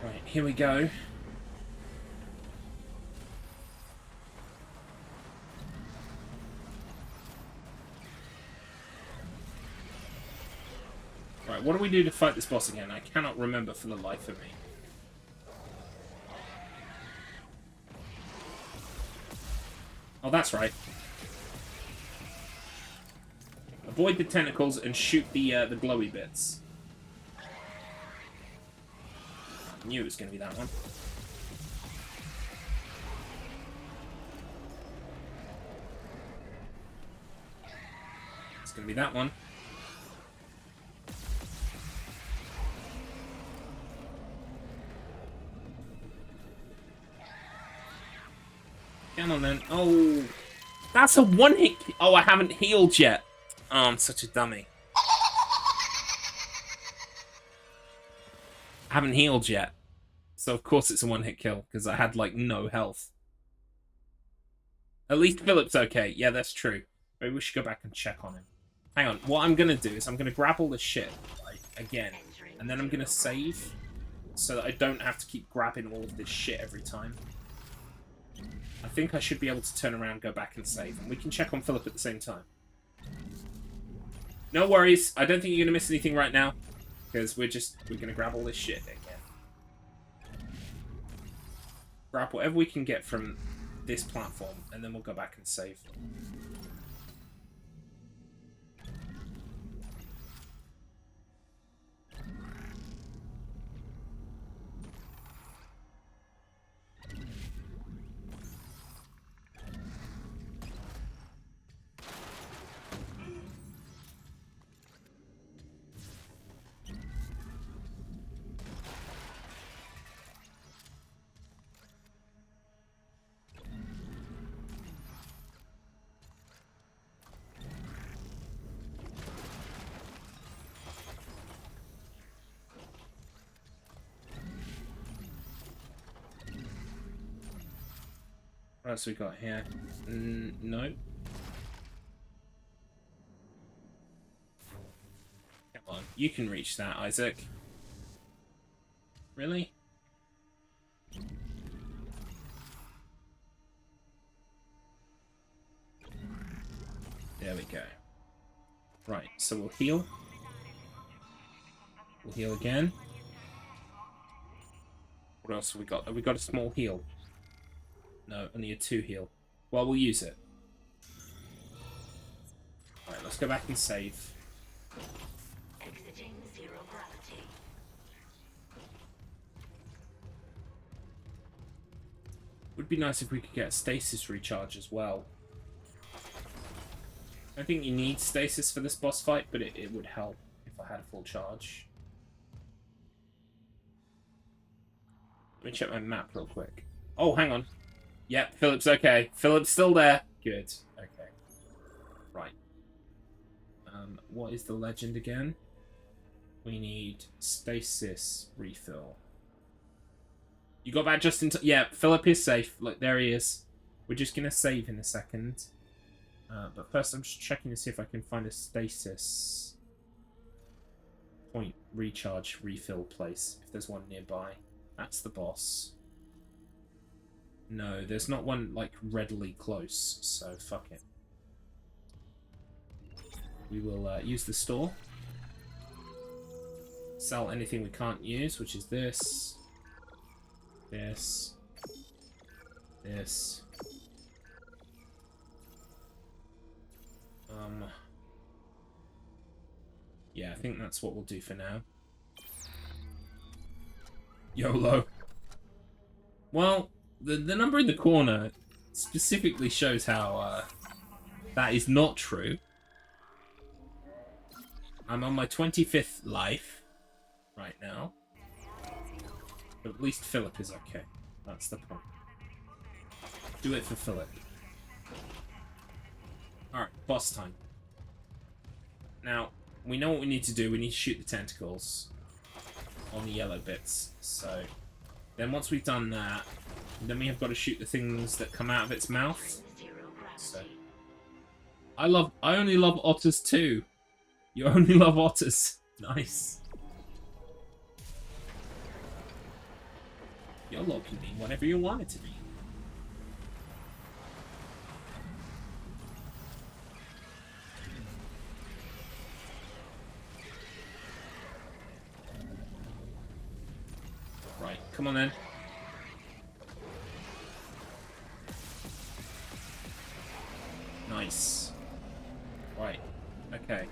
Right, here we go. Right, what do we do to fight this boss again? I cannot remember for the life of me. Oh, that's right. Avoid the tentacles and shoot the glowy bits. I knew it was going to be that one. It's going to be that one. Come on then. Oh, that's a one-hit. Oh, I haven't healed yet. Oh, I'm such a dummy. I haven't healed yet. So, of course, it's a one-hit kill, because I had, like, no health. At least Philip's okay. Yeah, that's true. Maybe we should go back and check on him. Hang on. What I'm going to do is I'm going to grab all this shit, right, again. And then I'm going to save, so that I don't have to keep grabbing all of this shit every time. I think I should be able to turn around, go back and save. And we can check on Philip at the same time. No worries. I don't think you're going to miss anything right now. Because we're going to grab all this shit again. Grab whatever we can get from this platform. And then we'll go back and save. What else we got here? No. Come on, you can reach that, Isaac. Really? There we go. Right, so we'll heal. We'll heal again. What else have we got? Have we got a small heal? No, only a 2 heal. Well, we'll use it. Alright, let's go back and save. Exiting zero gravity. Would be nice if we could get a stasis recharge as well. I think you need stasis for this boss fight, but it would help if I had a full charge. Let me check my map real quick. Oh, hang on. Yep, Philip's okay. Philip's still there. Good. Okay. Right. What is the legend again? We need stasis refill. You got that just in time. Yeah, Philip is safe. Look, there he is. We're just going to save in a second. But first I'm just checking to see if I can find a stasis point recharge refill place. If there's one nearby. That's the boss. No, there's not one, like, readily close, so fuck it. We will use the store. Sell anything we can't use, which is this. This. This. Yeah, I think that's what we'll do for now. YOLO. Well, the number in the corner specifically shows how that is not true. I'm on my 25th life right now. But at least Philip is okay. That's the point. Do it for Philip. Alright, boss time. Now, we know what we need to do. We need to shoot the tentacles on the yellow bits. So, then once we've done that, then we have got to shoot the things that come out of its mouth. So, I only love otters too. You only love otters. Nice. Your log can be whatever you want it to be. Right, come on then. Nice. Right, okay.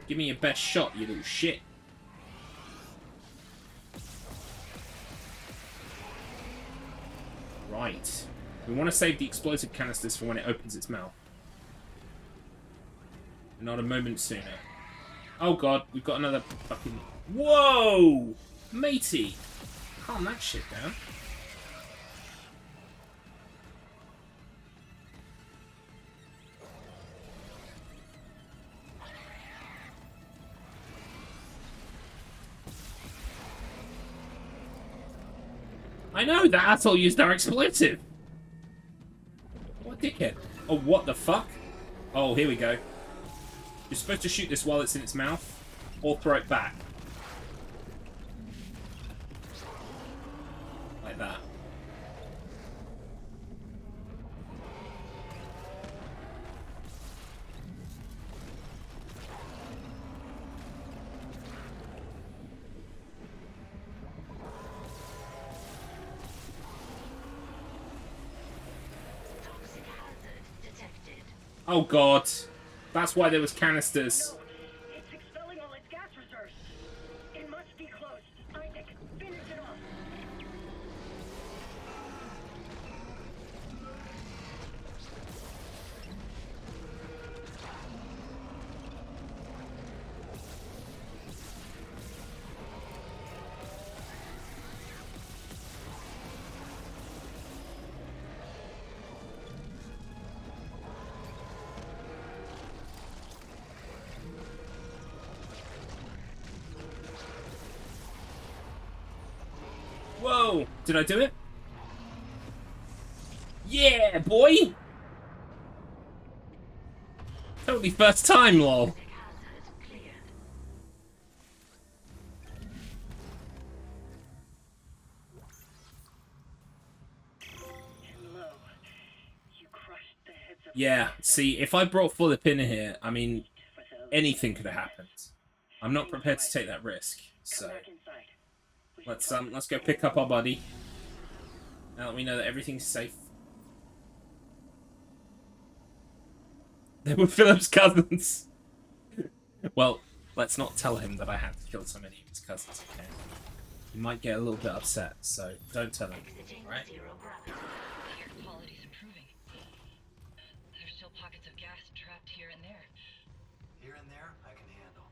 Give me your best shot, you little shit. Right. We want to save the explosive canisters for when it opens its mouth. Not a moment sooner. Oh god, we've got another fucking... Whoa! Matey! Calm that shit down. I know, that asshole used our expletive! What a dickhead. Oh, what the fuck? Oh, here we go. You're supposed to shoot this while it's in its mouth, or throw it back. Like that. Oh god. That's why there was canisters. No, it's expelling all its gas reserves. It must be close. Isaac, finish it off. Whoa! Did I do it? Yeah, boy! Totally first time, lol. Hello. You crushed the heads of... Yeah, see, if I brought Phillip in here, I mean, anything could have happened. I'm not prepared to take that risk, so... Let's go pick up our buddy. Now that we know that everything's safe. They were Philip's cousins. Well, let's not tell him that I had to kill so many of his cousins, okay? He might get a little bit upset, so don't tell him, alright? The air quality's improving. There's still pockets of gas trapped here and there. Here and there, I can handle.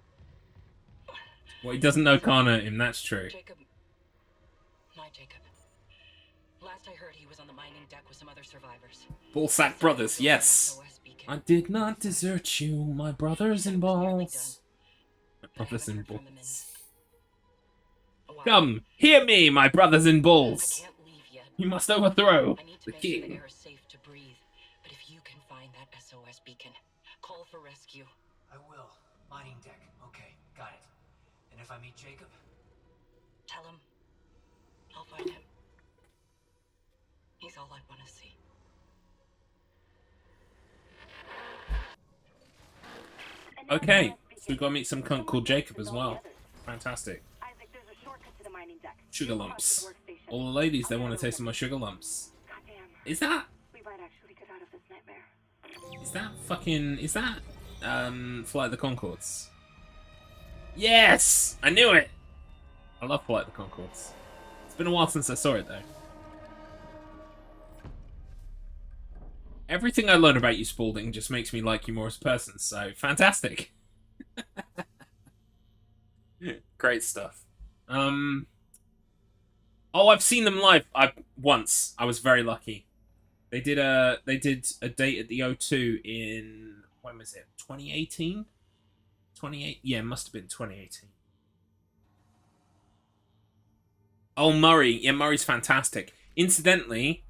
Well, he doesn't know can't hurt him, that's true. Jacob. My Jacob. Last I heard, he was on the mining deck with some other survivors. Ballsack brothers, yes. I did not desert you, my brothers in balls. My brothers in balls. Come, hear me, my brothers in balls. You must overthrow the king. The air is safe to breathe, but if you can find that SOS beacon, call for rescue. I will. Mining deck. Okay, got it. And if I meet Jacob? Tell him I'll find him. He's all I want to see. Okay, so we've got to meet some cunt called Jacob as well. Fantastic. Isaac, there's a shortcut to the mining deck. Sugar lumps. All the ladies, they want to taste of my sugar lumps. Goddamn. Is that... We might actually get out of this nightmare. Is that fucking... Is that... Flight of the Conchords? Yes! I knew it! I love Flight of the Conchords. It's been a while since I saw it, though. Everything I learn about you, Spaulding, just makes me like you more as a person, so fantastic. Great stuff. Oh, I've seen them live. Once. I was very lucky. They did a date at the O2 in, when was it? 2018? 28? Yeah, it must have been 2018. Oh, Murray. Yeah, Murray's fantastic. Incidentally,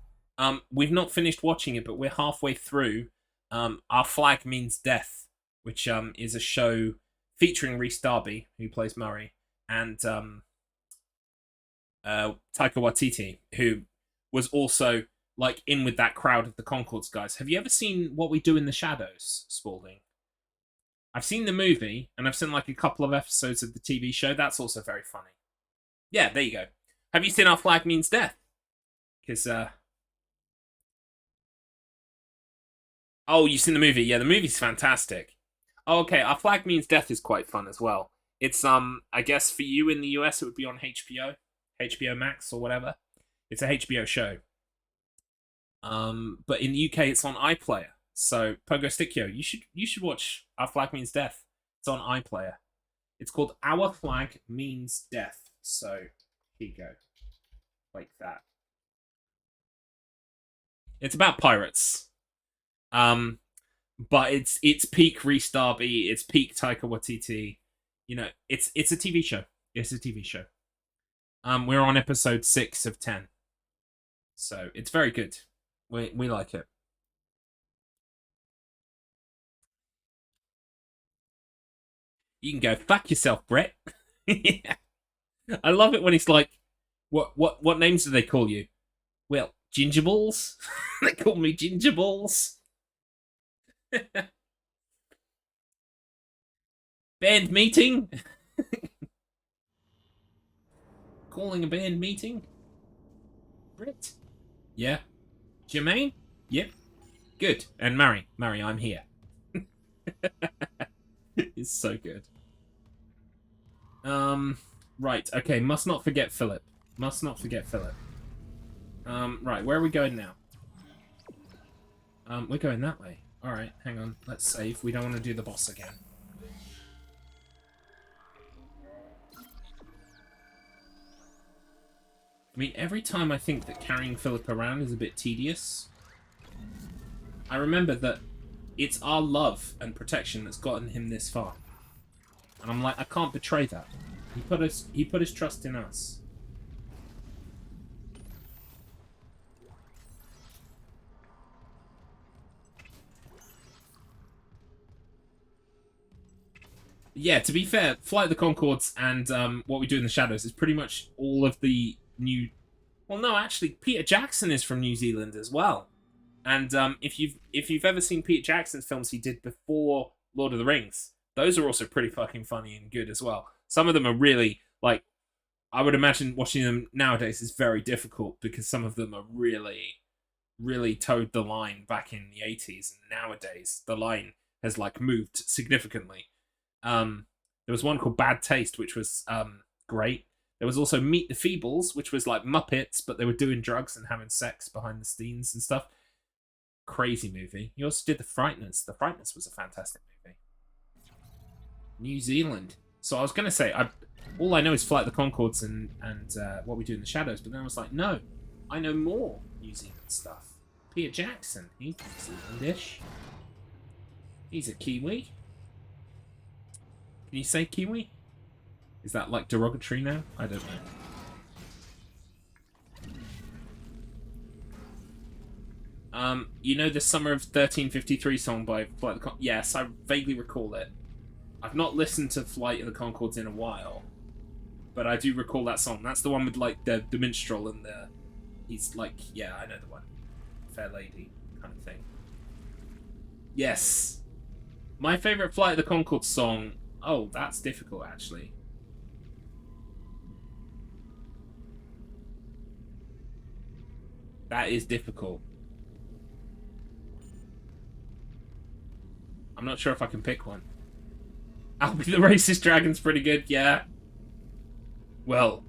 we've not finished watching it, but we're halfway through Our Flag Means Death, which is a show featuring Rhys Darby, who plays Murray, and Taika Waititi, who was also like in with that crowd of the Concords guys. Have you ever seen What We Do in the Shadows, Spalding? I've seen the movie, and I've seen like a couple of episodes of the TV show. That's also very funny. Yeah, there you go. Have you seen Our Flag Means Death? Because, oh, you've seen the movie? Yeah, the movie's fantastic. Oh, okay, Our Flag Means Death is quite fun as well. It's, I guess for you in the US, it would be on HBO Max or whatever. It's a HBO show. But in the UK, it's on iPlayer. So, Pogo Stickyo, you should watch Our Flag Means Death. It's on iPlayer. It's called Our Flag Means Death. So, here you go. Like that. It's about pirates. But it's peak Rhys Darby, it's peak Taika Waititi. You know, it's a TV show. It's a TV show. We're on episode 6 of 10. So, it's very good. We like it. You can go fuck yourself, Brett. Yeah. I love it when it's like, what names do they call you? Well, Gingerballs. They call me Gingerballs. Band meeting. Calling a band meeting. Brett. Yeah. Jermaine. Yep. Good. And Mary, I'm here. It's so good. Right, okay, must not forget Philip. Must not forget Philip. Right, where are we going now? We're going that way. Alright, hang on, let's save. We don't want to do the boss again. I mean, every time I think that carrying Philip around is a bit tedious, I remember that it's our love and protection that's gotten him this far. And I'm like, I can't betray that. He put his trust in us. Yeah, to be fair, Flight of the Conchords and What We Do in the Shadows is pretty much all of the new... Well, no, actually, Peter Jackson is from New Zealand as well. And if you've ever seen Peter Jackson's films he did before Lord of the Rings, those are also pretty fucking funny and good as well. Some of them are really, like, I would imagine watching them nowadays is very difficult because some of them are really, really towed the line back in the 80s. And nowadays, the line has, like, moved significantly. There was one called Bad Taste, which was great. There was also Meet the Feebles, which was like Muppets, but they were doing drugs and having sex behind the scenes and stuff. Crazy movie. He also did The Frighteners. The Frighteners was a fantastic movie. New Zealand. So I was going to say, all I know is Flight of the Conchords and What We Do in the Shadows, but then I was like, no, I know more New Zealand stuff. Peter Jackson, he's New Zealandish. He's a Kiwi. Can you say Kiwi? Is that like derogatory now? I don't know. You know the Summer of 1353 song by Flight of the Conchords? Yes, I vaguely recall it. I've not listened to Flight of the Conchords in a while, but I do recall that song. That's the one with like the minstrel and the... He's like, yeah, I know the one. Fair lady kind of thing. Yes. My favourite Flight of the Conchords song... Oh, that's difficult, actually. That is difficult. I'm not sure if I can pick one. I'll Be the Racist Dragon's pretty good, yeah. Well,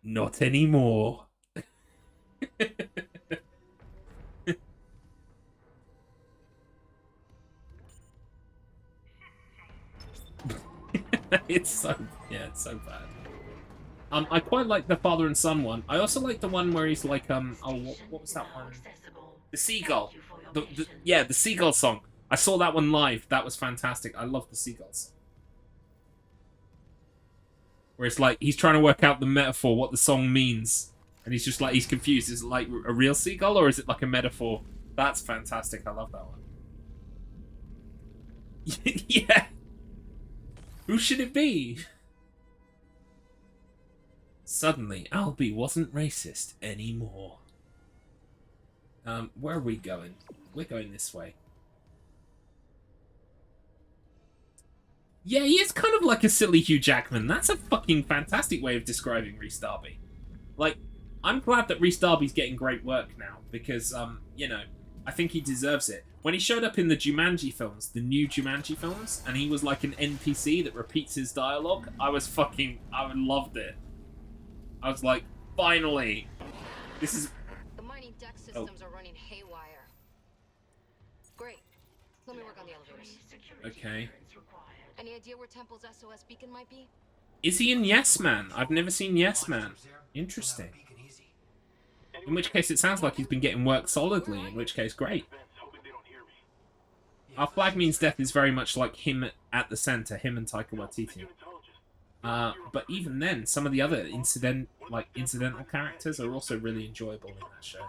not anymore. it's so bad. I quite like the father and son one. I also like the one where he's like, oh, what was that one? The seagull. Yeah, the seagull song. I saw that one live. That was fantastic. I love the seagulls. Where it's like, he's trying to work out the metaphor, what the song means. And he's just like, he's confused. Is it like a real seagull or is it like a metaphor? That's fantastic. I love that one. Yeah. Who should it be? Suddenly, Albie wasn't racist anymore. Where are we going? We're going this way. Yeah, he is kind of like a silly Hugh Jackman. That's a fucking fantastic way of describing Rhys Darby. Like, I'm glad that Rhys Darby's getting great work now, because, you know, I think he deserves it. When he showed up in the Jumanji films, the new Jumanji films, and he was like an NPC that repeats his dialogue, I loved it. I was like, finally! This is... The mining deck systems are running haywire. Great. Let me work on the elevators. Okay. Any idea where Temple's SOS beacon might be? Is he in Yes Man? I've never seen Yes Man. Interesting. In which case, it sounds like he's been getting work solidly, in which case, great. Our flag means death is very much like him at the center, him and Taika Waititi. But even then, some of the other incidental characters are also really enjoyable in that show.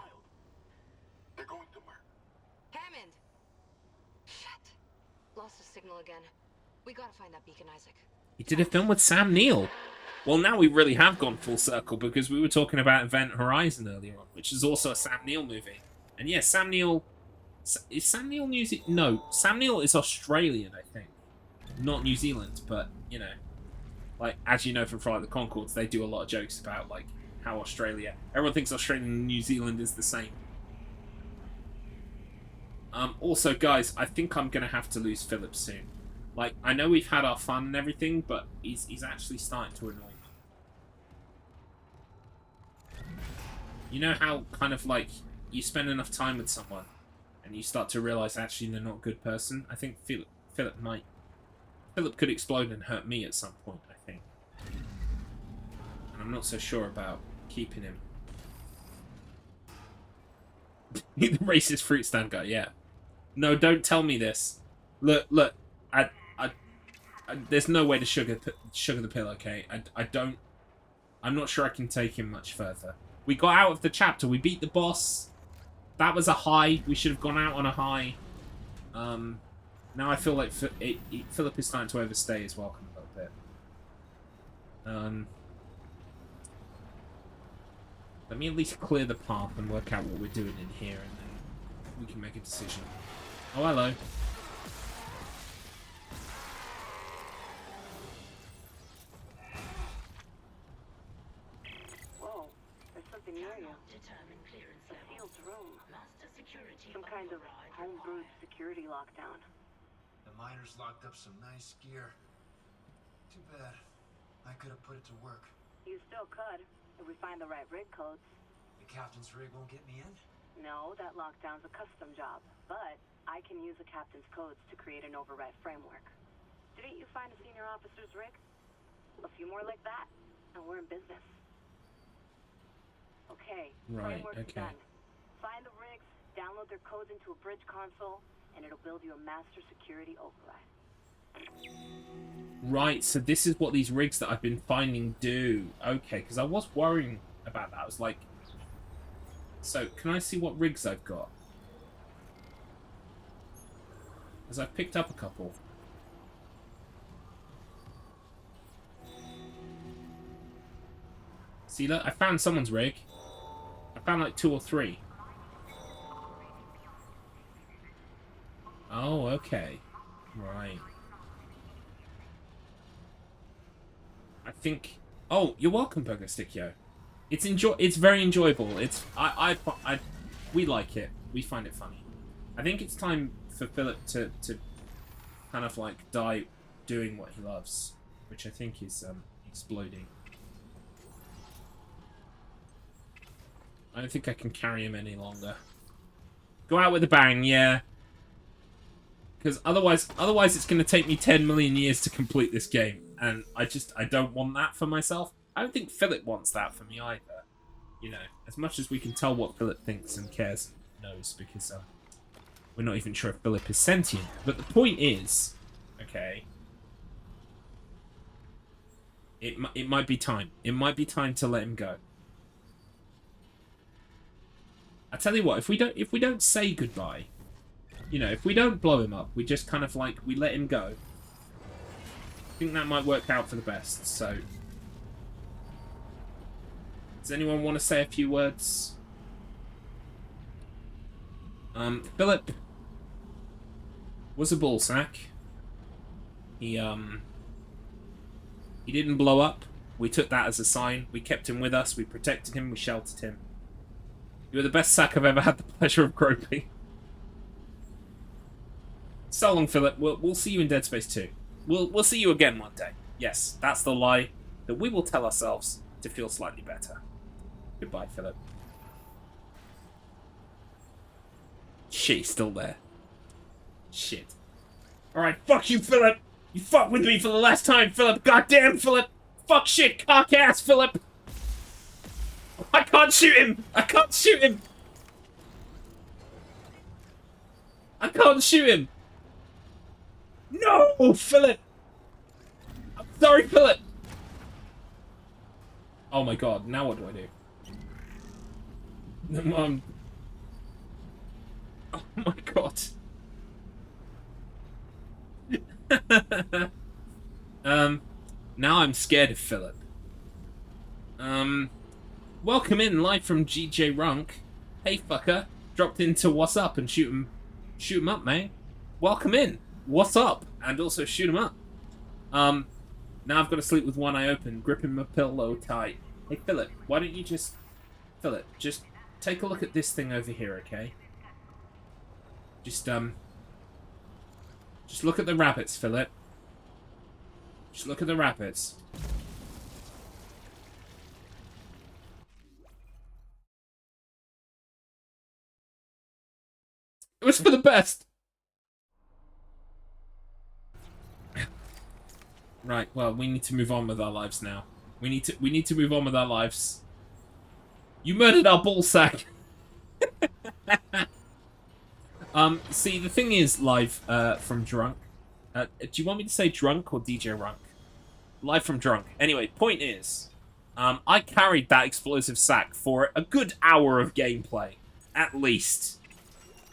Hammond! Shit. Lost the signal again. We gotta find that beacon, Isaac. He did a film with Sam Neill. Well, now we really have gone full circle, because we were talking about Event Horizon earlier on, which is also a Sam Neill movie. And yes, Sam Neill... Is Sam Neill New Zealand? No, Sam Neill is Australian, I think. Not New Zealand, but, you know. Like, as you know from Flight of the Conchords, they do a lot of jokes about, like, how Australia... Everyone thinks Australia and New Zealand is the same. Also, guys, I think I'm going to have to lose Phillip soon. Like, I know we've had our fun and everything, but he's actually starting to annoy me. You know how, kind of, like, you spend enough time with someone, and you start to realise actually they're not a good person? I think Phillip might... Phillip could explode and hurt me at some point, I think. And I'm not so sure about keeping him. The racist fruit stand guy, yeah. No, don't tell me this. Look, there's no way to sugar the pill, okay? I'm not sure I can take him much further. We got out of the chapter. We beat the boss. That was a high. We should have gone out on a high. Now I feel like Phillip is starting to overstay his welcome a little bit. Let me at least clear the path and work out what we're doing in here, and then we can make a decision. Oh, hello. Whoa, there's something near you. A sealed room. Some kind of home-brewed security lockdown. The miners locked up some nice gear. Too bad. I could have put it to work. You still could, if we find the right rig codes. The captain's rig won't get me in? No, that lockdown's a custom job, but I can use the captain's codes to create an override framework. Didn't you find a senior officer's rig? A few more like that, and we're in business. Okay, framework's done. Find the rigs, download their codes into a bridge console, and it'll build you a master security override. Right, so this is what these rigs that I've been finding do. Okay, because I was worrying about that. I was like... So, can I see what rigs I've got? Because I've picked up a couple. See, look, I found someone's rig. I found like 2 or 3. Oh, okay. Right. I think... Oh, you're welcome, Burger Stickyo. It's very enjoyable. We like it. We find it funny. I think it's time for Phillip to kind of like die doing what he loves, which I think is exploding. I don't think I can carry him any longer. Go out with a bang, yeah. Because otherwise it's going to take me 10 million years to complete this game, and I don't want that for myself. I don't think Philip wants that for me either. You know, as much as we can tell what Philip thinks and cares and knows, because we're not even sure if Philip is sentient. But the point is, okay, it might be time. It might be time to let him go. I tell you what, if we don't say goodbye, you know, if we don't blow him up, we just kind of like we let him go. I think that might work out for the best. So, does anyone want to say a few words? Philip was a ballsack. He didn't blow up. We took that as a sign. We kept him with us. We protected him. We sheltered him. You were the best sack I've ever had the pleasure of groping. So long, Philip. We'll see you in Dead Space 2. We'll see you again one day. Yes, that's the lie that we will tell ourselves to feel slightly better. Goodbye, Philip. Shit, he's still there. Shit. Alright, fuck you, Philip! You fucked with me for the last time, Philip! Goddamn, Philip! Fuck shit, cock ass, Philip! I can't shoot him! I can't shoot him! I can't shoot him! No, Philip! I'm sorry, Philip! Oh my god, now what do I do? Oh my god. Now I'm scared of Philip. Welcome in, live from GJ Runk. Hey fucker, dropped into What's Up and shoot him up, man. Welcome in. What's up? And also shoot him up. Now I've got to sleep with one eye open, gripping my pillow tight. Hey Philip, why don't you just take a look at this thing over here, okay? Just look at the rabbits, Philip. Just look at the rabbits. It was for the best. Right, well, we need to move on with our lives now. We need to move on with our lives. You murdered our ballsack. See, the thing is, live from Drunk. Do you want me to say Drunk or DJ Runk? Live from Drunk. Anyway, point is, I carried that explosive sack for a good hour of gameplay, at least.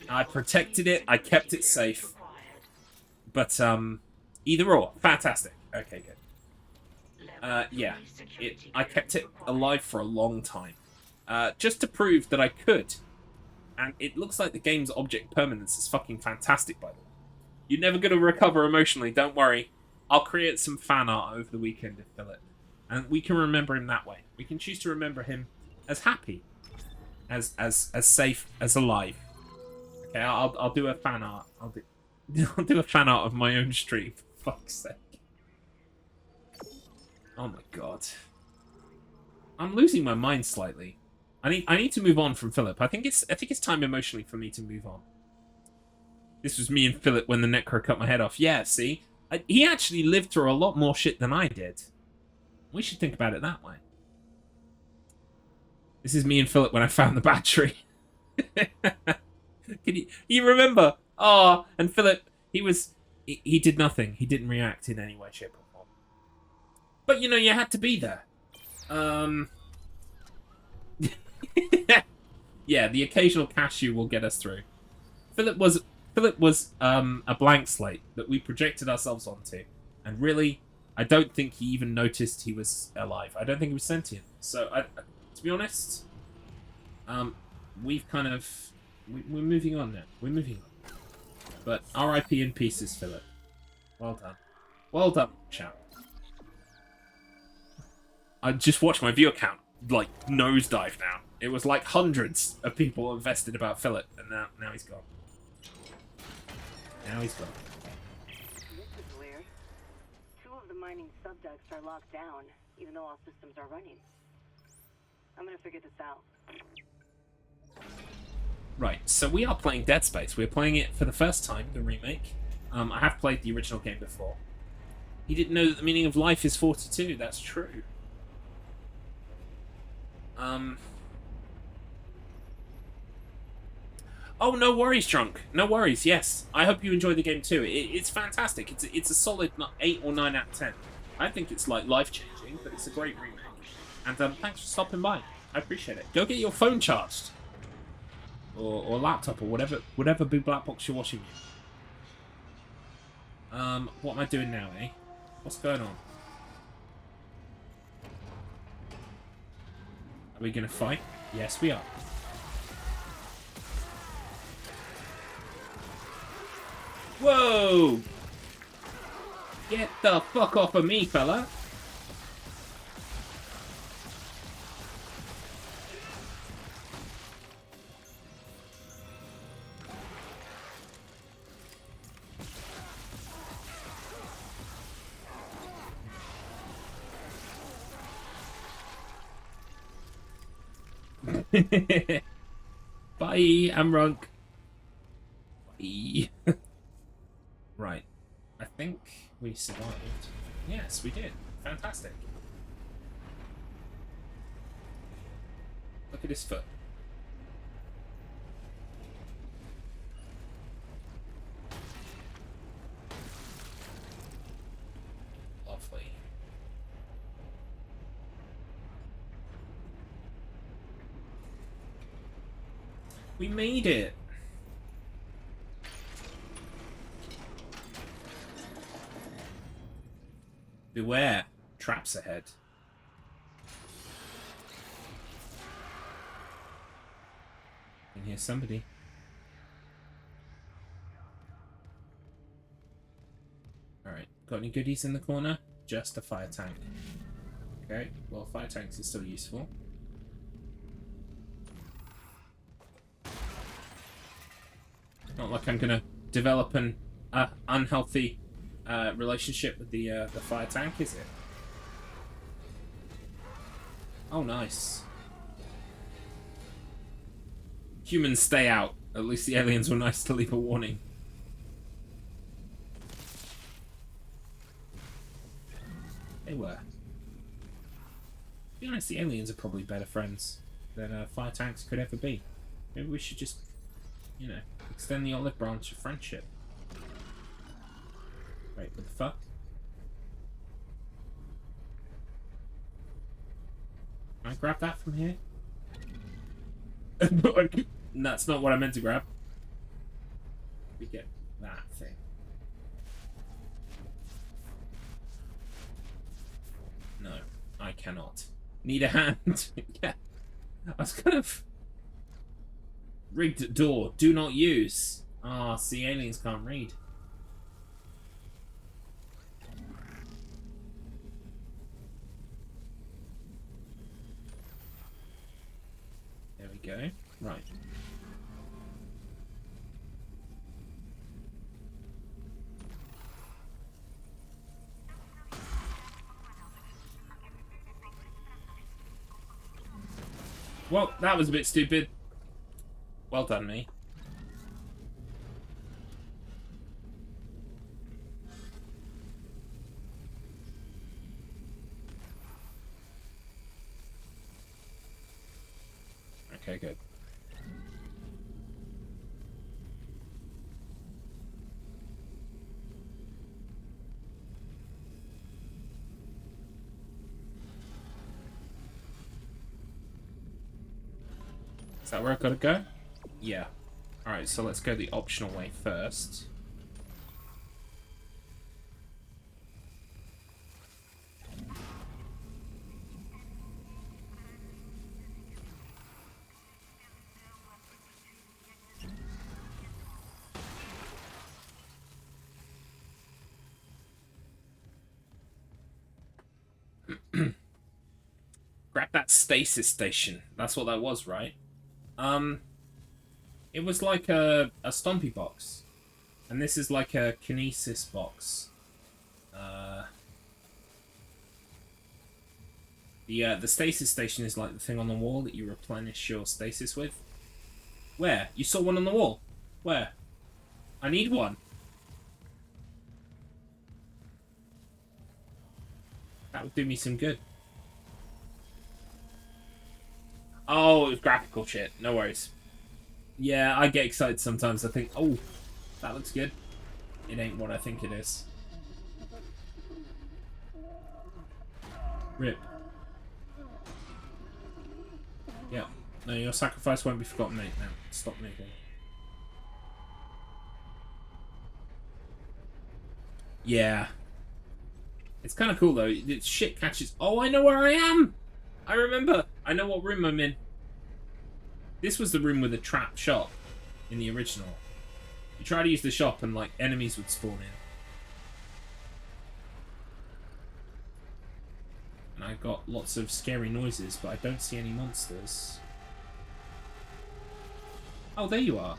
I protected it. I kept it safe. But either or, fantastic. Okay, good. Yeah, I kept it alive for a long time, just to prove that I could. And it looks like the game's object permanence is fucking fantastic, by the way. You're never going to recover emotionally, don't worry. I'll create some fan art over the weekend of Philip. And we can remember him that way. We can choose to remember him as happy, as safe, as alive. Okay, I'll do a fan art. I'll do a fan art of my own stream, for fuck's sake. Oh my god. I'm losing my mind slightly. I need to move on from Philip. I think it's time emotionally for me to move on. This was me and Philip when the Necro cut my head off. Yeah, see? He actually lived through a lot more shit than I did. We should think about it that way. This is me and Philip when I found the battery. Can you remember? Oh, and Philip, he did nothing. He didn't react in any way, shape, or form. But, you know, you had to be there. Yeah, the occasional cashew will get us through. Philip was a blank slate that we projected ourselves onto. And really, I don't think he even noticed he was alive. I don't think he was sentient. So, to be honest, we've kind of... We're moving on now. We're moving on. But R.I.P. in pieces, Philip. Well done. Well done, chap. I just watched my viewer count, like, nosedive now. It was like hundreds of people invested about Philip, and now he's gone. Now he's gone. This is weird. 2 of the mining subducts are locked down, even though all systems are running. I'm gonna figure this out. Right, so we are playing Dead Space. We're playing it for the first time, the remake. I have played the original game before. He didn't know that the meaning of life is 42. That's true. Oh, no worries, Trunk. No worries. Yes, I hope you enjoy the game too. It's fantastic. It's a solid 8 or 9 out of 10. I think it's like life changing, but it's a great remake. And thanks for stopping by. I appreciate it. Go get your phone charged, or laptop, or whatever big black box you're watching in. What am I doing now, eh? What's going on? Are we gonna fight? Yes, we are. Whoa! Get the fuck off of me, fella! Bye, Amrunk. Bye. Right. I think we survived. Yes, we did. Fantastic. Look at his foot. Lovely. We made it. Beware, traps ahead. I can hear somebody. Alright, got any goodies in the corner? Just a fire tank. Okay, well, fire tanks are still useful. Not like I'm gonna develop an unhealthy relationship with the fire tank, is it? Oh, nice. Humans stay out. At least the aliens were nice to leave a warning. They were. To be honest, the aliens are probably better friends than fire tanks could ever be. Maybe we should just, you know, extend the olive branch of friendship. Wait, what the fuck? Can I grab that from here? That's not what I meant to grab. We get that thing. No, I cannot. Need a hand. Yeah. I was kind of... Rigged door. Do not use. Ah, see, aliens can't read. There we go. Right. Well, that was a bit stupid. Well done, me. Okay, good. Is that where I gotta go? Yeah. Alright, so let's go the optional way first. Grab that stasis station. That's what that was, right? It was like a stompy box. And this is like a kinesis box. The stasis station is like the thing on the wall that you replenish your stasis with. Where? You saw one on the wall? Where? I need one. That would do me some good. Oh, it was graphical shit. No worries. Yeah, I get excited sometimes. I think, oh, that looks good. It ain't what I think it is. Rip. Yeah. No, your sacrifice won't be forgotten, mate. Now, stop moving. Yeah. It's kind of cool, though. Shit catches... Oh, I know where I am! I remember. I know what room I'm in. This was the room with the trap shop in the original. You try to use the shop and, like, enemies would spawn in. And I got lots of scary noises, but I don't see any monsters. Oh, there you are.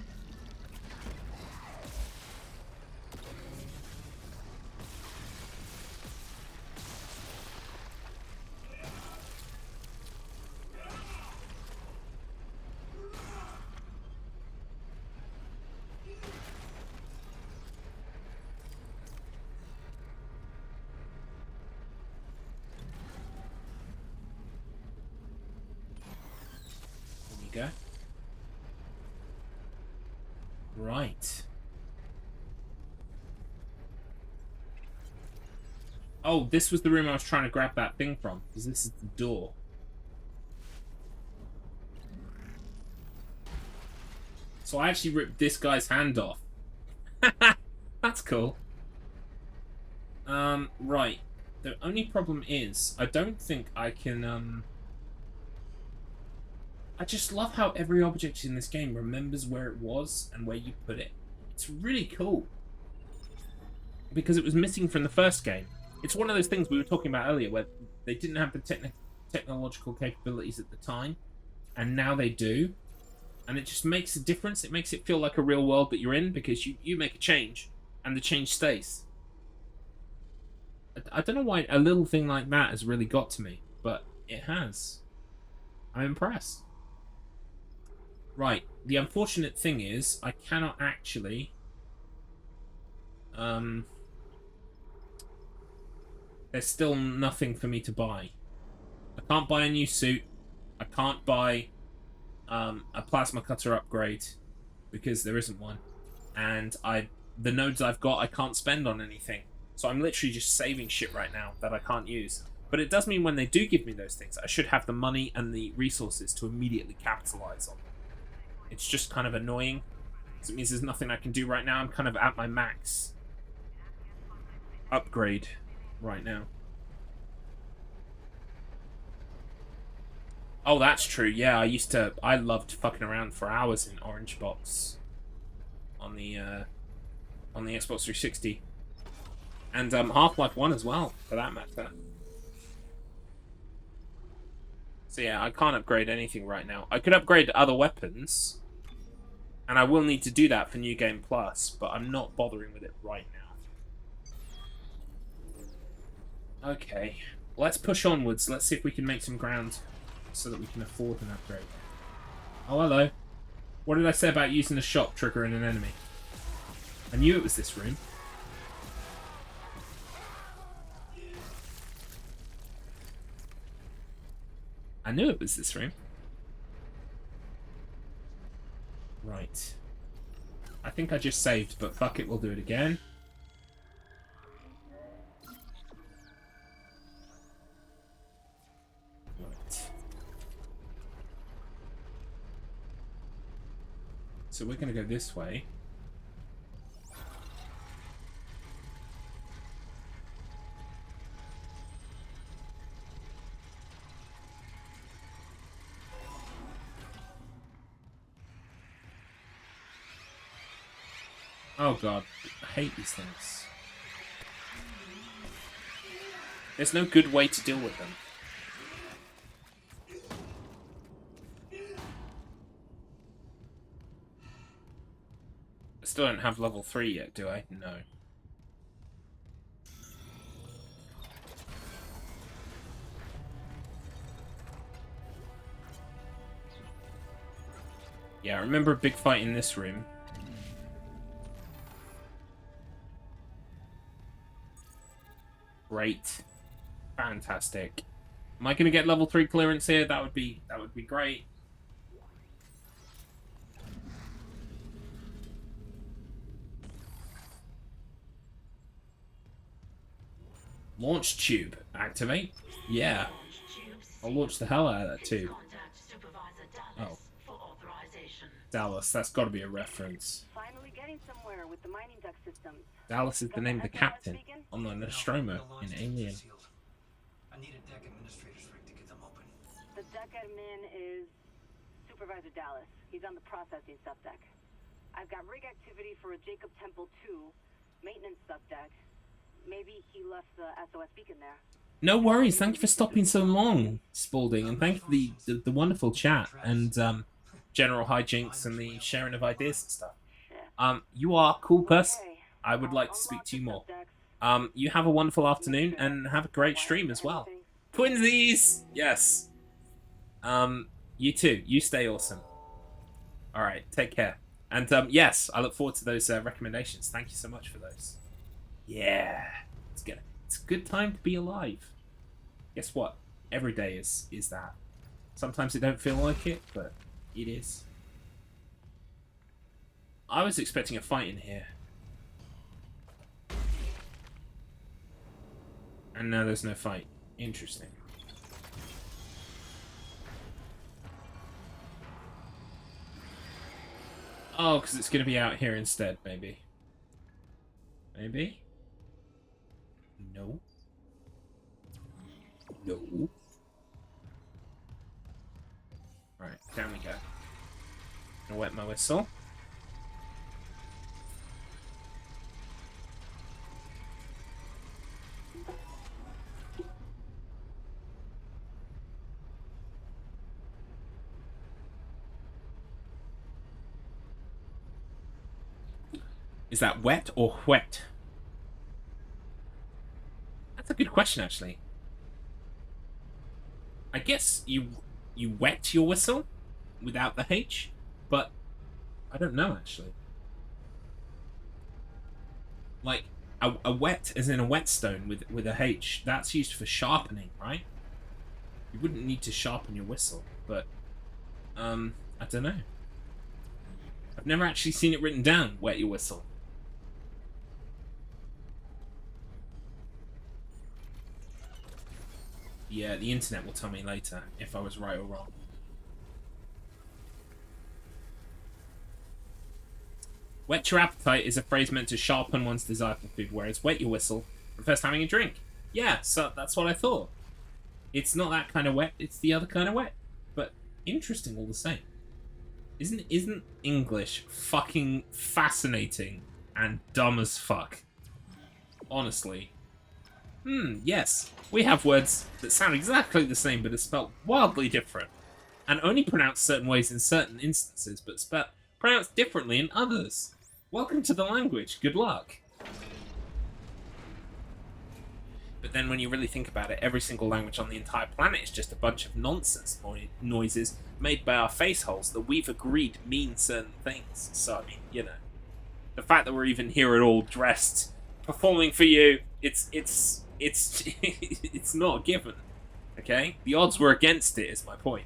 Go. Right. Oh, this was the room I was trying to grab that thing from, because this is the door. So I actually ripped this guy's hand off. That's cool. Right. The only problem is, I don't think I can, I just love how every object in this game remembers where it was and where you put it. It's really cool. Because it was missing from the first game. It's one of those things we were talking about earlier where they didn't have the technological capabilities at the time, and now they do. And it just makes a difference. It makes it feel like a real world that you're in, because you make a change, and the change stays. I don't know why a little thing like that has really got to me, but it has. I'm impressed. Right, the unfortunate thing is, I cannot actually... there's still nothing for me to buy. I can't buy a new suit. I can't buy a plasma cutter upgrade, because there isn't one. And the nodes I've got, I can't spend on anything. So I'm literally just saving shit right now that I can't use. But it does mean when they do give me those things, I should have the money and the resources to immediately capitalize on them. It's just kind of annoying, because it means there's nothing I can do right now. I'm kind of at my max upgrade right now. Oh, that's true. Yeah, I loved fucking around for hours in Orange Box on the Xbox 360. And Half-Life 1 as well, for that matter. So yeah, I can't upgrade anything right now. I could upgrade other weapons, and I will need to do that for New Game Plus, but I'm not bothering with it right now. Okay, let's push onwards. Let's see if we can make some ground so that we can afford an upgrade. Oh, hello. What did I say about using the shop triggering an enemy? I knew it was this room. I knew it was this room. Right. I think I just saved, but fuck it, we'll do it again. Right. So we're going to go this way. Oh god, I hate these things. There's no good way to deal with them. I still don't have level 3 yet, do I? No. Yeah, I remember a big fight in this room. Great. Fantastic. Am I going to get level 3 clearance here? That would be great. Launch tube. Activate. Yeah. I'll launch the hell out of that tube. Oh. Dallas. That's got to be a reference. Finally getting somewhere with the mining duct systems. Dallas is the name of the captain on the Nostromo in Alien. I need a deck administrator's rig to get them open. The deck admin is Supervisor Dallas. He's on the processing subdeck. I've got rig activity for a Jacob Temple 2 maintenance subdeck. Maybe he left the SOS beacon there. No worries. Thank you for stopping so long, Spalding, and thank you for the wonderful chat and general hijinks and the sharing of ideas and stuff. You are a cool person. I would like to speak to you more. You have a wonderful afternoon and have a great stream as well. Twinsies! Yes. You too. You stay awesome. Alright, take care. And yes, I look forward to those recommendations. Thank you so much for those. Yeah. It's good. It's a good time to be alive. Guess what? Every day is that. Sometimes it don't feel like it, but it is. I was expecting a fight in here. And now there's no fight. Interesting. Oh, because it's going to be out here instead, maybe. Maybe? No. No. Alright, down we go. Gonna wet my whistle. Is that wet or wet? That's a good question, actually. I guess you wet your whistle without the H, but I don't know, actually. Like, a wet as in a whetstone with a H, that's used for sharpening, right? You wouldn't need to sharpen your whistle, but, I don't know. I've never actually seen it written down, wet your whistle. Yeah, the internet will tell me later if I was right or wrong. Whet your appetite is a phrase meant to sharpen one's desire for food, whereas wet your whistle refers to having a drink. Yeah, so that's what I thought. It's not that kind of wet, it's the other kind of wet. But interesting all the same. Isn't English fucking fascinating and dumb as fuck? Honestly. Yes. We have words that sound exactly the same but are spelt wildly different. And only pronounced certain ways in certain instances, but pronounced differently in others. Welcome to the language. Good luck. But then when you really think about it, every single language on the entire planet is just a bunch of nonsense noises made by our face holes that we've agreed mean certain things. So, I mean, you know. The fact that we're even here at all dressed, performing for you, it's it's not a given. Okay? The odds were against it, is my point.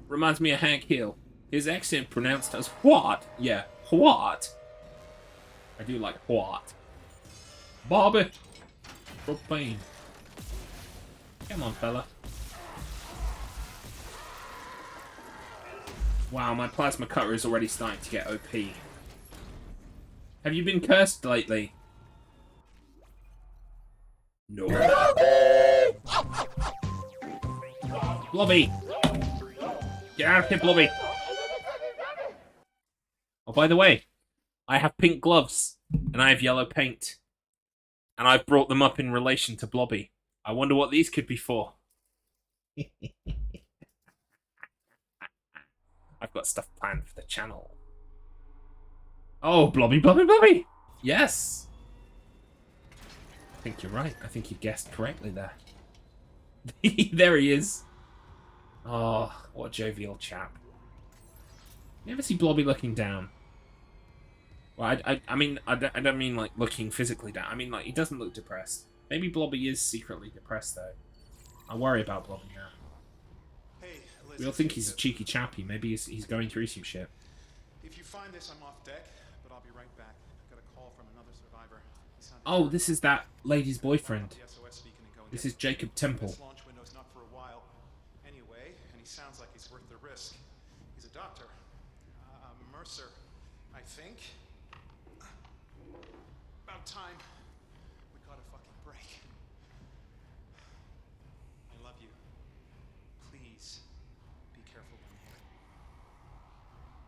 Reminds me of Hank Hill. His accent pronounced as what? Yeah, what? I do like what. Bobby! Propane. Come on, fella. Wow, my plasma cutter is already starting to get OP. Have you been cursed lately? No. Blobby! Get out of here, Blobby! Oh, by the way, I have pink gloves, and I have yellow paint. And I've brought them up in relation to Blobby. I wonder what these could be for. I've got stuff planned for the channel. Oh, Blobby, Blobby, Blobby! Yes! I think you're right. I think you guessed correctly there. There he is. Oh, what a jovial chap. You ever see Blobby looking down? Well, I mean, I don't mean, like, looking physically down. I mean, like, he doesn't look depressed. Maybe Blobby is secretly depressed, though. I worry about Blobby now. Hey, We all think he's a cheeky chappy. Maybe he's going through some shit. If you find this, I'm off deck, but I'll be right back. I've got a call from another survivor. He sounded Oh, this is that lady's boyfriend. the SOS beacon and go and This get is Jacob Temple. This launch window's not for a while. Anyway, and he sounds like he's worth the risk. He's a doctor. Mercer, I think. About time. We got a fucking break. I love you. Please be careful down here.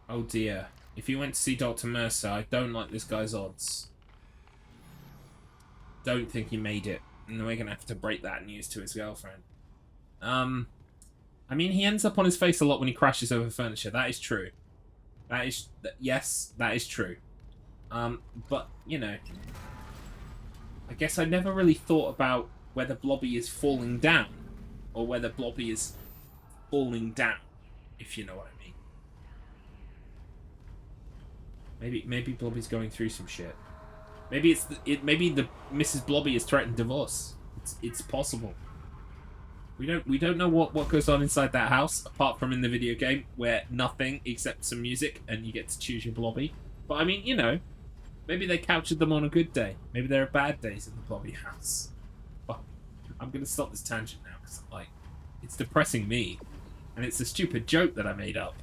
Oh dear. If you went to see Dr. Mercer, I don't like this guy's odds. Don't think he made it. And we're gonna have to break that news to his girlfriend. I mean, he ends up on his face a lot when he crashes over furniture. That is true. Yes, that is true. But, you know, I guess I never really thought about whether Blobby is falling down or whether Blobby is falling down, if you know what I mean. Maybe Blobby's going through some shit. Maybe maybe the Mrs. Blobby is threatened divorce. It's possible. We don't know what goes on inside that house apart from in the video game where nothing except some music and you get to choose your Blobby. But I mean, you know, maybe they captured them on a good day. Maybe there are bad days in the Blobby house. But I'm gonna stop this tangent now because like it's depressing me, and it's a stupid joke that I made up.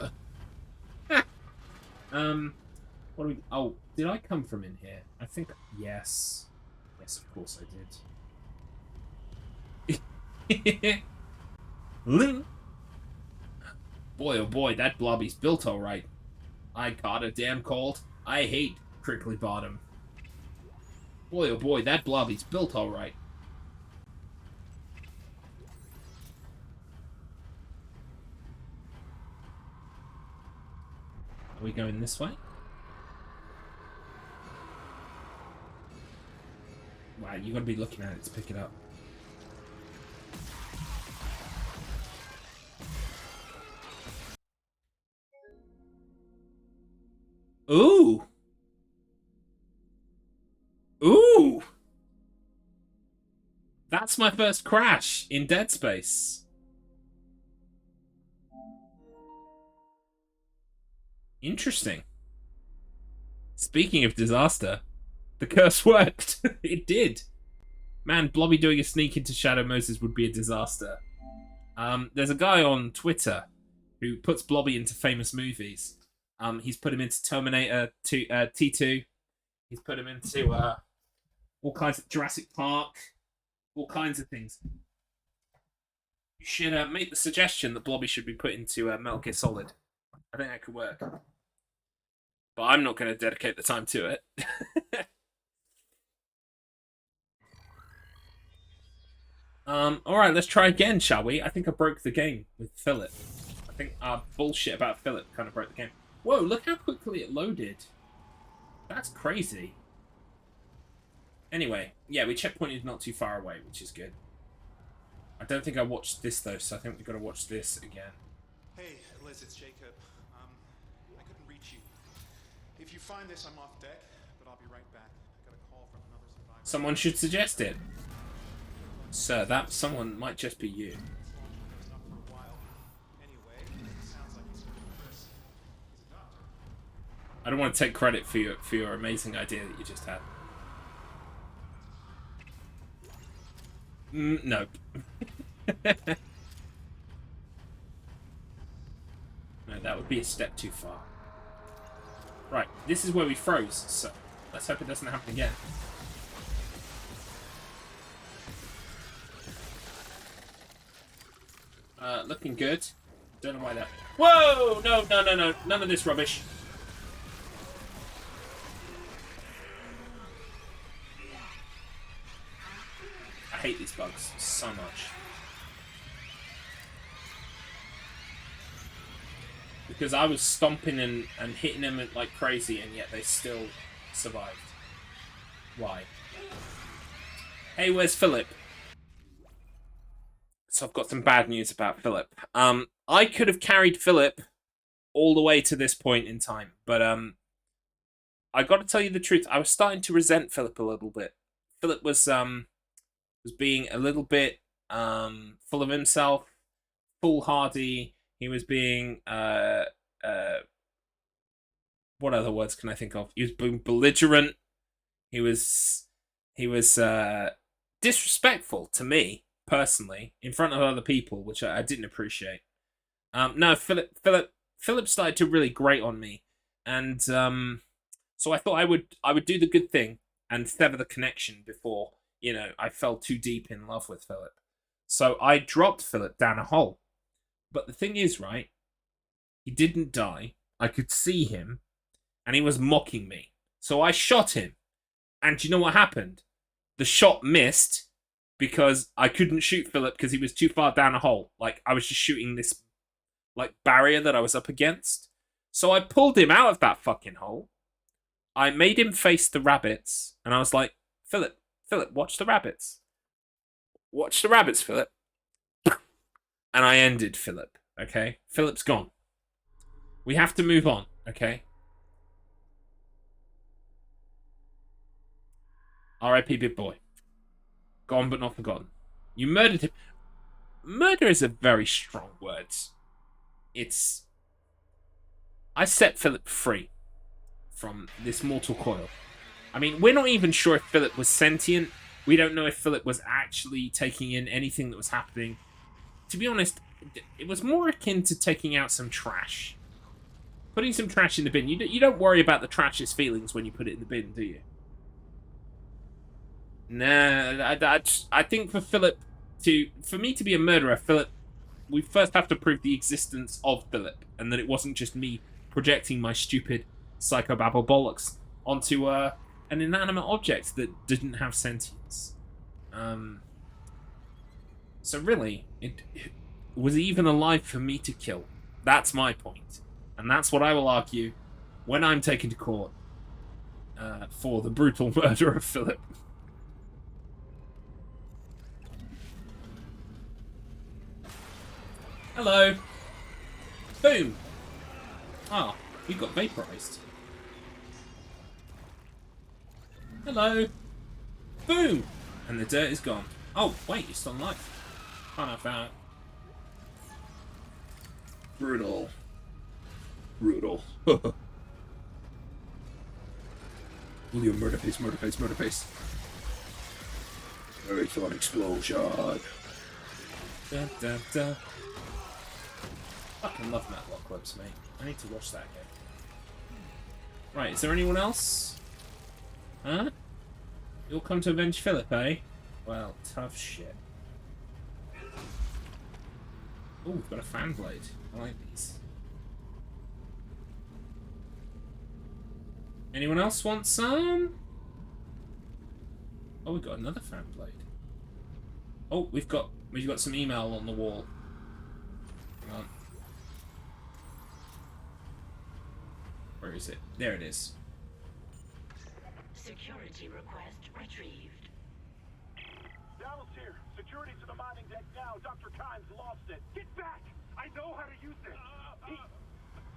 What do we? Oh, did I come from in here? I think yes. Yes, of course I did. Boy, oh boy, that Blobby's built all right. I caught a damn cold. I hate Crinkly Bottom. Boy, oh boy, that Blobby's built all right. Are we going this way? Wow, you gotta be looking at it to pick it up. Ooh! Ooh! That's my first crash in Dead Space. Interesting. Speaking of disaster, the curse worked. It did. Man, Blobby doing a sneak into Shadow Moses would be a disaster. There's a guy on Twitter who puts Blobby into famous movies. He's put him into Terminator T2. He's put him into all kinds of Jurassic Park. All kinds of things. You should make the suggestion that Blobby should be put into Metal Gear Solid. I think that could work. But I'm not going to dedicate the time to it. Alright, let's try again, shall we? I think I broke the game with Phillip. I think our bullshit about Phillip kind of broke the game. Whoa, look how quickly it loaded. That's crazy. Anyway, yeah, we checkpointed not too far away, which is good. I don't think I watched this, though, so I think we've got to watch this again. Hey, Liz, it's Jacob. I couldn't reach you. If you find this, I'm off deck, but I'll be right back. I got a call from another survivor. Someone should suggest it. Sir, that someone might just be you. I don't want to take credit for your amazing idea that you just had. Nope. No, that would be a step too far. Right, this is where we froze, so let's hope it doesn't happen again. Looking good. Don't know why that... Whoa! No, no, no, no. None of this rubbish. I hate these bugs so much. Because I was stomping and hitting them like crazy, and yet they still survived. Why? Hey, where's Phillip? So I've got some bad news about Phillip. I could have carried Phillip all the way to this point in time, but I got to tell you the truth. I was starting to resent Phillip a little bit. Phillip was being a little bit full of himself, foolhardy. He was being what other words can I think of? He was being belligerent. He was disrespectful to me personally in front of other people, which I didn't appreciate. No, Philip started to really grate on me, and so I thought I would do the good thing and sever the connection before, you know, I fell too deep in love with Philip. So I dropped Philip down a hole. But the thing is, right, he didn't die. I could see him, and he was mocking me. So I shot him. And do you know what happened? The shot missed because I couldn't shoot Philip because he was too far down a hole. Like, I was just shooting this, like, barrier that I was up against. So I pulled him out of that fucking hole. I made him face the rabbits, and I was like, Philip, watch the rabbits. Watch the rabbits, Philip. And I ended Philip, okay? Philip's gone. We have to move on, okay? R.I.P. Big Boy. Gone but not forgotten. You murdered him. Murder is a very strong word. It's... I set Philip free from this mortal coil. I mean, we're not even sure if Philip was sentient. We don't know if Philip was actually taking in anything that was happening. To be honest, it was more akin to taking out some trash. Putting some trash in the bin. You don't worry about the trash's feelings when you put it in the bin, do you? Nah, I think for me to be a murderer, Philip, we first have to prove the existence of Philip, and that it wasn't just me projecting my stupid psychobabble bollocks onto an inanimate object that didn't have sentience. So really, it was even alive for me to kill. That's my point. And that's what I will argue when I'm taken to court for the brutal murder of Philip. Hello. Boom. Oh, you got vaporized. Hello. Boom. And the dirt is gone. Oh, wait, you're still alive. Can't have that. Brutal. Brutal. William, murder pace, murder pace, murder pace. Marathon explosion. Da, da, da. Fucking love Matlock clips, mate. I need to watch that again. Right, is there anyone else? Huh? You'll come to avenge Philip, eh? Well, tough shit. Oh, we've got a fan blade. I like these. Anyone else want some? Oh, we've got another fan blade. Oh, we've got some email on the wall. Hang on. Where is it? There it is. Security request retrieved. Dallas here. Security to the mining deck now. Dr. Kimes lost it. Get back! I know how to use it.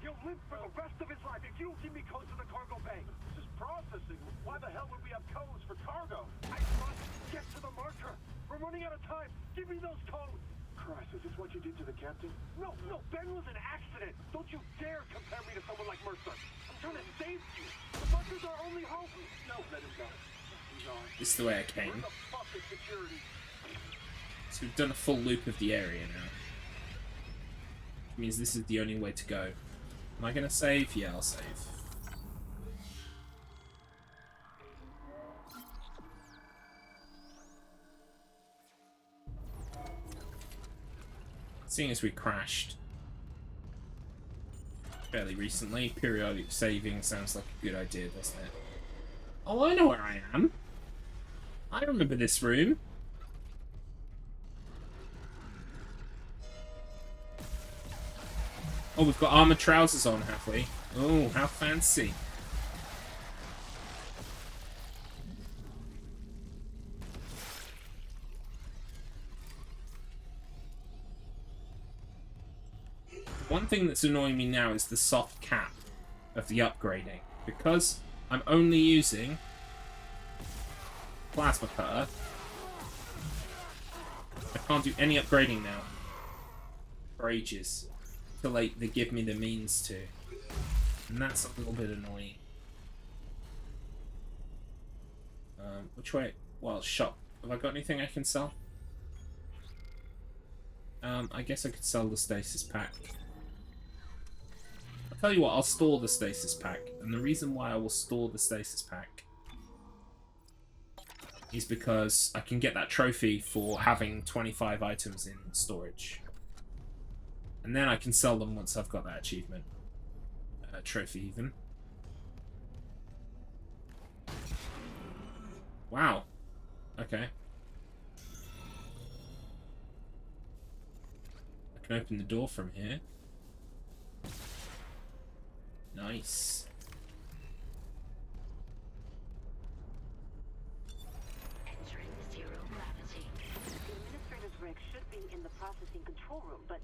He'll live for the rest of his life if you don't give me codes to the cargo bay. This is processing. Why the hell would we have codes for cargo? I must get to the marker. We're running out of time. Give me those codes. Christ, is this what you did to the captain? No, Ben was an accident. Don't you dare compare me to someone like Mercer. I'm trying to save you. The marker's our only hope. No, let him go. He's on. This is the way I came. Where the fuck is security? So we've done a full loop of the area now. Which means this is the only way to go. Am I gonna save? Yeah, I'll save. Seeing as we crashed fairly recently, periodic saving sounds like a good idea, doesn't it? Oh, I know where I am. I remember this room. Oh, we've got armored trousers on, have we? Oh, how fancy. One thing that's annoying me now is the soft cap of the upgrading. Because I'm only using plasma cutter, I can't do any upgrading now for ages till they give me the means to, and that's a little bit annoying. Which way? Well, shop. Have I got anything I can sell? I guess I could sell the stasis pack. I'll tell you what, I'll store the stasis pack. And the reason why I will store the stasis pack is because I can get that trophy for having 25 items in storage. And then I can sell them once I've got that achievement. Trophy, even. Wow. Okay. I can open the door from here. Nice. Entering zero gravity. The administrator's rig should be in the processing control room, but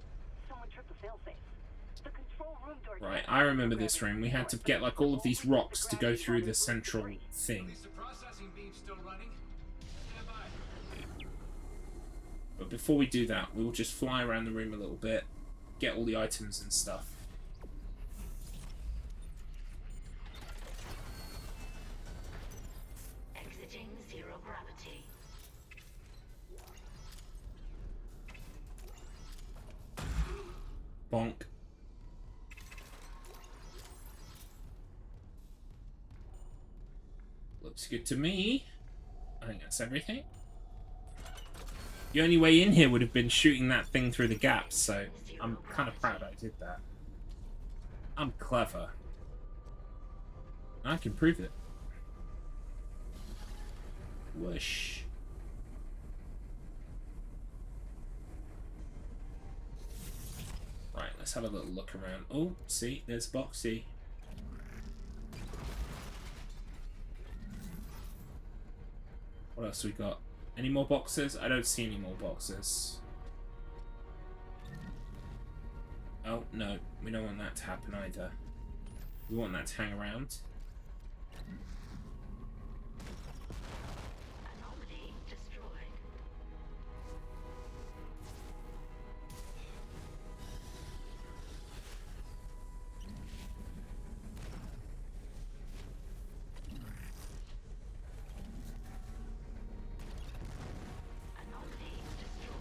someone tripped the failsafe. The control room door. Right, I remember this room. We had to get like all of these rocks to go through the central thing. Is the processing beam still running? Stand by. But before we do that, we will just fly around the room a little bit, get all the items and stuff. Exiting zero gravity. Bonk. Looks good to me. I think that's everything. The only way in here would have been shooting that thing through the gaps, so I'm kind of proud I did that. I'm clever. I can prove it. Whoosh. Right, let's have a little look around. Oh, see, there's Boxy. What else we got? Any more boxes? I don't see any more boxes. Oh, no. We don't want that to happen either. We want that to hang around. Anomaly destroyed. Anomaly destroyed.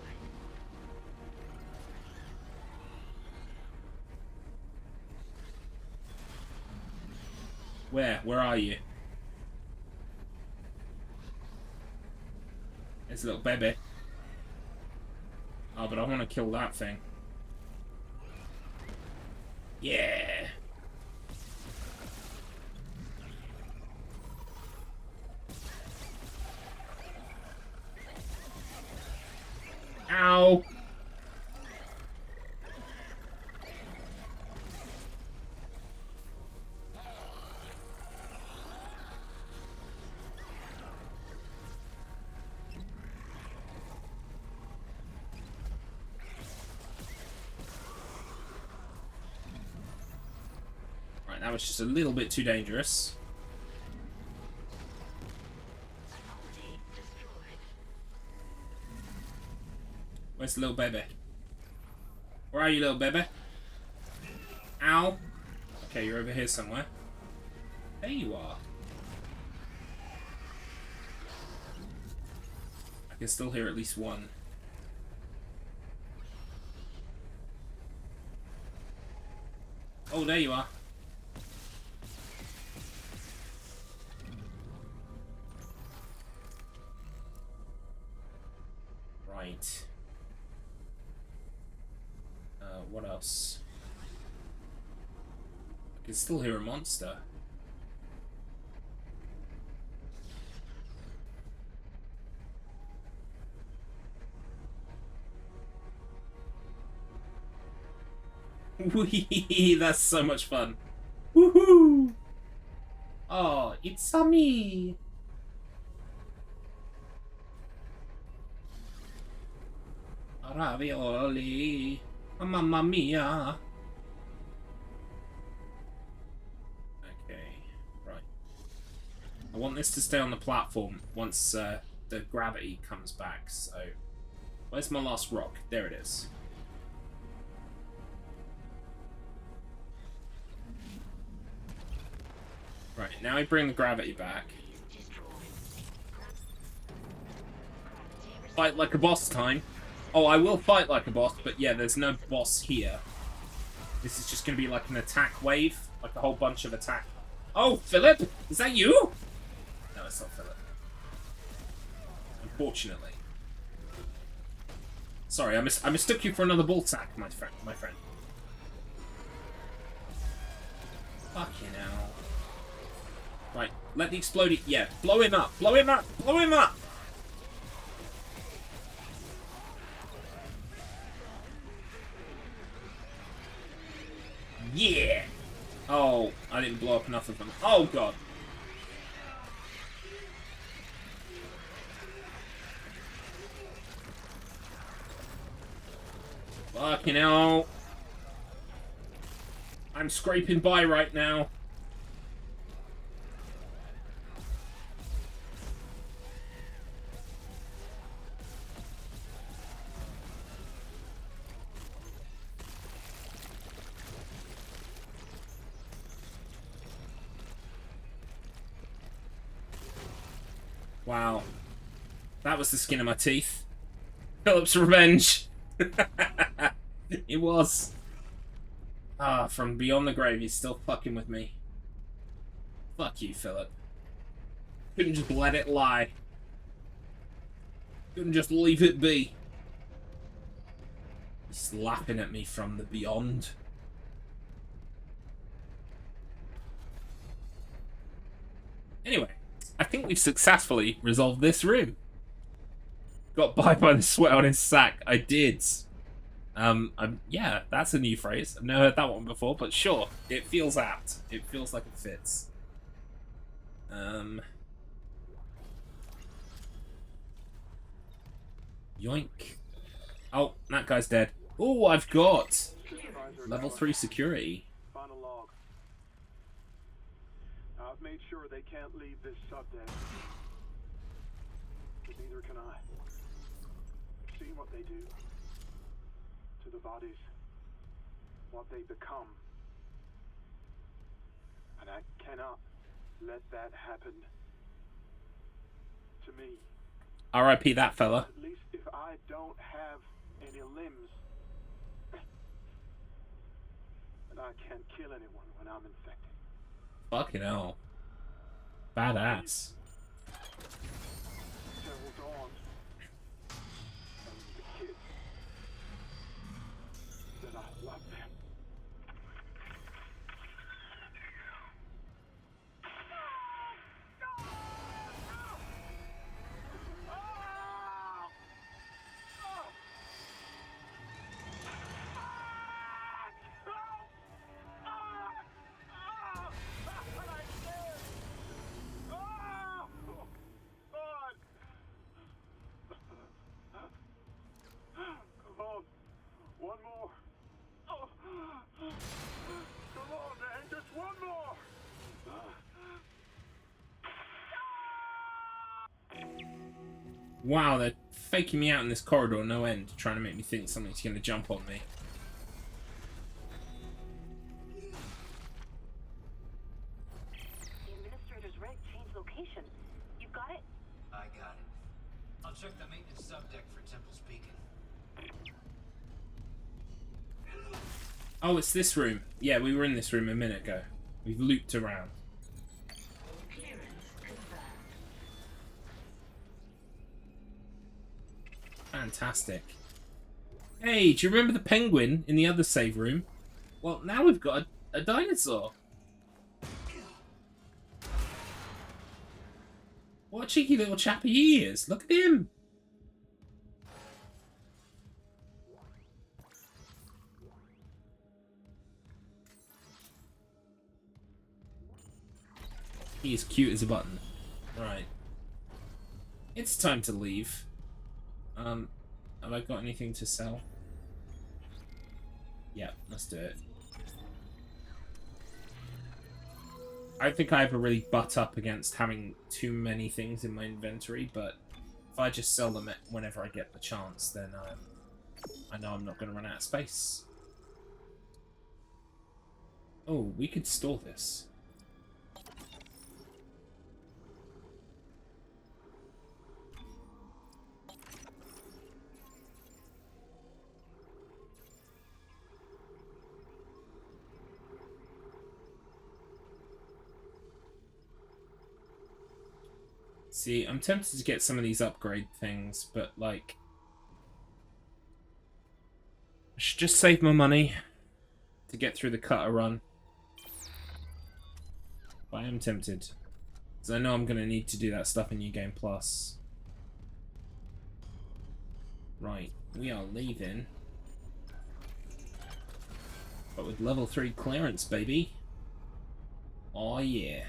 Where? Where are you? There's a little baby. Oh, but I want to kill that thing. Yeah. Ow. Right, that was just a little bit too dangerous. Anomaly destroyed. Where's the little baby? Where are you, little baby? Ow. Okay, you're over here somewhere. There you are. I can still hear at least one. Oh, there you are. Right. What else? I can still hear a monster. Wee, that's so much fun. Woohoo! Oh, it's me. Ravioli. Mamma mia. Okay, right. I want this to stay on the platform once the gravity comes back, so... Where's my last rock? There it is. Right, now I bring the gravity back. Fight like a boss time. Oh, I will fight like a boss, but yeah, there's no boss here. This is just going to be like an attack wave. Like a whole bunch of attack. Oh, Philip? Is that you? No, it's not Philip. Unfortunately. Sorry, I mistook you for another ball sack, my friend. Fucking hell. Right, let the explode. Yeah, blow him up. Blow him up. Blow him up. Yeah. Oh, I didn't blow up enough of them. Oh, God. Fucking hell. I'm scraping by right now. Wow. That was the skin of my teeth. Philip's revenge. It was. Ah, from beyond the grave, he's still fucking with me. Fuck you, Philip. Couldn't just let it lie. Couldn't just leave it be. He's laughing at me from the beyond. Anyway, I think we've successfully resolved this room. Got by the sweat on his sack. I did. Yeah, that's a new phrase. I've never heard that one before, but sure, it feels apt. It feels like it fits. Yoink. Oh, that guy's dead. Oh, I've got level 3 security. Final log. I've made sure they can't leave this subdeck. But neither can I. See what they do to the bodies, what they become. And I cannot let that happen to me. R.I.P. that fella. At least if I don't have any limbs, and I can't kill anyone when I'm infected. Fucking hell. Badass. Several dawns, and the kids that I love them. One more. Oh. Come on, man, just one more. Wow, they're faking me out in this corridor no end, trying to make me think something's going to jump on me. The administrator's rig changed location. You got it? I got it. I'll check the maintenance subdeck for Temple's Beacon. Oh, it's this room. Yeah, we were in this room a minute ago. We've looped around. Clearance confirmed. Fantastic. Hey, do you remember the penguin in the other save room? Well, now we've got a dinosaur. What a cheeky little chappy he is. Look at him. He is cute as a button. Right. It's time to leave. Have I got anything to sell? Yeah, let's do it. I think I ever really butt up against having too many things in my inventory, but if I just sell them whenever I get the chance, then I know I'm not going to run out of space. Oh, we could store this. See, I'm tempted to get some of these upgrade things, but, like... I should just save my money to get through the cutter run. But I am tempted. Because I know I'm going to need to do that stuff in New Game Plus. Right, we are leaving. But with level 3 clearance, baby. Oh yeah.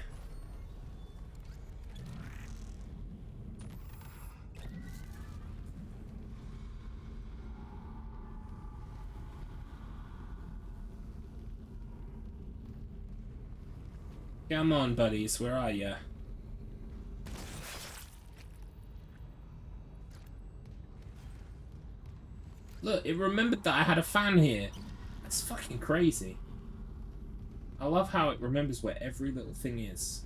Come on, buddies, where are ya? Look, it remembered that I had a fan here. That's fucking crazy. I love how it remembers where every little thing is.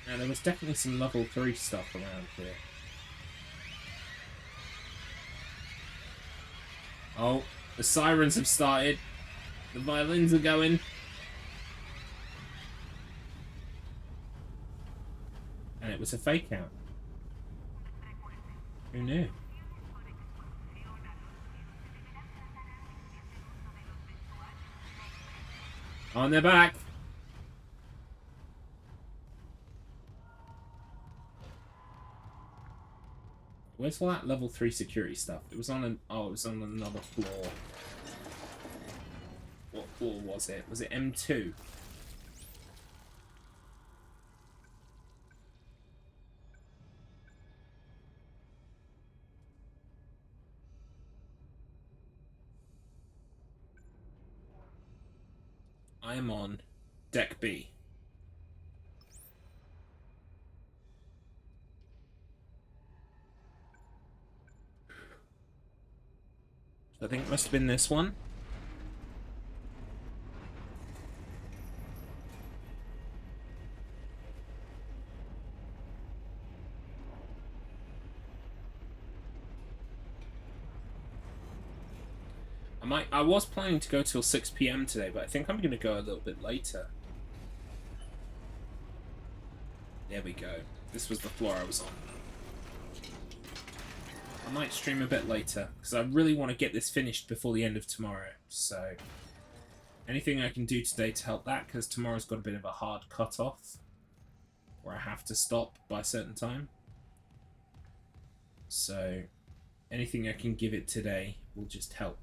Now, there was definitely some level 3 stuff around here. Oh, the sirens have started. The violins are going. And it was a fake out. Who knew? On their back. Where's all that level 3 security stuff? It was on an... Oh, it was on another floor. What floor was it? Was it M2? I am on Deck B. I think it must have been this one. I was planning to go till 6 PM today, but I think I'm going to go a little bit later. There we go. This was the floor I was on. I might stream a bit later, because I really want to get this finished before the end of tomorrow. So, anything I can do today to help that, because tomorrow's got a bit of a hard cut-off, where I have to stop by a certain time. So, anything I can give it today will just help.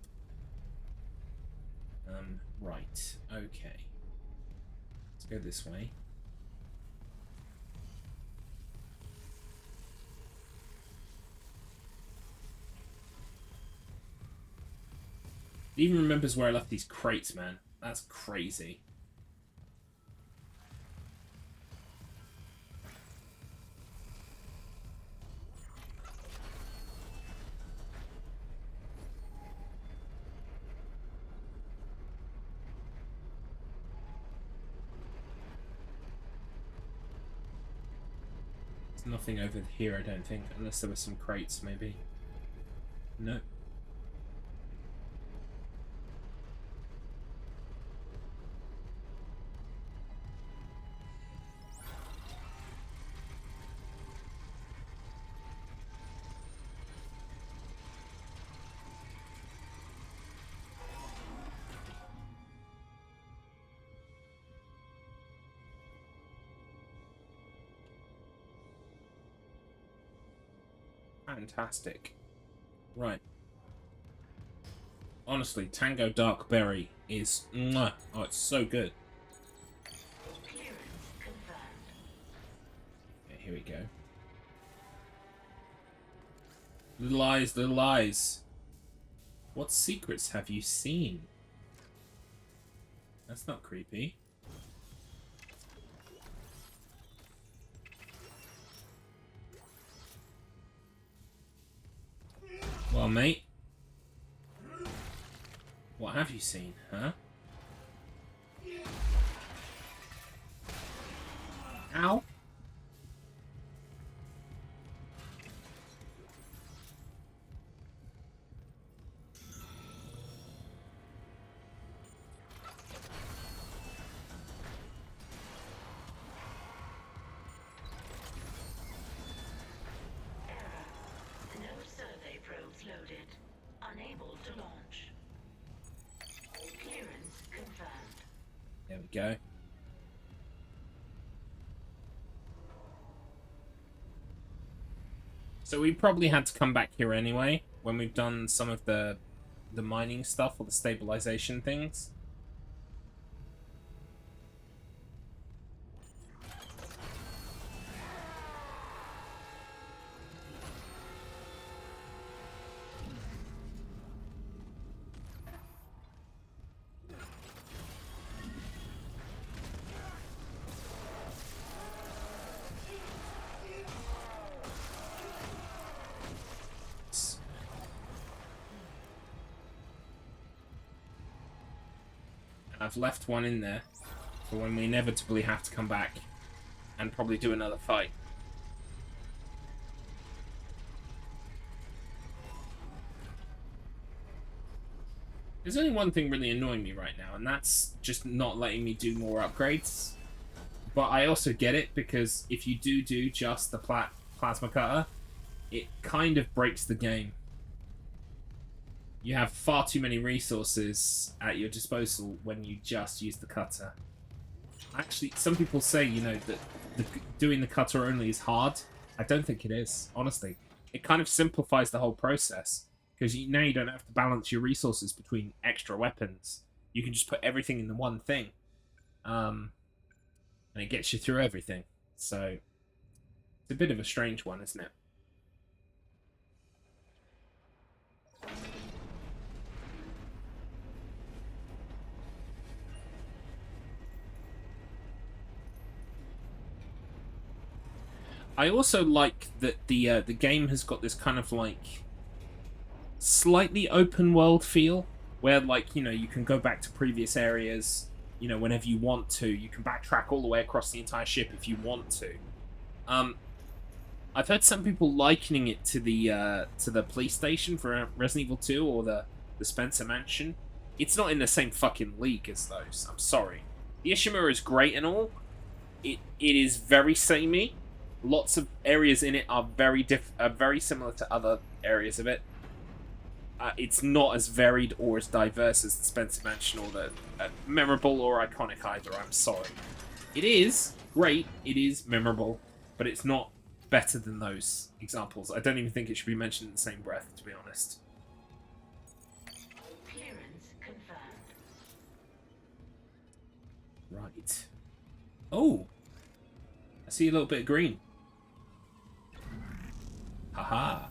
Right, okay. Let's go this way. It even remembers where I left these crates, man. That's crazy. There's nothing over here, I don't think, unless there were some crates, maybe. No. Fantastic. Right. Honestly, Tango Dark Berry is... Mwah. Oh, it's so good. Okay, here we go. Little eyes, little eyes. What secrets have you seen? That's not creepy. Well, mate. What have you seen, huh? Ow. There we go. So we probably had to come back here anyway when we've done some of the mining stuff or the stabilization things. I've left one in there for when we inevitably have to come back and probably do another fight. There's only one thing really annoying me right now, and that's just not letting me do more upgrades. But I also get it, because if you do just the plasma cutter, it kind of breaks the game. You have far too many resources at your disposal when you just use the cutter. Actually, some people say, you know, that doing the cutter only is hard. I don't think it is, honestly. It kind of simplifies the whole process, because now you don't have to balance your resources between extra weapons. You can just put everything in the one thing. And it gets you through everything. So, it's a bit of a strange one, isn't it? I also like that the game has got this kind of like slightly open world feel, where like, you know, you can go back to previous areas, you know, whenever you want to. You can backtrack all the way across the entire ship if you want to. I've heard some people likening it to the police station for Resident Evil 2 or the Spencer Mansion. It's not in the same fucking league as those. I'm sorry. The Fishimura is great and all. It is very samey. Lots of areas in it are very similar to other areas of it. It's not as varied or as diverse as the Spencer Mansion or the memorable or iconic either. I'm sorry. It is great. It is memorable, but it's not better than those examples. I don't even think it should be mentioned in the same breath, to be honest. Clearance confirmed. Right. Oh! I see a little bit of green. Haha.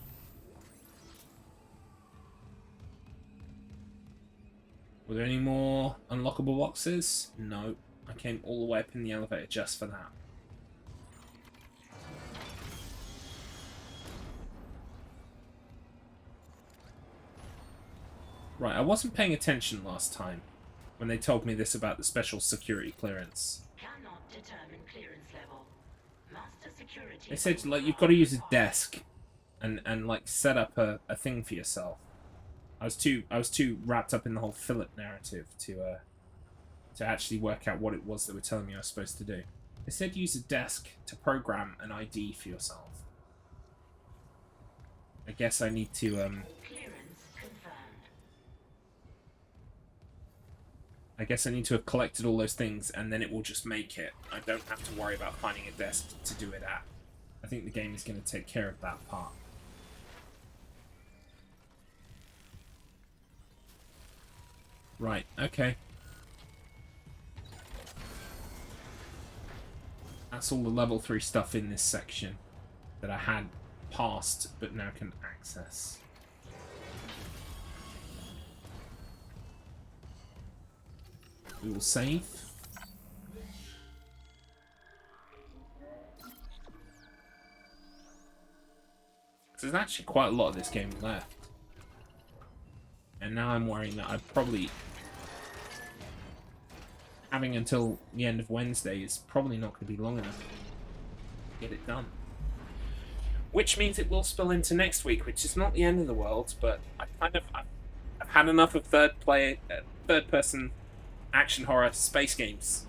Were there any more unlockable boxes? No. I came all the way up in the elevator just for that. Right, I wasn't paying attention last time when they told me this about the special security clearance. Cannot determine clearance level. Master security. They said like you've got to use a desk and like set up a thing for yourself. I was too wrapped up in the whole Phillip narrative to actually work out what it was they were telling me I was supposed to do. They said use a desk to program an ID for yourself. I guess I need to Clearance confirmed. I guess I need to have collected all those things and then it will just make it. I don't have to worry about finding a desk to do it at. I think the game is going to take care of that part. Right, okay. That's all the level 3 stuff in this section that I had passed but now can access. We will save. There's actually quite a lot of this game left. And now I'm worrying that I've probably... having until the end of Wednesday is probably not going to be long enough to get it done. Which means it will spill into next week, which is not the end of the world, but I've had enough of third-person action horror space games.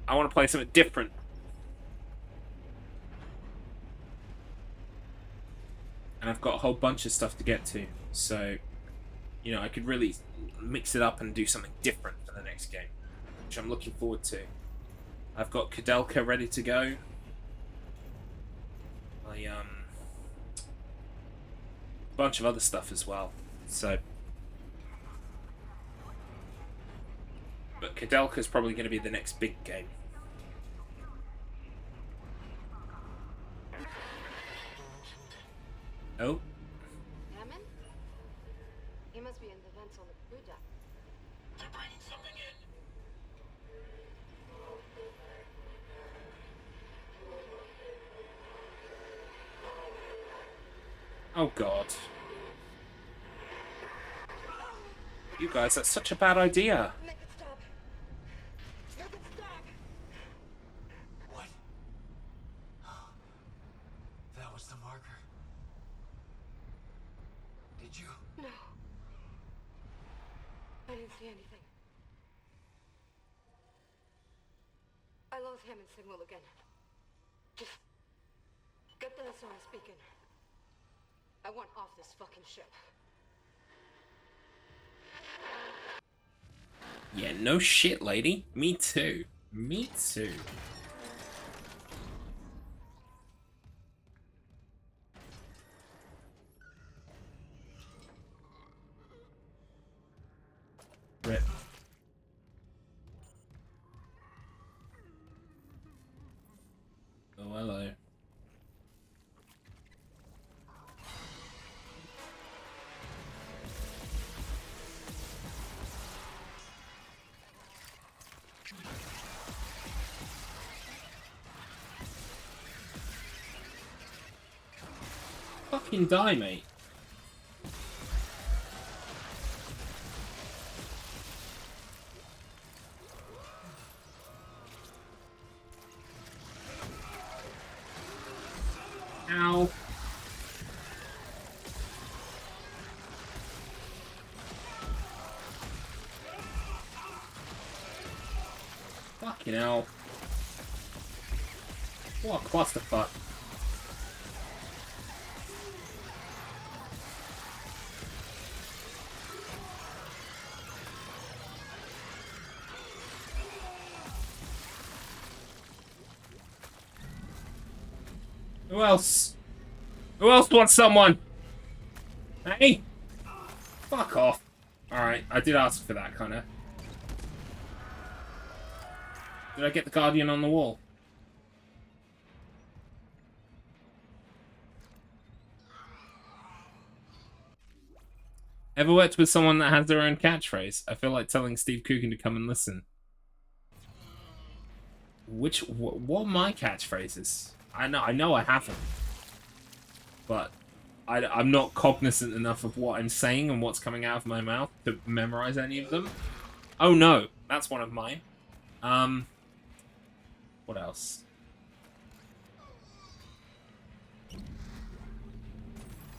I want to play something different. And I've got a whole bunch of stuff to get to, so, you know, I could really mix it up and do something different for the next game. which I'm looking forward to. I've got Kudelka ready to go. A bunch of other stuff as well. So, but Kudelka is probably going to be the next big game. Oh. Hammond? He must be in the vents on the crew deck. They're bringing something in. Oh god. You guys, that's such a bad idea. Make it stop. Make it stop. What? That was the marker. Did you? No. I didn't see anything. I lost Hammond's signal again. Just get the SOS beacon. I want off this fucking ship. Yeah, no shit, lady. Me too. Me too. Rip. Oh, hello. Fucking die, mate. Ow. Fucking hell. What a clusterfuck. Who else? Who else wants someone? Hey? Fuck off. Alright, I did ask for that, kinda. Did I get the Guardian on the wall? Ever worked with someone that has their own catchphrase? I feel like telling Steve Coogan to come and listen. What are my catchphrases? I know I haven't. But I'm not cognizant enough of what I'm saying and what's coming out of my mouth to memorize any of them. Oh no, that's one of mine. What else?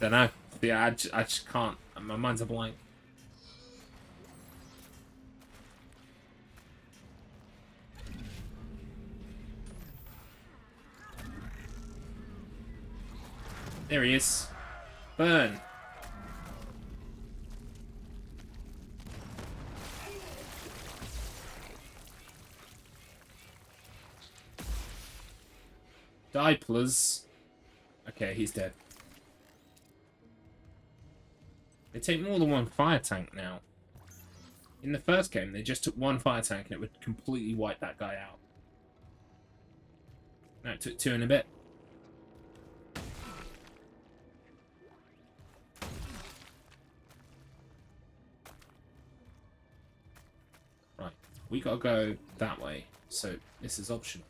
Don't know. Yeah, I just can't. My mind's a blank. There he is. Burn. Die, please. Okay, he's dead. They take more than one fire tank now. In the first game, they just took one fire tank and it would completely wipe that guy out. No, it took 2 and a bit. Right, we gotta go that way, so this is optional.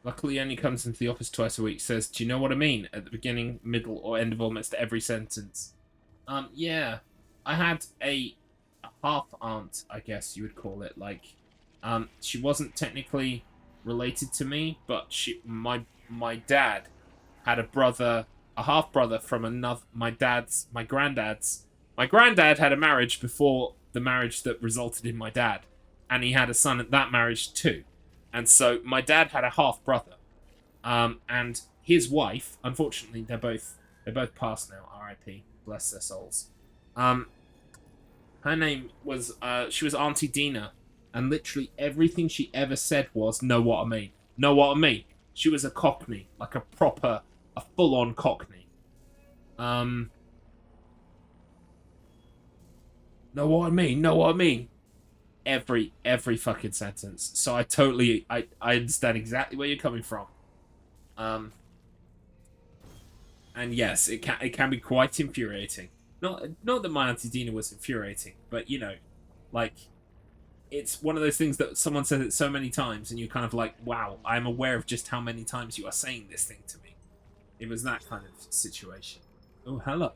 Luckily, he only comes into the office twice a week. Says, do you know what I mean? At the beginning, middle, or end of almost every sentence. Yeah. I had a half-aunt, I guess you would call it. Like, she wasn't technically related to me, but my dad had a brother, a half-brother from another, my granddad's. My granddad had a marriage before the marriage that resulted in my dad. And he had a son at that marriage too. And so my dad had a half-brother. And his wife, unfortunately, they're both passed now. R.I.P. Bless their souls. Her name was she was Auntie Dina, and literally everything she ever said was "Know what I mean? Know what I mean?" She was a Cockney, like a full-on Cockney. Know what I mean? Know what I mean? Every fucking sentence. So I totally I understand exactly where you're coming from. And yes, it can be quite infuriating. Not that my Auntie Dina was infuriating, but you know, like, it's one of those things that someone says it so many times, and you're kind of like, wow, I'm aware of just how many times you are saying this thing to me. It was that kind of situation. Oh, hello.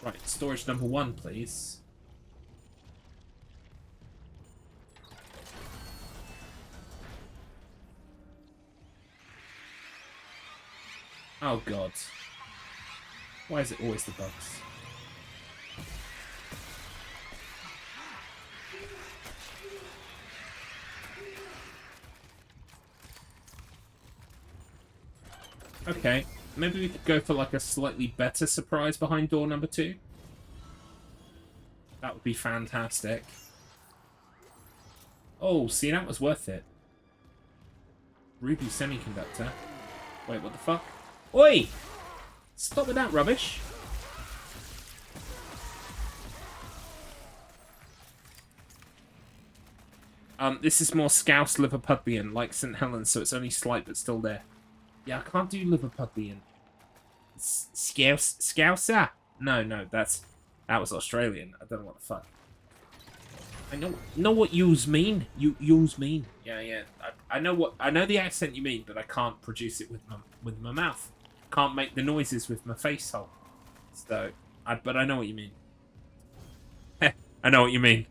Right, storage number 1, please. Oh god. Why is it always the bugs? Okay, maybe we could go for like a slightly better surprise behind door number 2. That would be fantastic. Oh, see, that was worth it. Ruby semiconductor. Wait, what the fuck? Oi! Stop with that rubbish. This is more Scouse Liverpudlian, like St. Helens, so it's only slight but still there. Yeah, I can't do Liverpudlian. Scouser? No, that was Australian. I don't know what the fuck. I know what yous mean. Yous mean. Yeah. I know the accent you mean, but I can't produce it with my mouth. Can't make the noises with my face hole. So, but I know what you mean. I know what you mean.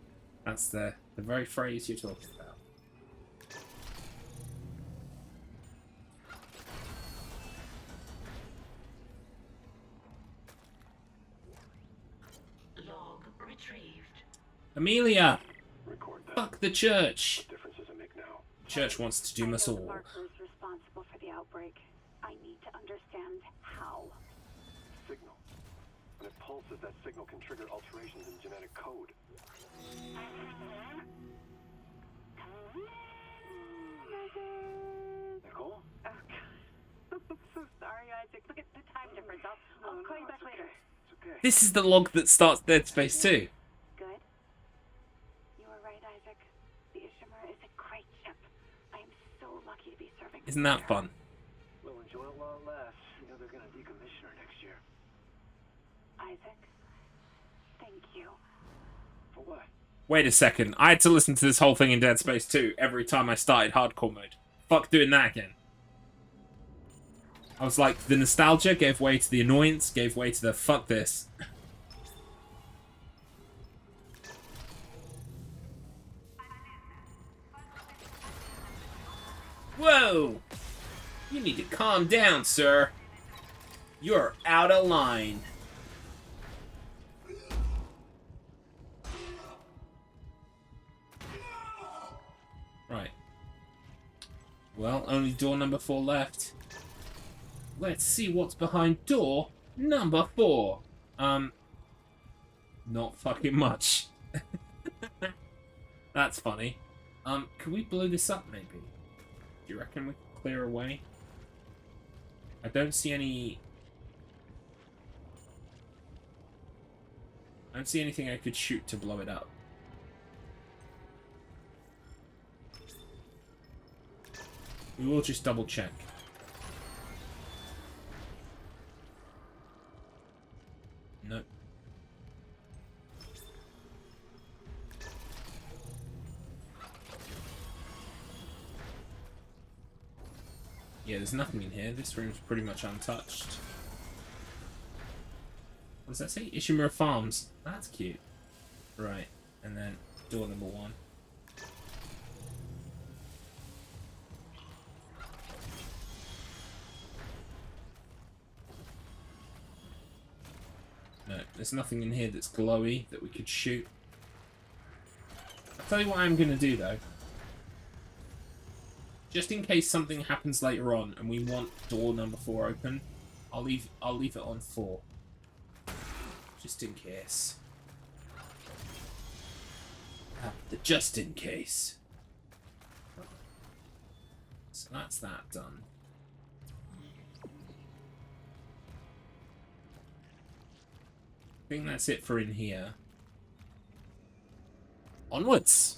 That's the very phrase you're talking about. Log retrieved. Amelia! Record that. Fuck the church! What difference does it make now? Church wants to doom us all. The marker is responsible for the outbreak. I need to understand how. Signal. When it pulses, that signal can trigger alterations in genetic code. Nicole? Oh, God. I'm so sorry, Isaac. Look at the time difference. I'll call you back later. It's okay. This is the log that starts Dead Space 2. Good. You were right, Isaac. The Fishimura is a great ship. I am so lucky to be serving. Isn't that fun? We'll enjoy it while it lasts. You know they're gonna decommission her next year. Isaac, thank you. For what? Wait a second. I had to listen to this whole thing in Dead Space 2 every time I started hardcore mode. Fuck doing that again. I was like, the nostalgia gave way to the annoyance, gave way to the fuck this. Whoa! You need to calm down, sir. You're out of line. Right. Well, only door number 4 left. Let's see what's behind door number 4. Not fucking much. That's funny. Can we blow this up, maybe? Do you reckon we can clear away? I don't see any... I don't see anything I could shoot to blow it up. We will just double check. Nope. Yeah, there's nothing in here. This room's pretty much untouched. What does that say? Fishimura Farms. That's cute. Right. And then door number 1. No, there's nothing in here that's glowy that we could shoot. I'll tell you what I'm going to do, though. Just in case something happens later on and we want door number 4 open, I'll leave it on 4. Just in case. Just in case. So that's that done. I think that's it for in here. Onwards!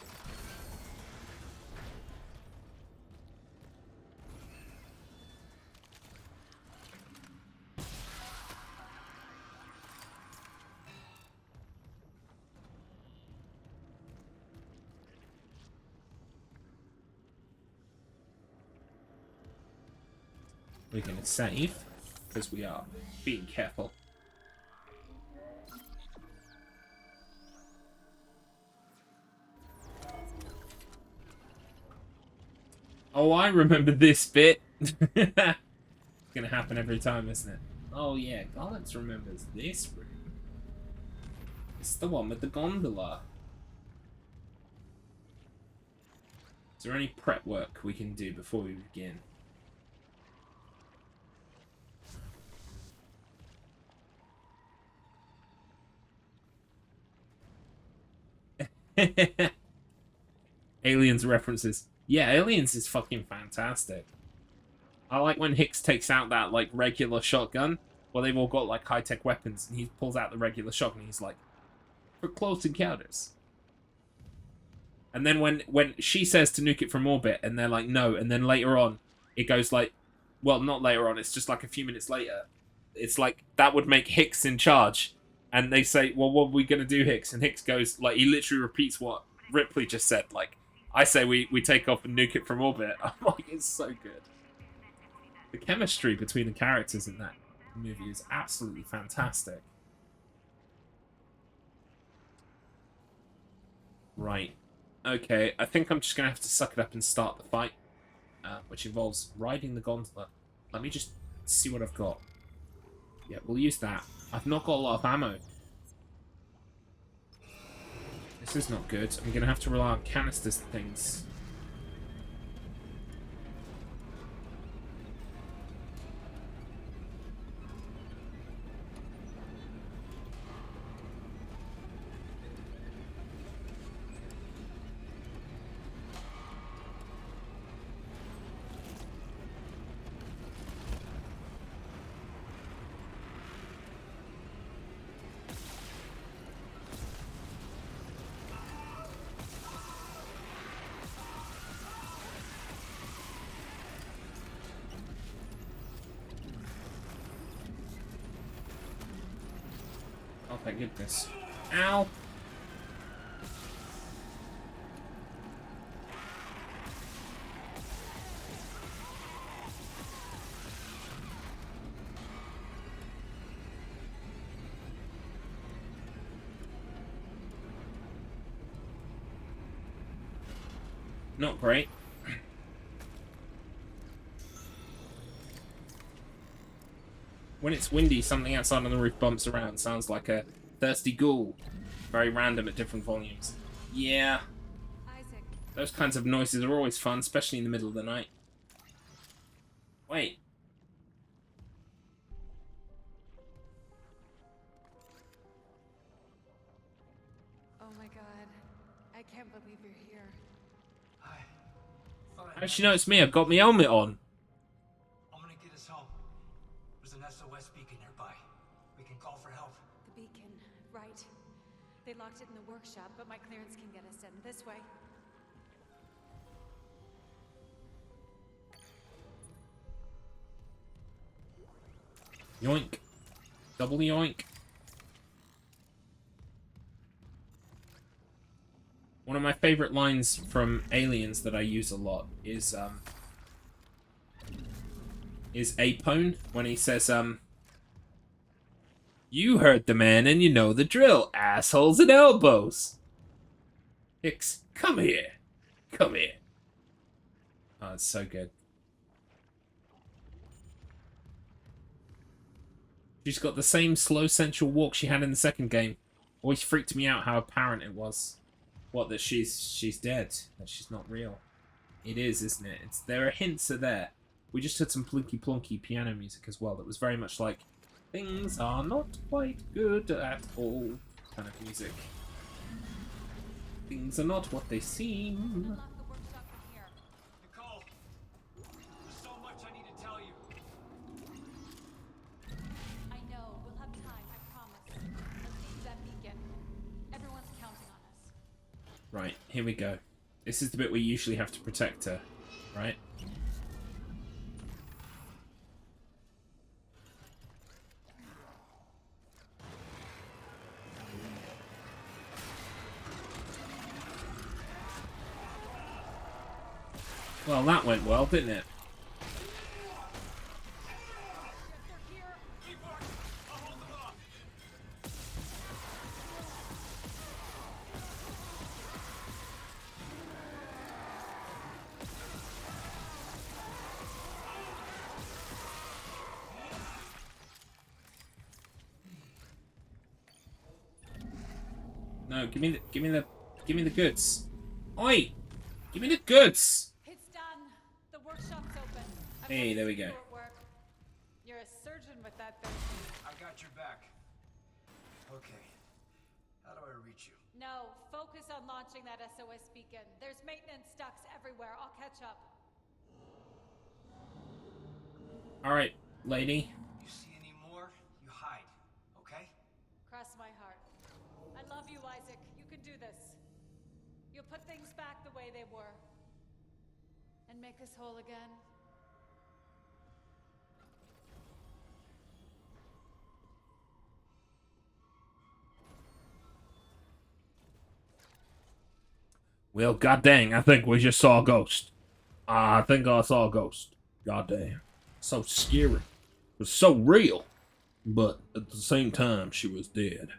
We're going to save, because we are being careful. Oh, I remember this bit. It's going to happen every time, isn't it? Oh yeah, Garlips remembers this room. It's the one with the gondola. Is there any prep work we can do before we begin? Aliens references. Yeah, Aliens is fucking fantastic. I like when Hicks takes out that, like, regular shotgun. Well, they've all got, like, high-tech weapons. And he pulls out the regular shotgun and he's like, for close encounters. And then when she says to nuke it from orbit, and they're like, no. And then later on, it goes like, well, not later on. It's just like a few minutes later. It's like, that would make Hicks in charge. And they say, well, what are we going to do, Hicks? And Hicks goes, like, he literally repeats what Ripley just said. Like, I say we take off and nuke it from orbit. I'm like, it's so good. The chemistry between the characters in that movie is absolutely fantastic. Right. Okay, I think I'm just going to have to suck it up and start the fight. Which involves riding the gondola. Let me just see what I've got. Yeah, we'll use that. I've not got a lot of ammo. This is not good. I'm going to have to rely on canisters and things. Oh, thank goodness. Ow! Not great. When it's windy, something outside on the roof bumps around. Sounds like a thirsty ghoul. Very random at different volumes. Yeah. Isaac. Those kinds of noises are always fun, especially in the middle of the night. Wait. Oh my god. I can't believe you're here. How did she know it's me? I've got my helmet on. I'm gonna get us home. There's an SOS beacon nearby. We can call for help. The beacon, right. They locked it in the workshop, but my clearance can get us in this way. Yoink. Double yoink. One of my favorite lines from Aliens that I use a lot is Apone when he says, you heard the man and you know the drill, assholes and elbows. Hicks, come here. Come here. Oh, it's so good. She's got the same slow, sensual walk she had in the second game. Always freaked me out how apparent it was. What, that she's dead? That she's not real? It is, isn't it? There are hints are there. We just heard some plunky plunky piano music as well. That was very much like things are not quite good at all kind of music. Things are not what they seem. Nicole, there's so much I need to tell you. I know. We'll have time, I promise. Let's get to that beacon. Everyone's counting on us. Right, here we go. This is the bit we usually have to protect her, right? Well, that went well, didn't it? No, give me the goods. Oi! Give me the goods! It's done. The workshop's open. Hey, there we go. You're a surgeon with that thing. I've got your back. Okay. How do I reach you? No, focus on launching that SOS beacon. There's maintenance ducts everywhere. I'll catch up. Alright, lady. You see any more? You hide, okay? Cross my heart. I love you, Isaac. You can do this. You'll put things back the way they were. And make us whole again. Well, goddamn, I think we just saw a ghost. I think I saw a ghost. Goddamn. So scary. It was so real. But at the same time, she was dead.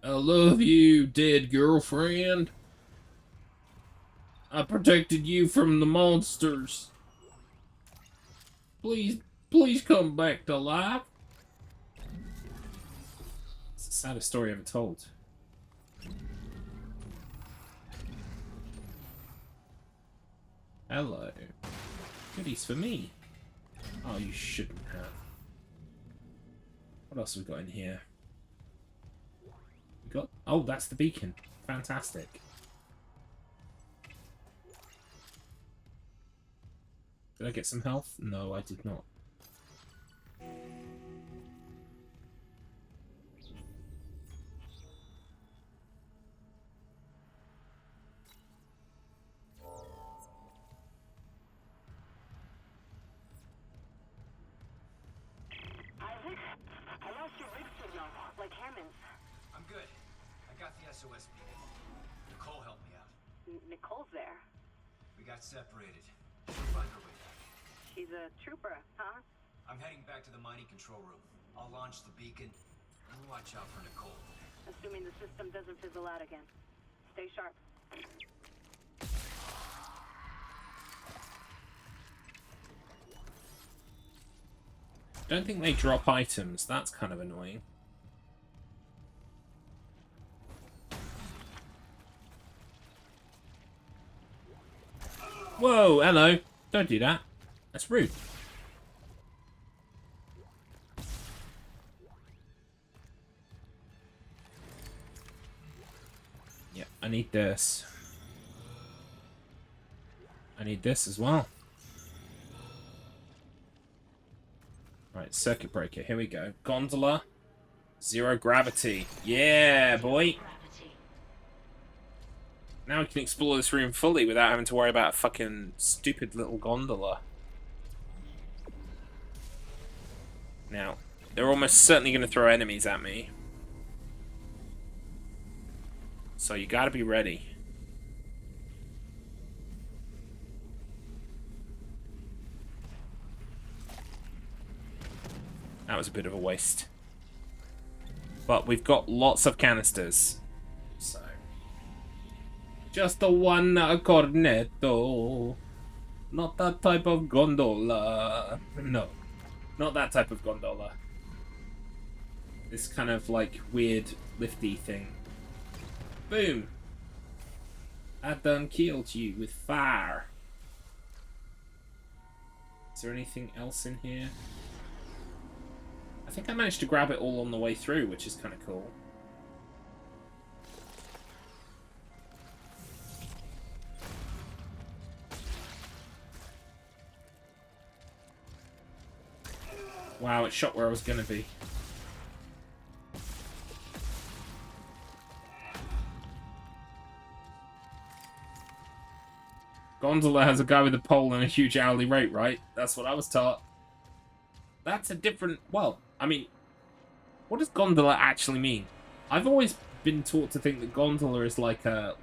I love you, dead girlfriend. I protected you from the monsters. Please come back to life. It's the saddest story ever told. Hello. Goodies for me. Oh, you shouldn't have. What else have we got in here? We got... Oh, that's the beacon. Fantastic. Did I get some health? No, I did not. Isaac, I lost your rig signal, like Hammond's. I'm good. I got the SOS beacon. Nicole helped me out. Nicole's there. We got separated. She'll find her way back. She's a trooper, huh? I'm heading back to the mining control room. I'll launch the beacon. You watch out for Nicole. Assuming the system doesn't fizzle out again. Stay sharp. Don't think they drop items. That's kind of annoying. Whoa, hello. Don't do that. That's rude. Yeah, I need this. I need this as well. Right, circuit breaker. Here we go. Gondola. Zero gravity. Yeah, boy. Now we can explore this room fully without having to worry about a fucking stupid little gondola. Now, they're almost certainly going to throw enemies at me. So you gotta be ready. That was a bit of a waste. But we've got lots of canisters. So. Just the one cornetto. Not that type of gondola. No. Not that type of gondola. This kind of like weird lifty thing. Boom. I done killed you with fire. Is there anything else in here? I think I managed to grab it all on the way through, which is kind of cool. Wow, it shot where I was going to be. Gondola has a guy with a pole and a huge hourly rate, right? That's what I was taught. That's a different... Well, I mean, what does gondola actually mean? I've always been taught to think that gondola is like a...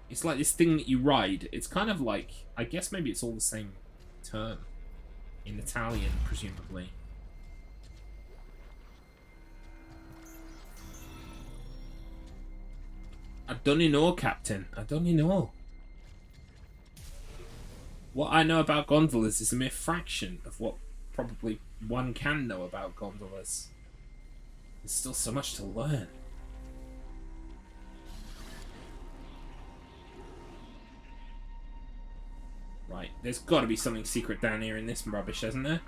It's like this thing that you ride. It's kind of like... I guess maybe it's all the same term. In Italian, presumably. I don't know, Captain. I don't know. What I know about gondolas is a mere fraction of what probably one can know about gondolas. There's still so much to learn. Right, there's got to be something secret down here in this rubbish, hasn't there?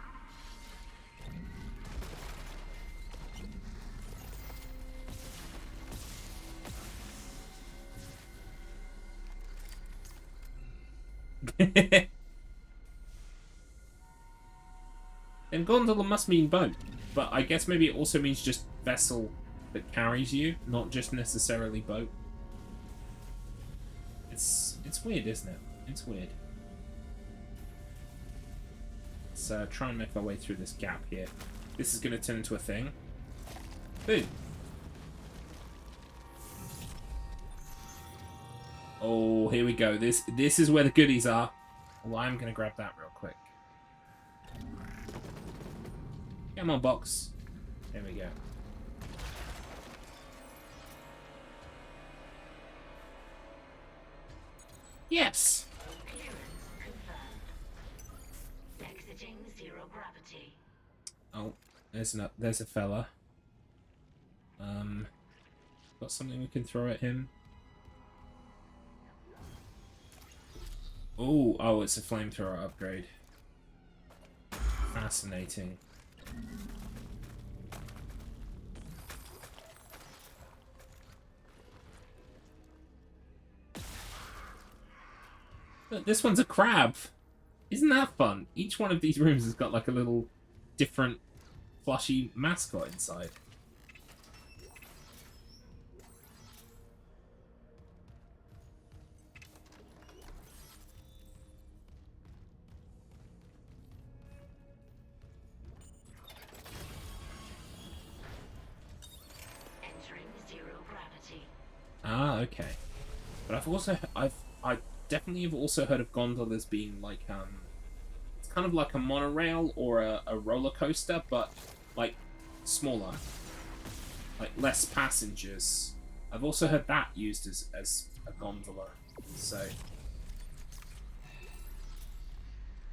And gondola must mean boat, but I guess maybe it also means just vessel that carries you, not just necessarily boat. It's weird, isn't it? It's weird. Let's try and make our way through this gap here. This is going to turn into a thing. Boom. Oh, here we go. This is where the goodies are. Well, I'm going to grab that real quick. Come on, box. There we go. Yes. Exiting zero gravity. Oh, there's a fella. Got something we can throw at him. Oh, it's a flamethrower upgrade. Fascinating. Look, this one's a crab. Isn't that fun? Each one of these rooms has got like a little different flushy mascot inside. Ah, okay. But I definitely have also heard of gondolas being like it's kind of like a monorail or a roller coaster, but like smaller, like less passengers. I've also heard that used as a gondola. So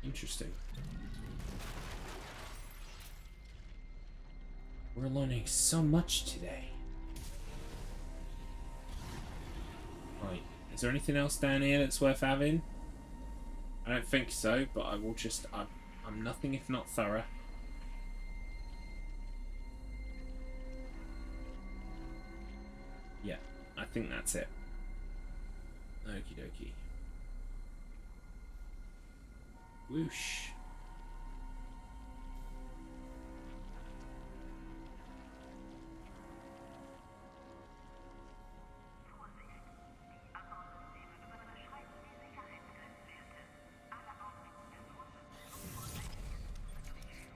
interesting. We're learning so much today. Right, is there anything else down here that's worth having? I don't think so, but I will just... I'm nothing if not thorough. Yeah, I think that's it. Okie dokie. Whoosh.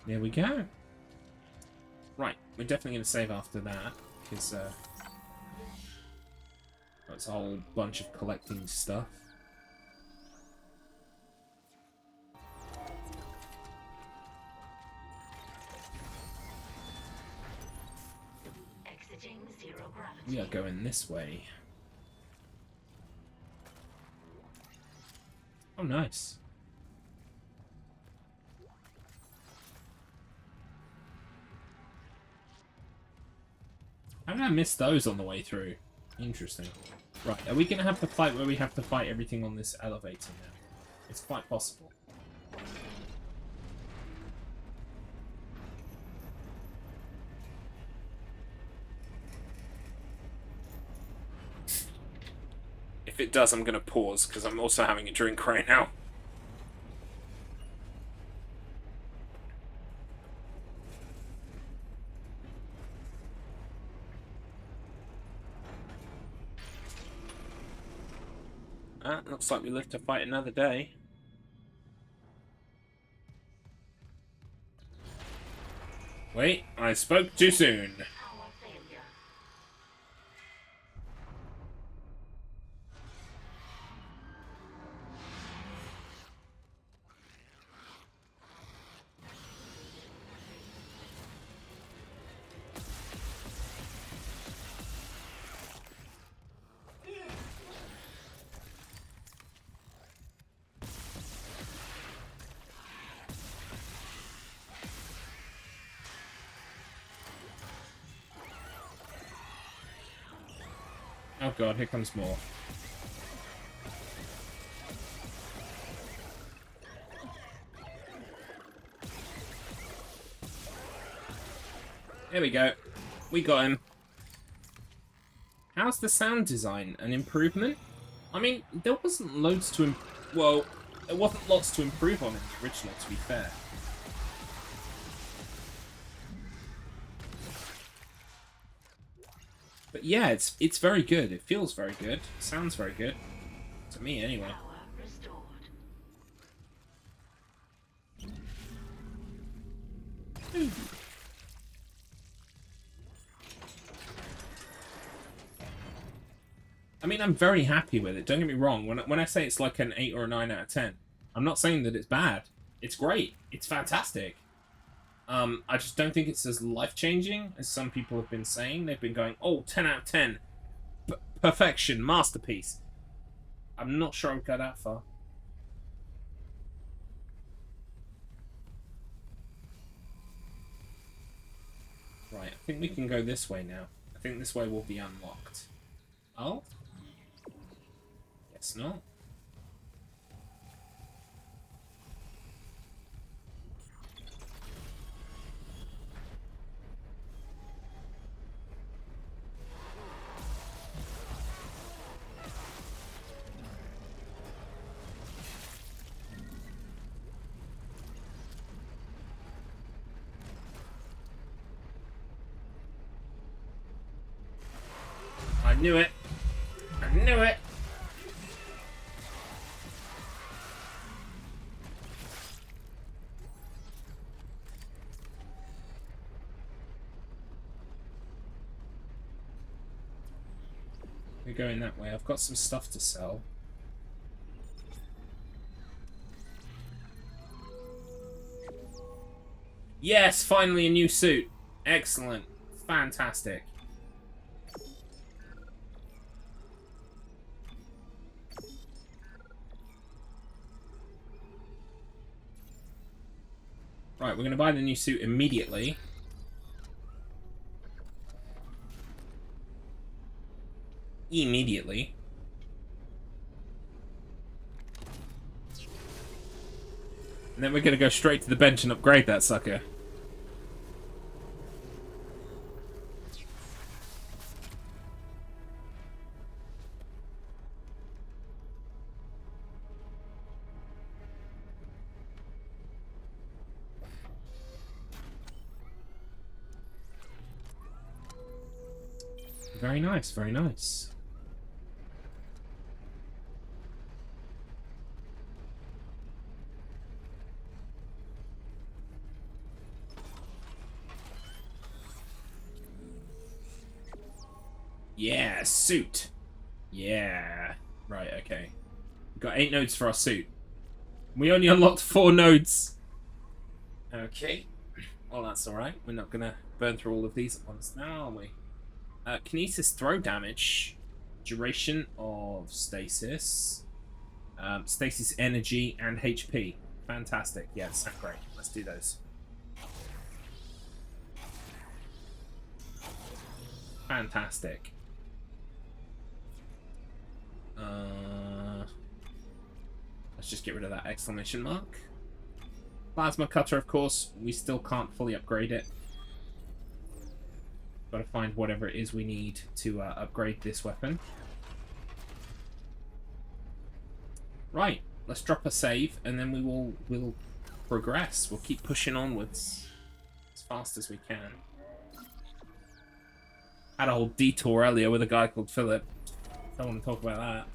There we go. Right, we're definitely going to save after that, because that's a whole bunch of collecting stuff. Exiting zero gravity. We are going this way. Oh, nice. How did I miss those on the way through? Interesting. Right, are we going to have the fight where we have to fight everything on this elevator now? It's quite possible. If it does, I'm going to pause, because I'm also having a drink right now. Looks like we live to fight another day. Wait, I spoke too soon. Oh god, here comes more. There we go. We got him. How's the sound design? An improvement? I mean, there wasn't loads to well, there wasn't lots to improve on in the original, to be fair. But yeah, it's very good. It feels very good. It sounds very good. To me, anyway. I mean, I'm very happy with it. Don't get me wrong. When I say it's like an 8 or a 9 out of 10, I'm not saying that it's bad. It's great. It's fantastic. I just don't think it's as life-changing as some people have been saying. They've been going, oh, 10 out of 10. Perfection. Masterpiece. I'm not sure I would go that far. Right, I think we can go this way now. I think this way will be unlocked. Oh? Guess not. I knew it. I knew it. We're going that way. I've got some stuff to sell. Yes, finally a new suit. Excellent. Fantastic. Right, we're going to buy the new suit immediately. Immediately. And then we're going to go straight to the bench and upgrade that sucker. Very nice, very nice. Yeah, suit. Yeah. Right, okay. We've got 8 nodes for our suit. We only unlocked 4 nodes. Okay. Well, that's alright. We're not going to burn through all of these at once now, are we? Kinesis throw damage. Duration of stasis. Stasis energy and HP. Fantastic. Yes, that's great. Let's do those. fantastic. Let's just get rid of that exclamation mark. Plasma cutter, of course, we still can't fully upgrade it. Gotta find whatever it is we need to upgrade this weapon. Right, let's drop a save, and then we'll progress. We'll keep pushing onwards as fast as we can. Had a whole detour earlier with a guy called Philip. Don't want to talk about that.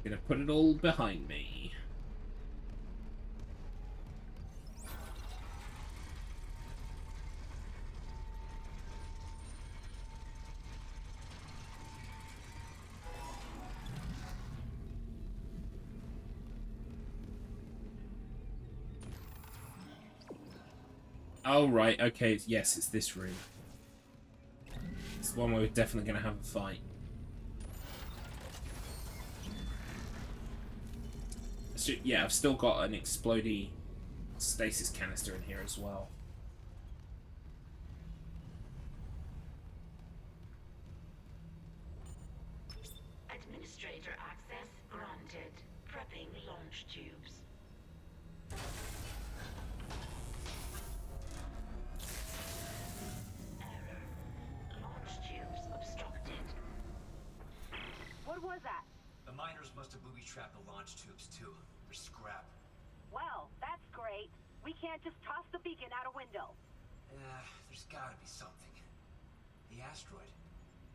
Gonna put it all behind me. Oh, right, okay, yes, it's this room. It's the one where we're definitely going to have a fight. So, yeah, I've still got an explodey stasis canister in here as well. Administrator access granted. Prepping launch tubes. Error. Launch tubes obstructed. What was that? The miners must have booby-trapped the launch tubes, too. They're scrap. Well, that's great. We can't just toss the beacon out a window. There's gotta be something. The asteroid.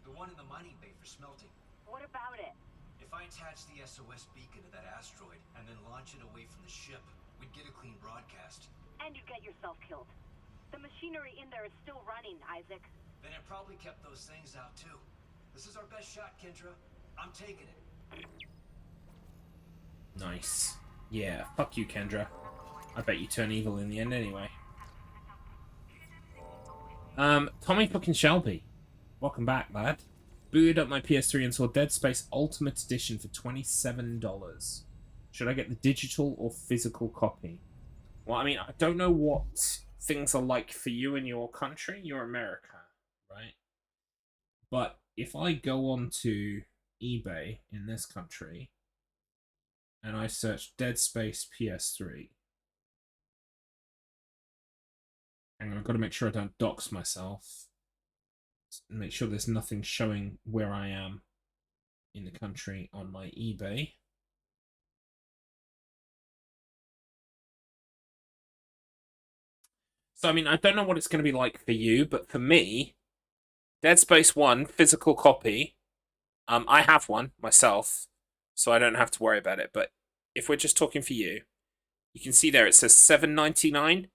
The one in the mining bay for smelting. What about it? If I attach the SOS beacon to that asteroid and then launch it away from the ship, we'd get a clean broadcast. And you'd get yourself killed. The machinery in there is still running, Isaac. Then it probably kept those things out, too. This is our best shot, Kendra. I'm taking it. Nice. Yeah, fuck you, Kendra. I bet you turn evil in the end anyway. Tommy fucking Shelby. Welcome back, lad. Booted up my PS3 and saw Dead Space Ultimate Edition for $27. Should I get the digital or physical copy? Well, I mean, I don't know what things are like for you in your country. You're America, right? But if I go on to eBay in this country and I search Dead Space PS3, and I've got to make sure I don't dox myself. Make sure there's nothing showing where I am in the country on my eBay. So, I mean, I don't know what it's going to be like for you, but for me, Dead Space 1, physical copy, I have one myself, so I don't have to worry about it. But if we're just talking for you, you can see there it says $7.99.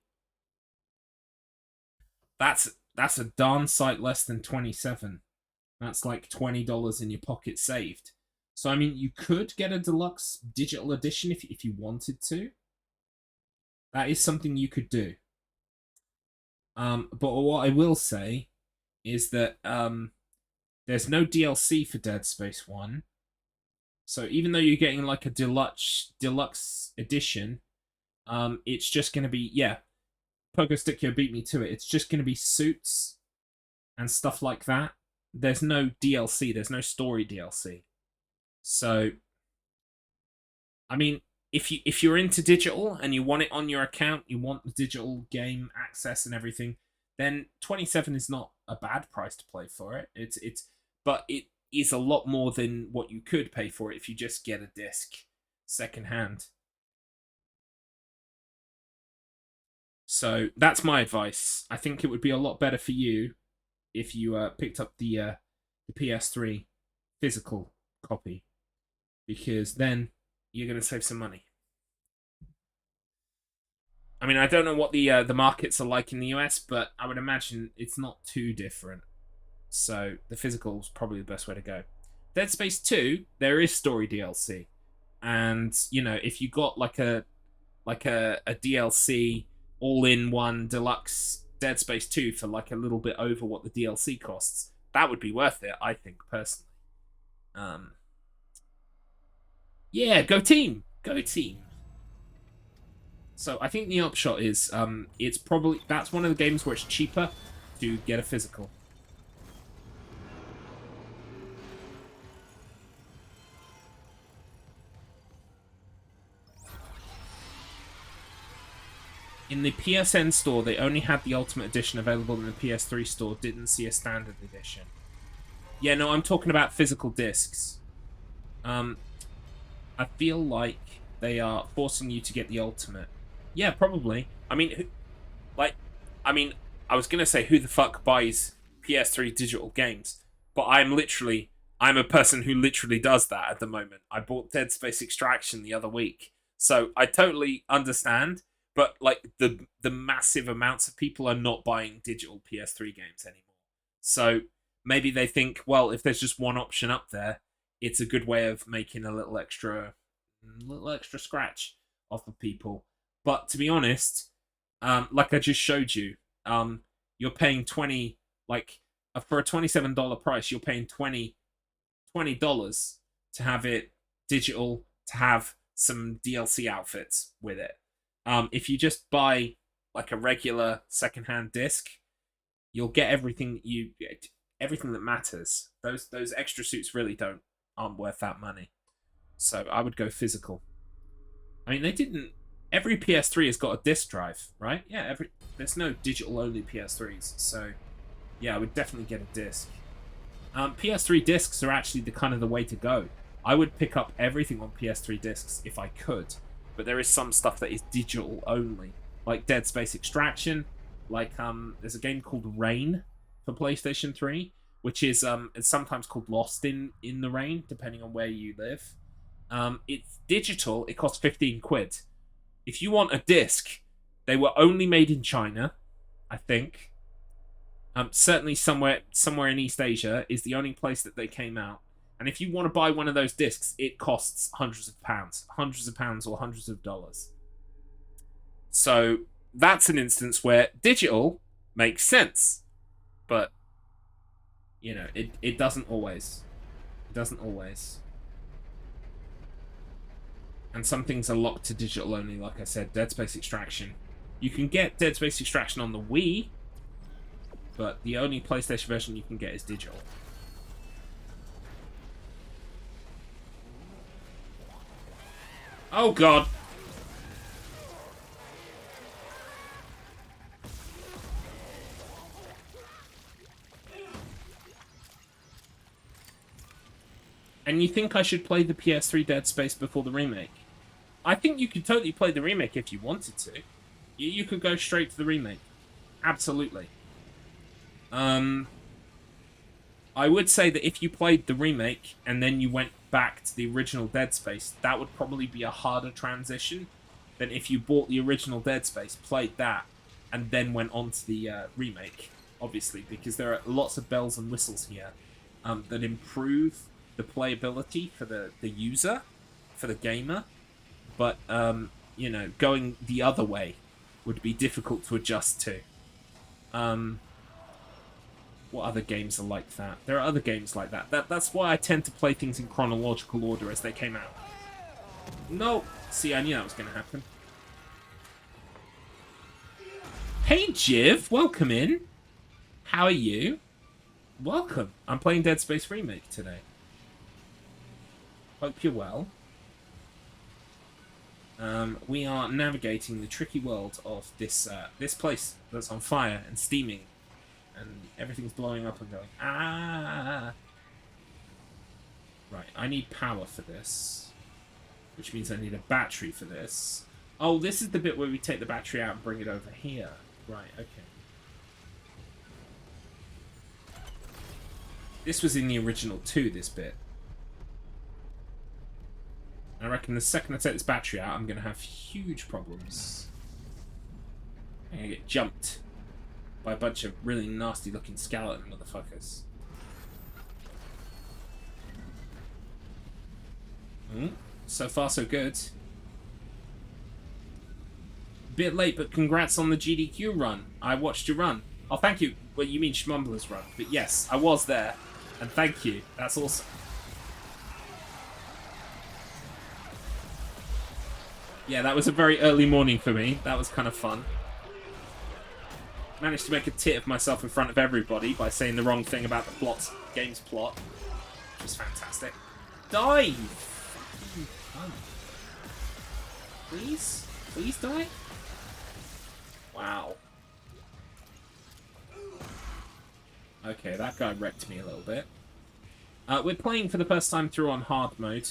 That's a darn sight less than 27. That's like $20 in your pocket saved. So, I mean, you could get a deluxe digital edition if you wanted to. That is something you could do. But what I will say is that there's no DLC for Dead Space 1. So even though you're getting like a deluxe edition, it's just going to be, yeah, Pogo Stickyo beat me to it. It's just going to be suits and stuff like that. There's no DLC. There's no story DLC. So, I mean, if you're into digital and you want it on your account, you want the digital game access and everything, then 27 is not a bad price to play for it. But it is a lot more than what you could pay for it if you just get a disc secondhand. So that's my advice. I think it would be a lot better for you if you picked up the PS3 physical copy, because then you're going to save some money. I mean, I don't know what the markets are like in the US, but I would imagine it's not too different. So the physical is probably the best way to go. Dead Space 2, there is story DLC, and you know, if you got like a DLC all-in-one deluxe Dead Space 2 for like a little bit over what the DLC costs, that would be worth it, I think, personally. Yeah, go team! Go team! So I think the upshot is, it's probably, that's one of the games where it's cheaper to get a physical. In the PSN store, they only had the Ultimate Edition available in the PS3 store, didn't see a Standard Edition. Yeah, no, I'm talking about physical discs. I feel like they are forcing you to get the Ultimate. Yeah, probably. I mean, I was going to say, who the fuck buys PS3 digital games? But I'm a person who literally does that at the moment. I bought Dead Space Extraction the other week. So I totally understand, but like the massive amounts of people are not buying digital PS3 games anymore. So maybe they think, well, if there's just one option up there, it's a good way of making a little extra scratch off of people. But to be honest, like I just showed you, you're paying $20 for a $27 price. You're paying $20 to have it digital, to have some DLC outfits with it. If you just buy like a regular secondhand disc, you'll get everything that matters. Those extra suits really aren't worth that money. So I would go physical. I mean, every PS3 has got a disc drive, right? Yeah, there's no digital only PS3s, so yeah, I would definitely get a disc. PS3 discs are actually the way to go. I would pick up everything on PS3 discs if I could, but there is some stuff that is digital only, like Dead Space Extraction. Like there's a game called Rain for PlayStation 3, which is it's sometimes called Lost in the Rain, depending on where you live. It's digital. It costs 15 quid. If you want a disc, they were only made in China, I think. Certainly somewhere in East Asia is the only place that they came out. And if you want to buy one of those discs, it costs hundreds of pounds or hundreds of dollars. So that's an instance where digital makes sense, but you know, it doesn't always. It doesn't always. And some things are locked to digital only, like I said, Dead Space Extraction. You can get Dead Space Extraction on the Wii, but the only PlayStation version you can get is digital. Oh god! And you think I should play the PS3 Dead Space before the remake? I think you could totally play the remake if you wanted to. You could go straight to the remake. Absolutely. I would say that if you played the remake and then you went back to the original Dead Space, that would probably be a harder transition than if you bought the original Dead Space, played that, and then went on to the remake, obviously, because there are lots of bells and whistles here that improve the playability for the user, for the gamer, but, you know, going the other way would be difficult to adjust to. What other games are like that? There are other games like that. That's why I tend to play things in chronological order as they came out. No! See, I knew that was going to happen. Hey, Jiv! Welcome in! How are you? Welcome. I'm playing Dead Space Remake today. Hope you're well. We are navigating the tricky world of this place that's on fire and steaming, and everything's blowing up and going, ah! Right, I need power for this, which means I need a battery for this. Oh, this is the bit where we take the battery out and bring it over here. Right, okay. This was in the original too, this bit. I reckon the second I take this battery out, I'm going to have huge problems. I'm going to get jumped by a bunch of really nasty looking skeleton motherfuckers. So far so good. Bit late, but congrats on the GDQ run. I watched your run. Oh, thank you. Well, you mean Schmumbler's run. But yes, I was there. And thank you. That's awesome. Yeah, that was a very early morning for me. That was kind of fun. Managed to make a tit of myself in front of everybody by saying the wrong thing about the game's plot. Which was fantastic. Die! You fucking cunt. Please? Please die? Wow. Okay, that guy wrecked me a little bit. We're playing for the first time through on hard mode.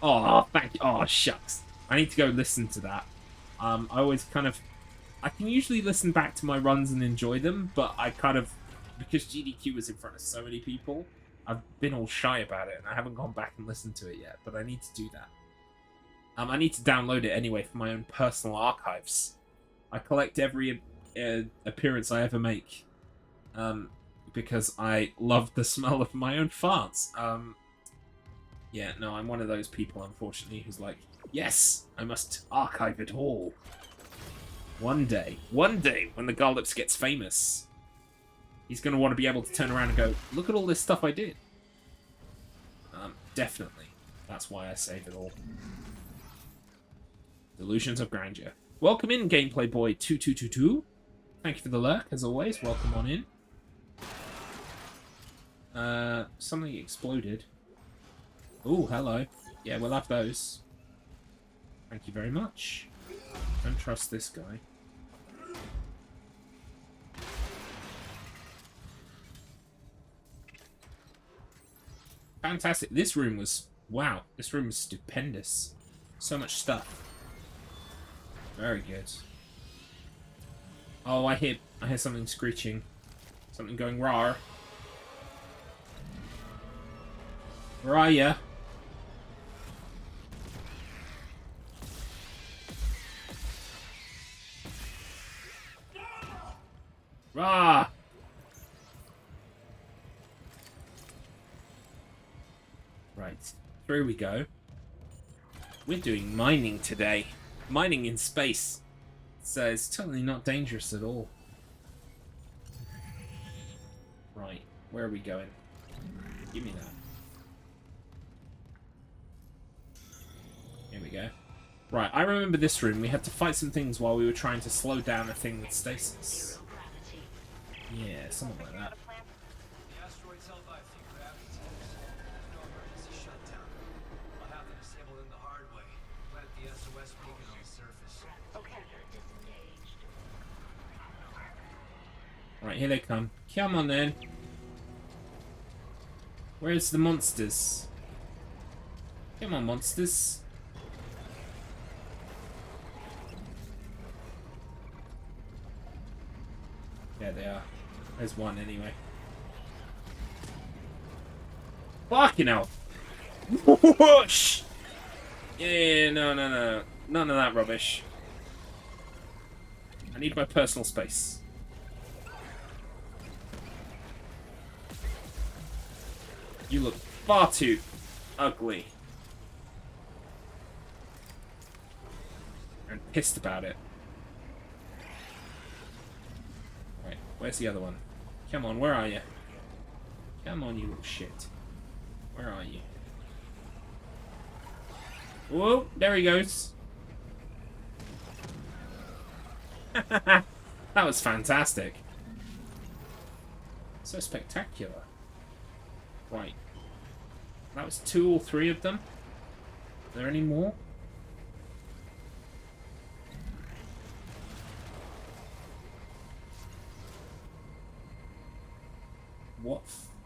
Oh, thank you. Oh, shucks. I need to go listen to that. I always kind of... I can usually listen back to my runs and enjoy them, but I kind of... Because GDQ was in front of so many people, I've been all shy about it, and I haven't gone back and listened to it yet, but I need to do that. I need to download it anyway for my own personal archives. I collect every appearance I ever make, because I love the smell of my own farts. Yeah, no, I'm one of those people, unfortunately, who's like, yes, I must archive it all. One day, when the Garlips gets famous, he's going to want to be able to turn around and go, look at all this stuff I did. Definitely. That's why I save it all. Delusions of Grandeur. Welcome in, Gameplay Boy 2222. Thank you for the lurk, as always. Welcome on in. Something exploded. Ooh, hello. Yeah, we'll have those. Thank you very much. Don't trust this guy. Fantastic. This room was... Wow, this room was stupendous. So much stuff. Very good. Oh, I hear something screeching. Something going rawr. Where are ya? Rah! Right, through we go. We're doing mining today. Mining in space. So it's totally not dangerous at all. Right, where are we going? Give me that. Here we go. Right, I remember this room. We had to fight some things while we were trying to slow down a thing with stasis. Yeah, something like that. The asteroid's held by a few gravity tanks. There's no emergency shutdown. I'll have them disable them the hard way. Plant the SOS beacon on the surface. Okay. Disengaged. Right, here they come. Come on then. Where's the monsters? Come on, monsters. There they are. There's one anyway. Fucking hell! Whoosh! Yeah, no. None of that rubbish. I need my personal space. You look far too ugly. And pissed about it. Right, where's the other one? Come on, where are you? Come on, you little shit. Where are you? Whoa, there he goes. That was fantastic. So spectacular. Right. That was 2 or 3 of them. Are there any more?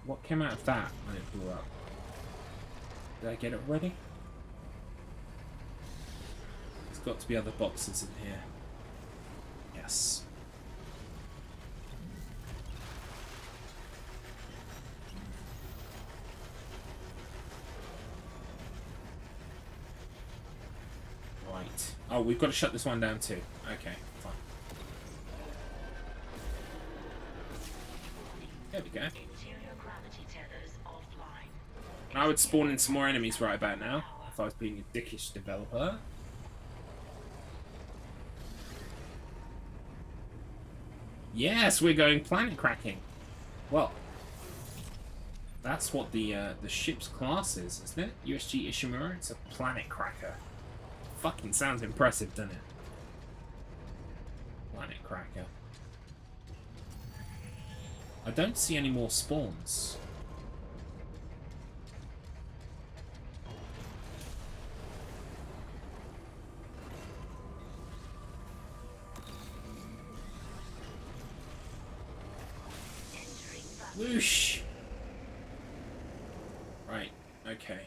What came out of that when it blew up? Did I get it ready? There's got to be other boxes in here. Yes. Right. Oh, we've got to shut this one down too. Okay, fine. There we go. I would spawn in some more enemies right about now, if I was being a dickish developer. Yes, we're going planet cracking. Well, that's what the ship's class is, isn't it? USG Fishimura, it's a planet cracker. Fucking sounds impressive, doesn't it? Planet cracker. I don't see any more spawns. Whoosh. Right, okay.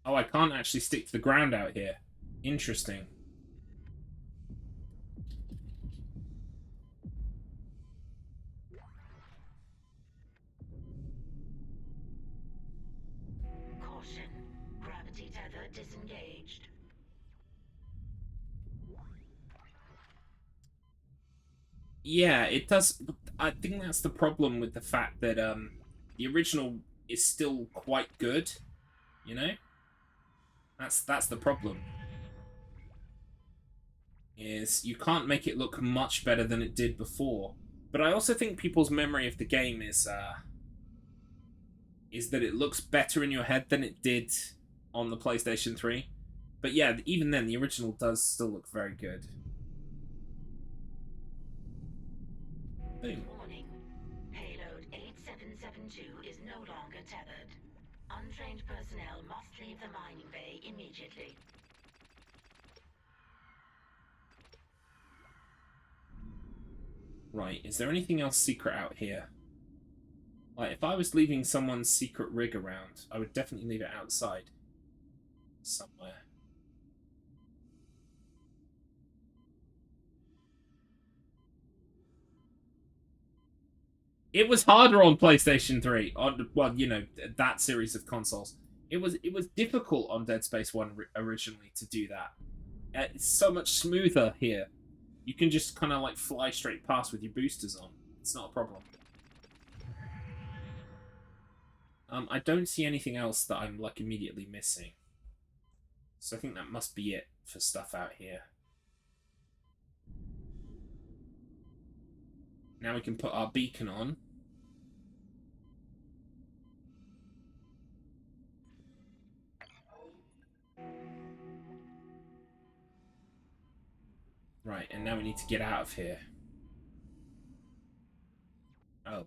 Oh, I can't actually stick to the ground out here. Interesting. Caution. Gravity tether disengaged. Yeah, it does. I think that's the problem with the fact that the original is still quite good. You know, that's the problem. Is you can't make it look much better than it did before. But I also think people's memory of the game is that it looks better in your head than it did on the PlayStation 3. But yeah, even then, the original does still look very good. Boom. Warning. Payload 8772 is no longer tethered. Untrained personnel must leave the mining bay immediately. Right, is there anything else secret out here? Like, if I was leaving someone's secret rig around, I would definitely leave it outside. Somewhere. It was harder on PlayStation 3. On, well, you know, that series of consoles. It was difficult on Dead Space 1 originally to do that. It's so much smoother here. You can just kind of like fly straight past with your boosters on. It's not a problem. I don't see anything else that I'm like immediately missing. So I think that must be it for stuff out here. Now we can put our beacon on. Right, and now we need to get out of here. Oh.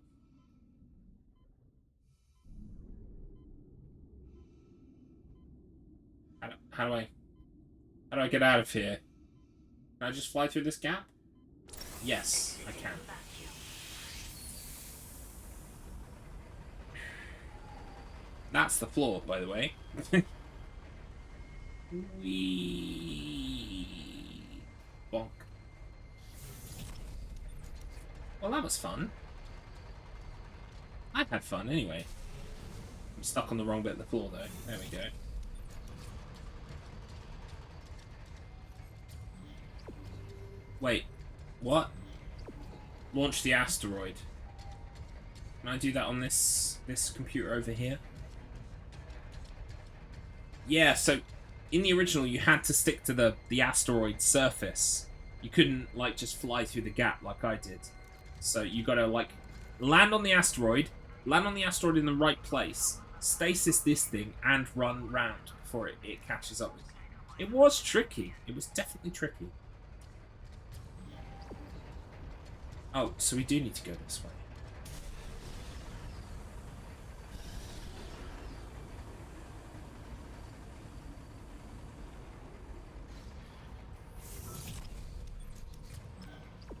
How do I get out of here? Can I just fly through this gap? Yes, I can. That's the floor, by the way. Whee! Bonk. Well, that was fun. I had fun anyway. I'm stuck on the wrong bit of the floor, though. There we go. Wait, what? Launch the asteroid. Can I do that on this computer over here? Yeah, so in the original you had to stick to the asteroid surface. You couldn't like just fly through the gap like I did. So you gotta like land on the asteroid in the right place, stasis this thing, and run round before it catches up with you. It was tricky. It was definitely tricky. Oh, so we do need to go this way.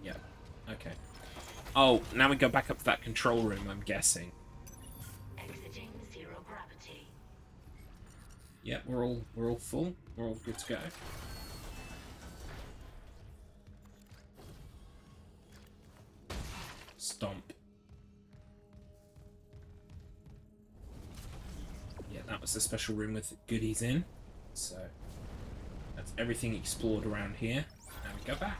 Yeah, okay. Oh, now we go back up to that control room, I'm guessing. Exiting zero gravity. Yeah, we're all full. We're all good to go. Stomp. Yeah, that was the special room with goodies in. So that's everything explored around here. Now we go back.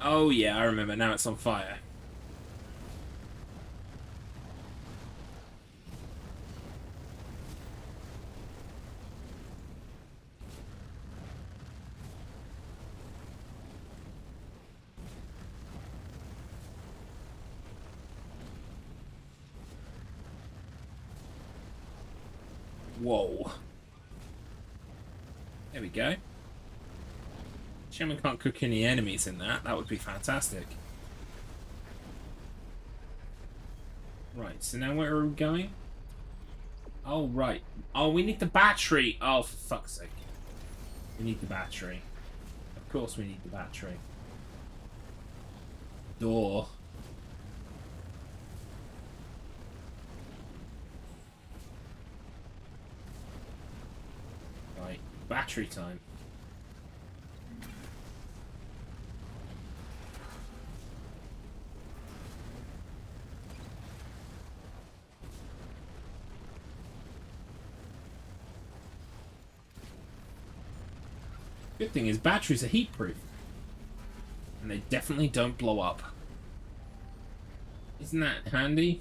Oh yeah, I remember. Now it's on fire. Whoa. There we go. Shame we can't cook any enemies in that. That would be fantastic. Right, so now where are we going? Oh, right. Oh, we need the battery. Oh, for fuck's sake. We need the battery. Of course we need the battery. Door. Right, battery time. Good thing is batteries are heat proof. And they definitely don't blow up. Isn't that handy?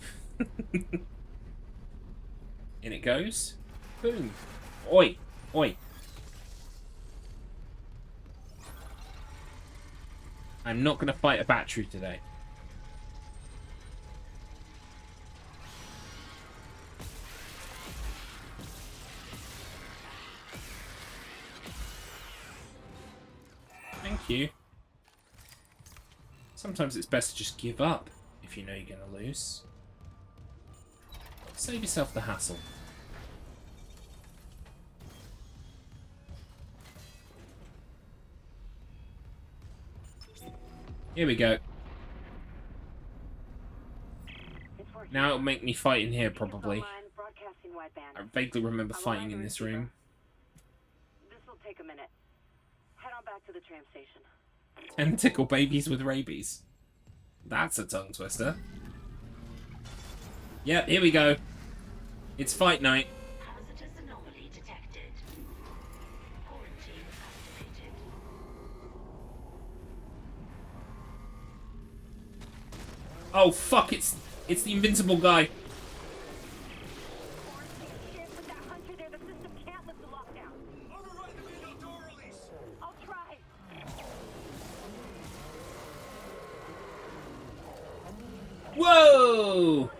In it goes. Boom. Oi. Oi. I'm not going to fight a battery today. Thank you. Sometimes it's best to just give up if you know you're going to lose. Save yourself the hassle. Here we go. Now it'll make me fight in here, probably. I vaguely remember fighting in this room. This'll take a minute. Head on back to the tram station. And tickle babies with rabies. That's a tongue twister. Yep, here we go. It's fight night. Hazardous anomaly detected. Quarantine activated. Oh fuck! It's the invincible guy. Whoa!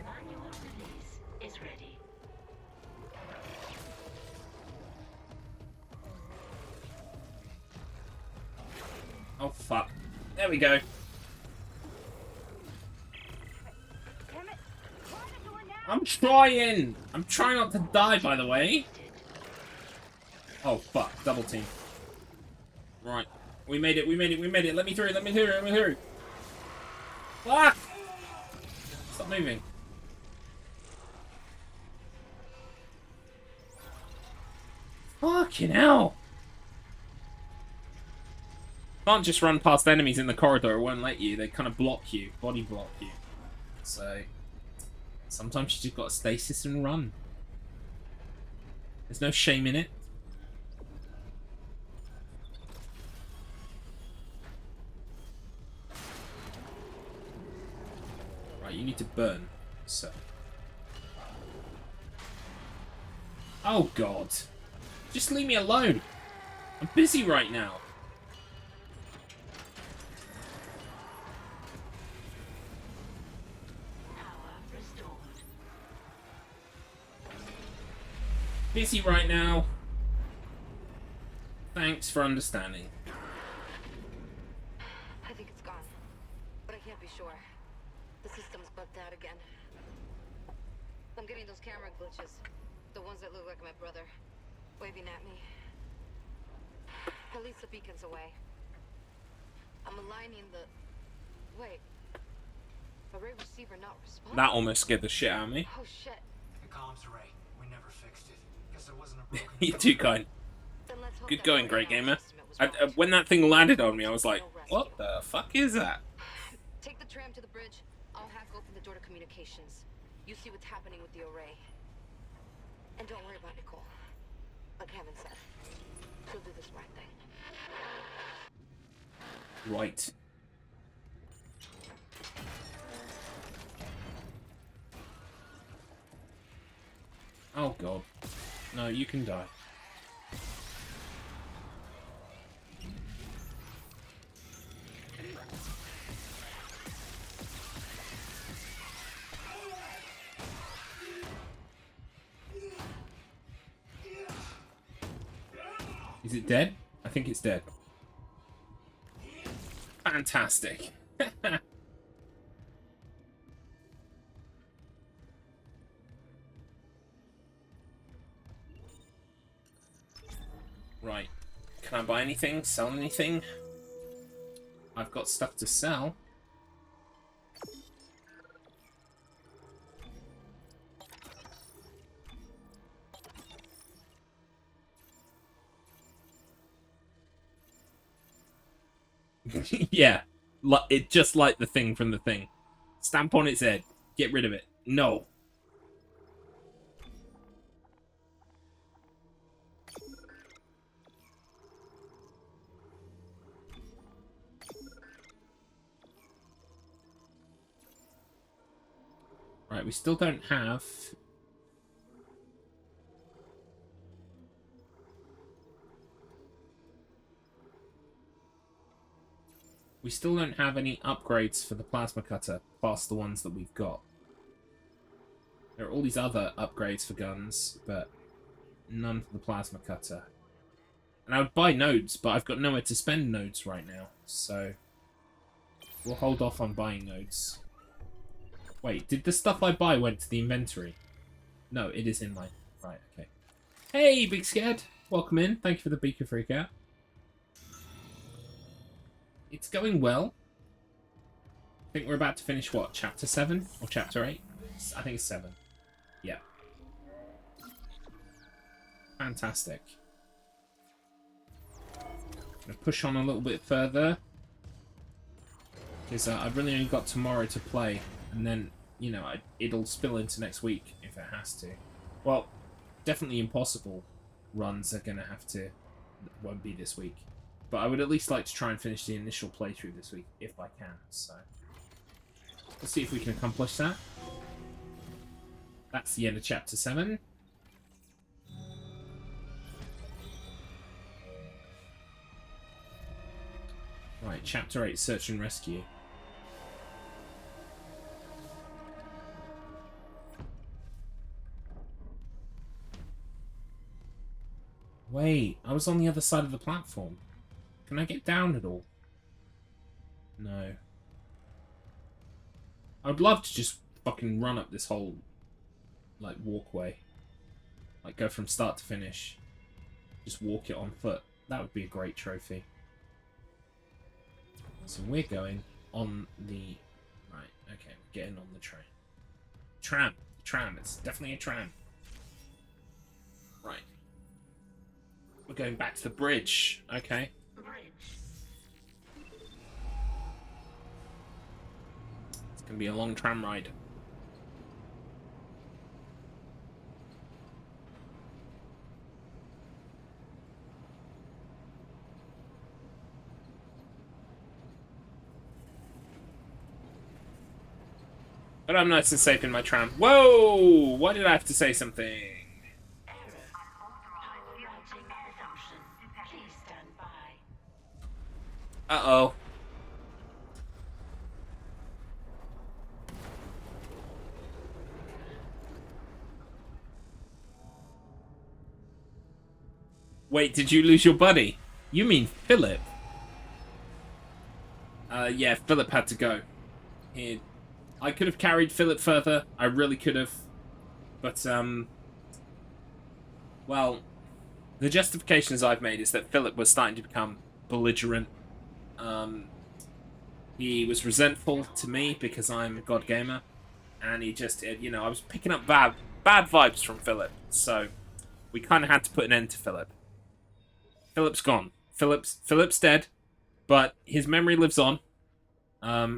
Manual release is ready. Oh fuck! There we go. I'm trying! I'm trying not to die, by the way. Oh, fuck. Double team. Right. We made it, we made it, we made it. Let me through, let me through, let me through. Fuck! Stop moving. Fucking hell! Can't just run past enemies in the corridor. It won't let you. They kind of block you. Body block you. So... sometimes you just gotta stasis and run. There's no shame in it. Right, you need to burn. So. Oh god. Just leave me alone. I'm busy right now. Busy right now. Thanks for understanding. I think it's gone, but I can't be sure. The system's bugged out again. I'm getting those camera glitches. The ones that look like my brother, waving at me. At least the beacon's away. I'm aligning the... Wait. Array receiver not responding. That almost scared the shit out of me. Oh shit. The comms array. We never fixed it. Guess it wasn't a broken... You're too kind. Good going, great gamer. When that thing landed on me, I was like, what the fuck is that? Take the tram to the bridge. I'll hack open the door to communications. You see what's happening with the array. And don't worry about Nicole. Like Kevin said, she'll do this right thing. Right. Oh god. No, you can die. Is it dead? I think it's dead. Fantastic. Right. Can I buy anything? Sell anything? I've got stuff to sell. Yeah. It just like the thing from the thing. Stamp on its head. Get rid of it. No. Right, we still don't have... We still don't have any upgrades for the plasma cutter, past the ones that we've got. There are all these other upgrades for guns, but none for the plasma cutter. And I would buy nodes, but I've got nowhere to spend nodes right now, so... We'll hold off on buying nodes. Wait, did the stuff I buy went to the inventory? No, it is in my... Right, okay. Hey, Big Scared! Welcome in. Thank you for the Beaker Freakout. It's going well. I think we're about to finish, what, Chapter 7? Or Chapter 8? I think it's 7. Yeah. Fantastic. I'm going to push on a little bit further. Because I've really only got tomorrow to play. And then, you know, it'll spill into next week if it has to. Well, definitely Impossible runs are going to have to... Won't be this week. But I would at least like to try and finish the initial playthrough this week, if I can. So, let's see if we can accomplish that. That's the end of Chapter 7. Right, Chapter 8, Search and Rescue. Wait, I was on the other side of the platform. Can I get down at all? No. I would love to just fucking run up this whole, like, walkway. Like, go from start to finish. Just walk it on foot. That would be a great trophy. So we're going on the... Right, okay, we're getting on the train. Tram. Tram. It's definitely a tram. Right. We're going back to the bridge. Okay. It's going to be a long tram ride. But I'm nice and safe in my tram. Whoa! Why did I have to say something? Uh-oh. Wait, did you lose your buddy? You mean Philip? Yeah, Philip had to go. I could have carried Philip further. I really could have. But, well, the justifications I've made is that Philip was starting to become belligerent. He was resentful to me because I'm a god gamer, and he just, you know, I was picking up bad vibes from Philip, so we kind of had to put an end to Philip. Philip's gone. Philip's dead, but his memory lives on.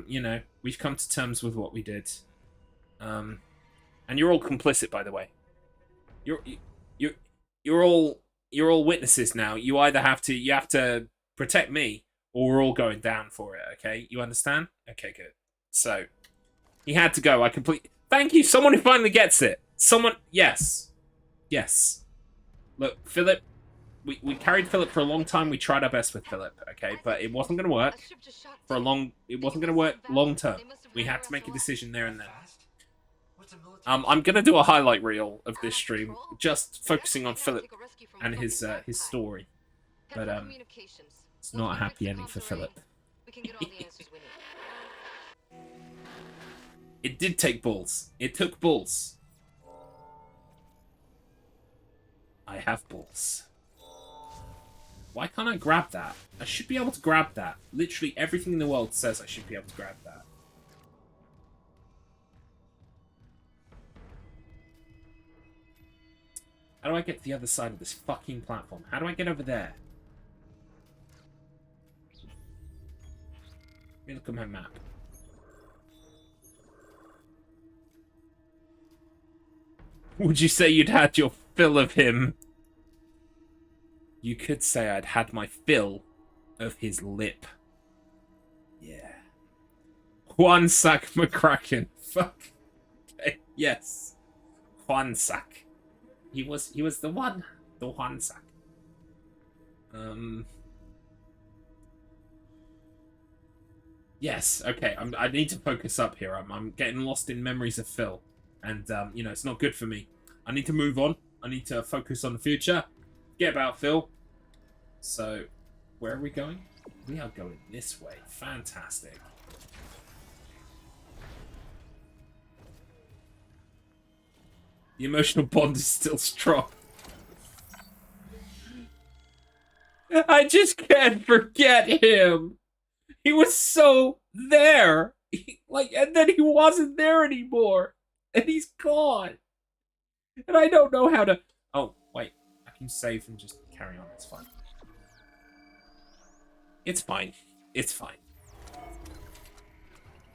You know, we've come to terms with what we did. And you're all complicit, by the way. You're all witnesses now. You either have to protect me, or we're all going down for it, okay? You understand? Okay, good. So, he had to go. Thank you, someone who finally gets it. Someone, yes. Yes. Look, Philip, we carried Philip for a long time. We tried our best with Philip, okay? But it wasn't going to work it wasn't going to work long term. We had to make a decision there and then. I'm going to do a highlight reel of this stream, just focusing on Philip and his story. Head But for communications. it's Once not a we fix happy the ending for comms array, Philip. we can get all the answers we need. It did take balls. It took balls. I have balls. Why can't I grab that? I should be able to grab that. Literally everything in the world says I should be able to grab that. How do I get to the other side of this fucking platform? How do I get over there? Let me look at my map. Would you say you'd had your fill of him? You could say I'd had my fill of his lip. Yeah. Juansac McCracken. Fuck. Okay. Yes. Juansac. He was the one. The Juansac. Yes, okay. I need to focus up here. I'm getting lost in memories of Phil. And, you know, it's not good for me. I need to move on. I need to focus on the future. Forget about Phil. So, where are we going? We are going this way. Fantastic. The emotional bond is still strong. I just can't forget him. He was so there. And then he wasn't there anymore. And he's gone. And I don't know how to... Oh, wait. I can save and just carry on. It's fine. It's fine. It's fine.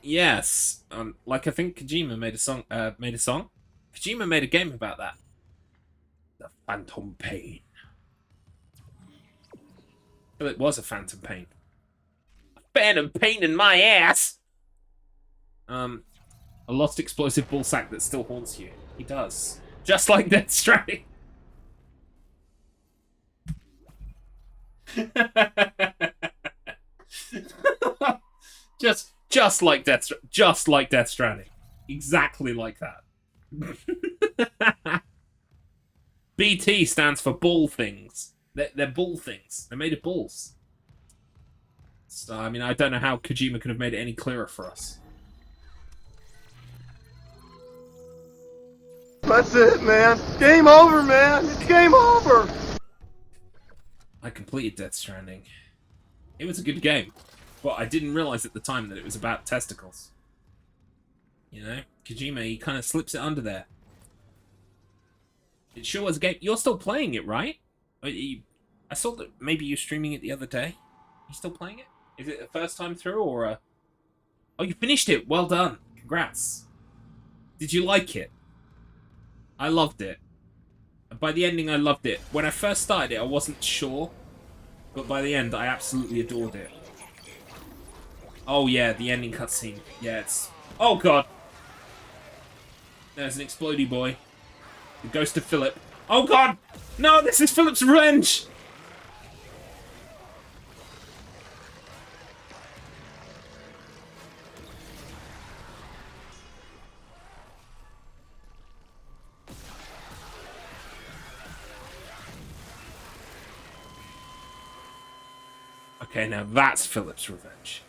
Yes. Like I think Kojima made a song. Kojima made a game about that. The Phantom Pain. Well, it was a Phantom Pain. A Phantom Pain in my ass! A lost explosive ballsack that still haunts you. He does. Just like Death Stranding. just like Death Stranding. Exactly like that. BT stands for ball things. They're ball things. They're made of balls. So, I mean, I don't know how Kojima could have made it any clearer for us. That's it, man. Game over, man. It's game over. I completed Death Stranding. It was a good game, but I didn't realize at the time that it was about testicles. You know, Kojima, he kind of slips it under there. It sure was a game. You're still playing it, right? I saw that maybe you're streaming it the other day. You still playing it? Is it the first time through or a... Oh, you finished it. Well done. Congrats. Did you like it? I loved it. By the ending, I loved it. When I first started it, I wasn't sure. But by the end, I absolutely adored it. Oh, yeah, the ending cutscene. Yeah, it's... Oh, God. There's an explodey boy. The ghost of Philip. Oh, God! No, this is Philip's revenge! Okay, now that's Philip's revenge.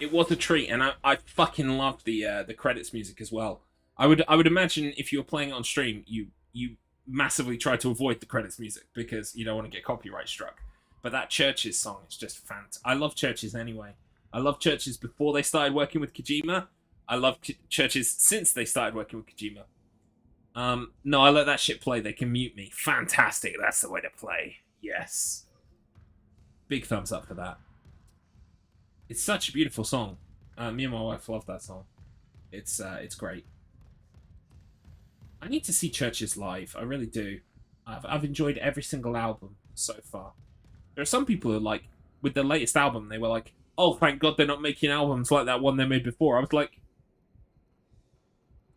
It was a treat, and I fucking loved the credits music as well. I would imagine if you were playing it on stream, you massively try to avoid the credits music because you don't want to get copyright struck. But that Churches song is just fantastic. I love Churches anyway. I love Churches before they started working with Kojima. I love Churches since they started working with Kojima. No, I let that shit play. They can mute me. Fantastic. That's the way to play. Yes. Big thumbs up for that. It's such a beautiful song. Me and my wife love that song. It's great. I need to see Churches live. I really do. I've enjoyed every single album so far. There are some people who are like, with the latest album, they were like, oh, thank God they're not making albums like that one they made before. I was like,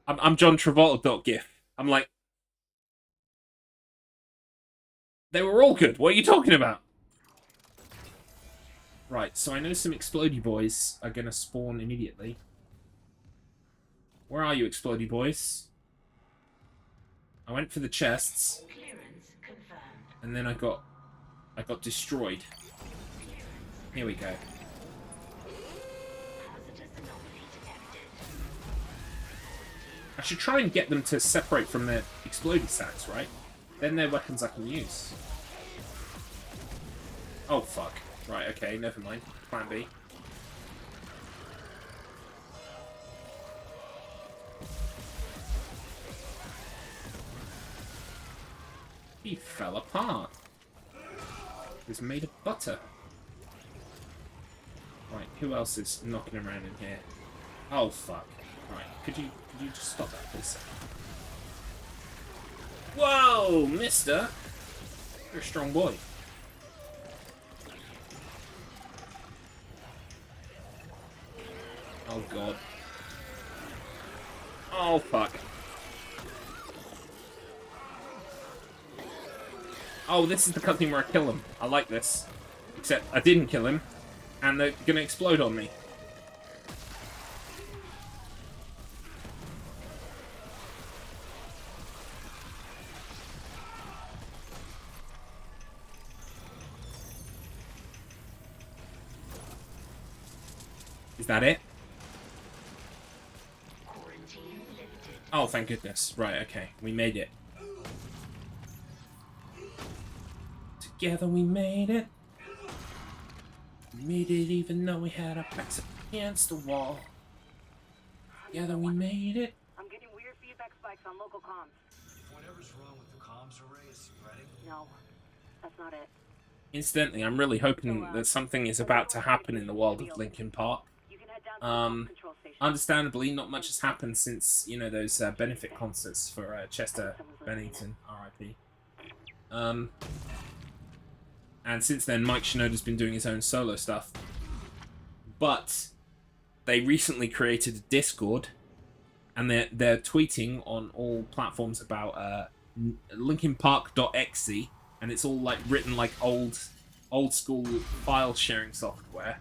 I'm John Travolta.gif. I'm like, they were all good. What are you talking about? Right, so I know some explodey boys are going to spawn immediately. Where are you, explodey boys? I went for the chests. Clearance And then I got destroyed. Here we go. I should try and get them to separate from their explodey sacks, right? Then they're weapons I can use. Oh, fuck. Right, okay, never mind. Plan B. He fell apart. He was made of butter. Right, who else is knocking around in here? Oh, fuck. Right, could you just stop that, please? Whoa, mister! You're a strong boy. Oh, God. Oh, fuck. Oh, this is the cutscene where I kill him. I like this. Except I didn't kill him, and they're gonna explode on me. Is that it? Oh, thank goodness. Right, okay. We made it. Together we made it. We made it even though we had our backs up against the wall. Together we made it. I'm getting weird feedback spikes on local comms. Whatever's wrong with the comms array is spreading. No, that's not it. Incidentally, I'm really hoping that something is about to happen in the world of Linkin Park. Understandably, not much has happened since, you know, those benefit concerts for Chester Bennington, R.I.P. And since then, Mike Shinoda's been doing his own solo stuff. But they recently created a Discord, and they're tweeting on all platforms about linkinpark.exe, and it's all like written like old school file sharing software.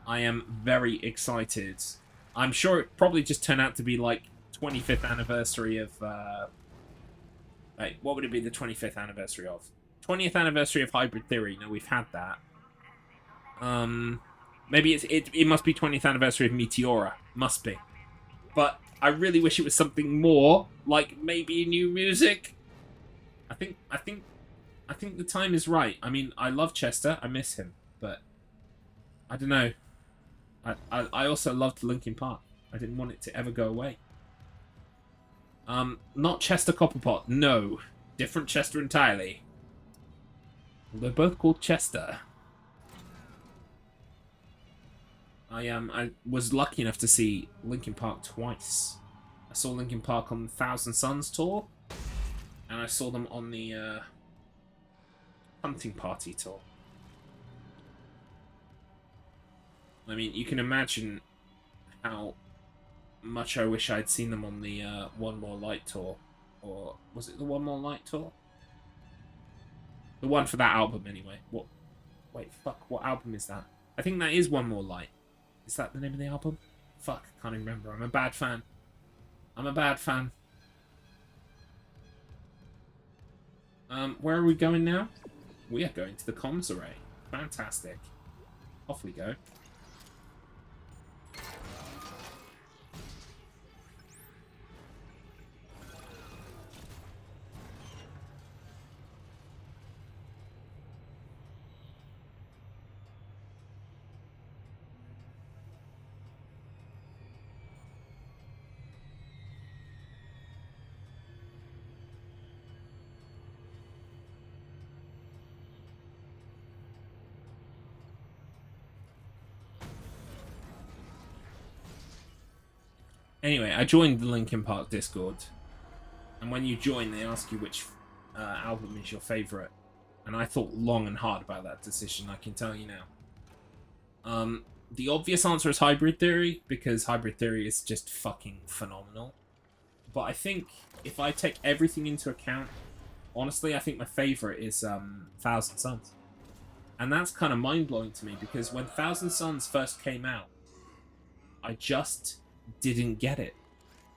I am very excited. I'm sure it probably just turned out to be like 25th anniversary of like, what would it be the 25th anniversary of? 20th anniversary of Hybrid Theory. No, we've had that. Maybe it must be 20th anniversary of Meteora. Must be. But I really wish it was something more, like maybe new music. I think the time is right. I mean, I love Chester. I miss him, but I don't know. I also loved Linkin Park. I didn't want it to ever go away. Not Chester Copperpot. No. Different Chester entirely. They're both called Chester. I was lucky enough to see Linkin Park twice. I saw Linkin Park on the Thousand Suns tour, and I saw them on the Hunting Party tour. I mean, you can imagine how much I wish I'd seen them on the One More Light tour. Or was it the One More Light tour? The one for that album, anyway. What? Wait, fuck. What album is that? I think that is One More Light. Is that the name of the album? Fuck, can't even remember. I'm a bad fan. I'm a bad fan. Where are we going now? We are going to the comms array. Fantastic. Off we go. Anyway, I joined the Linkin Park Discord, and when you join, they ask you which album is your favourite, and I thought long and hard about that decision, I can tell you now. The obvious answer is Hybrid Theory, because Hybrid Theory is just fucking phenomenal. But I think, if I take everything into account, honestly, I think my favourite is Thousand Suns. And that's kind of mind-blowing to me, because when Thousand Suns first came out, I just didn't get it.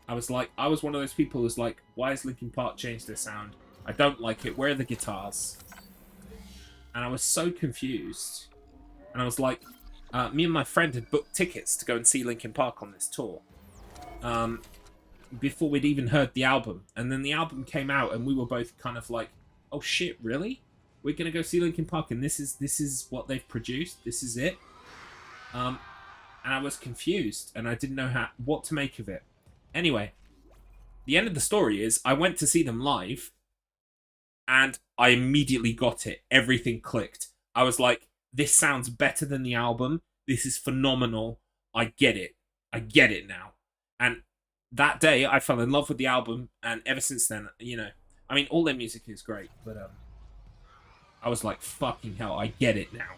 I was one of those people who's like, why has Linkin Park changed their sound? I don't like it. Where are the guitars? And I was so confused. And I was like, me and my friend had booked tickets to go and see Linkin Park on this tour. Before we'd even heard the album. And then the album came out and we were both kind of like, oh shit, really? We're gonna go see Linkin Park and this is what they've produced? This is it? And I was confused and I didn't know what to make of it. Anyway, the end of the story is I went to see them live and I immediately got it. Everything clicked. I was like, this sounds better than the album. This is phenomenal. I get it. I get it now. And that day, I fell in love with the album, and ever since then, you know, I mean, all their music is great, but I was like, fucking hell, I get it now.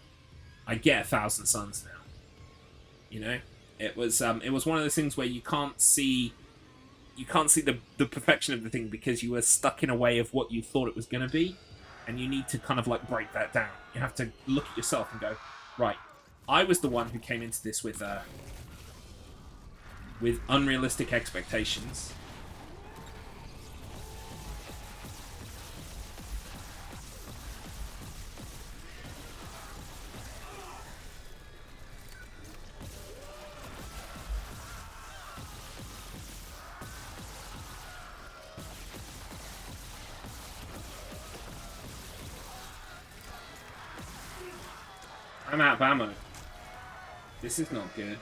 I get 1,000 Suns now. You know, it was one of those things where you can't see the perfection of the thing because you were stuck in a way of what you thought it was going to be, and you need to kind of like break that down. You have to look at yourself and go, right, I was the one who came into this with unrealistic expectations. I'm out of ammo. This is not good.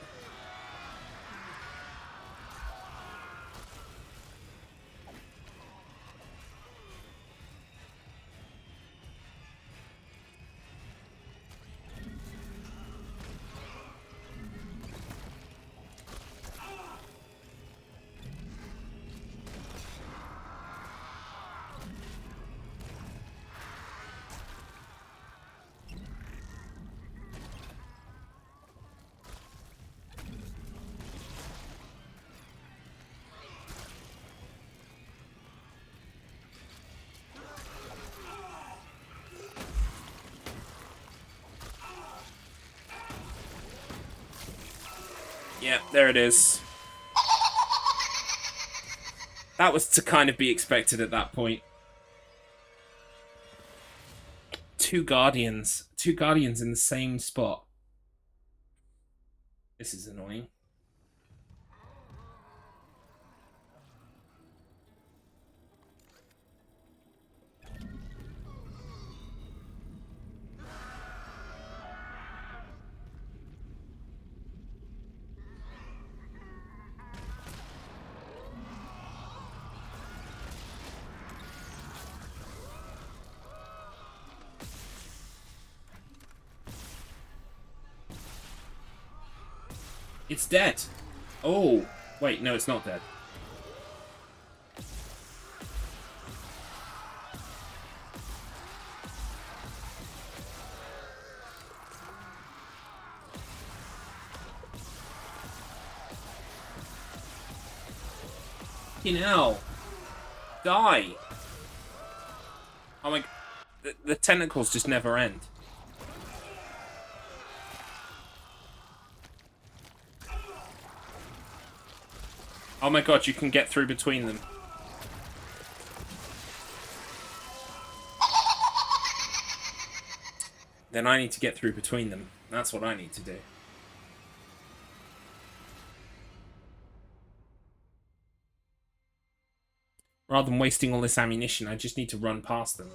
Yeah, there it is. That was to kind of be expected at that point. Two Guardians in the same spot. This is annoying. It's dead. Oh, wait, no, it's not dead. Fucking hell. Die. Oh my... The tentacles just never end. Oh my god, you can get through between them. Then I need to get through between them. That's what I need to do. Rather than wasting all this ammunition, I just need to run past them.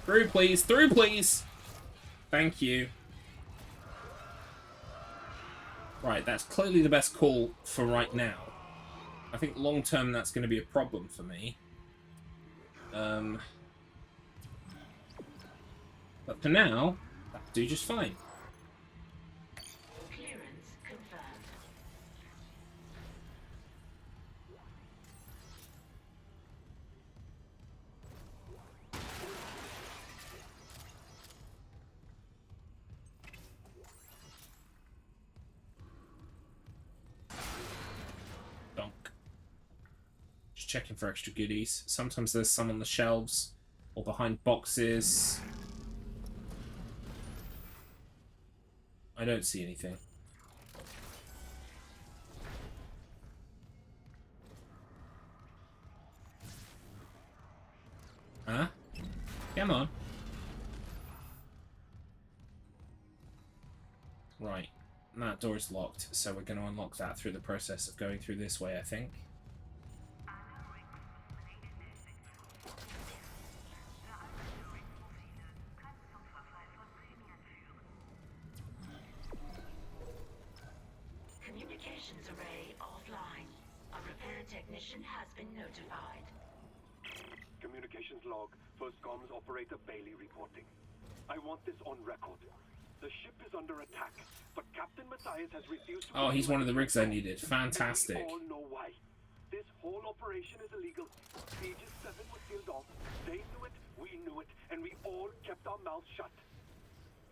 Through, please. Through, please. Thank you. Right, that's clearly the best call for right now. I think long term that's going to be a problem for me. But for now, that'll do just fine. Clearance confirmed. checking for extra goodies. Sometimes there's some on the shelves or behind boxes. I don't see anything. Huh? Come on. Right. That door is locked, so we're going to unlock that through the process of going through this way, I think. Communications array offline. A repair technician has been notified. Communications log. First comms operator Bailey reporting. I want this on record. The ship is under attack, but Captain Matthias has refused to... Oh, he's one of the rigs I needed. Fantastic. And we all know why. This whole operation is illegal. Aegis 7 was sealed off. They knew it, we knew it, and we all kept our mouths shut.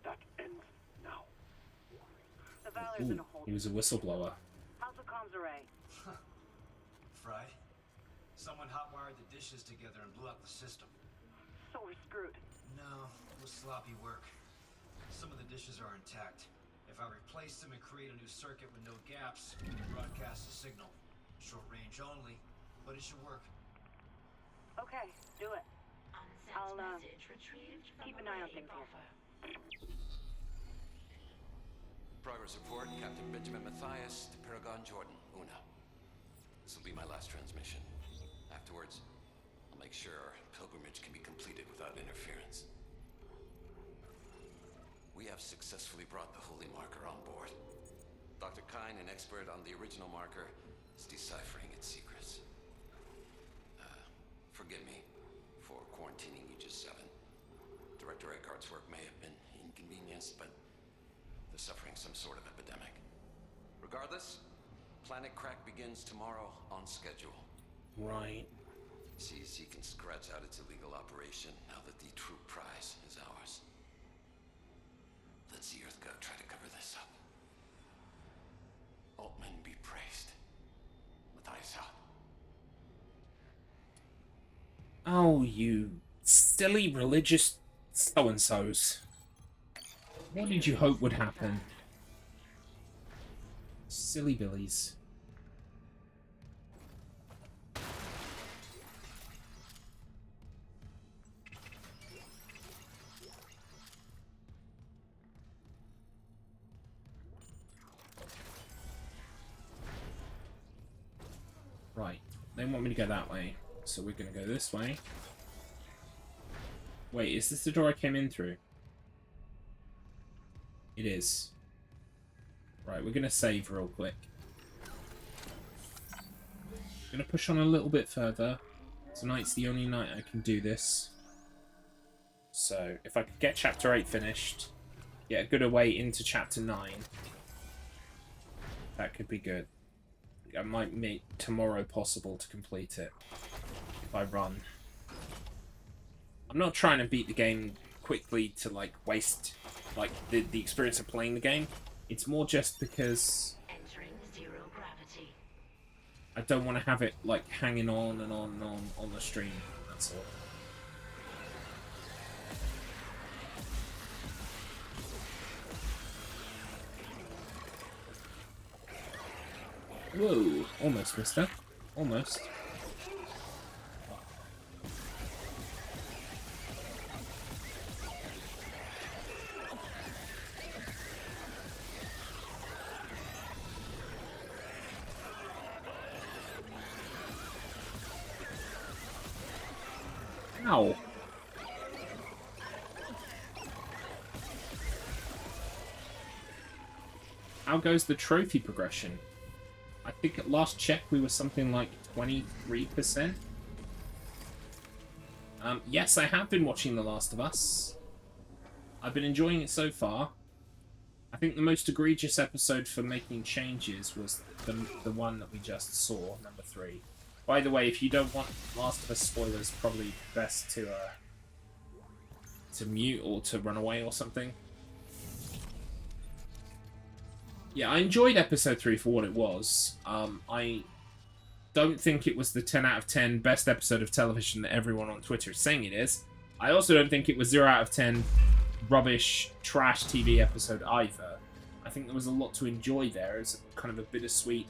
That ends now. The Valor's in a hold. He was a whistleblower. How's the comms array? Fried? Someone hotwired the dishes together and blew out the system. So we're screwed. No, it was sloppy work. Some of the dishes are intact. If I replace them and create a new circuit with no gaps, we can broadcast a signal. Short range only, but it should work. Okay, do it. I'll Message retrieved from keep an eye on things buffer. Progress report, Captain Benjamin Matthias to Paragon Jordan, Una. This will be my last transmission. Afterwards, I'll make sure our pilgrimage can be completed without interference. We have successfully brought the Holy Marker on board. Dr. Kine, an expert on the original marker, is deciphering its secrets. Forgive me for quarantining Aegis 7. Director Eckhart's work may have been inconvenienced, but they're suffering some sort of epidemic. Regardless, Planet Crack begins tomorrow on schedule. Right. CEC can scratch out its illegal operation now that the true prize is ours. Let's see EarthGov try to cover this up. Altman be praised. Matthias out. Oh, you silly religious so-and-sos. What did you hope would happen? Silly billies. Right, they want me to go that way, so we're gonna go this way. Wait, is this the door I came in through? It is. Right, we're gonna save real quick. Gonna push on a little bit further. Tonight's the only night I can do this. So, if I could get Chapter 8 finished, get a good way into Chapter 9, that could be good. I might make tomorrow possible to complete it if I run. I'm not trying to beat the game quickly to like waste like the experience of playing the game. It's more just because I don't want to have it like hanging on and on and on the stream. That's all. Whoa, almost missed her. Almost. Ow. How goes the trophy progression? I think at last check we were something like 23%. Yes, I have been watching The Last of Us. I've been enjoying it so far. I think the most egregious episode for making changes was the one that we just saw, number 3. By the way, if you don't want Last of Us spoilers, probably best to mute or to run away or something. Yeah, I enjoyed episode 3 for what it was. I don't think it was the 10 out of 10 best episode of television that everyone on Twitter is saying it is. I also don't think it was 0 out of 10 rubbish, trash TV episode either. I think there was a lot to enjoy there. It's kind of a bittersweet,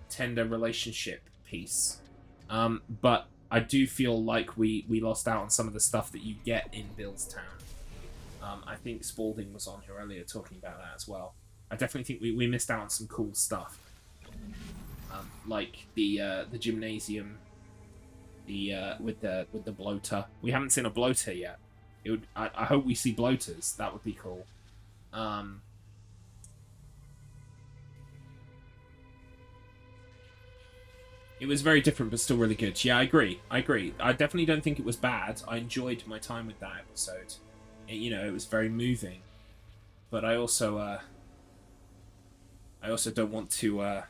tender relationship piece. But I do feel like we lost out on some of the stuff that you get in Billstown. I think Spalding was on here earlier talking about that as well. I definitely think we missed out on some cool stuff. Like the gymnasium, with the bloater. We haven't seen a bloater yet. I hope we see bloaters. That would be cool. It was very different, but still really good. Yeah, I agree. I definitely don't think it was bad. I enjoyed my time with that episode. It was very moving. But I also don't want to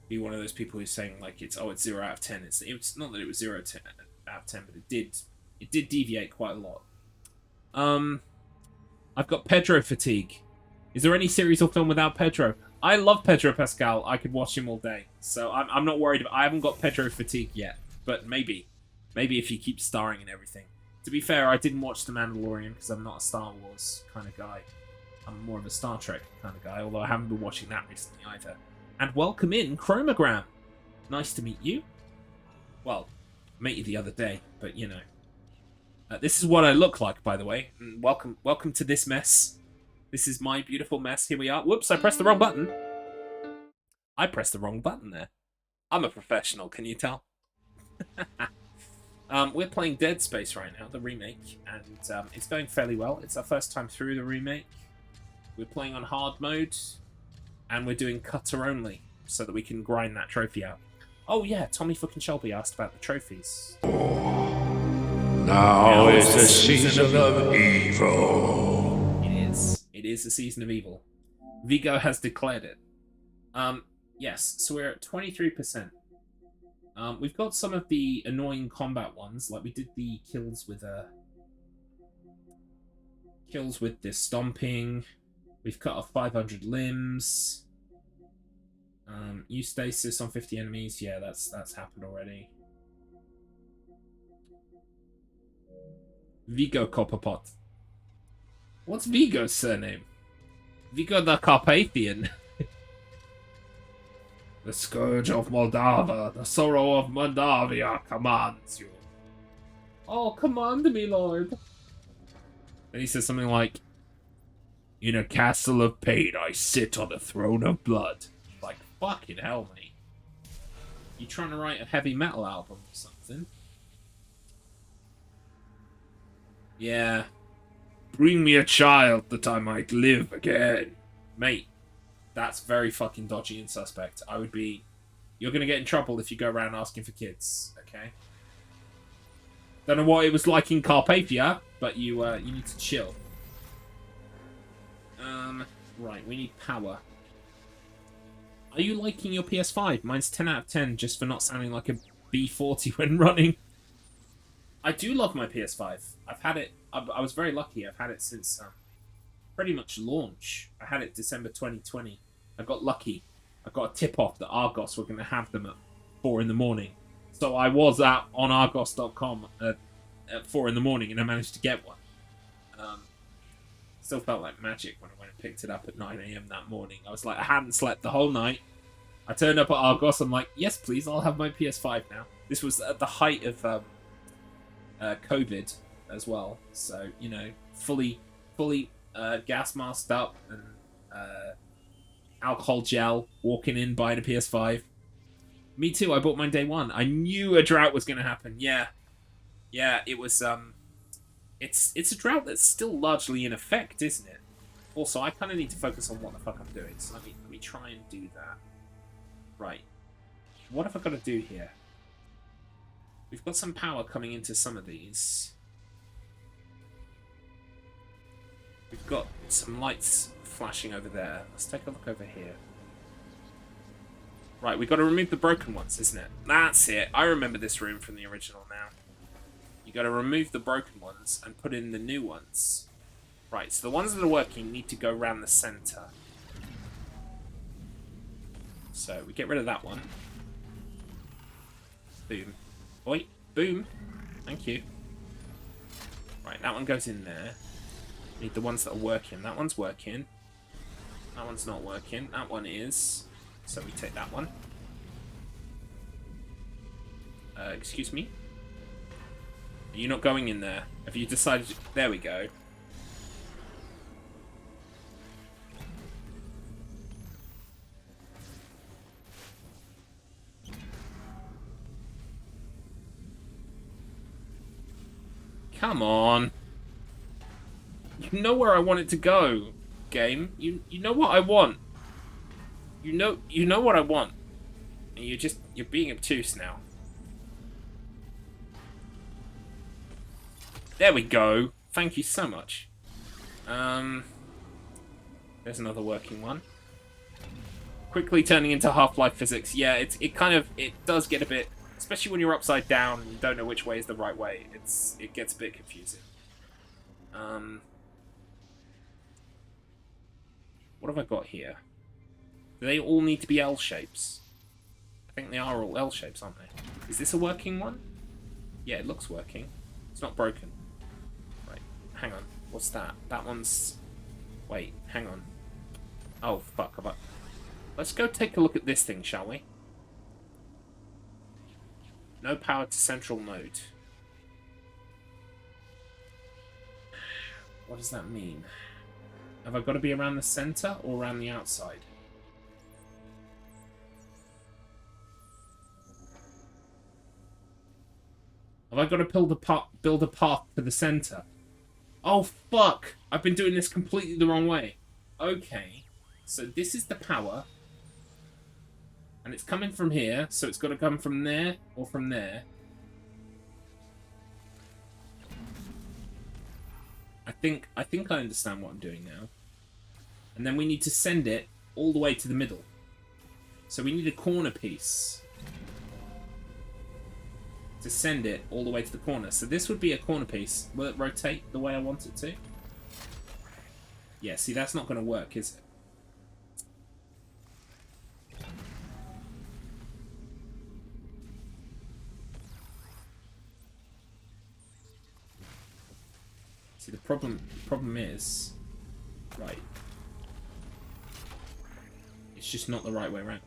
be one of those people who's saying like it's 0 out of 10. It's not that it was 0 out of 10, but it did deviate quite a lot. I've got Pedro fatigue. Is there any series or film without Pedro? I love Pedro Pascal. I could watch him all day. So I'm not worried. I haven't got Pedro fatigue yet. But maybe if he keeps starring in everything. To be fair, I didn't watch The Mandalorian because I'm not a Star Wars kind of guy. I'm more of a Star Trek kind of guy, although I haven't been watching that recently either. And welcome in, Chromogram. Nice to meet you. Well, met you the other day, but you know. This is what I look like, by the way. Welcome to this mess. This is my beautiful mess. Here we are. Whoops, I pressed the wrong button. I pressed the wrong button there. I'm a professional, can you tell? We're playing Dead Space right now, the remake, and it's going fairly well. It's our first time through the remake. We're playing on hard mode, and we're doing cutter only, so that we can grind that trophy out. Oh yeah, Tommy fucking Shelby asked about the trophies. Now is the season of evil. It is the season of evil. Vigo has declared it. Yes, so we're at 23%. We've got some of the annoying combat ones, like we did the kills with the stomping. We've cut off 500 limbs. Use stasis on 50 enemies. Yeah, that's happened already. Vigo Copperpot. What's Vigo's surname? Vigo the Carpathian. The scourge of Moldava, the sorrow of Moldavia commands you. Oh, command me, Lord. Then he says something like, in a castle of pain, I sit on a throne of blood. Like, fucking hell, mate. You trying to write a heavy metal album or something? Yeah. Bring me a child that I might live again. Mate, that's very fucking dodgy and suspect. I would be... You're going to get in trouble if you go around asking for kids, okay? Don't know what it was like in Carpathia, but you need to chill. Right, we need power. Are you liking your PS5? Mine's 10 out of 10 just for not sounding like a B40 when running. I do love my PS5. I've had it... I was very lucky. I've had it since pretty much launch. I had it December 2020. I got lucky. I got a tip-off that Argos were going to have them at 4 in the morning. So I was on Argos.com at 4 in the morning and I managed to get one. Still felt like magic when I went and picked it up at 9 AM that morning. I was like, I hadn't slept the whole night. I turned up at Argos. I'm like, yes, please, I'll have my PS5 now. This was at the height of COVID as well. So, you know, fully gas masked up and alcohol gel, walking in, buying a PS5. Me too, I bought mine day one. I knew a drought was going to happen. Yeah, it was, it's a drought that's still largely in effect, isn't it? Also, I kind of need to focus on what the fuck I'm doing, so let me try and do that. Right. What have I got to do here? We've got some power coming into some of these. We've got some lights flashing over there. Let's take a look over here. Right, we've got to remove the broken ones, isn't it? That's it. I remember this room from the original now. You got to remove the broken ones and put in the new ones. Right, so the ones that are working need to go around the center. So we get rid of that one. Boom. Oi, boom. Thank you. Right, that one goes in there. Need the ones that are working. That one's working. That one's not working. That one is. So we take that one. Excuse me? Are you not going in there? Have you decided... There we go. Come on. You know where I want it to go, game. You know what I want. You know what I want. And you're being obtuse now. There we go. Thank you so much. There's another working one. Quickly turning into Half-Life physics. Yeah, it does get a bit, especially when you're upside down and you don't know which way is the right way. It gets a bit confusing. What have I got here? Do they all need to be L shapes? I think they are all L shapes, aren't they? Is this a working one? Yeah, it looks working. It's not broken. Right, hang on. What's that? That one's... Wait, hang on. Oh, fuck. Let's go take a look at this thing, shall we? No power to central node. What does that mean? Have I got to be around the center or around the outside? Have I got to build a path to the center? Oh, fuck! I've been doing this completely the wrong way. Okay. So this is the power. And it's coming from here, so it's got to come from there or from there. I think I understand what I'm doing now. And then we need to send it all the way to the middle. So we need a corner piece to send it all the way to the corner. So this would be a corner piece. Will it rotate the way I want it to? Yeah, see, that's not going to work, is it? See, the problem is, right, it's just not the right way around.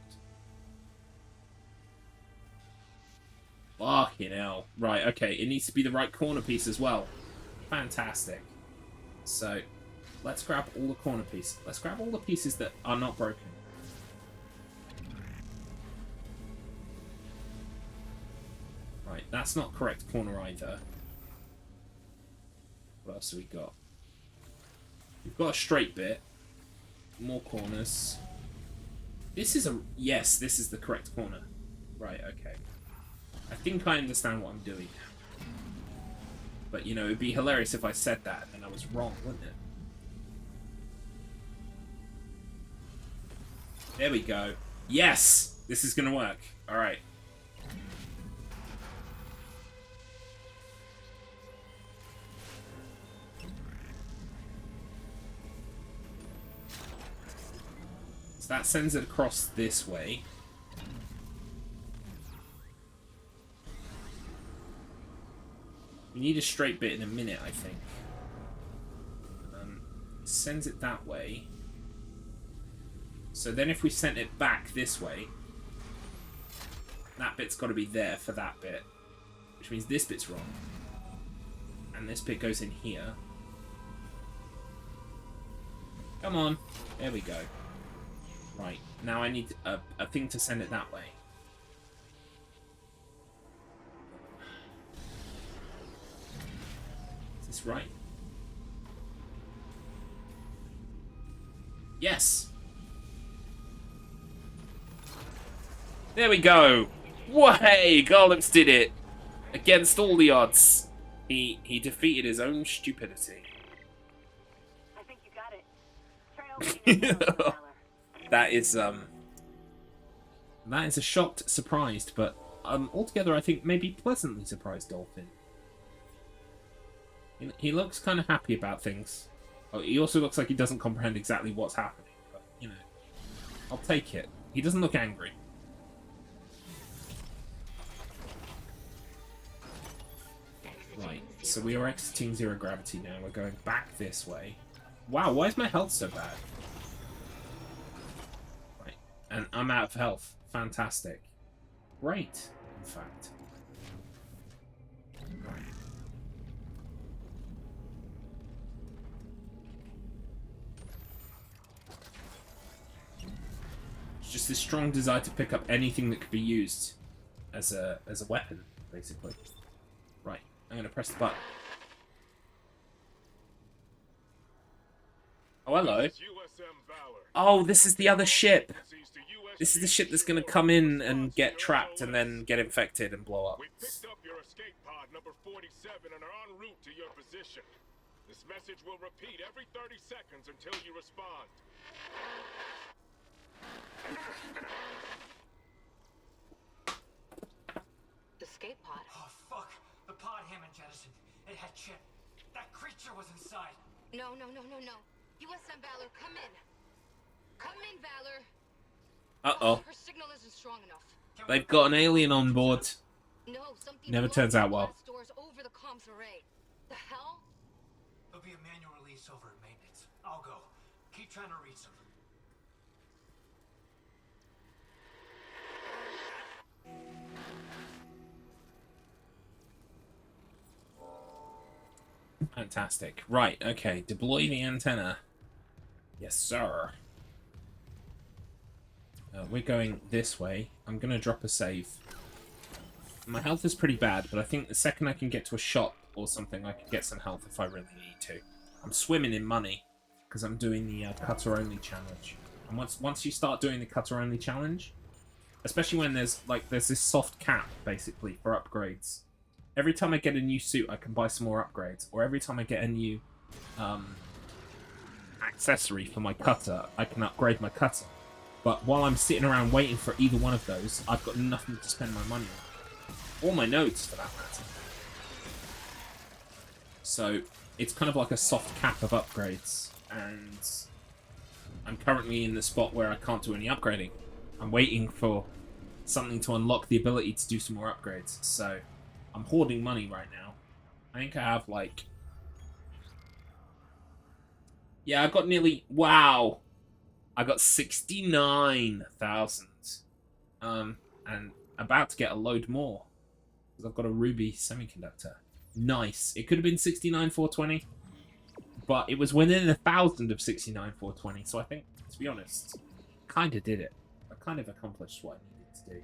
Fucking hell. Right, okay, it needs to be the right corner piece as well. Fantastic. So, let's grab all the corner pieces. Let's grab all the pieces that are not broken. Right, that's not correct corner either. What else have we got? We've got a straight bit. More corners. This is a... Yes, this is the correct corner. Right, okay. I think I understand what I'm doing. But, you know, it'd be hilarious if I said that and I was wrong, wouldn't it? There we go. Yes! This is gonna work. Alright. So that sends it across this way. We need a straight bit in a minute, I think. Sends it that way. So then if we sent it back this way, that bit's got to be there for that bit. Which means this bit's wrong. And this bit goes in here. Come on. There we go. Right. Now I need a thing to send it that way. Is this right? Yes! There we go! Way! Garlips did it! Against all the odds. He defeated his own stupidity. I think you got it. That is a shocked, surprised, but altogether I think maybe pleasantly surprised dolphin. He looks kind of happy about things. Oh, he also looks like he doesn't comprehend exactly what's happening, but, you know, I'll take it. He doesn't look angry. Right, so we are exiting zero gravity now. We're going back this way. Wow, why is my health so bad? Right, and I'm out of health. Fantastic. Great, in fact. Right. It's just this strong desire to pick up anything that could be used as a weapon, basically. Right, I'm gonna press the button. Oh, hello. Oh, this is the other ship. This is the ship that's gonna come in and get trapped and then get infected and blow up. We picked up your escape pod number 47 and are en route to your position. This message will repeat every 30 seconds until you respond. Escape pod? Oh, fuck. The pod Hammond jettisoned. It had Chip. That creature was inside. No. USM Valor, come in. Come in, Valor. Uh-oh. Her signal isn't strong enough. They've got an alien on board. No, something Never turns out well. doors over the comms array. The hell? There'll be a manual release over at maintenance. I'll go. Keep trying to reach them. Fantastic. Right, okay. Deploy the antenna. Yes, sir. We're going this way. I'm going to drop a save. My health is pretty bad, but I think the second I can get to a shop or something, I can get some health if I really need to. I'm swimming in money because I'm doing the cutter-only challenge. And once you start doing the cutter-only challenge, especially when there's this soft cap, basically, for upgrades. Every time I get a new suit, I can buy some more upgrades. Or every time I get a new accessory for my cutter, I can upgrade my cutter. But while I'm sitting around waiting for either one of those, I've got nothing to spend my money on. Or my notes, for that matter. So, it's kind of like a soft cap of upgrades. And I'm currently in the spot where I can't do any upgrading. I'm waiting for something to unlock the ability to do some more upgrades. So, I'm hoarding money right now. I think I have, like... Yeah, I've got nearly... Wow! I got 69,000. And about to get a load more. Because I've got a ruby semiconductor. Nice. It could have been 69,420. But it was within 1,000 of 69,420. So I think, to be honest, kind of did it. I kind of accomplished what I needed to do.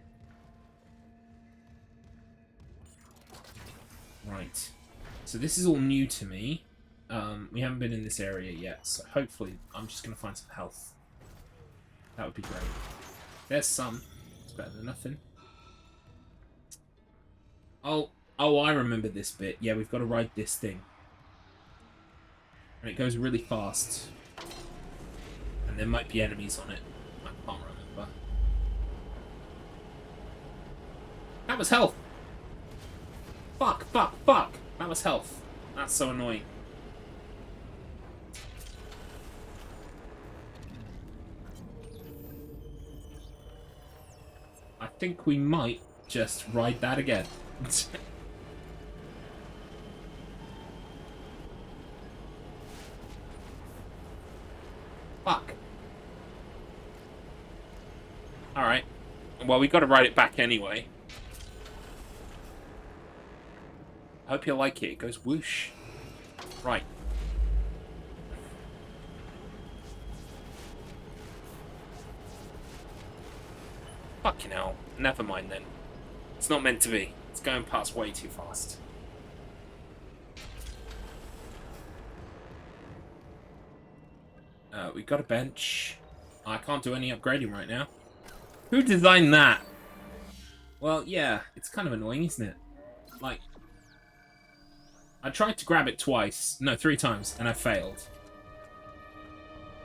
Right. So this is all new to me. We haven't been in this area yet. So hopefully I'm just going to find some health. That would be great. There's some. It's better than nothing. Oh, I remember this bit. Yeah, we've got to ride this thing. And it goes really fast. And there might be enemies on it. I can't remember. That was health! Fuck! That was health. That's so annoying. I think we might just ride that again. Fuck. Alright. Well, we gotta ride it back anyway. I hope you like it. It goes whoosh. Right. Fucking hell. Never mind then. It's not meant to be. It's going past way too fast. We've got a bench. I can't do any upgrading right now. Who designed that? Well, yeah. It's kind of annoying, isn't it? Like... I tried to grab it twice. No, 3 times. And I failed.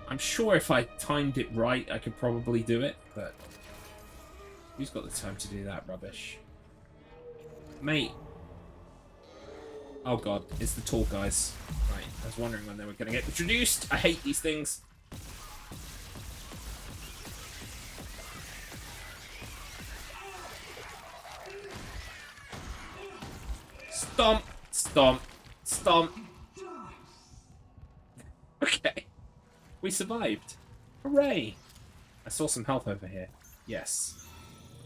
I'm sure if I timed it right, I could probably do it. But... who's got the time to do that rubbish? Mate. Oh god, it's the tall guys. Right, I was wondering when they were going to get introduced. I hate these things. Stomp! Stomp. Stomp. Okay. We survived. Hooray. I saw some health over here. Yes.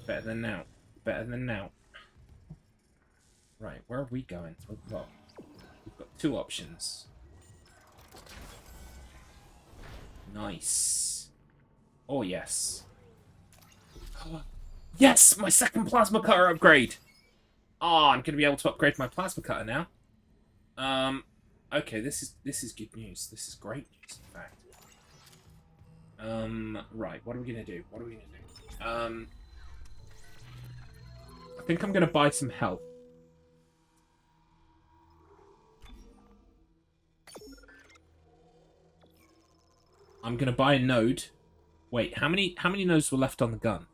Better than now. Better than now. Right, where are we going? We've got two options. Nice. Oh, yes. Yes! My second plasma cutter upgrade! Oh, I'm going to be able to upgrade my plasma cutter now. Okay, this is good news. This is great news, in fact. Right, what are we going to do? What are we going to do? I think I'm going to buy some health. I'm going to buy a node. Wait, how many nodes were left on the gun?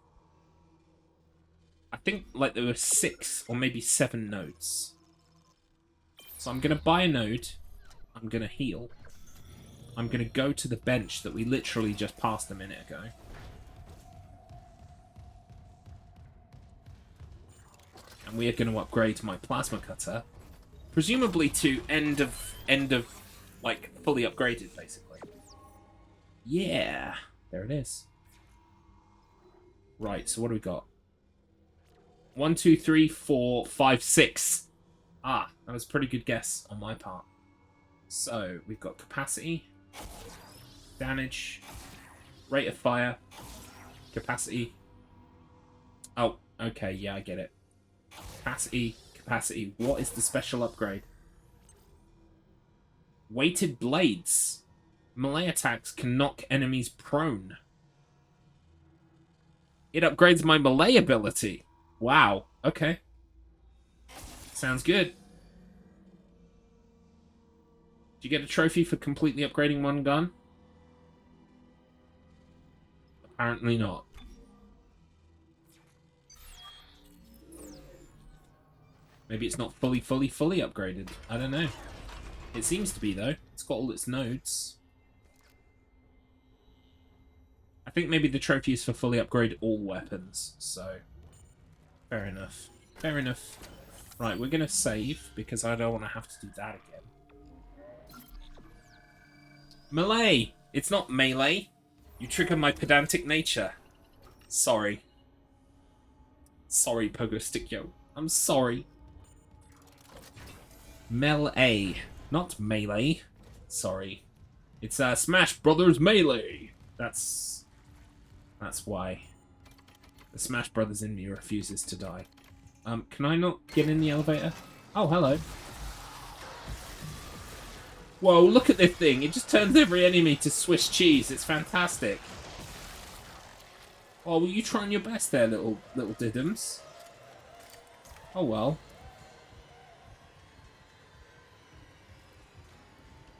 I think, like, there were 6 or maybe 7 nodes. So I'm going to buy a node. I'm going to heal. I'm going to go to the bench that we literally just passed a minute ago. And we are going to upgrade my plasma cutter. Presumably to end of, like, fully upgraded, basically. Yeah. There it is. Right, so what do we got? 1, 2, 3, 4, 5, 6. Ah, that was a pretty good guess on my part. So, we've got capacity, damage, rate of fire, capacity. Oh, okay, yeah, I get it. Capacity. What is the special upgrade? Weighted blades. Melee attacks can knock enemies prone. It upgrades my melee ability. Wow. Okay. Sounds good. Do you get a trophy for completely upgrading one gun? Apparently not. Maybe it's not fully upgraded. I don't know. It seems to be, though. It's got all its nodes. I think maybe the trophy is for fully upgrade all weapons, so... Fair enough. Fair enough. Right, we're going to save, because I don't want to have to do that again. Melee! It's not melee. You trigger my pedantic nature. Sorry. Sorry, Pogo Stick Yo. I'm sorry. Melee. Not melee. Sorry. It's Smash Brothers Melee. That's why. The Smash Brothers in me refuses to die. Can I not get in the elevator? Oh, hello. Whoa, look at this thing. It just turns every enemy to Swiss cheese. It's fantastic. Oh, were you trying your best there, little diddums? Oh, well.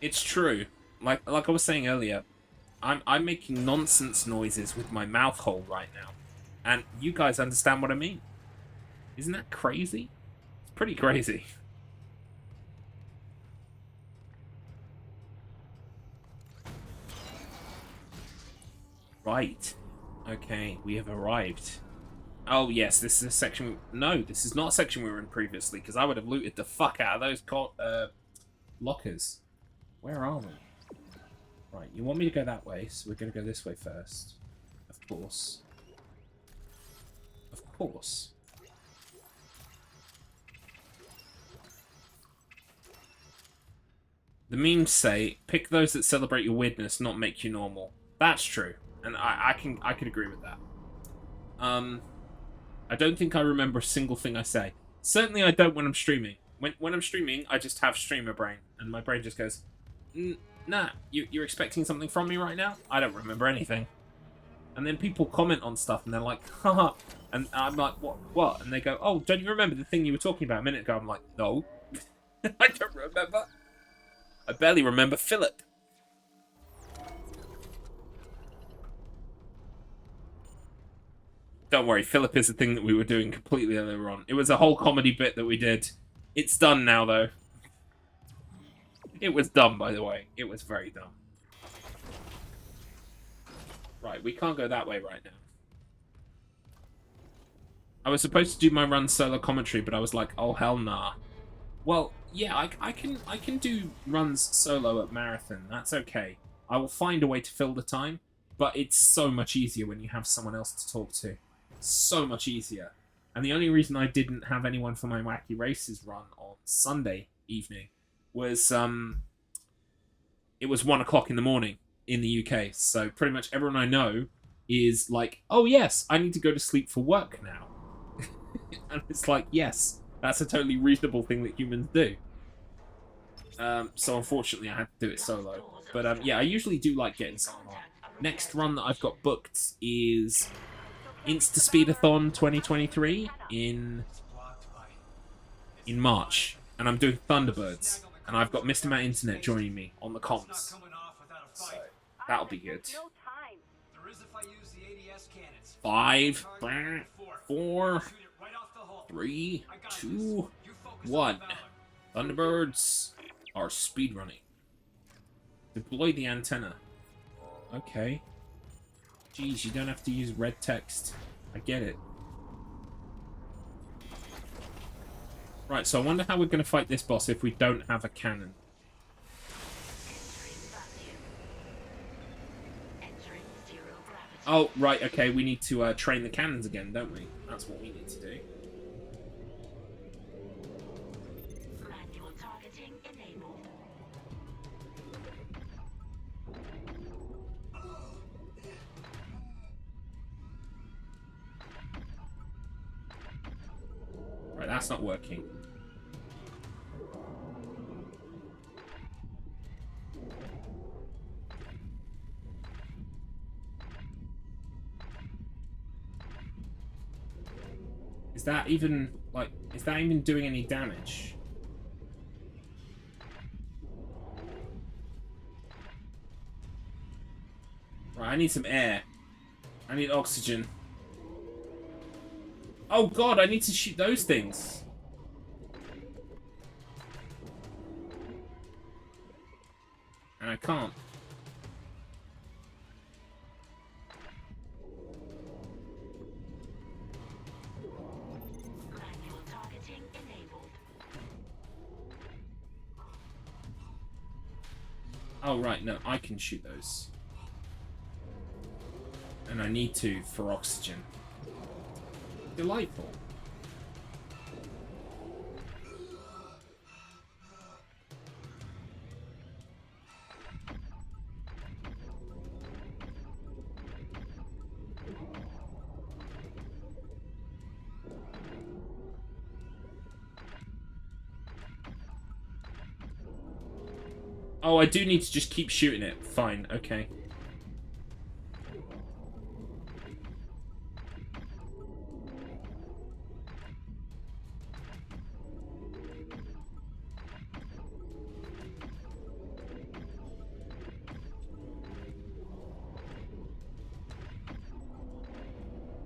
It's true. Like I was saying earlier, I'm making nonsense noises with my mouth hole right now. And you guys understand what I mean. Isn't that crazy? It's pretty crazy. Right. Okay, we have arrived. Oh, yes, this is a section... No, this is not a section we were in previously, because I would have looted the fuck out of those lockers. Where are we? Right, you want me to go that way, so we're going to go this way first. Of course. Of course. The memes say, pick those that celebrate your weirdness, not make you normal. That's true. And I can agree with that. I don't think I remember a single thing I say. Certainly I don't when I'm streaming. When I'm streaming, I just have streamer brain. And my brain just goes, nah, you're expecting something from me right now? I don't remember anything. And then people comment on stuff and they're like, haha. And I'm like, what? And they go, oh, don't you remember the thing you were talking about a minute ago? I'm like, no. I don't remember. I barely remember Philip. Don't worry, Philip is the thing that we were doing completely earlier on. It was a whole comedy bit that we did. It's done now, though. It was dumb, by the way. It was very dumb. Right, we can't go that way right now. I was supposed to do my run solo commentary, but I was like, oh, hell nah. Well, yeah, I can do runs solo at Marathon. That's okay. I will find a way to fill the time, but it's so much easier when you have someone else to talk to. So much easier. And the only reason I didn't have anyone for my Wacky Races run on Sunday evening was it was 1 o'clock in the morning in the UK. So pretty much everyone I know is like, oh yes, I need to go to sleep for work now. And it's like, yes, that's a totally reasonable thing that humans do. So unfortunately I had to do it solo. But yeah, I usually do like getting someone on. Next run that I've got booked is Insta-Speedathon 2023 in March. And I'm doing Thunderbirds. And I've got Mr. Matt Internet joining me on the comms. So that'll be good. 5, 4, 3, 2, 1. Thunderbirds are speedrunning. Deploy the antenna. Okay. Jeez, you don't have to use red text. I get it. Right, so I wonder how we're going to fight this boss if we don't have a cannon. Oh, right, okay, we need to train the cannons again, don't we? That's what we need to do. Manual targeting enabled. Right, that's not working. Is that even, like, is that even doing any damage? Right, I need some air. I need oxygen. Oh god, I need to shoot those things. And I can't. Manual targeting enabled. Oh right, no, I can shoot those. And I need to for oxygen. Delightful. Oh, I do need to just keep shooting it. Fine, okay.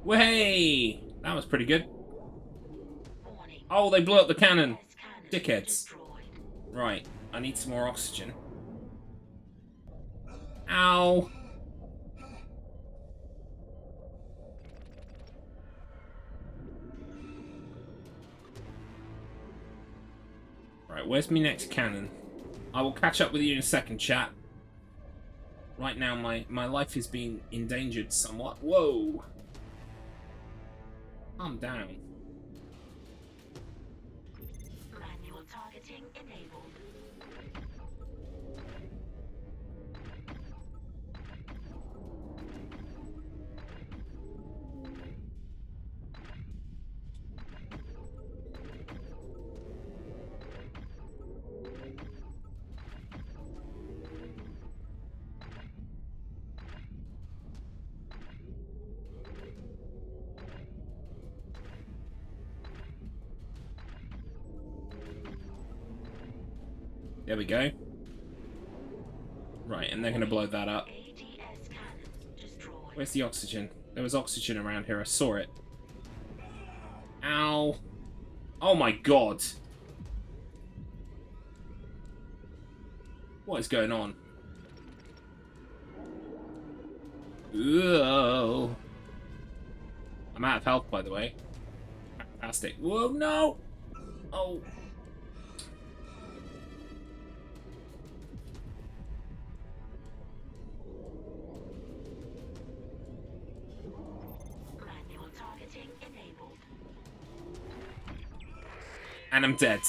Way! That was pretty good. Oh, they blew up the cannon. Dickheads. Right, I need some more oxygen. Ow! Right, where's my next cannon? I will catch up with you in a second, chat. Right now, my life is being endangered somewhat. Whoa! Calm down. Manual targeting enabled. There we go. Right, and they're gonna blow that up. Where's the oxygen? There was oxygen around here, I saw it. Ow. Oh my god. What is going on? Whoa. I'm out of health, by the way. Fantastic. Whoa, no! Oh. And I'm dead.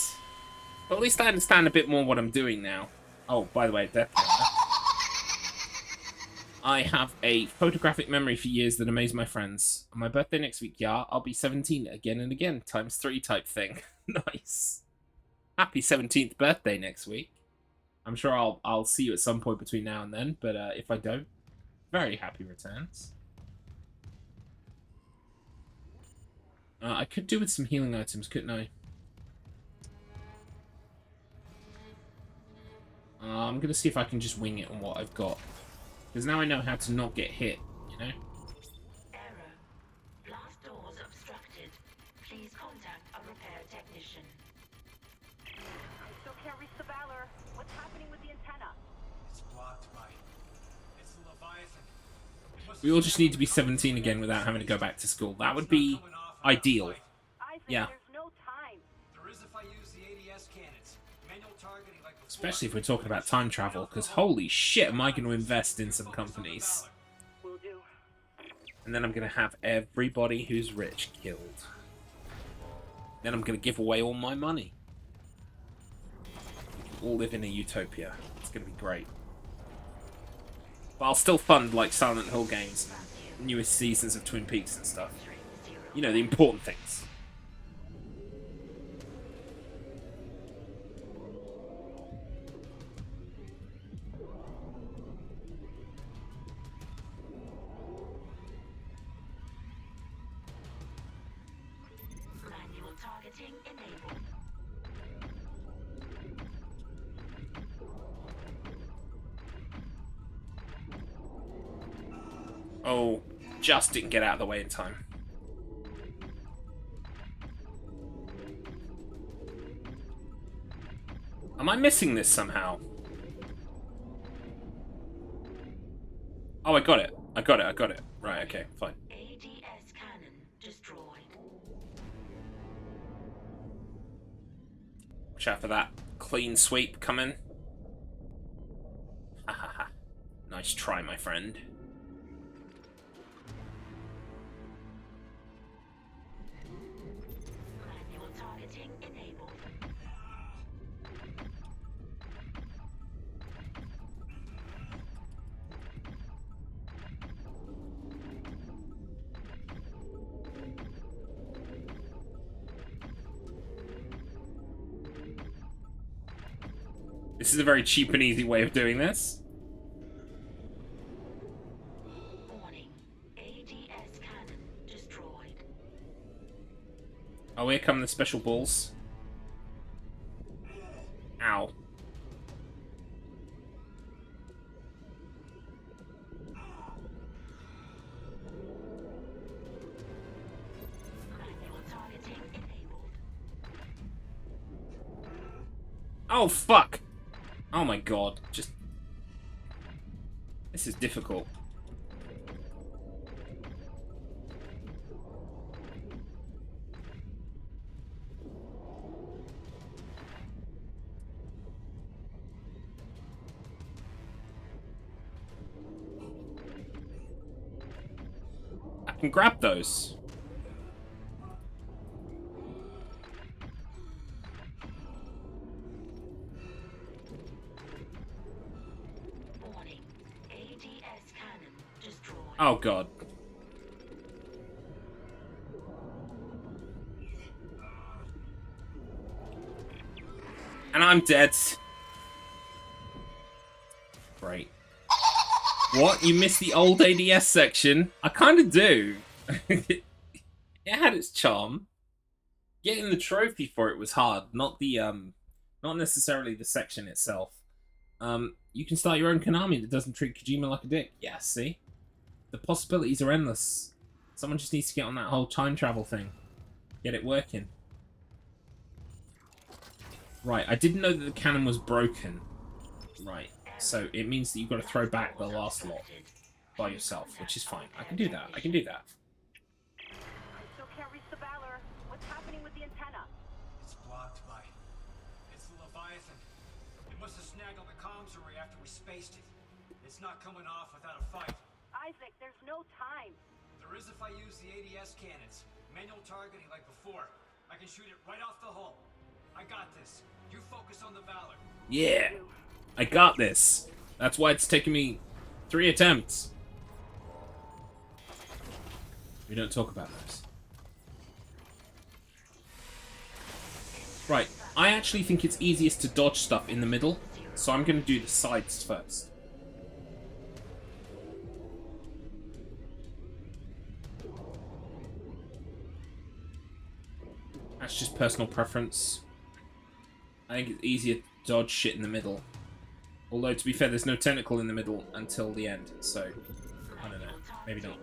But at least I understand a bit more what I'm doing now. Oh, by the way, death camera. I have a photographic memory for years that amaze my friends. On my birthday next week, yeah, I'll be 17 again and again, ×3 type thing. Nice. Happy 17th birthday next week. I'm sure I'll see you at some point between now and then, but if I don't, very happy returns. I could do with some healing items, couldn't I? I'm going to see if I can just wing it on what I've got. Because now I know how to not get hit, you know? Error. Blast doors obstructed. Please contact a repair technician. I still can't reach the Valor. What's happening with the antenna? It's blocked by... It's the Leviathan. We all just need to be 17 again without having to go back to school. That would be ideal. Yeah. There's no time. There is if I use the ADS cannons. Manual targeting like before. Especially if we're talking about time travel, because holy shit am I going to invest in some companies. Will do. And then I'm going to have everybody who's rich killed. Then I'm going to give away all my money. We can all live in a utopia. It's going to be great. But I'll still fund, like, Silent Hill games, newest seasons of Twin Peaks and stuff. You know, the important things. Manual targeting enabled. Oh, just didn't get out of the way in time. Am I missing this somehow? Oh, I got it. I got it. I got it. Right, okay, fine. ADS cannon destroyed. Watch out for that clean sweep coming. Ha ha ha. Nice try, my friend. Manual targeting enabled. This is a very cheap and easy way of doing this. Warning. ADS cannon destroyed. Oh, here come the special balls. Ow. Manual targeting enabled. Oh, fuck. Oh my god. Just... This is difficult. I can grab those. Warning. ADS cannon destroyed. Oh god. And I'm dead. Great. What? You missed the old ADS section? I kind of do. It had its charm. Getting the trophy for it was hard, not the not necessarily the section itself. You can start your own Konami that doesn't treat Kojima like a dick. Yeah, see? The possibilities are endless. Someone just needs to get on that whole time travel thing. Get it working. Right, I didn't know that the cannon was broken. Right, so it means that you've got to throw back the last lot by yourself, which is fine. I can do that. I can do that. I still can't reach the Valor. What's happening with the antenna? It's blocked by... It's the Leviathan. It must have snagged on the comms array after we spaced it. It's not coming off without a fight. Isaac, there's no time. There is if I use the ADS cannons. Manual targeting like before. I can shoot it right off the hull. I got this. You focus on the Valor. Yeah, I got this. That's why it's taken me 3 attempts. We don't talk about those. Right, I actually think it's easiest to dodge stuff in the middle, so I'm going to do the sides first. That's just personal preference. I think it's easier to dodge shit in the middle. Although, to be fair, there's no tentacle in the middle until the end, so I don't know. Maybe not.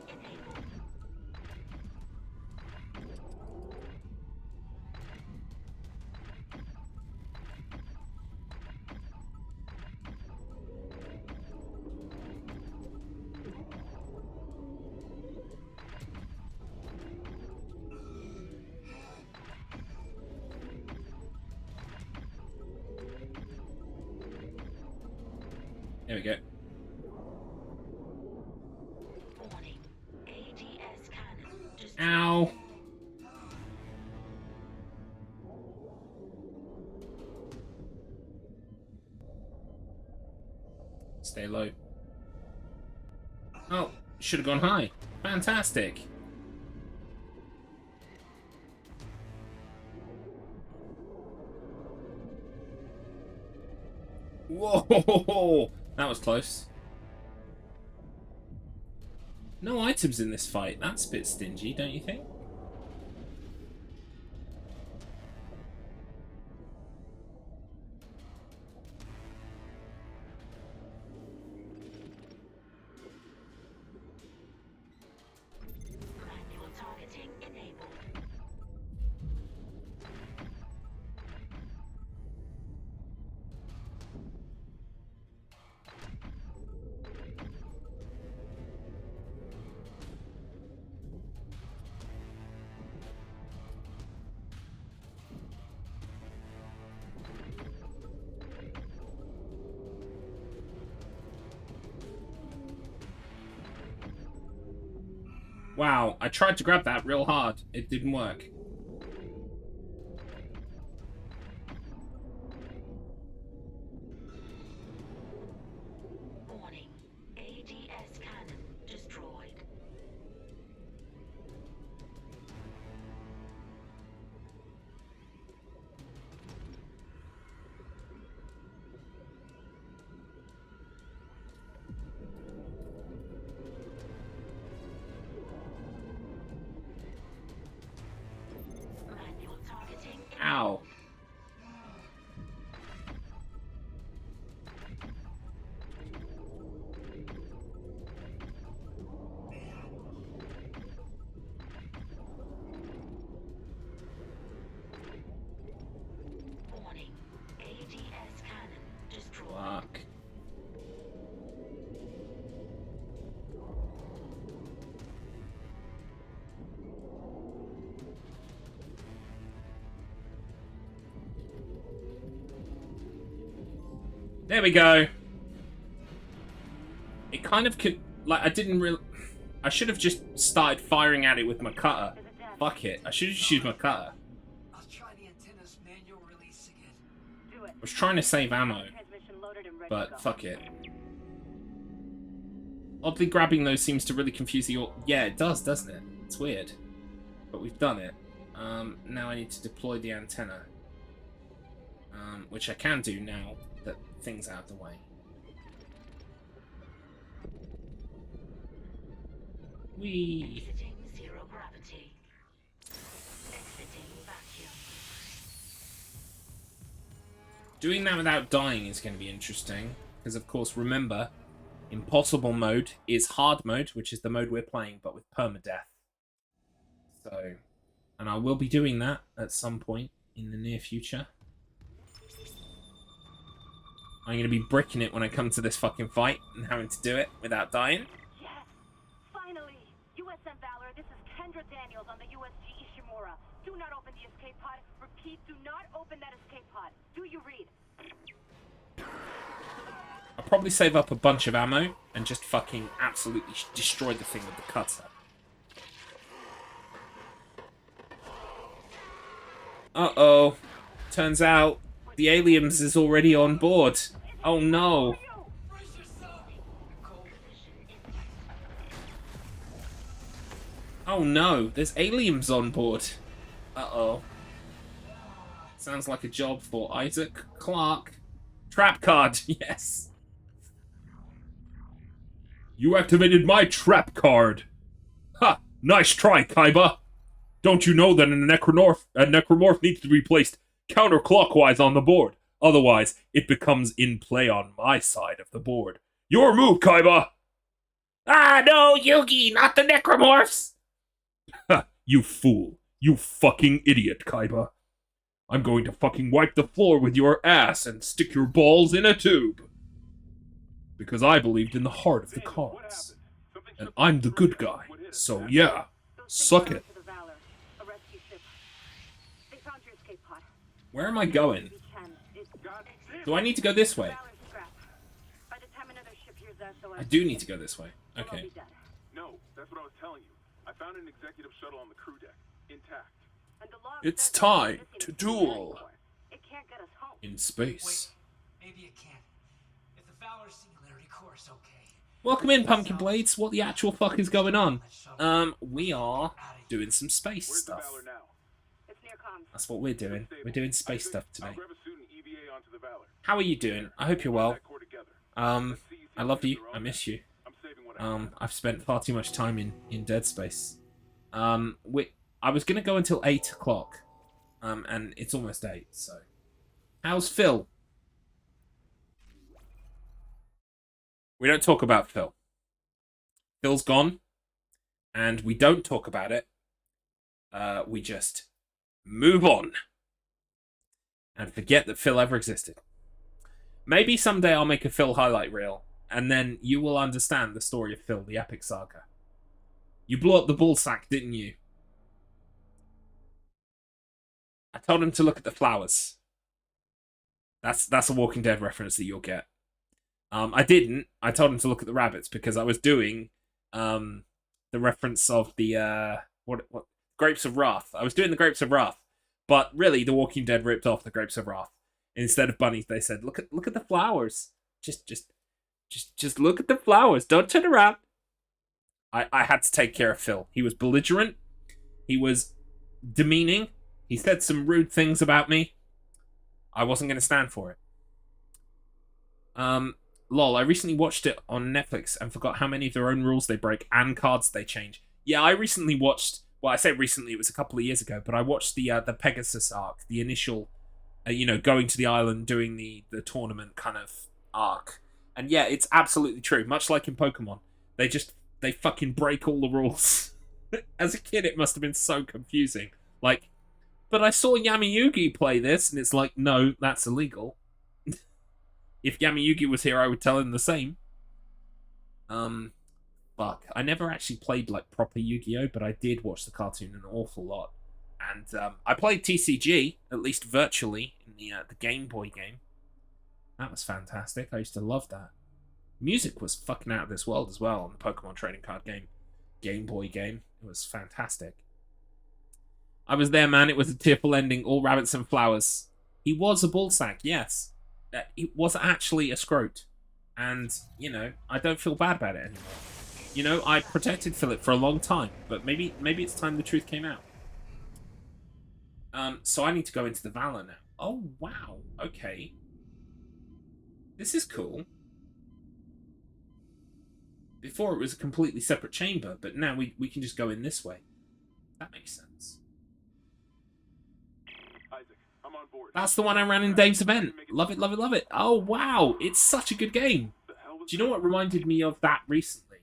There we go. Ow. Stay low. Oh, should have gone high. Fantastic. Whoa! That was close. No items in this fight. That's a bit stingy, don't you think? Manual targeting enabled. Wow, I tried to grab that real hard. It didn't work. Warning. ADS cannon destroyed. Manual targeting. Ow. Warning. ADS cannon destroyed. Fuck. There we go. It kind of could, like, I didn't really, I should have just started firing at it with my cutter. Fuck it. I should have just used my cutter. I'll try the antenna's manual release again. Do it. I was trying to save ammo, Transmission loaded and ready to but go. fuck it. Oddly, grabbing those seems to really confuse the... Yeah, it does, doesn't it? It's weird. But we've done it. Now I need to deploy the antenna. Which I can do now that thing's out of the way. Whee! Exiting zero gravity. Exiting vacuum. Doing that without dying is going to be interesting. Because, of course, remember, impossible mode is hard mode, which is the mode we're playing, but with permadeath. So, and I will be doing that at some point in the near future. I'm going to be bricking it when I come to this fucking fight and having to do it without dying. Yes! Finally! USM Valor, this is Kendra Daniels on the USG Ishimura. Do not open the escape pod. Repeat, do not open that escape pod. Do you read? I'll probably save up a bunch of ammo and just fucking absolutely destroy the thing with the cutter. Uh-oh. Turns out the aliens is already on board. Oh no. Oh no, there's aliens on board. Uh-oh. Sounds like a job for Isaac Clarke. Trap card, yes. You activated my trap card. Ha! Nice try, Kaiba. Don't you know that a necromorph needs to be placed counterclockwise on the board? Otherwise, it becomes in play on my side of the board. Your move, Kaiba! Ah, no, Yugi, not the necromorphs! Ha, you fool. You fucking idiot, Kaiba. I'm going to fucking wipe the floor with your ass and stick your balls in a tube. Because I believed in the heart of the cards. And I'm the good guy. So yeah, suck it. Where am I going? Do I need to go this way? I do need to go this way. Okay. No, that's what I was telling you. I found an executive shuttle on the crew deck, intact. It's time to duel. In space. Maybe it can. If the Valor Singularity Core is okay. Welcome in, Pumpkin Blades. What the actual fuck is going on? We are doing some space stuff. That's what we're doing. We're doing space stuff today. How are you doing? I hope you're well. I love you. I miss you. I've spent far too much time in Dead Space. I was gonna go until 8 o'clock. And it's almost 8, so. How's Phil? We don't talk about Phil. Phil's gone. And we don't talk about it. We just move on. And forget that Phil ever existed. Maybe someday I'll make a Phil highlight reel. And then you will understand the story of Phil, the epic saga. You blew up the ball sack, didn't you? I told him to look at the flowers. That's a Walking Dead reference that you'll get. I didn't. I told him to look at the rabbits because I was doing the reference of the what Grapes of Wrath. I was doing the Grapes of Wrath, but really the Walking Dead ripped off the Grapes of Wrath. Instead of bunnies, they said, "Look at the flowers. Just look at the flowers. Don't turn around." I had to take care of Phil. He was belligerent. He was demeaning. He said some rude things about me. I wasn't going to stand for it. Lol, I recently watched it on Netflix and forgot how many of their own rules they break and cards they change. Yeah, I recently watched... Well, I say recently, it was a couple of years ago, but I watched the Pegasus arc, the initial, going to the island, doing the tournament kind of arc. And yeah, it's absolutely true. Much like in Pokemon, they fucking break all the rules. As a kid, it must have been so confusing. Like, but I saw Yami-Yugi play this, and it's like, no, that's illegal. If Yami-Yugi was here, I would tell him the same. Fuck. I never actually played, like, proper Yu-Gi-Oh!, but I did watch the cartoon an awful lot. And, I played TCG, at least virtually, in the Game Boy game. That was fantastic. I used to love that. Music was fucking out of this world as well on the Pokemon trading card Game Boy game. It was fantastic. I was there, man. It was a tearful ending. All rabbits and flowers. He was a ballsack, yes. It was actually a scrote. And, I don't feel bad about it anymore. I protected Philip for a long time, but maybe it's time the truth came out. So I need to go into the Valor now. Oh, wow. Okay. This is cool. Before it was a completely separate chamber, but now we can just go in this way. That makes sense. Isaac, I'm on board. That's the one I ran in Dave's event. Love it, love it, love it. Oh, wow. It's such a good game. Do you know what reminded me of that recently?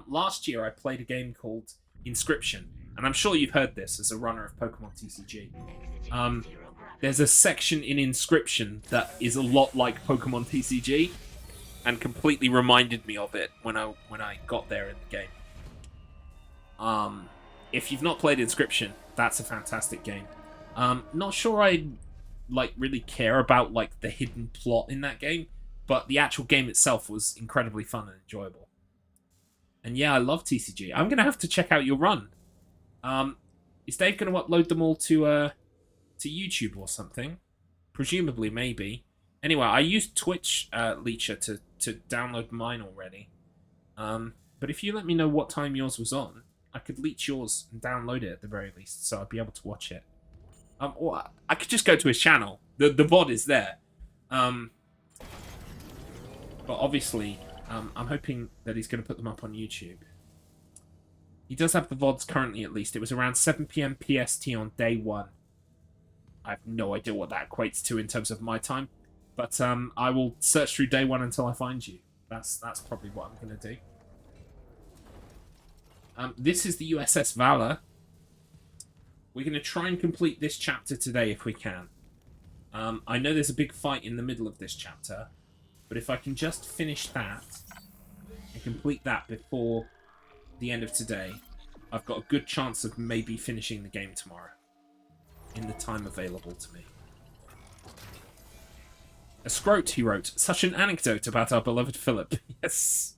Last year I played a game called Inscription. And I'm sure you've heard this as a runner of Pokemon TCG. There's a section in Inscription that is a lot like Pokemon TCG. And completely reminded me of it when I got there in the game. If you've not played Inscription, that's a fantastic game. Not sure I really care about the hidden plot in that game, but the actual game itself was incredibly fun and enjoyable. And yeah, I love TCG. I'm gonna have to check out your run. Is Dave gonna upload them all to YouTube or something? Presumably, maybe. Anyway, I used Twitch Leecher to download mine already. But if you let me know what time yours was on, I could leech yours and download it at the very least, so I'd be able to watch it. Or I could just go to his channel. The VOD is there. But obviously, I'm hoping that he's going to put them up on YouTube. He does have the VODs currently, at least. It was around 7 PM PST on day 1. I have no idea what that equates to in terms of my time. But I will search through day 1 until I find you. That's probably what I'm going to do. This is the USS Valor. We're going to try and complete this chapter today if we can. I know there's a big fight in the middle of this chapter, but if I can just finish that and complete that before the end of today, I've got a good chance of maybe finishing the game tomorrow in the time available to me. A scrote, he wrote. Such an anecdote about our beloved Philip. Yes.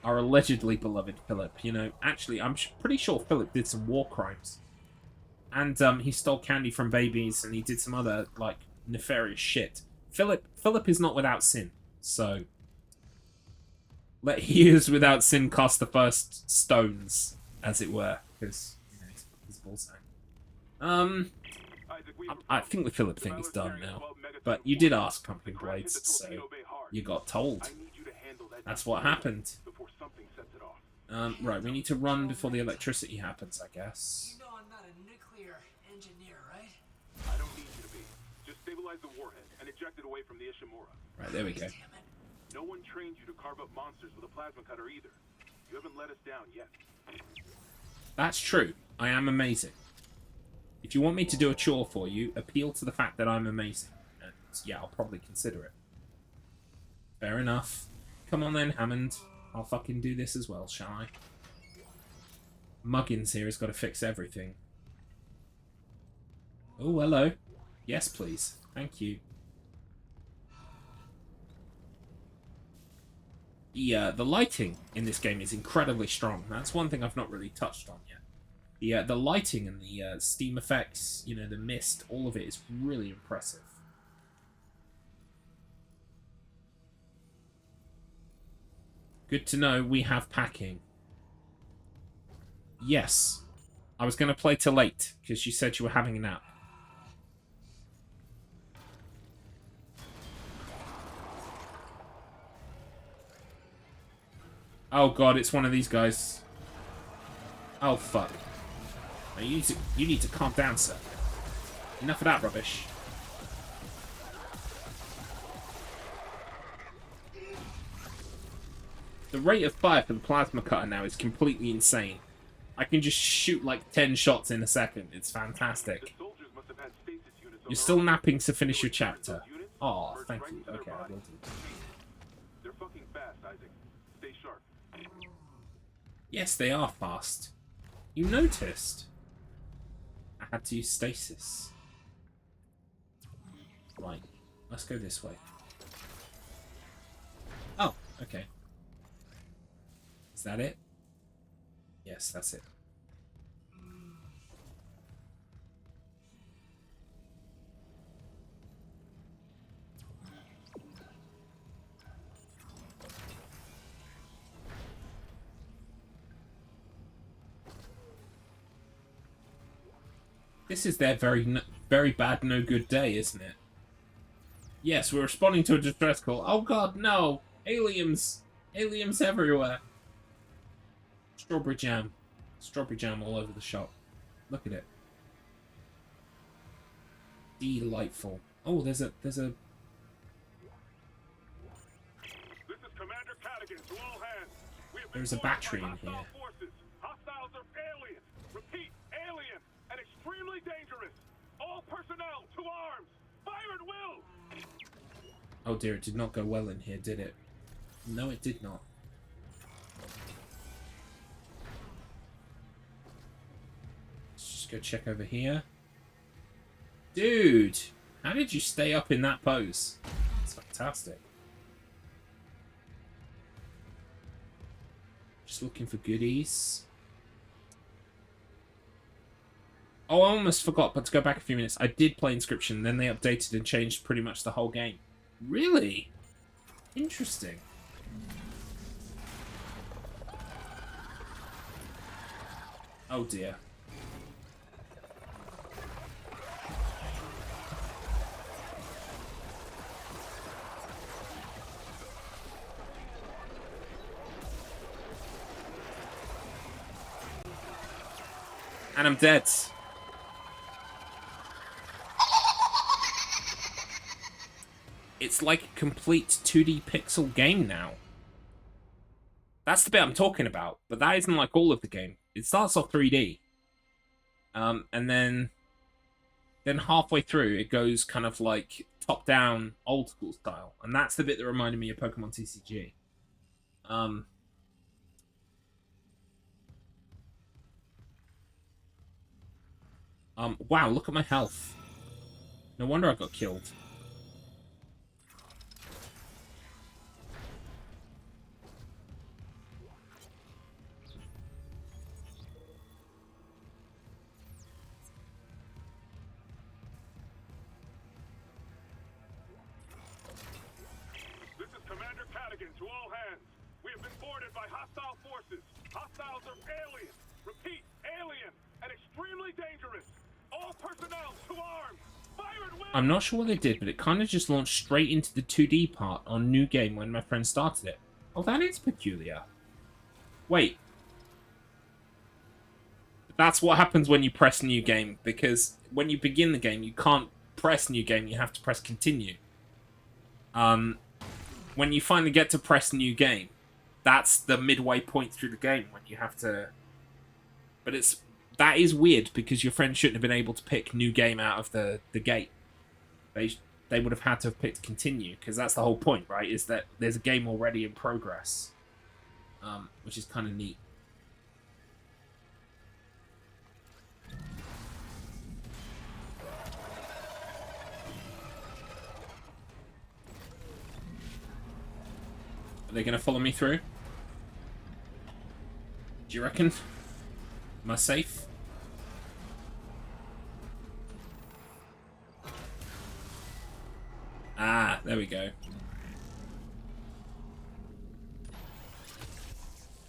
Our allegedly beloved Philip. You know, actually, I'm pretty sure Philip did some war crimes. And he stole candy from babies, and he did some other, like, nefarious shit. Philip is not without sin, so let he is without sin cast the first stones, as it were, because, you know, he's bullseye. I think the Philip thing is done now, but you did ask, Pumpkin Blades, so you got told. That's what happened. Right, we need to run before the electricity happens, I guess. You know I'm not a nuclear engineer, right? I don't need you to be. Just stabilize the warhead and eject it away from the Fishimura. Right, there we go. No one trained you to carve up monsters with a plasma cutter either. You haven't let us down yet. That's true. I am amazing. If you want me to do a chore for you, appeal to the fact that I'm amazing. And yeah, I'll probably consider it. Fair enough. Come on then, Hammond. I'll fucking do this as well, shall I? Muggins here has got to fix everything. Oh, hello. Yes, please. Thank you. The lighting in this game is incredibly strong. That's one thing I've not really touched on yet. The lighting and the steam effects, you know, the mist, all of it is really impressive. Good to know we have packing. Yes. I was going to play till late, because you said you were having a nap. Oh god, it's one of these guys. Oh fuck. Now you need to calm down, sir. Enough of that rubbish. The rate of fire for the plasma cutter now is completely insane. I can just shoot like 10 shots in a second. It's fantastic. You're still napping to finish your chapter. Oh, thank you. Okay, I will do. They're fucking fast, Isaac. Stay sharp. Yes, they are fast. You noticed. I had to use stasis. Right, let's go this way. Oh, okay. Is that it? Yes, that's it. This is their very bad, no good day, isn't it? Yes, we're responding to a distress call. Oh god, no! Aliens! Aliens everywhere! Strawberry jam. Strawberry jam all over the shop. Look at it. Delightful. Oh, there's a... This is Commander Cadigan to all hands. We have been There's a battery in here. forces. Hostiles are alien. Repeat, alien and extremely dangerous. All personnel to arms. Fire at will. Oh dear, it did not go well in here, did it? No, it did not. Let's just go check over here. Dude! How did you stay up in that pose? It's fantastic. Just looking for goodies. Oh, I almost forgot, but to go back a few minutes, I did play Inscription, then they updated and changed pretty much the whole game. Really? Interesting. Oh dear. And I'm dead. It's like a complete 2D pixel game now. That's the bit I'm talking about, but that isn't like all of the game. It starts off 3D. And then halfway through, it goes kind of like top-down, old-school style. And that's the bit that reminded me of Pokemon TCG. Wow, look at my health. No wonder I got killed. This is Commander Cadigan to all hands. We have been boarded by hostile forces. Hostiles are alien. Repeat, alien and extremely dangerous. All personnel to arms. Fire at will. I'm not sure what they did, but it kind of just launched straight into the 2D part on New Game when my friend started it. Oh, that is peculiar. Wait. That's what happens when you press New Game, because when you begin the game, you can't press New Game, you have to press Continue. When you finally get to press New Game, that's the midway point through the game when you have to... But that is weird, because your friend shouldn't have been able to pick New Game out of the gate. They would have had to have picked Continue, because that's the whole point, right? Is that there's a game already in progress. Which is kind of neat. Are they going to follow me through? Do you reckon? Am I safe? Ah, there we go.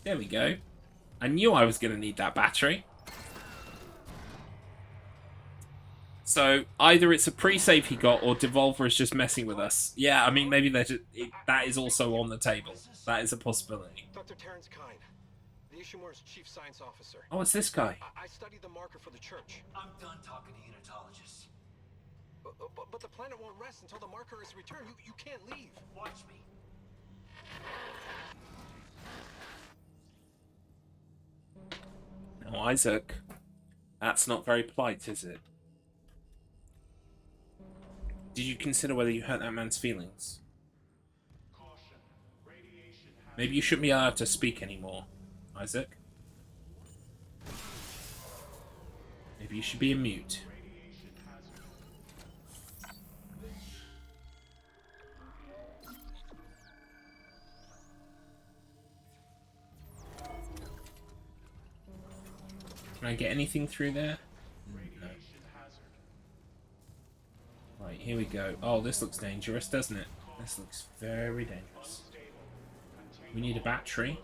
There we go. I knew I was going to need that battery. So, either it's a pre-save he got, or Devolver is just messing with us. Yeah, I mean, maybe that is also on the table. That is a possibility. Dr. Terrence Kine, the Ishimura's chief science officer. Oh, it's this guy. I studied the marker for the church. I'm done talking to unitologists. But the planet won't rest until the marker is returned. You can't leave. Watch me. Now, Isaac, that's not very polite, is it? Did you consider whether you hurt that man's feelings? Maybe you shouldn't be allowed to speak anymore, Isaac. Maybe you should be a mute. Can I get anything through there? No. Right, here we go. Oh, this looks dangerous, doesn't it? This looks very dangerous. We need a battery.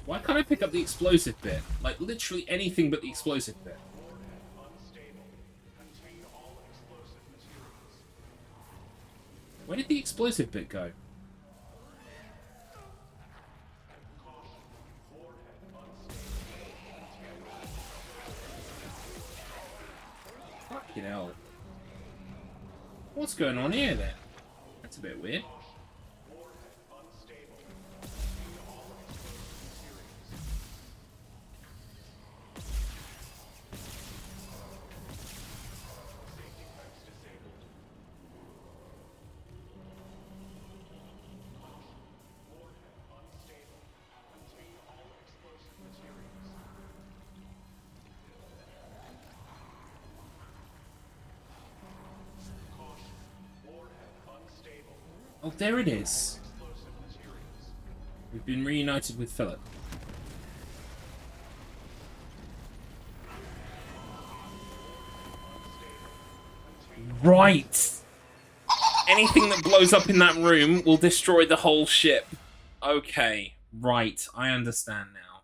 Why can't I pick up the explosive bit? Like, literally anything but the explosive bit. Where did the explosive bit go? Fucking hell. What's going on here, then? That's a bit weird. Oh, there it is. We've been reunited with Phillip. Right! Anything that blows up in that room will destroy the whole ship. Okay, right. I understand now.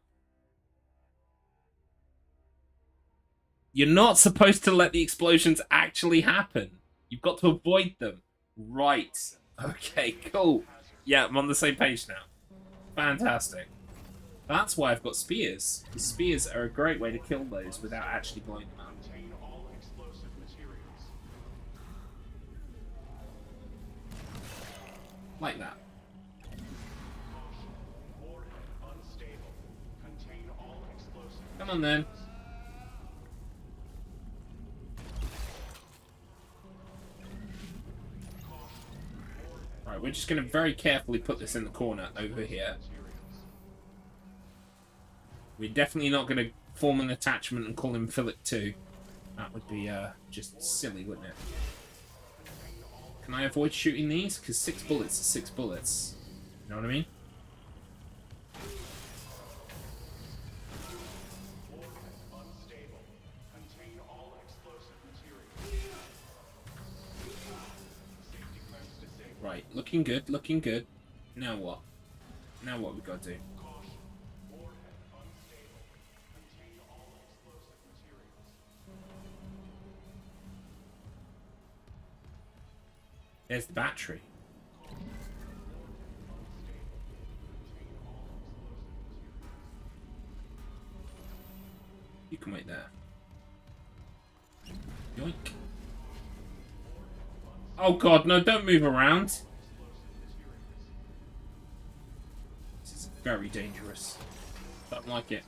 You're not supposed to let the explosions actually happen. You've got to avoid them. Right. Okay, cool. Yeah, I'm on the same page now. Fantastic. That's why I've got spears. The spears are a great way to kill those without actually blowing them up. Like that. Come on then. Right, we're just going to very carefully put this in the corner over here. We're definitely not going to form an attachment and call him Phillip 2. That would be just silly, wouldn't it? Can I avoid shooting these? Because 6 bullets is 6 bullets. You know what I mean? Right, looking good, looking good. Now what? Now what we got to do? There's the battery. You can wait there. Yoink. Oh god, no, don't move around. This is very dangerous. Don't like it.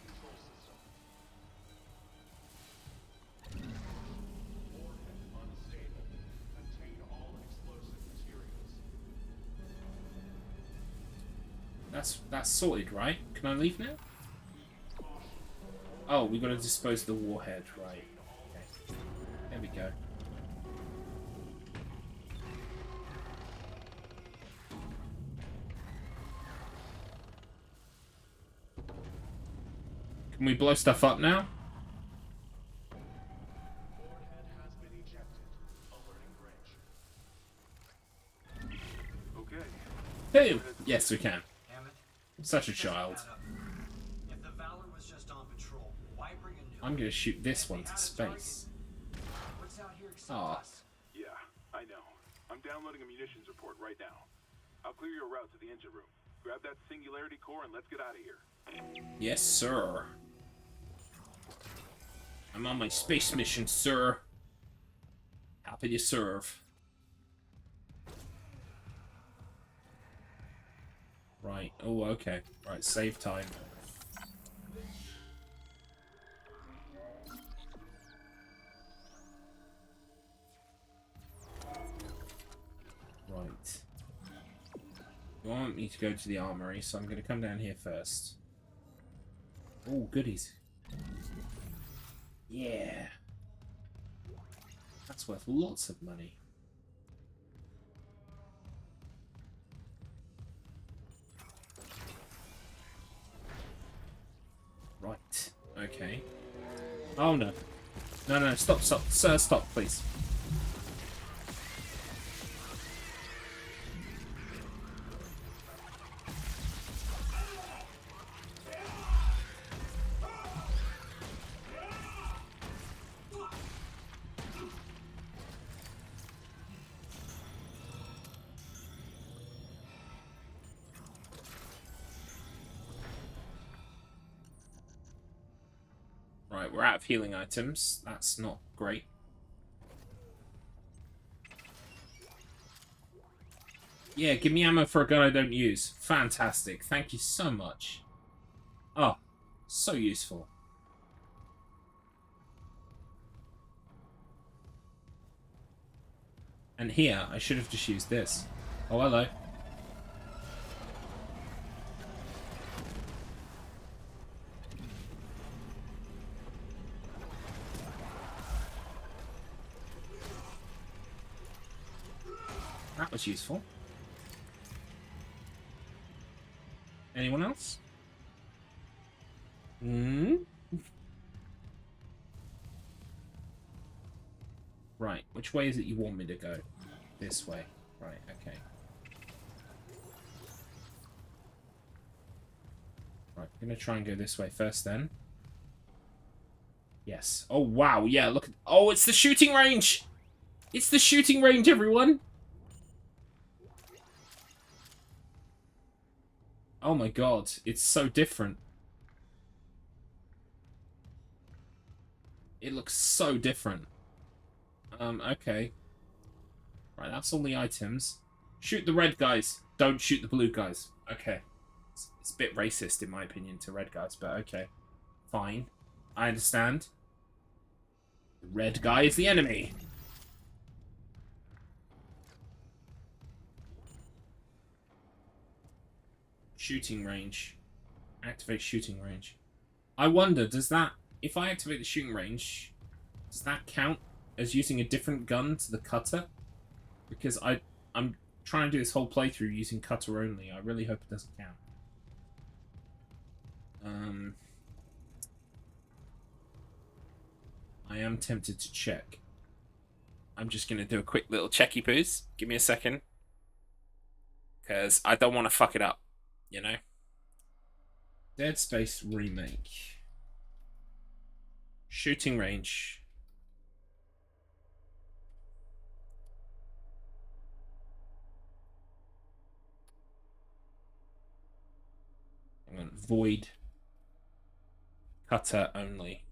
That's sorted, right? Can I leave now? Oh, we got to dispose of the warhead, right? Okay. There we go. Can we blow stuff up now? Okay. Boom! Yes, we can. Such a child. If the Valor was just on patrol, why bring a new? I'm gonna shoot this one to space. What's out here except Ah. us? Yeah, I know. I'm downloading a munitions report right now. I'll clear your route to the engine room. Grab that singularity core and let's get out of here. Yes, sir. I'm on my space mission, sir. Happy to serve. Right. Oh, okay. Right, save time. Right. You want me to go to the armory, so I'm going to come down here first. Oh, goodies. Yeah. That's worth lots of money. Right. Okay. Oh, no. No, no, stop, stop. Sir, stop, please. Right, we're out of healing items. That's not great. Yeah, give me ammo for a gun I don't use. Fantastic. Thank you so much. Oh, so useful. And here, I should have just used this. Oh, hello. That was useful. Anyone else? Hmm? Right, which way is it you want me to go? This way. Right, okay. Right, I'm gonna try and go this way first then. Yes. Oh, wow, yeah, look at... Oh, it's the shooting range! It's the shooting range, everyone! Oh my god, it's so different. It looks so different. Okay. Right, that's all the items. Shoot the red guys. Don't shoot the blue guys. Okay. It's a bit racist, in my opinion, to red guys, but okay. Fine. I understand. The red guy is the enemy. Shooting range. Activate shooting range. I wonder, does that... If I activate the shooting range, does that count as using a different gun to the cutter? Because I'm trying to do this whole playthrough using cutter only. I really hope it doesn't count. I am tempted to check. I'm just going to do a quick little checky poos. Give me a second. Because I don't want to fuck it up, you know? Dead Space Remake. Shooting range. Hang on. Void. Cutter only.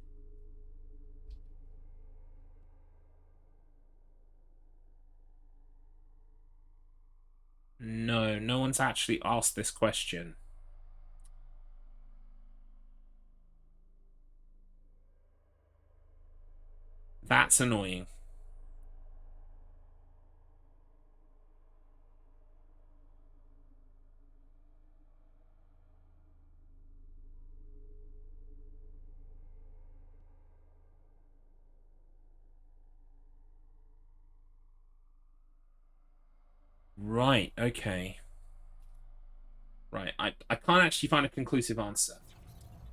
No, no one's actually asked this question. That's annoying. Right, okay. Right, I can't actually find a conclusive answer.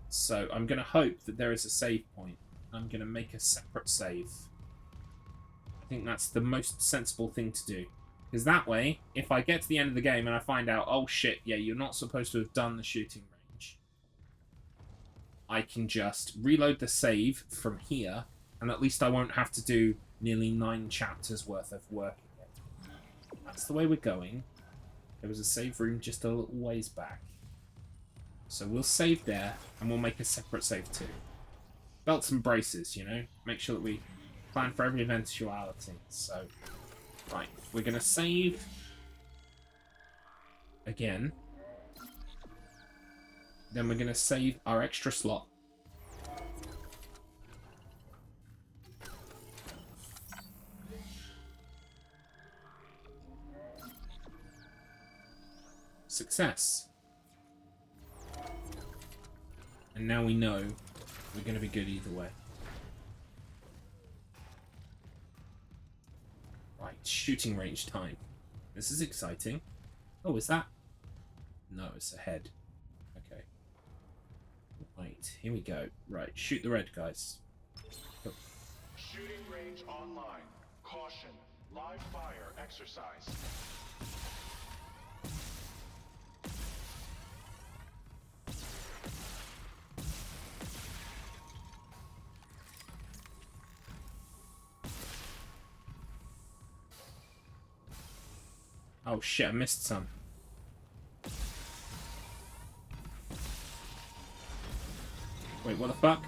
So I'm going to hope that there is a save point. I'm going to make a separate save. I think that's the most sensible thing to do. Because that way, if I get to the end of the game and I find out, oh shit, yeah, you're not supposed to have done the shooting range, I can just reload the save from here, and at least I won't have to do nearly 9 chapters worth of work again. That's the way we're going. There was a save room just a little ways back. So we'll save there, and we'll make a separate save too. Belts and braces, you know? Make sure that we plan for every eventuality. So, right, we're going to save again. Then we're going to save our extra slot. Success. And now we know we're going to be good either way. Right, shooting range time. This is exciting. Oh, is that? No, it's ahead. Okay. Right, here we go. Right, shoot the red guys. Oh. Shooting range online. Caution. Live fire exercise. Oh shit, I missed some. Wait, what the fuck?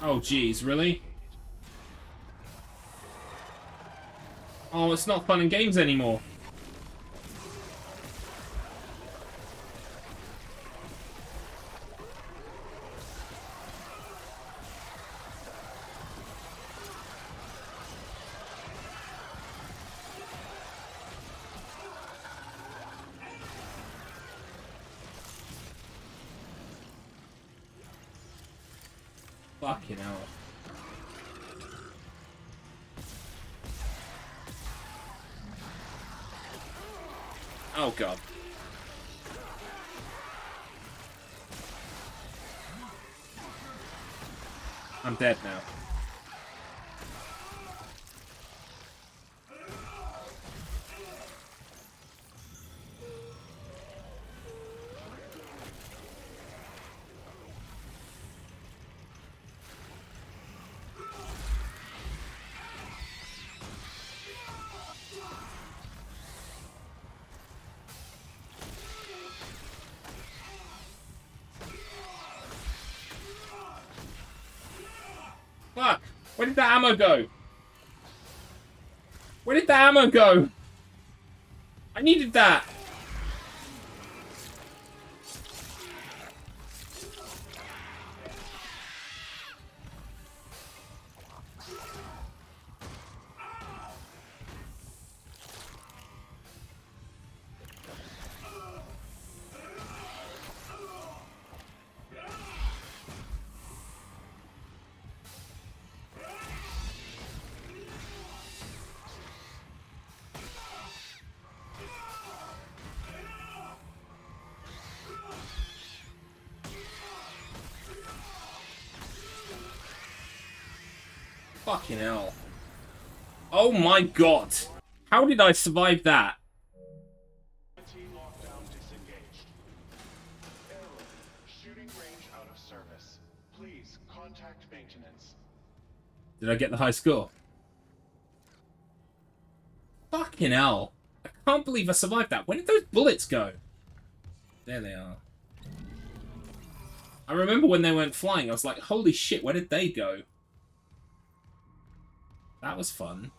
Oh jeez, really? Oh, it's not fun in games anymore. Fucking hell. Oh god. I'm dead now. Fuck! Where did the ammo go? Where did the ammo go? I needed that! Fucking hell. Oh my god. How did I survive that? Lockdown disengaged. Error. Shooting range out of service. Please contact maintenance. Did I get the high score? Fucking hell. I can't believe I survived that. Where did those bullets go? There they are. I remember when they went flying, I was like, holy shit, where did they go? That was fun.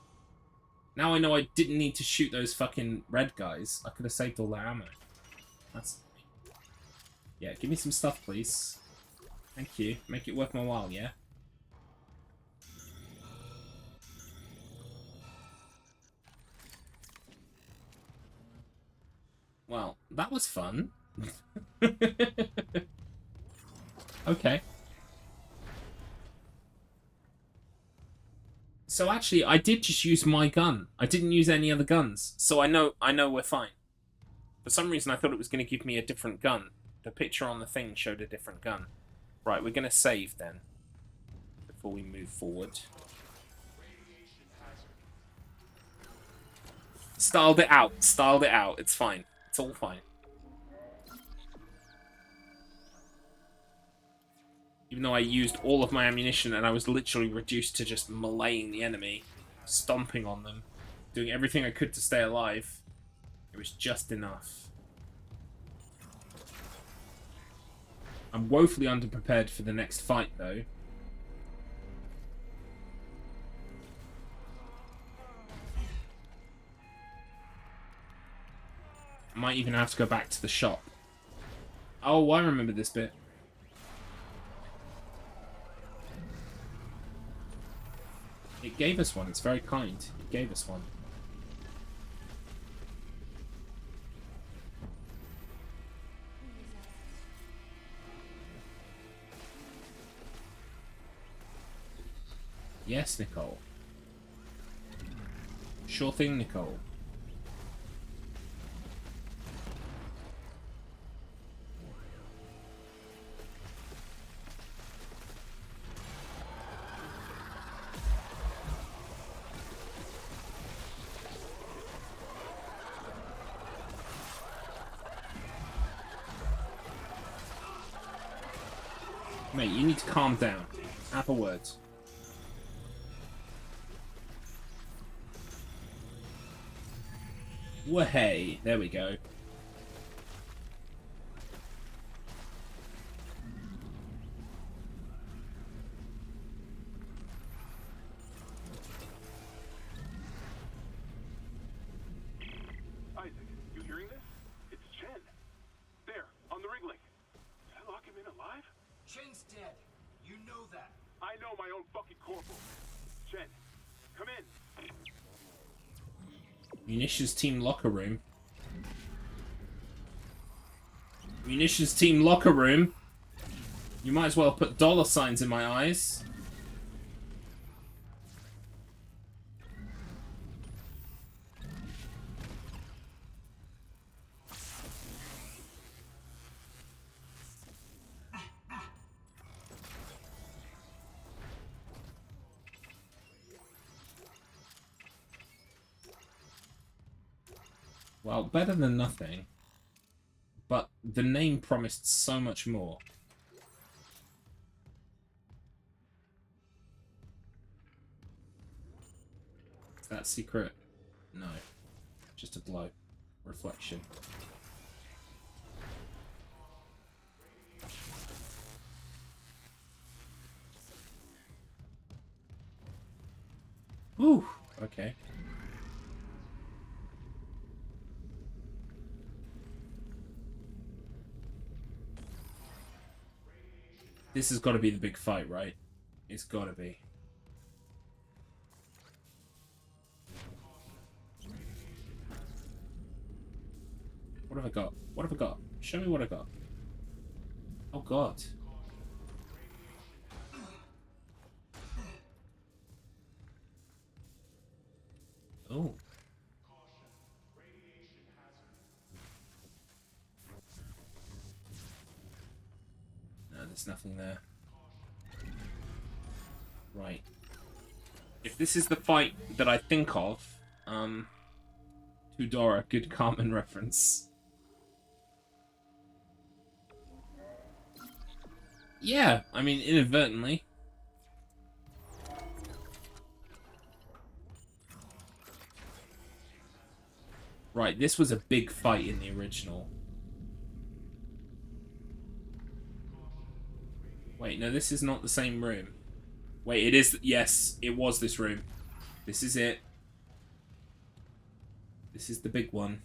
Now I know I didn't need to shoot those fucking red guys. I could have saved all their ammo. That's... Yeah, give me some stuff, please. Thank you. Make it worth my while, yeah? Well, that was fun. Okay. So actually, I did just use my gun. I didn't use any other guns. So I know we're fine. For some reason, I thought it was going to give me a different gun. The picture on the thing showed a different gun. Right, we're going to save then. Before we move forward. Styled it out. Styled it out. It's fine. It's all fine. Even though I used all of my ammunition and I was literally reduced to just meleeing the enemy, stomping on them, doing everything I could to stay alive, it was just enough. I'm woefully underprepared for the next fight, though. I might even have to go back to the shop. Oh, I remember this bit. It gave us one. It's very kind. It gave us one. Yes, Nicole. Sure thing, Nicole. Mate, you need to calm down. Have a word. Wahey, there we go. Isaac, you hearing this? It's Chen. There, on the rig link. Did I lock him in alive? Chen's dead. You know that. I know my own fucking corporal. Chen, come in. Munitions team locker room. Munitions team locker room. You might as well put dollar signs in my eyes. Well, better than nothing. But the name promised so much more. Is that secret? No. Just a glow. Reflection. Ooh, okay. This has got to be the big fight, right? It's got to be. What have I got? What have I got? Show me what I got. Oh, God. Oh. No, there's nothing there. Right. If this is the fight that I think of, Tudora, good Carmen reference. Yeah, I mean, inadvertently. Right, this was a big fight in the original. Wait, no, this is not the same room. Wait, it is... Yes, it was this room. This is it. This is the big one.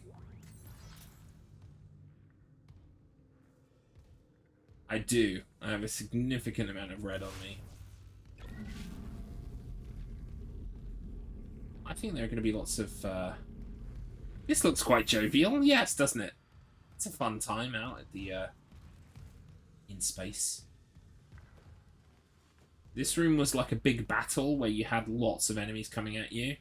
I do. I have a significant amount of red on me. I think there are going to be lots of... This looks quite jovial. Yes, doesn't it? It's a fun time out at the... in space. This room was like a big battle where you had lots of enemies coming at you.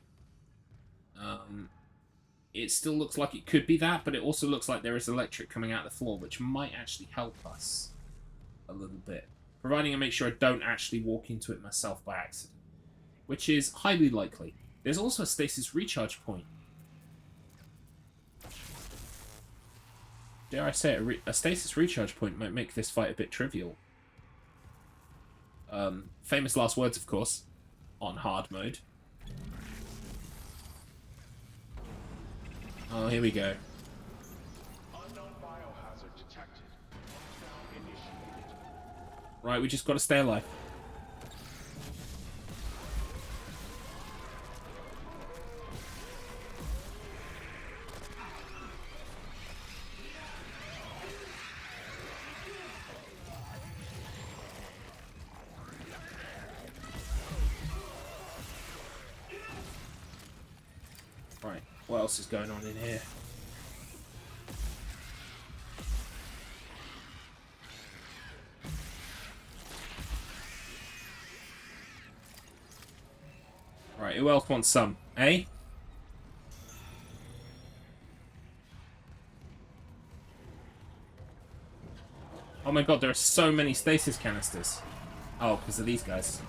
It still looks like it could be that, but it also looks like there is electric coming out the floor, which might actually help us a little bit. Providing I make sure I don't actually walk into it myself by accident. Which is highly likely. There's also a stasis recharge point. Dare I say it, a stasis recharge point might make this fight a bit trivial. Famous last words, of course, on hard mode. Oh, here we go. Unknown biohazard detected. Lockdown initiated. Right, we just got to stay alive. Right, what else is going on in here? Right, who else wants some? Eh? Oh my god, there are so many stasis canisters. Oh, because of these guys.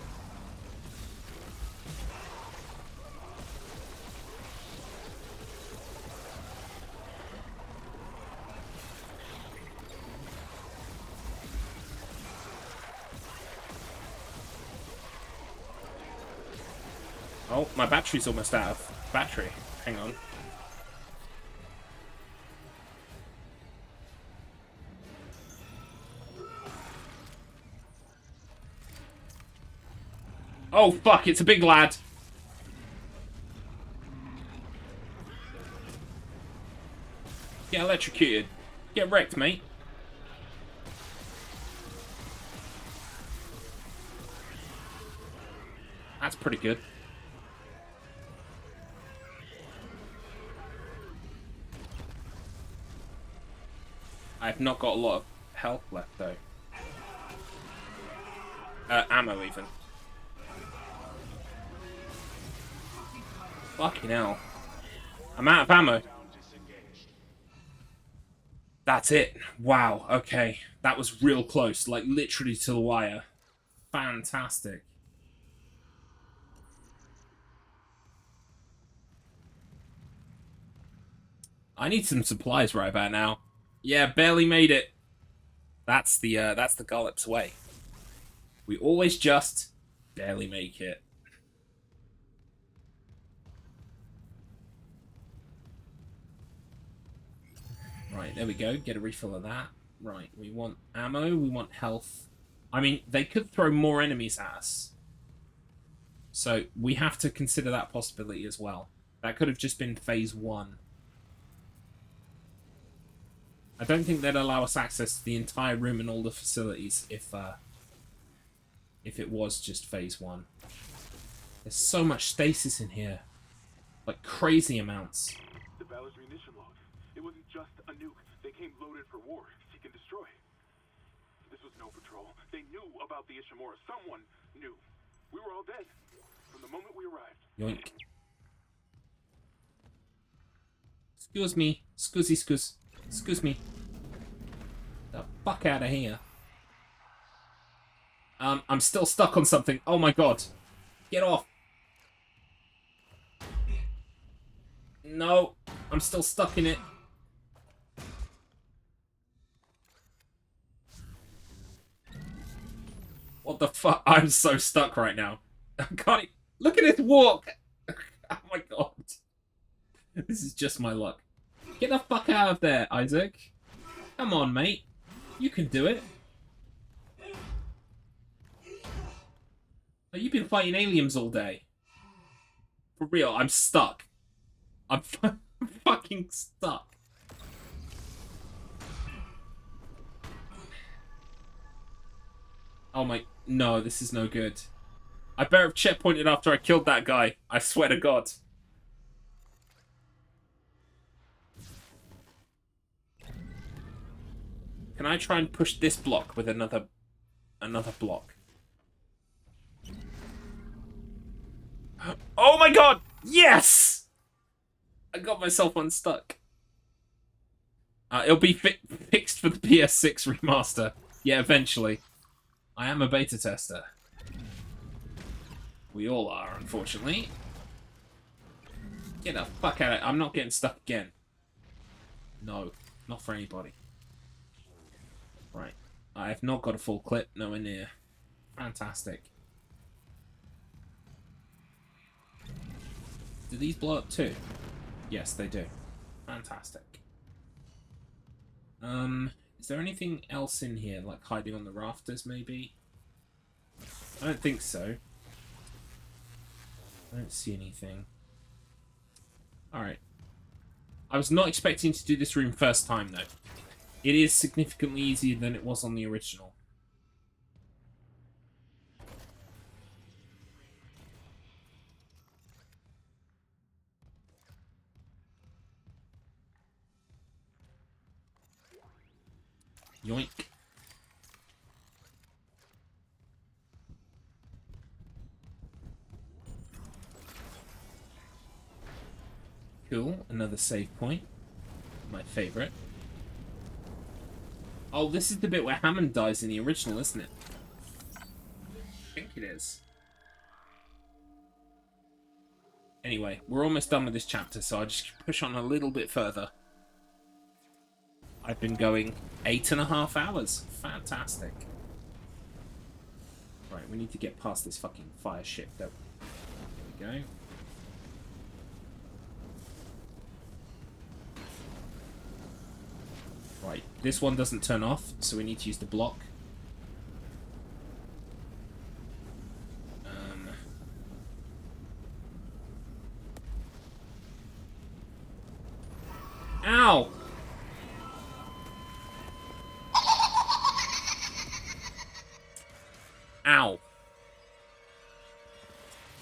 Oh, my battery's almost out of battery. Hang on. Oh, fuck, it's a big lad. Get electrocuted. Get wrecked, mate. That's pretty good. I've not got a lot of health left, though. Ammo, even. Fucking hell. I'm out of ammo. That's it. Wow, okay. That was real close. Like, literally to the wire. Fantastic. I need some supplies right about now. Yeah, barely made it. That's the Garlips way. We always just barely make it. Right, there we go. Get a refill of that. Right, we want ammo, we want health. I mean, they could throw more enemies at us. So, we have to consider that possibility as well. That could have just been phase 1. I don't think they'd allow us access to the entire room and all the facilities if it was just phase 1. There's so much stasis in here. Like, crazy amounts. The Valor's munition log. It wasn't just a nuke. They came loaded for war. Seek and destroy. This was no patrol. They knew about the Fishimura. Someone knew. We were all dead from the moment we arrived. Yoink. Excuse me. Excuse me. The fuck out of here. I'm still stuck on something. Oh my god. Get off. No. I'm still stuck in it. What the fuck? I'm so stuck right now. I can't... Look at it walk! Oh my god. This is just my luck. Get the fuck out of there, Isaac. Come on, mate. You can do it. Oh, you've been fighting aliens all day. For real, I'm stuck. I'm fucking stuck. Oh my... No, this is no good. I better have checkpointed after I killed that guy. I swear to God. Can I try and push this block with another block? Oh my god! Yes! I got myself unstuck. It'll be fixed for the PS6 remaster. Yeah, eventually. I am a beta tester. We all are, unfortunately. Get the fuck out of it. I'm not getting stuck again. No, not for anybody. Right. I have not got a full clip, nowhere near. Fantastic. Do these blow up too? Yes, they do. Fantastic. Is there anything else in here, like hiding on the rafters, maybe? I don't think so. I don't see anything. Alright. I was not expecting to do this room first time, though. It is significantly easier than it was on the original. Yoink. Cool, another save point. My favourite. Oh, this is the bit where Hammond dies in the original, isn't it? I think it is. Anyway, we're almost done with this chapter, so I'll just push on a little bit further. I've been going 8.5 hours. Fantastic. Right, we need to get past this fucking fire ship, though. There we go. Right, this one doesn't turn off, so we need to use the block. Ow! Ow.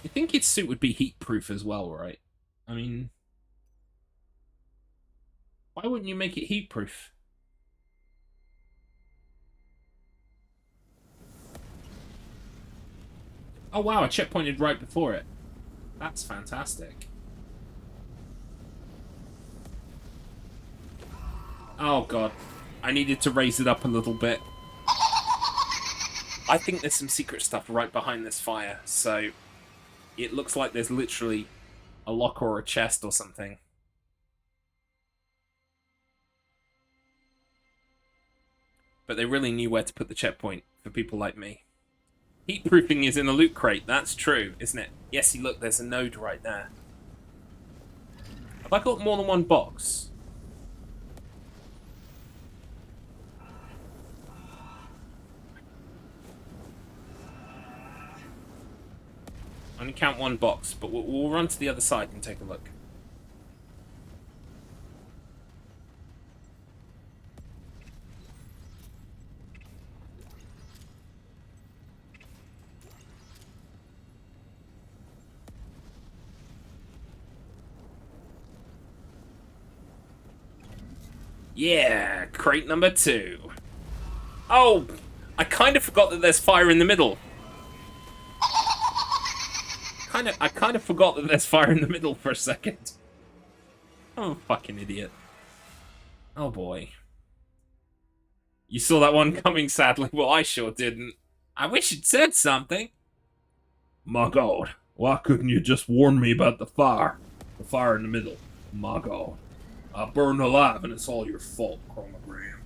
You think its suit would be heat-proof as well, right? I mean... Why wouldn't you make it heat-proof? Oh wow, I checkpointed right before it. That's fantastic. Oh god. I needed to raise it up a little bit. I think there's some secret stuff right behind this fire, so it looks like there's literally a locker or a chest or something. But they really knew where to put the checkpoint for people like me. Heat-proofing is in a loot crate. That's true, isn't it? Yes, see, look, there's a node right there. Have I got more than one box? I only count one box, but we'll run to the other side and take a look. Yeah, crate number 2. Oh, I kind of forgot that there's fire in the middle. I kind of forgot that there's fire in the middle for a second. I'm a fucking idiot. Oh boy. You saw that one coming, sadly. Well, I sure didn't. I wish you'd said something. My God, why couldn't you just warn me about the fire? The fire in the middle. My God. I burned alive and it's all your fault, Chronogram.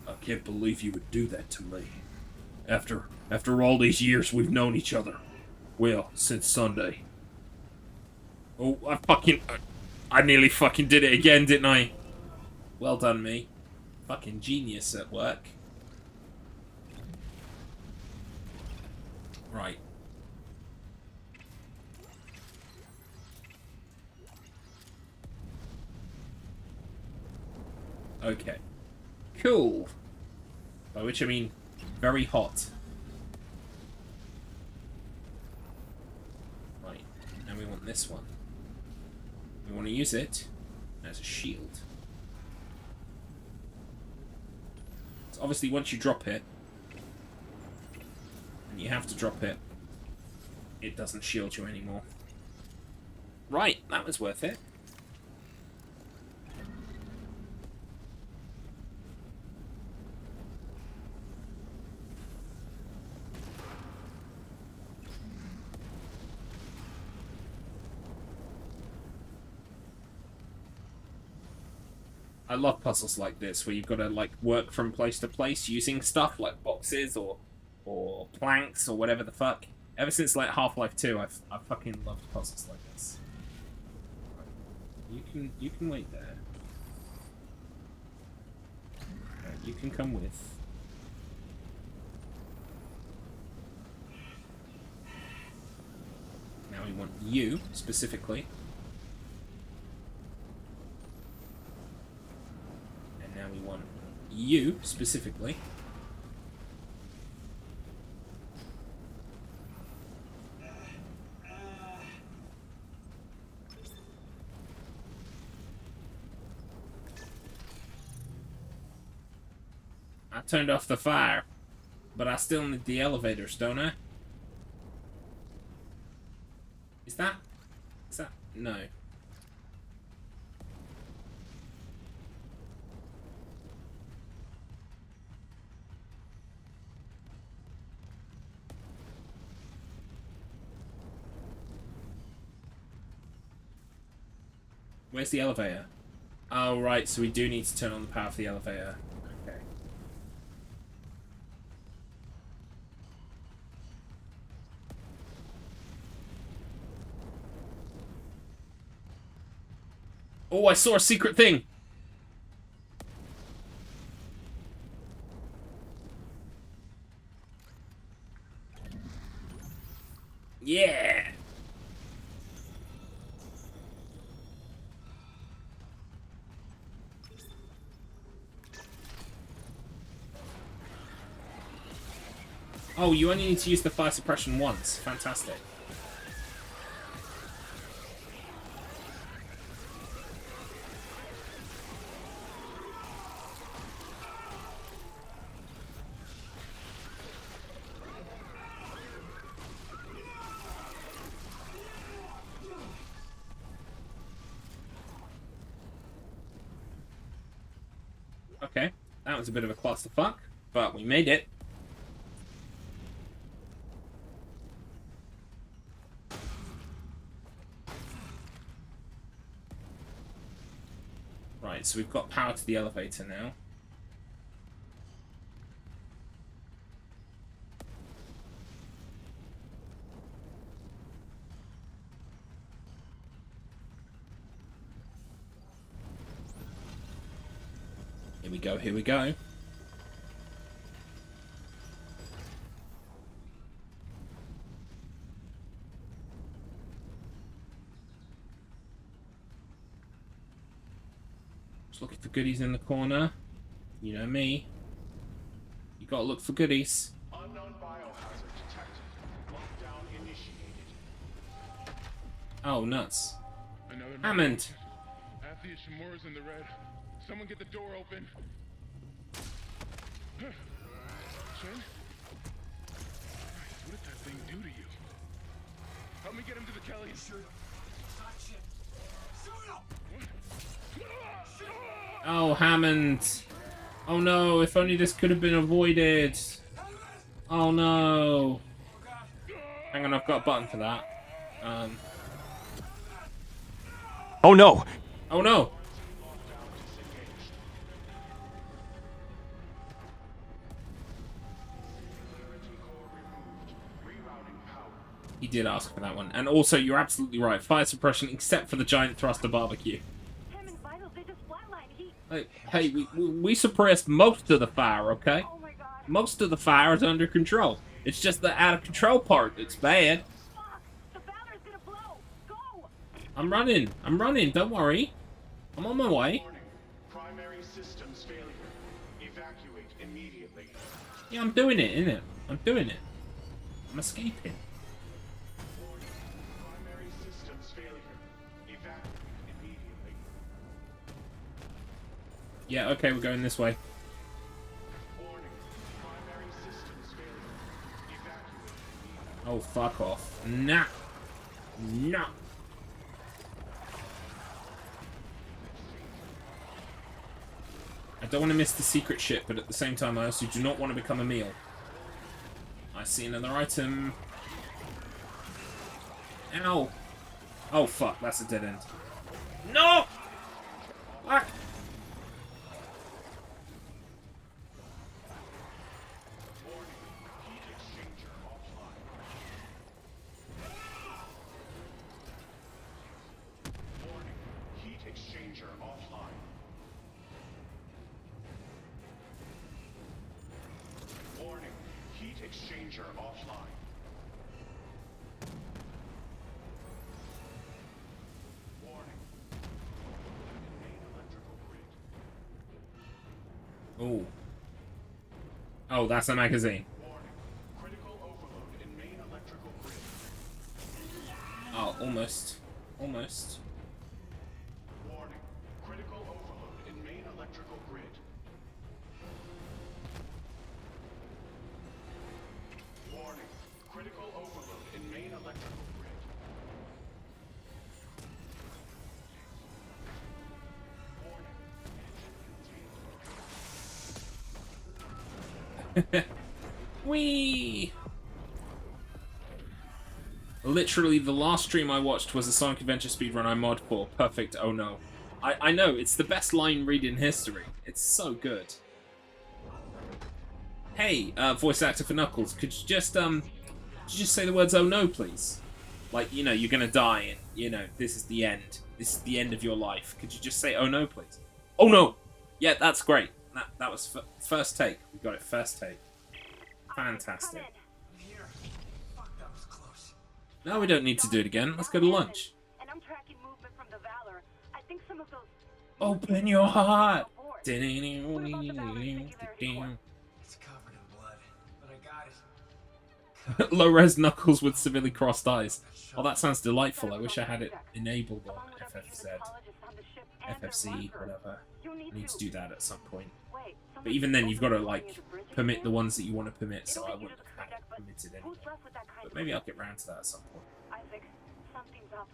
I can't believe you would do that to me. After all these years we've known each other. Well, since Sunday. Oh, I nearly fucking did it again, didn't I? Well done, me. Fucking genius at work. Right. Okay. Cool. By which I mean very hot. Right. And we want this one. We want to use it as a shield. So obviously once you drop it, and you have to drop it, it doesn't shield you anymore. Right, that was worth it. I love puzzles like this, where you've got to like work from place to place using stuff like boxes or planks or whatever the fuck. Ever since like Half-Life 2, I've fucking loved puzzles like this. You can wait there. You can come with. Now we want you specifically. Now we want you, specifically. I turned off the fire, but I still need the elevators, don't I? Is that... No. Where's the elevator? Oh, right, so we do need to turn on the power for the elevator. Okay. Oh, I saw a secret thing! Yeah! Oh, you only need to use the fire suppression once. Fantastic. Okay, that was a bit of a clusterfuck, but we made it. Right, so we've got power to the elevator now. go, here we go. Just looking for goodies in the corner. You know me. You gotta look for goodies. Unknown biohazard detected. Lockdown initiated. Oh, nuts. Another Hammond. Half the Fishimura's in the red. Someone get the door open. Huh. Shin? Christ, what did that thing do to you? Help me get him to the Kelly. Shoot. Oh, Hammond. Oh no, if only this could have been avoided. Oh no. Hang on, I've got a button for that. Oh no! Oh no! He did ask for that one. And also, you're absolutely right. Fire suppression, except for the giant thruster barbecue. Hey, we suppressed most of the fire, okay? Most of the fire is under control. It's just the out of control part that's bad. I'm running, don't worry. I'm on my way. Primary systems failure. Evacuate immediately. Yeah, I'm doing it, innit? I'm doing it. I'm escaping. Primary systems failure. Evacuate immediately. Yeah, okay, we're going this way. Warning. Primary systems failure. Evacuate immediately. Oh, fuck off. Nah. Nah. I don't want to miss the secret ship, but at the same time, I also do not want to become a meal. I see another item. Ow! Oh, fuck, that's a dead end. No! Fuck! Heat exchanger offline. Warning. Heat exchanger offline. Warning. Main electrical grid. Oh. Oh, that's a magazine. Warning. Critical overload in main electrical grid. Oh, almost. Almost. Warning. Critical overload in main electrical grid. Warning. Critical overload in main electrical grid. Whee! Literally, the last stream I watched was a Sonic Adventure speedrun I mod for. Perfect, oh no. I know, it's the best line read in history. It's so good. Hey, voice actor for Knuckles, could you just say the words, oh no, please? Like, you know, you're gonna die and, you know, this is the end. This is the end of your life. Could you just say, oh no, please? Oh no! Yeah, that's great. That was first take. We got it first take. Fantastic. No, we don't need to do it again. Let's go to lunch. And I'm tracking movement from the Valor. I think some of those... Open your heart. It's covered in blood, but I got it. Low-res Knuckles with severely crossed eyes. Oh, that sounds delightful. I wish I had it enabled on FFZ. FFC, whatever. I need to do that at some point. But even then, you've got to, like, permit the ones that you want to permit, so I wouldn't have had it permitted anyway. But maybe I'll get round to that at some point. Isaac, something's up,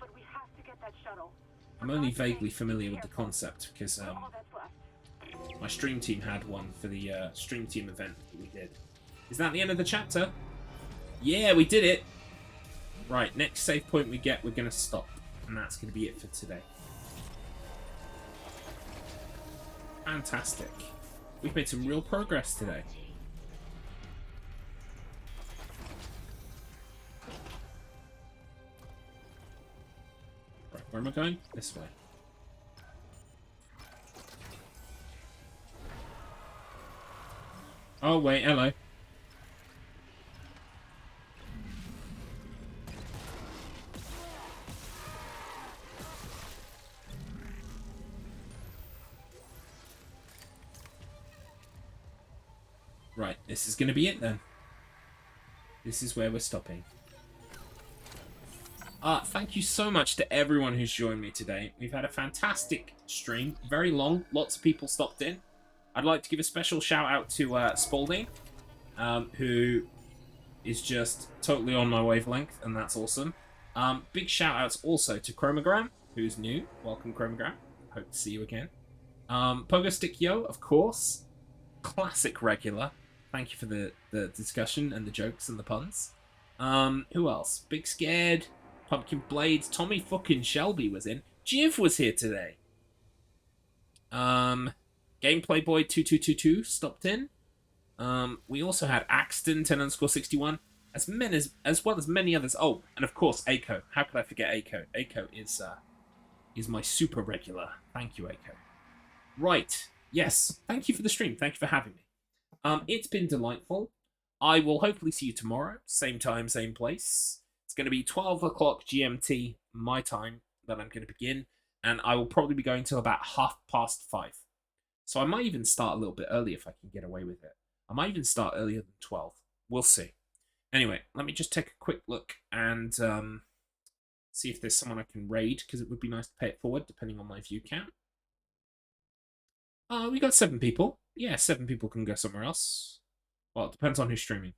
but we have to get that shuttle. I'm only vaguely familiar with the concept, because my stream team had one for the stream team event that we did. Is that the end of the chapter? Yeah, we did it! Right, next save point we get, we're going to stop. And that's going to be it for today. Fantastic. We've made some real progress today. Right, where am I going? This way. Oh, wait, hello. Right, this is going to be it then. This is where we're stopping. Thank you so much to everyone who's joined me today. We've had a fantastic stream. Very long. Lots of people stopped in. I'd like to give a special shout out to Spalding, who is just totally on my wavelength, and that's awesome. Big shout outs also to Chromogram, who's new. Welcome, Chromogram. Hope to see you again. Pogo Stick Yo, of course. Classic regular. Thank you for the discussion and the jokes and the puns. Who else? Big Scared, Pumpkin Blades, Tommy fucking Shelby was in. Jiv was here today. Gameplay Boy 2222 stopped in. We also had Axton 10_61, as well as many others. Oh, and of course Aiko. How could I forget Aiko? Aiko is my super regular. Thank you, Aiko. Right. Yes. Thank you for the stream. Thank you for having me. It's been delightful. I will hopefully see you tomorrow. Same time, same place. It's going to be 12 o'clock GMT, my time, that I'm going to begin. And I will probably be going till about 5:30. So I might even start a little bit early if I can get away with it. I might even start earlier than 12. We'll see. Anyway, let me just take a quick look and see if there's someone I can raid, because it would be nice to pay it forward, depending on my view count. We got 7 people. Yeah, 7 people can go somewhere else. Well, it depends on who's streaming.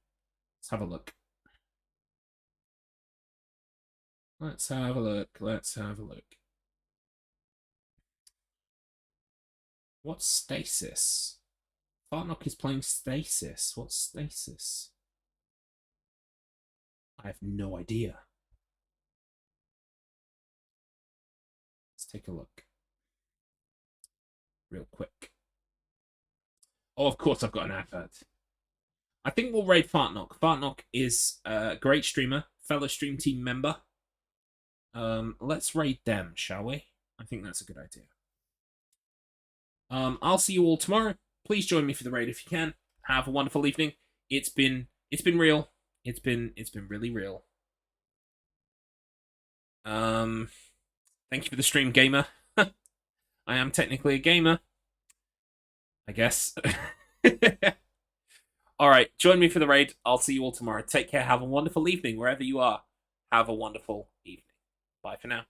Let's have a look. Let's have a look. Let's have a look. What's Stasis? Fartnock is playing Stasis. What's Stasis? I have no idea. Let's take a look. Real quick. Oh, of course I've got an advert. I think we'll raid Fartnock. Fartnock is a great streamer, fellow stream team member. Let's raid them, shall we? I think that's a good idea. I'll see you all tomorrow. Please join me for the raid if you can. Have a wonderful evening. It's been real. It's been really real. Thank you for the stream, gamer. I am technically a gamer, I guess. Alright, join me for the raid. I'll see you all tomorrow. Take care. Have a wonderful evening wherever you are. Have a wonderful evening. Bye for now.